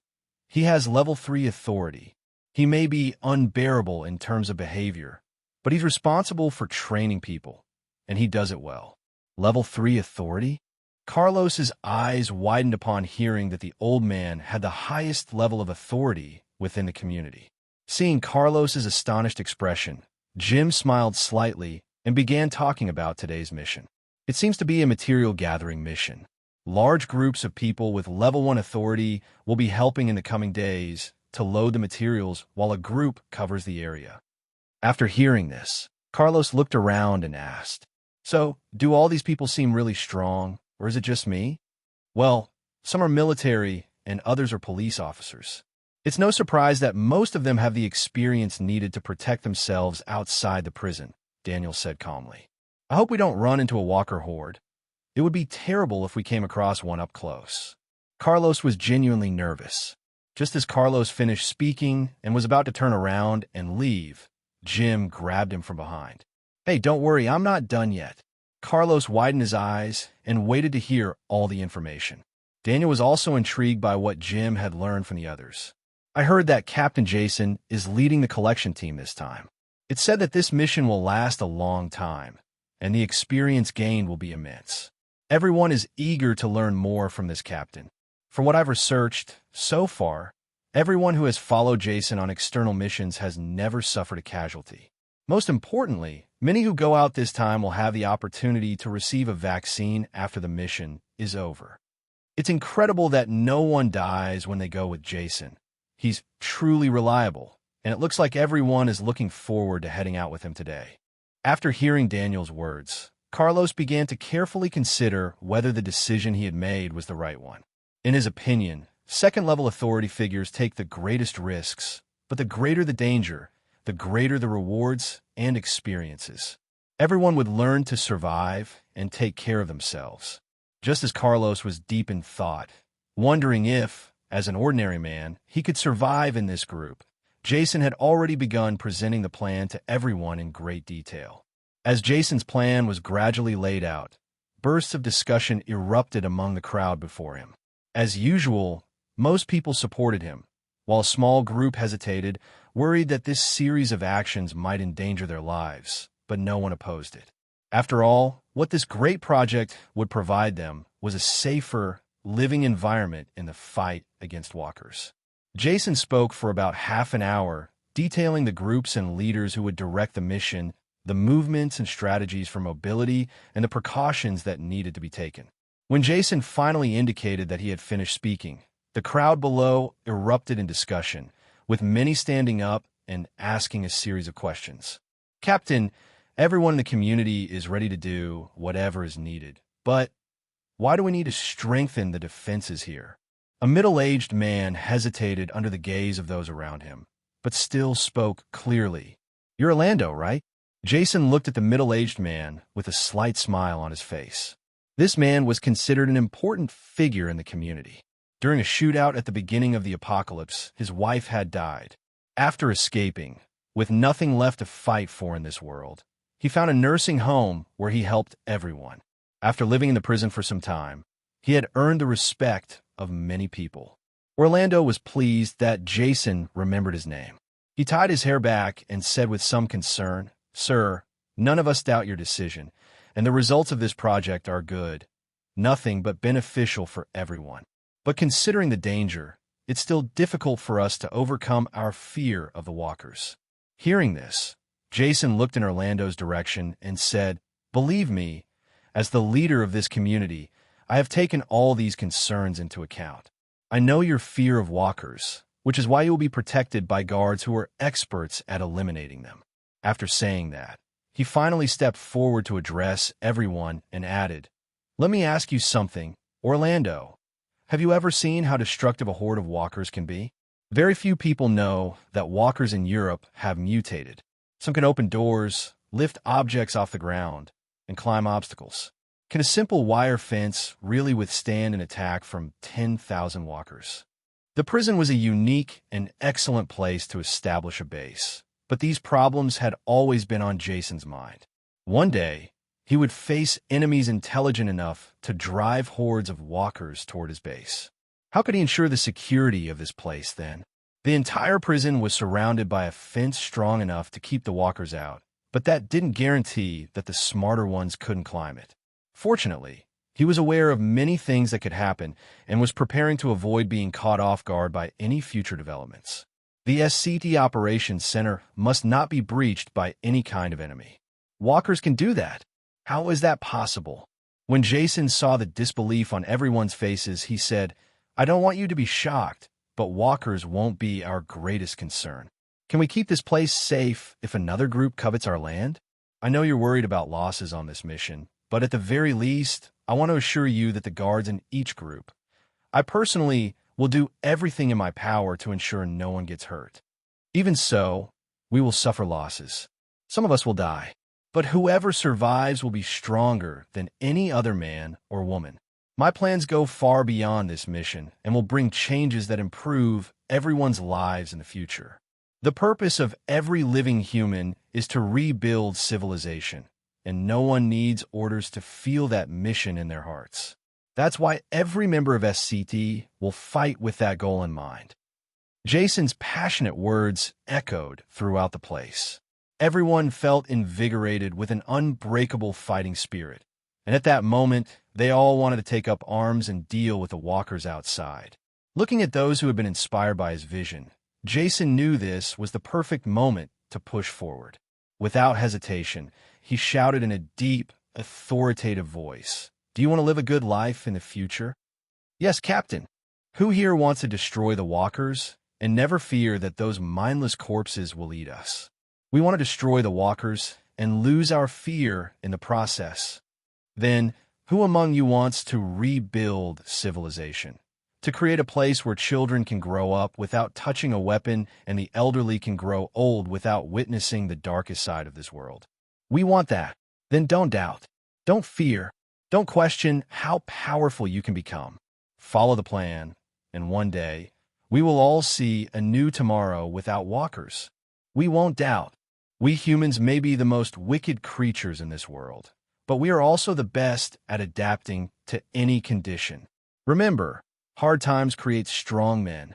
Speaker 2: "He has level 3 authority. He may be unbearable in terms of behavior, but he's responsible for training people, and he does it well." Level 3 authority? Carlos's eyes widened upon hearing that the old man had the highest level of authority within the community. Seeing Carlos's astonished expression, Jim smiled slightly and began talking about today's mission. It seems to be a material gathering mission. Large groups of people with level 1 authority will be helping in the coming days to load the materials while a group covers the area. After hearing this, Carlos looked around and asked, "So, do all these people seem really strong, or is it just me?" "Well, some are military and others are police officers. It's no surprise that most of them have the experience needed to protect themselves outside the prison," Daniel said calmly. "I hope we don't run into a walker horde. It would be terrible if we came across one up close." Carlos was genuinely nervous. Just as Carlos finished speaking and was about to turn around and leave, Jim grabbed him from behind. "Hey, don't worry, I'm not done yet." Carlos widened his eyes and waited to hear all the information. Daniel was also intrigued by what Jim had learned from the others. "I heard that Captain Jason is leading the collection team this time. It said that this mission will last a long time, and the experience gained will be immense. Everyone is eager to learn more from this captain. From what I've researched so far, everyone who has followed Jason on external missions has never suffered a casualty. Most importantly, many who go out this time will have the opportunity to receive a vaccine after the mission is over. It's incredible that no one dies when they go with Jason. He's truly reliable, and it looks like everyone is looking forward to heading out with him today." After hearing Daniel's words, Carlos began to carefully consider whether the decision he had made was the right one. In his opinion, second-level authority figures take the greatest risks, but the greater the danger, the greater the rewards and experiences. Everyone would learn to survive and take care of themselves. Just as Carlos was deep in thought, wondering if, as an ordinary man, he could survive in this group, Jason had already begun presenting the plan to everyone in great detail. As Jason's plan was gradually laid out, bursts of discussion erupted among the crowd before him. As usual, most people supported him, while a small group hesitated, worried that this series of actions might endanger their lives, but no one opposed it. After all, what this great project would provide them was a safer, living environment in the fight against walkers. Jason spoke for about half an hour, detailing the groups and leaders who would direct the mission, the movements and strategies for mobility, and the precautions that needed to be taken. When Jason finally indicated that he had finished speaking, the crowd below erupted in discussion, with many standing up and asking a series of questions. "Captain, everyone in the community is ready to do whatever is needed, but why do we need to strengthen the defenses here?" A middle-aged man hesitated under the gaze of those around him, but still spoke clearly. "You're Orlando, right?" Jason looked at the middle-aged man with a slight smile on his face. This man was considered an important figure in the community. During a shootout at the beginning of the apocalypse, his wife had died. After escaping, with nothing left to fight for in this world, he found a nursing home where he helped everyone. After living in the prison for some time, he had earned the respect of many people. Orlando was pleased that Jason remembered his name. He tied his hair back and said with some concern, "Sir, none of us doubt your decision, and the results of this project are good, nothing but beneficial for everyone. But considering the danger, it's still difficult for us to overcome our fear of the walkers." Hearing this, Jason looked in Orlando's direction and said, "Believe me, as the leader of this community, I have taken all these concerns into account. I know your fear of walkers, which is why you will be protected by guards who are experts at eliminating them." After saying that, he finally stepped forward to address everyone and added, "Let me ask you something, Orlando. Have you ever seen how destructive a horde of walkers can be? Very few people know that walkers in Europe have mutated. Some can open doors, lift objects off the ground, and climb obstacles. Can a simple wire fence really withstand an attack from 10,000 walkers?" The prison was a unique and excellent place to establish a base, but these problems had always been on Jason's mind. One day, he would face enemies intelligent enough to drive hordes of walkers toward his base. How could he ensure the security of this place, then? The entire prison was surrounded by a fence strong enough to keep the walkers out, but that didn't guarantee that the smarter ones couldn't climb it. Fortunately, he was aware of many things that could happen and was preparing to avoid being caught off guard by any future developments. The SCT Operations Center must not be breached by any kind of enemy. Walkers can do that. How is that possible? When Jason saw the disbelief on everyone's faces, he said, "I don't want you to be shocked, but walkers won't be our greatest concern. Can we keep this place safe if another group covets our land? I know you're worried about losses on this mission, but at the very least, I want to assure you that the guards in each group, I personally will do everything in my power to ensure no one gets hurt. Even so, we will suffer losses. Some of us will die, but whoever survives will be stronger than any other man or woman. My plans go far beyond this mission and will bring changes that improve everyone's lives in the future. The purpose of every living human is to rebuild civilization, and no one needs orders to feel that mission in their hearts. That's why every member of SCT will fight with that goal in mind." Jason's passionate words echoed throughout the place. Everyone felt invigorated with an unbreakable fighting spirit, and at that moment, they all wanted to take up arms and deal with the walkers outside. Looking at those who had been inspired by his vision, Jason knew this was the perfect moment to push forward. Without hesitation, he shouted in a deep, authoritative voice, "Do you want to live a good life in the future?" "Yes, Captain. Who here wants to destroy the walkers and never fear that those mindless corpses will eat us? We want to destroy the walkers and lose our fear in the process. Then, who among you wants to rebuild civilization? To create a place where children can grow up without touching a weapon and the elderly can grow old without witnessing the darkest side of this world? We want that. Then don't doubt. Don't fear. Don't question how powerful you can become. Follow the plan, and one day, we will all see a new tomorrow without walkers. We won't doubt. We humans may be the most wicked creatures in this world, but we are also the best at adapting to any condition. Remember, hard times create strong men.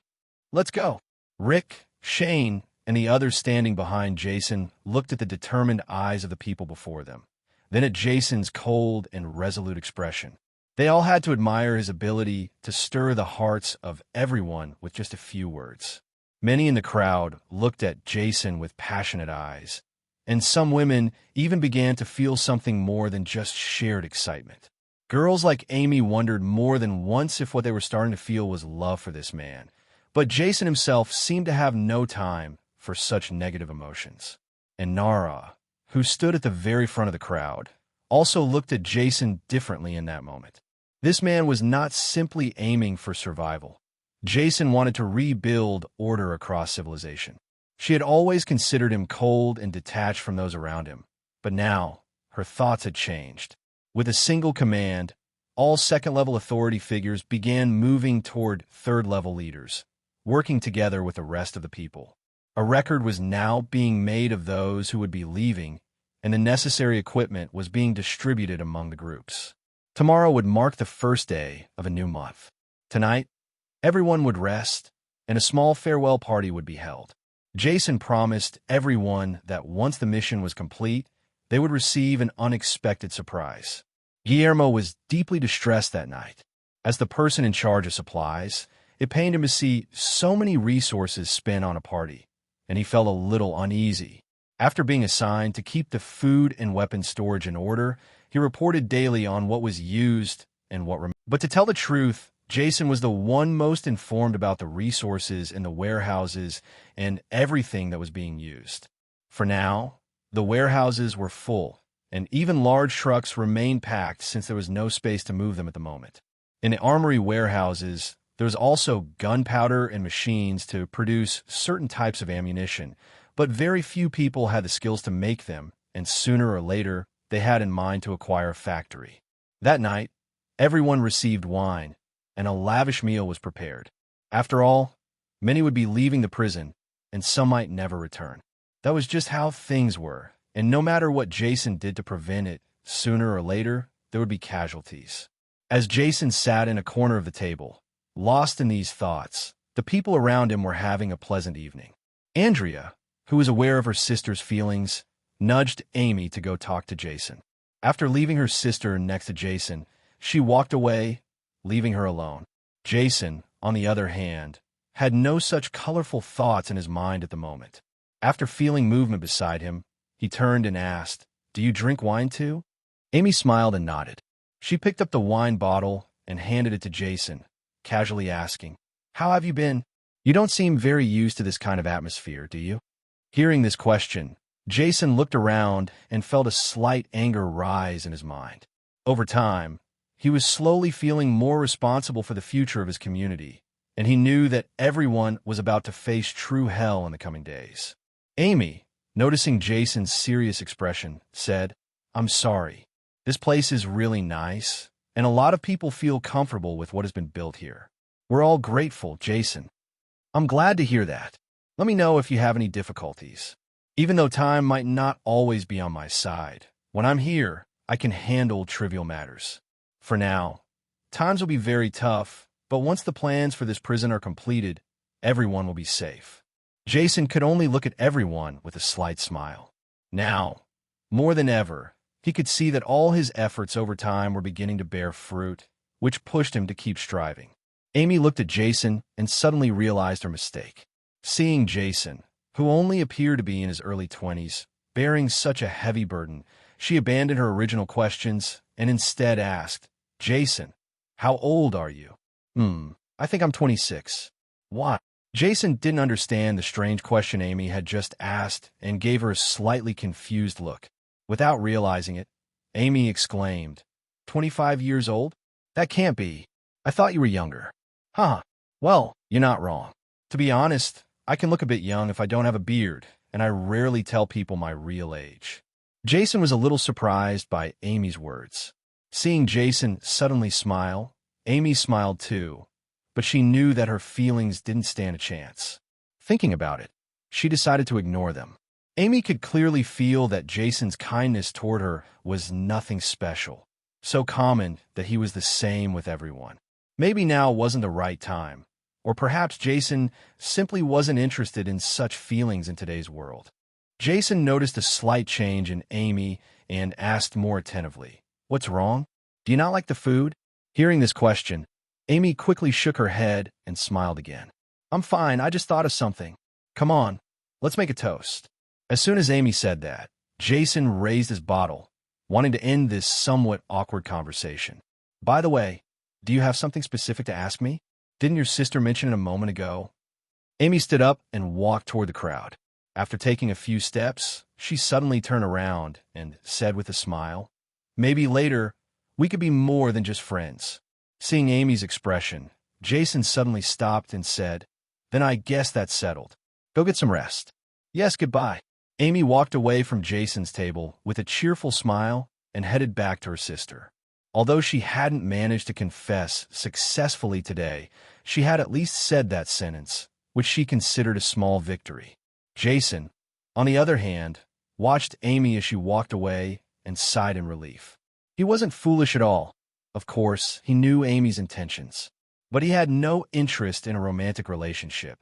Speaker 2: Let's go." Rick, Shane, and the others standing behind Jason looked at the determined eyes of the people before them, then at Jason's cold and resolute expression. They all had to admire his ability to stir the hearts of everyone with just a few words. Many in the crowd looked at Jason with passionate eyes, and some women even began to feel something more than just shared excitement. Girls like Amy wondered more than once if what they were starting to feel was love for this man, but Jason himself seemed to have no time for such negative emotions. And Nara, who stood at the very front of the crowd, also looked at Jason differently in that moment. This man was not simply aiming for survival. Jason wanted to rebuild order across civilization. She had always considered him cold and detached from those around him, but now her thoughts had changed. With a single command, all second-level authority figures began moving toward third-level leaders, working together with the rest of the people. A record was now being made of those who would be leaving, and the necessary equipment was being distributed among the groups. Tomorrow would mark the first day of a new month. Tonight, everyone would rest, and a small farewell party would be held. Jason promised everyone that once the mission was complete, they would receive an unexpected surprise. Guillermo was deeply distressed that night. As the person in charge of supplies, it pained him to see so many resources spent on a party, and he felt a little uneasy. After being assigned to keep the food and weapon storage in order, he reported daily on what was used and what remained. But to tell the truth, Jason was the one most informed about the resources in the warehouses and everything that was being used. For now, the warehouses were full, and even large trucks remained packed since there was no space to move them at the moment. In the armory warehouses, there was also gunpowder and machines to produce certain types of ammunition, but very few people had the skills to make them, and sooner or later, they had in mind to acquire a factory. That night, everyone received wine, and a lavish meal was prepared. After all, many would be leaving the prison, and some might never return. That was just how things were, and no matter what Jason did to prevent it, sooner or later, there would be casualties. As Jason sat in a corner of the table, lost in these thoughts, the people around him were having a pleasant evening. Andrea, who was aware of her sister's feelings, nudged Amy to go talk to Jason. After leaving her sister next to Jason, she walked away, leaving her alone. Jason, on the other hand, had no such colorful thoughts in his mind at the moment. After feeling movement beside him, he turned and asked, "Do you drink wine too?" Amy smiled and nodded. She picked up the wine bottle and handed it to Jason, casually asking, "How have you been? You don't seem very used to this kind of atmosphere, do you?" Hearing this question, Jason looked around and felt a slight anger rise in his mind. Over time, he was slowly feeling more responsible for the future of his community, and he knew that everyone was about to face true hell in the coming days. Amy, noticing Jason's serious expression, said, "I'm sorry. This place is really nice, and a lot of people feel comfortable with what has been built here. We're all grateful, Jason." "I'm glad to hear that. Let me know if you have any difficulties. Even though time might not always be on my side, when I'm here, I can handle trivial matters. For now, times will be very tough, but once the plans for this prison are completed, everyone will be safe." Jason could only look at everyone with a slight smile. Now, more than ever, he could see that all his efforts over time were beginning to bear fruit, which pushed him to keep striving. Amy looked at Jason and suddenly realized her mistake. Seeing Jason, who only appeared to be in his early 20s, bearing such a heavy burden, she abandoned her original questions and instead asked, "Jason, how old are you?" I think I'm 26. "What?" Jason didn't understand the strange question Amy had just asked and gave her a slightly confused look. Without realizing it, Amy exclaimed, 25 years old? That can't be. I thought you were younger." "Huh. Well, you're not wrong. To be honest, I can look a bit young if I don't have a beard, and I rarely tell people my real age." Jason was a little surprised by Amy's words. Seeing Jason suddenly smile, Amy smiled too, but she knew that her feelings didn't stand a chance. Thinking about it, she decided to ignore them. Amy could clearly feel that Jason's kindness toward her was nothing special, so common that he was the same with everyone. Maybe now wasn't the right time, or perhaps Jason simply wasn't interested in such feelings in today's world. Jason noticed a slight change in Amy and asked more attentively, "What's wrong? Do you not like the food?" Hearing this question, Amy quickly shook her head and smiled again. "I'm fine, I just thought of something. Come on, let's make a toast." As soon as Amy said that, Jason raised his bottle, wanting to end this somewhat awkward conversation. "By the way, do you have something specific to ask me? Didn't your sister mention it a moment ago?" Amy stood up and walked toward the crowd. After taking a few steps, she suddenly turned around and said with a smile, "Maybe later, we could be more than just friends." Seeing Amy's expression, Jason suddenly stopped and said, "Then I guess that's settled. Go get some rest." "Yes, goodbye." Amy walked away from Jason's table with a cheerful smile and headed back to her sister. Although she hadn't managed to confess successfully today, she had at least said that sentence, which she considered a small victory. Jason, on the other hand, watched Amy as she walked away and sighed in relief. He wasn't foolish at all. Of course, he knew Amy's intentions, but he had no interest in a romantic relationship.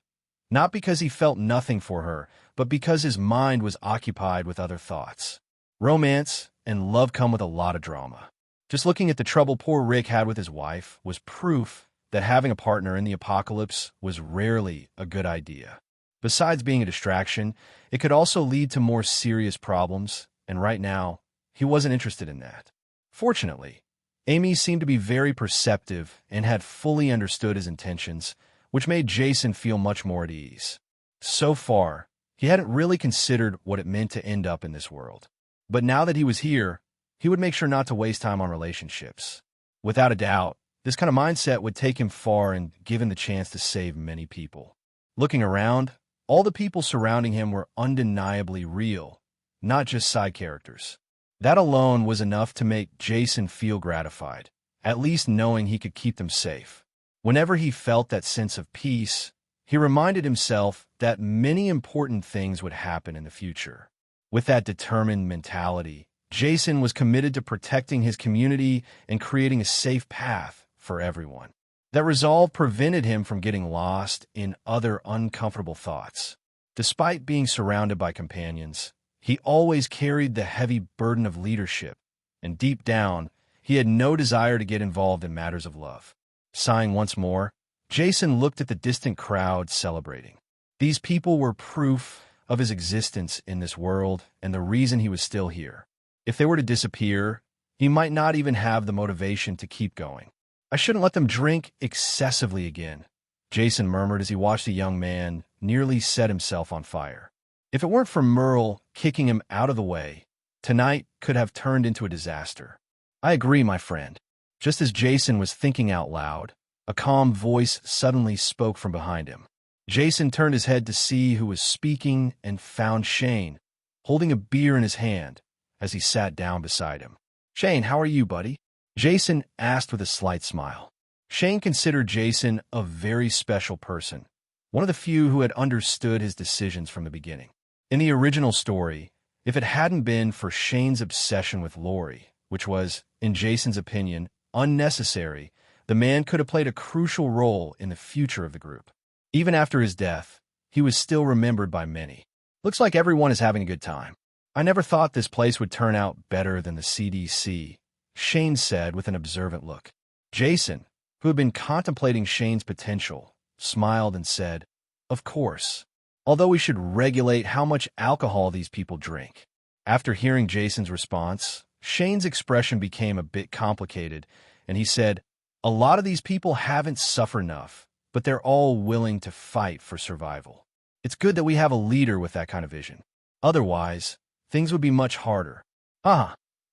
Speaker 2: Not because he felt nothing for her, but because his mind was occupied with other thoughts. Romance and love come with a lot of drama. Just looking at the trouble poor Rick had with his wife was proof that having a partner in the apocalypse was rarely a good idea. Besides being a distraction, it could also lead to more serious problems, and right now, he wasn't interested in that. Fortunately, Amy seemed to be very perceptive and had fully understood his intentions, which made Jason feel much more at ease. So far, he hadn't really considered what it meant to end up in this world. But now that he was here, he would make sure not to waste time on relationships. Without a doubt, this kind of mindset would take him far and give him the chance to save many people. Looking around, all the people surrounding him were undeniably real, not just side characters. That alone was enough to make Jason feel gratified, at least knowing he could keep them safe. Whenever he felt that sense of peace, he reminded himself that many important things would happen in the future. With that determined mentality, Jason was committed to protecting his community and creating a safe path for everyone. That resolve prevented him from getting lost in other uncomfortable thoughts. Despite being surrounded by companions, he always carried the heavy burden of leadership, and deep down, he had no desire to get involved in matters of love. Sighing once more, Jason looked at the distant crowd celebrating. These people were proof of his existence in this world and the reason he was still here. If they were to disappear, he might not even have the motivation to keep going. I shouldn't let them drink excessively again, Jason murmured as he watched a young man nearly set himself on fire. If it weren't for Merle kicking him out of the way, tonight could have turned into a disaster. I agree, my friend. Just as Jason was thinking out loud, a calm voice suddenly spoke from behind him. Jason turned his head to see who was speaking and found Shane, holding a beer in his hand as he sat down beside him. "Shane, how are you, buddy?" Jason asked with a slight smile. Shane considered Jason a very special person, one of the few who had understood his decisions from the beginning. In the original story, if it hadn't been for Shane's obsession with Lori, which was, in Jason's opinion, unnecessary, the man could have played a crucial role in the future of the group. Even after his death, he was still remembered by many. "Looks like everyone is having a good time. I never thought this place would turn out better than the CDC," Shane said with an observant look. Jason, who had been contemplating Shane's potential, smiled and said, "Of course, although we should regulate how much alcohol these people drink." After hearing Jason's response, Shane's expression became a bit complicated, and he said, "A lot of these people haven't suffered enough, but they're all willing to fight for survival. It's good that we have a leader with that kind of vision. Otherwise, things would be much harder."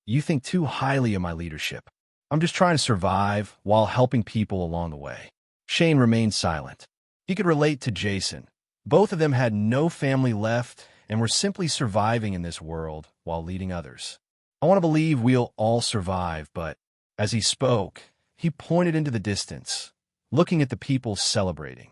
Speaker 2: You think too highly of my leadership. I'm just trying to survive while helping people along the way." Shane remained silent. He could relate to Jason. Both of them had no family left and were simply surviving in this world while leading others. "I want to believe we'll all survive, but..." As he spoke, he pointed into the distance, looking at the people celebrating.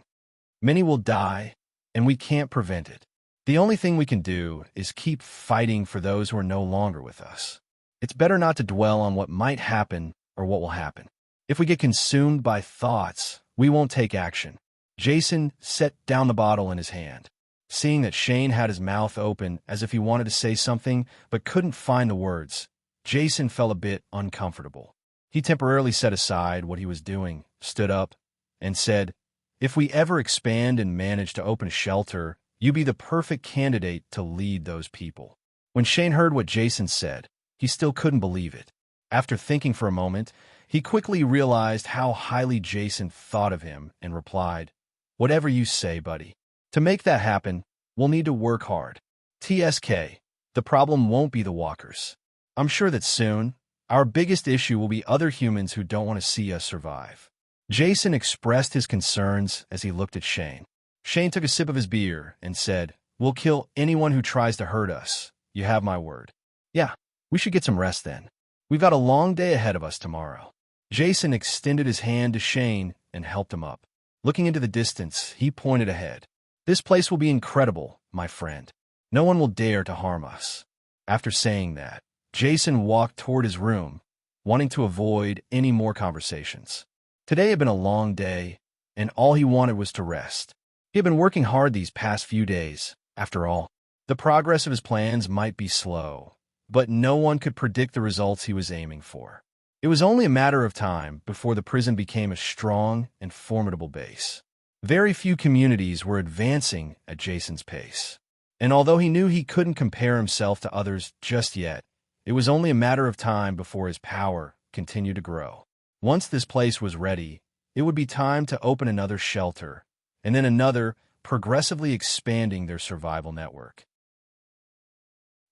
Speaker 2: "Many will die, and we can't prevent it. The only thing we can do is keep fighting for those who are no longer with us. It's better not to dwell on what might happen or what will happen. If we get consumed by thoughts, we won't take action." Jason set down the bottle in his hand. Seeing that Shane had his mouth open as if he wanted to say something but couldn't find the words, Jason felt a bit uncomfortable. He temporarily set aside what he was doing, stood up, and said, "If we ever expand and manage to open a shelter, you'd be the perfect candidate to lead those people." When Shane heard what Jason said, he still couldn't believe it. After thinking for a moment, he quickly realized how highly Jason thought of him and replied, "Whatever you say, buddy. To make that happen, we'll need to work hard. TSK, the problem won't be the walkers. I'm sure that soon, our biggest issue will be other humans who don't want to see us survive." Jason expressed his concerns as he looked at Shane. Shane took a sip of his beer and said, "We'll kill anyone who tries to hurt us. You have my word." "Yeah, we should get some rest then. We've got a long day ahead of us tomorrow." Jason extended his hand to Shane and helped him up. Looking into the distance, he pointed ahead. "This place will be incredible, my friend. No one will dare to harm us." After saying that, Jason walked toward his room, wanting to avoid any more conversations. Today had been a long day, and all he wanted was to rest. He had been working hard these past few days. After all, the progress of his plans might be slow, but no one could predict the results he was aiming for. It was only a matter of time before the prison became a strong and formidable base. Very few communities were advancing at Jason's pace, and although he knew he couldn't compare himself to others just yet, it was only a matter of time before his power continued to grow. Once this place was ready, it would be time to open another shelter, and then another, progressively expanding their survival network.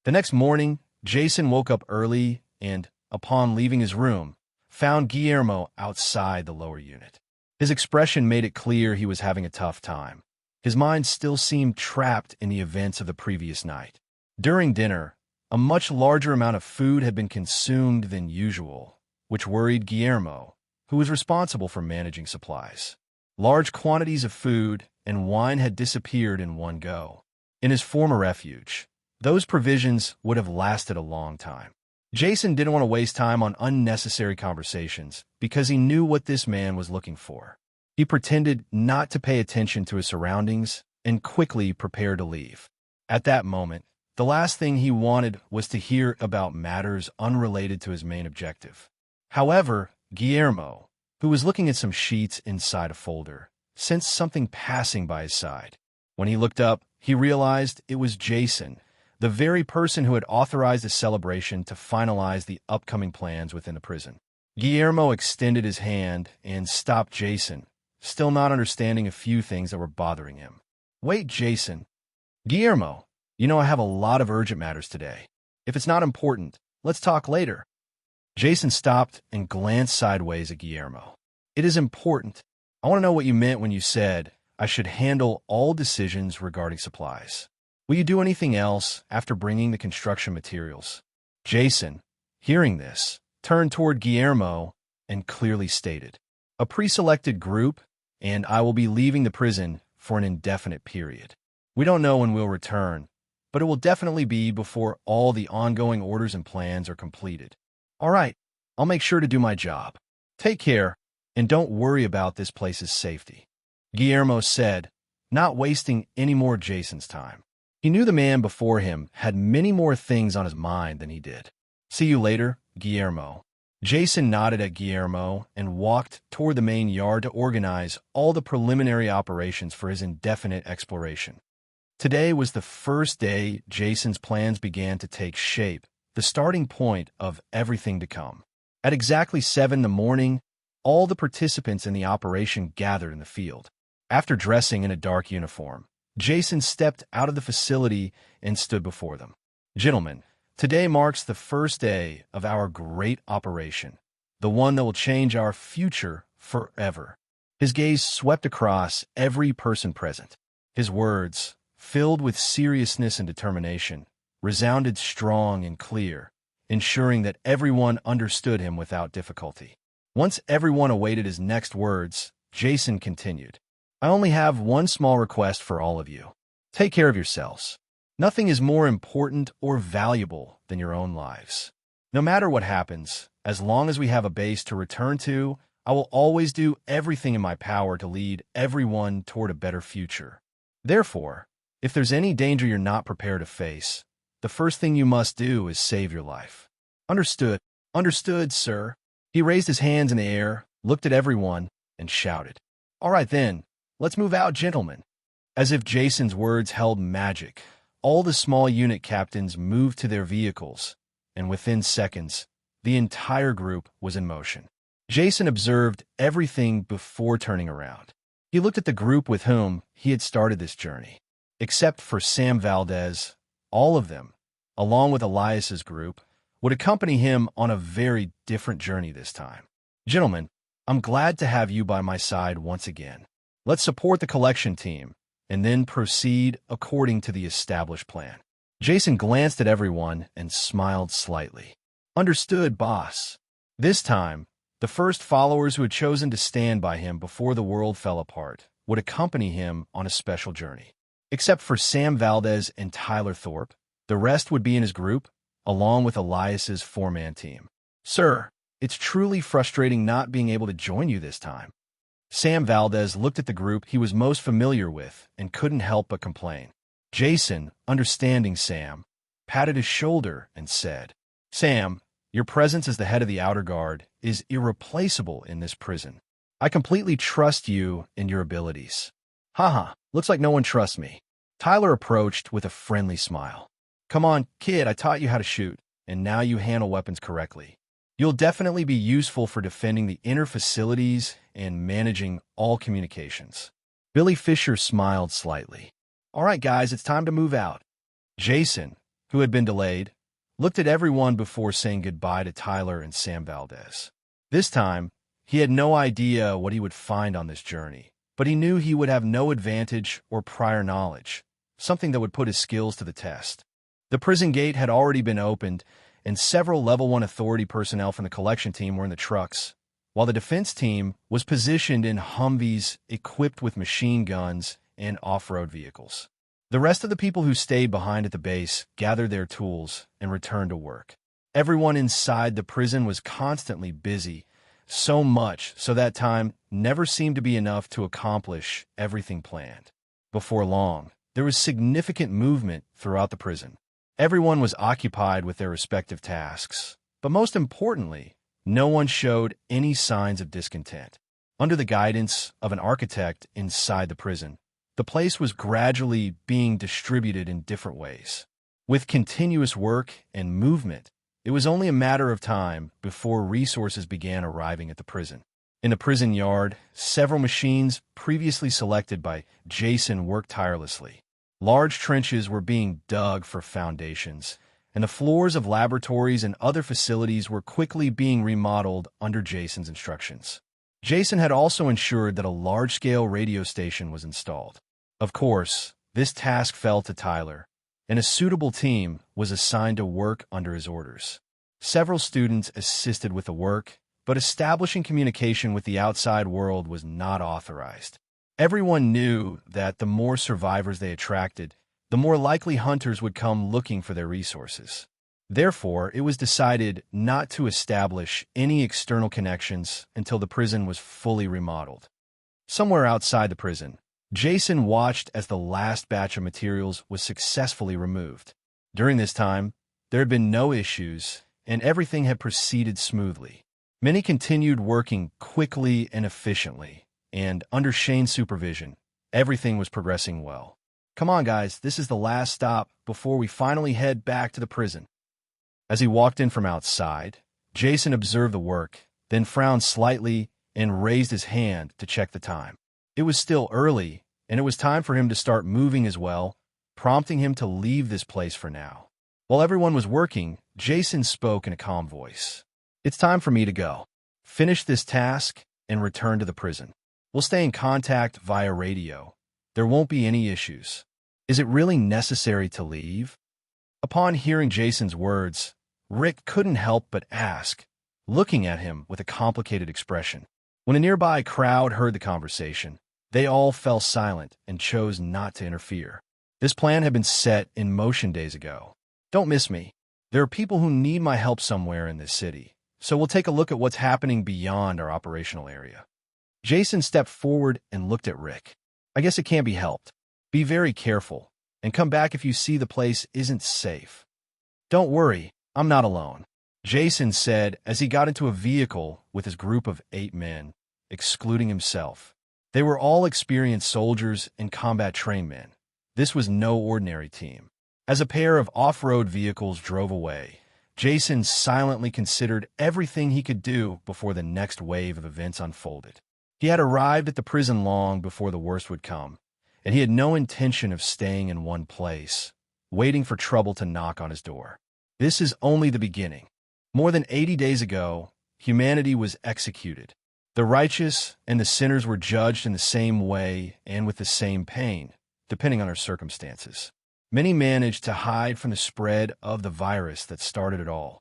Speaker 2: The next morning, Jason woke up early and, upon leaving his room, found Guillermo outside the lower unit. His expression made it clear he was having a tough time. His mind still seemed trapped in the events of the previous night. During dinner, a much larger amount of food had been consumed than usual, which worried Guillermo, who was responsible for managing supplies. Large quantities of food and wine had disappeared in one go. In his former refuge, those provisions would have lasted a long time. Jason didn't want to waste time on unnecessary conversations because he knew what this man was looking for. He pretended not to pay attention to his surroundings and quickly prepared to leave. At that moment, the last thing he wanted was to hear about matters unrelated to his main objective. However, Guillermo, who was looking at some sheets inside a folder, sensed something passing by his side. When he looked up, he realized it was Jason, the very person who had authorized the celebration to finalize the upcoming plans within the prison. Guillermo extended his hand and stopped Jason, still not understanding a few things that were bothering him. "Wait, Jason." "Guillermo, you know I have a lot of urgent matters today. If it's not important, let's talk later." Jason stopped and glanced sideways at Guillermo. "It is important. I want to know what you meant when you said I should handle all decisions regarding supplies. Will you do anything else after bringing the construction materials?" Jason, hearing this, turned toward Guillermo and clearly stated, "A pre-selected group, and I will be leaving the prison for an indefinite period. We don't know when we'll return, but it will definitely be before all the ongoing orders and plans are completed." "All right, I'll make sure to do my job. Take care, and don't worry about this place's safety," Guillermo said, not wasting any more Jason's time. He knew the man before him had many more things on his mind than he did. "See you later, Guillermo." Jason nodded at Guillermo and walked toward the main yard to organize all the preliminary operations for his indefinite exploration. Today was the first day Jason's plans began to take shape, the starting point of everything to come. At exactly 7 in the morning, all the participants in the operation gathered in the field. After dressing in a dark uniform, Jason stepped out of the facility and stood before them. "Gentlemen, today marks the first day of our great operation, the one that will change our future forever." His gaze swept across every person present. His words, filled with seriousness and determination, resounded strong and clear, ensuring that everyone understood him without difficulty. Once everyone awaited his next words, Jason continued, "I only have one small request for all of you. Take care of yourselves. Nothing is more important or valuable than your own lives. No matter what happens, as long as we have a base to return to, I will always do everything in my power to lead everyone toward a better future. Therefore, if there's any danger you're not prepared to face, the first thing you must do is save your life." "Understood. Understood, sir." He raised his hands in the air, looked at everyone, and shouted, "All right then, let's move out, gentlemen." As if Jason's words held magic, all the small unit captains moved to their vehicles, and within seconds, the entire group was in motion. Jason observed everything before turning around. He looked at the group with whom he had started this journey. Except for Sam Valdez, all of them, along with Elias's group, would accompany him on a very different journey this time. "Gentlemen, I'm glad to have you by my side once again. Let's support the collection team, and then proceed according to the established plan." Jason glanced at everyone and smiled slightly. "Understood, boss." This time, the first followers who had chosen to stand by him before the world fell apart would accompany him on a special journey. Except for Sam Valdez and Tyler Thorpe, the rest would be in his group, along with Elias's 4-man team. "Sir, it's truly frustrating not being able to join you this time." Sam Valdez looked at the group he was most familiar with and couldn't help but complain. Jason, understanding Sam, patted his shoulder and said, "Sam, your presence as the head of the outer guard is irreplaceable in this prison. I completely trust you and your abilities." "Haha, looks like no one trusts me." Tyler approached with a friendly smile. "Come on, kid, I taught you how to shoot, and now you handle weapons correctly. You'll definitely be useful for defending the inner facilities and managing all communications." Billy Fisher smiled slightly. "All right, guys, it's time to move out." Jason, who had been delayed, looked at everyone before saying goodbye to Tyler and Sam Valdez. This time, he had no idea what he would find on this journey, but he knew he would have no advantage or prior knowledge, something that would put his skills to the test. The prison gate had already been opened, and several Level 1 authority personnel from the collection team were in the trucks, while the defense team was positioned in Humvees equipped with machine guns and off-road vehicles. The rest of the people who stayed behind at the base gathered their tools and returned to work. Everyone inside the prison was constantly busy, so much so that time never seemed to be enough to accomplish everything planned. Before long, there was significant movement throughout the prison. Everyone was occupied with their respective tasks, but most importantly, no one showed any signs of discontent. Under the guidance of an architect inside the prison, the place was gradually being distributed in different ways. With continuous work and movement, it was only a matter of time before resources began arriving at the prison. In the prison yard, several machines previously selected by Jason worked tirelessly. Large trenches were being dug for foundations, and the floors of laboratories and other facilities were quickly being remodeled under Jason's instructions. Jason had also ensured that a large-scale radio station was installed. Of course, this task fell to Tyler, and a suitable team was assigned to work under his orders. Several students assisted with the work, but establishing communication with the outside world was not authorized. Everyone knew that the more survivors they attracted, the more likely hunters would come looking for their resources. Therefore, it was decided not to establish any external connections until the prison was fully remodeled. Somewhere outside the prison, Jason watched as the last batch of materials was successfully removed. During this time, there had been no issues, and everything had proceeded smoothly. Many continued working quickly and efficiently, and under Shane's supervision, everything was progressing well. Come on, guys, this is the last stop before we finally head back to the prison. As he walked in from outside, Jason observed the work, then frowned slightly and raised his hand to check the time. It was still early, and it was time for him to start moving as well, prompting him to leave this place for now. While everyone was working, Jason spoke in a calm voice. It's time for me to go. Finish this task and return to the prison. We'll stay in contact via radio. There won't be any issues. Is it really necessary to leave? Upon hearing Jason's words, Rick couldn't help but ask, looking at him with a complicated expression. When a nearby crowd heard the conversation, they all fell silent and chose not to interfere. This plan had been set in motion days ago. Don't miss me. There are people who need my help somewhere in this city, so we'll take a look at what's happening beyond our operational area. Jason stepped forward and looked at Rick. I guess it can't be helped. Be very careful, and come back if you see the place isn't safe. Don't worry, I'm not alone, Jason said as he got into a vehicle with his group of 8 men, excluding himself. They were all experienced soldiers and combat-trained men. This was no ordinary team. As a pair of off-road vehicles drove away, Jason silently considered everything he could do before the next wave of events unfolded. He had arrived at the prison long before the worst would come, and he had no intention of staying in one place, waiting for trouble to knock on his door. This is only the beginning. More than 80 days ago, humanity was executed. The righteous and the sinners were judged in the same way and with the same pain, depending on their circumstances. Many managed to hide from the spread of the virus that started it all.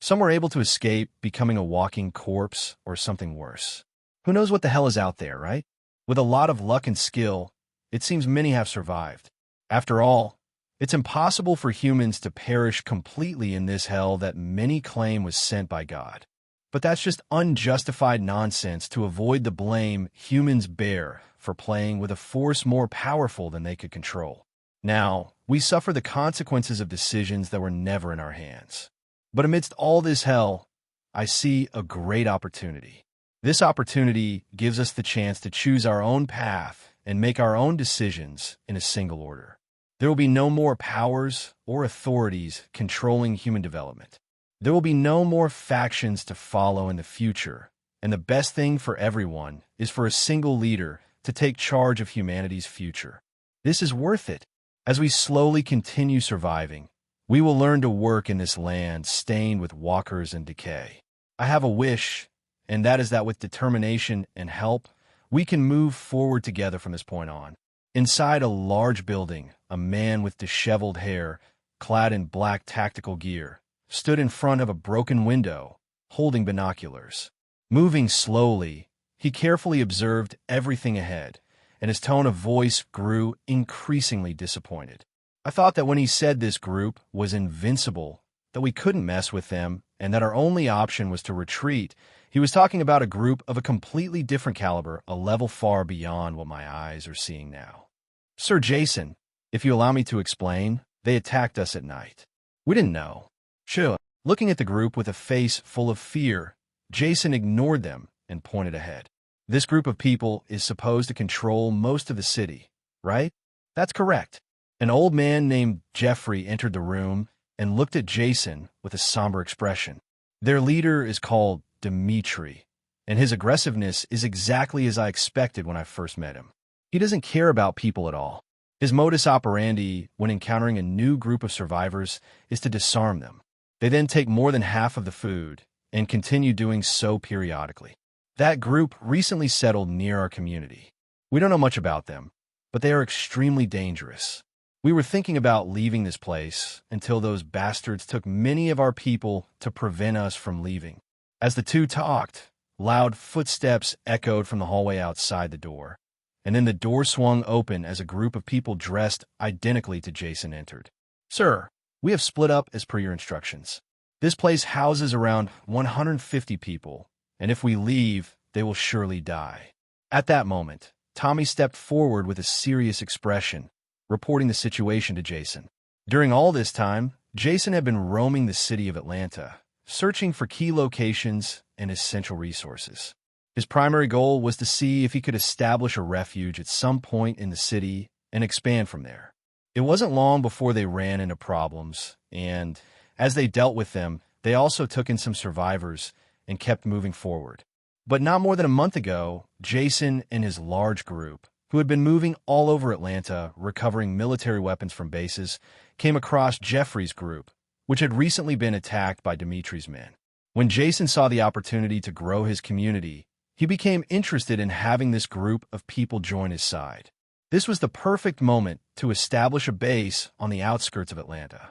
Speaker 2: Some were able to escape, becoming a walking corpse or something worse. Who knows what the hell is out there, right? With a lot of luck and skill, it seems many have survived. After all, it's impossible for humans to perish completely in this hell that many claim was sent by God. But that's just unjustified nonsense to avoid the blame humans bear for playing with a force more powerful than they could control. Now, we suffer the consequences of decisions that were never in our hands. But amidst all this hell, I see a great opportunity. This opportunity gives us the chance to choose our own path and make our own decisions in a single order. There will be no more powers or authorities controlling human development. There will be no more factions to follow in the future, and the best thing for everyone is for a single leader to take charge of humanity's future. This is worth it. As we slowly continue surviving, we will learn to work in this land stained with walkers and decay. I have a wish, and that is that with determination and help, we can move forward together from this point on. Inside a large building, a man with disheveled hair, clad in black tactical gear, stood in front of a broken window, holding binoculars. Moving slowly, he carefully observed everything ahead, and his tone of voice grew increasingly disappointed. I thought that when he said this group was invincible, that we couldn't mess with them and that our only option was to retreat, he was talking about a group of a completely different caliber, a level far beyond what my eyes are seeing now. Sir Jason, if you allow me to explain, they attacked us at night. We didn't know. Sure. Looking at the group with a face full of fear, Jason ignored them and pointed ahead. This group of people is supposed to control most of the city, right? That's correct. An old man named Jeffrey entered the room and looked at Jason with a somber expression. Their leader is called Dimitri, and his aggressiveness is exactly as I expected when I first met him. He doesn't care about people at all. His modus operandi when encountering a new group of survivors is to disarm them. They then take more than half of the food and continue doing so periodically. That group recently settled near our community. We don't know much about them, but they are extremely dangerous. We were thinking about leaving this place until those bastards took many of our people to prevent us from leaving. As the two talked, loud footsteps echoed from the hallway outside the door, and then the door swung open as a group of people dressed identically to Jason entered. Sir, we have split up as per your instructions. This place houses around 150 people, and if we leave, they will surely die. At that moment, Tommy stepped forward with a serious expression, reporting the situation to Jason. During all this time, Jason had been roaming the city of Atlanta, searching for key locations and essential resources. His primary goal was to see if he could establish a refuge at some point in the city and expand from there. It wasn't long before they ran into problems, and as they dealt with them, they also took in some survivors and kept moving forward. But not more than a month ago, Jason and his large group, who had been moving all over Atlanta recovering military weapons from bases, came across Jeffrey's group, which had recently been attacked by Dimitri's men. When Jason saw the opportunity to grow his community, he became interested in having this group of people join his side. This was the perfect moment to establish a base on the outskirts of Atlanta.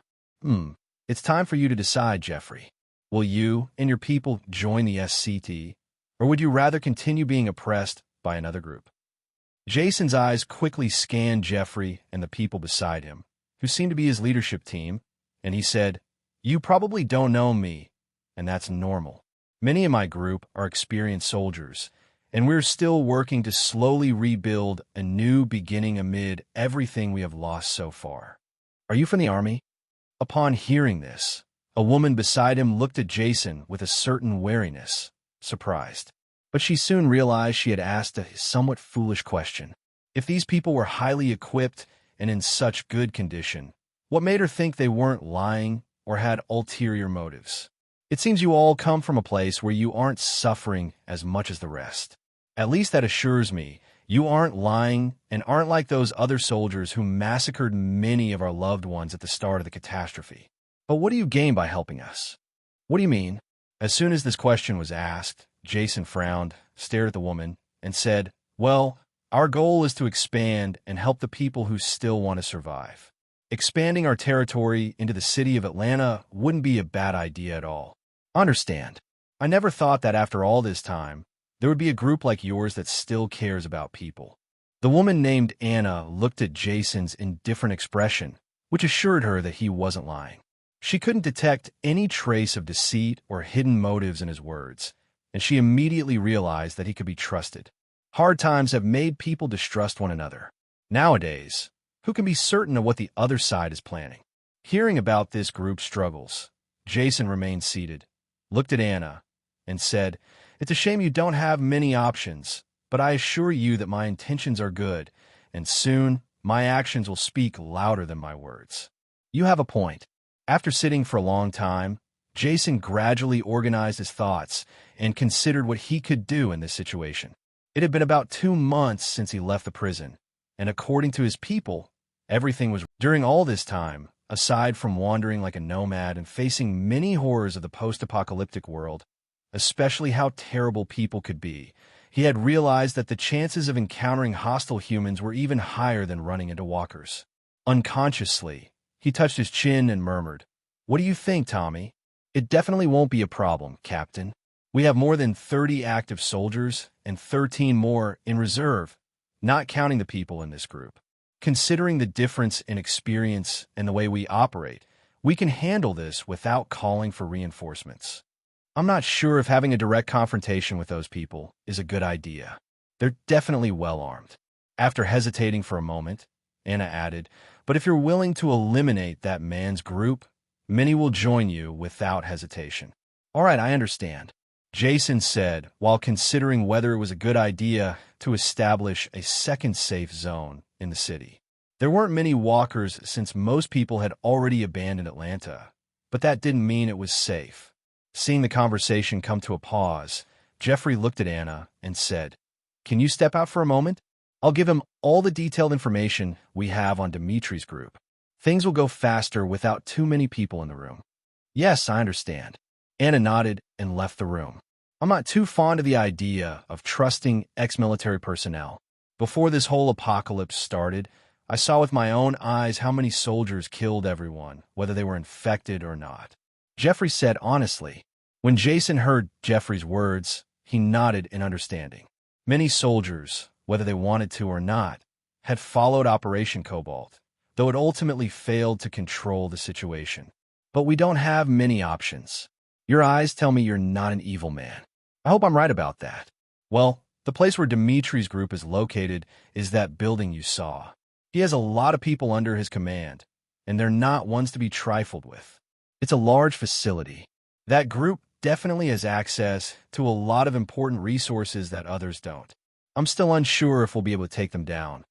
Speaker 2: It's time for you to decide, Jeffrey. Will you and your people join the SCT, or would you rather continue being oppressed by another group? Jason's eyes quickly scanned Jeffrey and the people beside him, who seemed to be his leadership team, and he said, "You probably don't know me, and that's normal. Many in my group are experienced soldiers, and we're still working to slowly rebuild a new beginning amid everything we have lost so far. Are you from the army?" Upon hearing this, a woman beside him looked at Jason with a certain wariness, surprised. But she soon realized she had asked a somewhat foolish question. If these people were highly equipped and in such good condition, what made her think they weren't lying or had ulterior motives? It seems you all come from a place where you aren't suffering as much as the rest. At least that assures me you aren't lying and aren't like those other soldiers who massacred many of our loved ones at the start of the catastrophe. But what do you gain by helping us? What do you mean? As soon as this question was asked, Jason frowned, stared at the woman, and said, "Well, our goal is to expand and help the people who still want to survive. Expanding our territory into the city of Atlanta wouldn't be a bad idea at all. Understand, I never thought that after all this time, there would be a group like yours that still cares about people." The woman named Anna looked at Jason's indifferent expression, which assured her that he wasn't lying. She couldn't detect any trace of deceit or hidden motives in his words, and she immediately realized that he could be trusted. Hard times have made people distrust one another. Nowadays, who can be certain of what the other side is planning? Hearing about this group's struggles, Jason remained seated, looked at Anna, and said, "It's a shame you don't have many options, but I assure you that my intentions are good, and soon my actions will speak louder than my words." You have a point. After sitting for a long time, Jason gradually organized his thoughts and considered what he could do in this situation. It had been about 2 months since he left the prison, and according to his people, everything was during all this time, aside from wandering like a nomad and facing many horrors of the post-apocalyptic world, especially how terrible people could be. He had realized that the chances of encountering hostile humans were even higher than running into walkers. Unconsciously, he touched his chin and murmured, "What do you think, Tommy?" "It definitely won't be a problem, Captain. We have more than 30 active soldiers and 13 more in reserve, not counting the people in this group. Considering the difference in experience and the way we operate, We can handle this without calling for reinforcements. I'm not sure if having a direct confrontation with those people is a good idea. They're definitely well armed. After hesitating for a moment, Anna added, but if you're willing to eliminate that man's group, many will join you without hesitation. All right, I understand, Jason said, while considering whether it was a good idea to establish a second safe zone in the city. There weren't many walkers since most people had already abandoned Atlanta, but that didn't mean it was safe. Seeing the conversation come to a pause, Jeffrey looked at Anna and said, "Can you step out for a moment? I'll give him all the detailed information we have on Dimitri's group. Things will go faster without too many people in the room." "Yes, I understand." Anna nodded and left the room. I'm not too fond of the idea of trusting ex-military personnel. Before this whole apocalypse started, I saw with my own eyes how many soldiers killed everyone, whether they were infected or not. Jeffrey said honestly. When Jason heard Jeffrey's words, he nodded in understanding. Many soldiers, whether they wanted to or not, had followed Operation Cobalt, though it ultimately failed to control the situation. But we don't have many options. Your eyes tell me you're not an evil man. I hope I'm right about that. Well, the place where Dimitri's group is located is that building you saw. He has a lot of people under his command, and they're not ones to be trifled with. It's a large facility. That group definitely has access to a lot of important resources that others don't. I'm still unsure if we'll be able to take them down.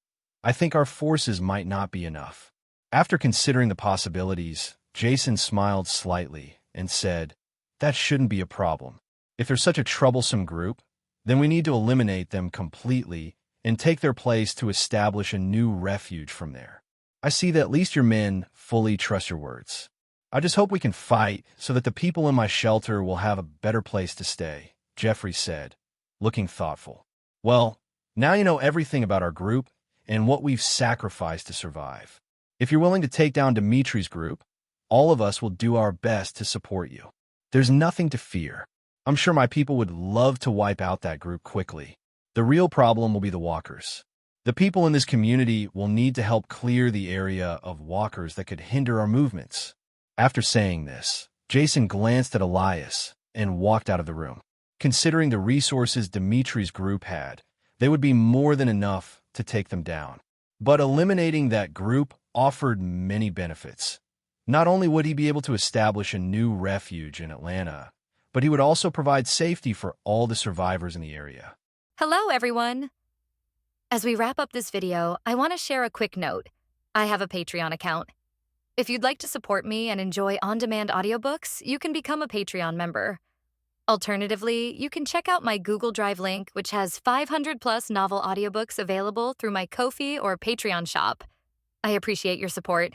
Speaker 2: I think our forces might not be enough. After considering the possibilities, Jason smiled slightly and said, "That shouldn't be a problem. If they're such a troublesome group, then we need to eliminate them completely and take their place to establish a new refuge from there. I see that at least your men fully trust your words. I just hope we can fight so that the people in my shelter will have a better place to stay," Jeffrey said, looking thoughtful. "Well, now you know everything about our group and what we've sacrificed to survive. If you're willing to take down Dimitri's group, all of us will do our best to support you. There's nothing to fear. I'm sure my people would love to wipe out that group quickly. The real problem will be the walkers. The people in this community will need to help clear the area of walkers that could hinder our movements." After saying this, Jason glanced at Elias and walked out of the room. Considering the resources Dimitri's group had, they would be more than enough to take them down. But eliminating that group offered many benefits. Not only would he be able to establish a new refuge in Atlanta, but he would also provide safety for all the survivors in the area.
Speaker 3: Hello, everyone. As we wrap up this video, I want to share a quick note. I have a Patreon account. If you'd like to support me and enjoy on-demand audiobooks, you can become a Patreon member. Alternatively, you can check out my Google Drive link, which has 500-plus novel audiobooks available through my Ko-fi or Patreon shop. I appreciate your support.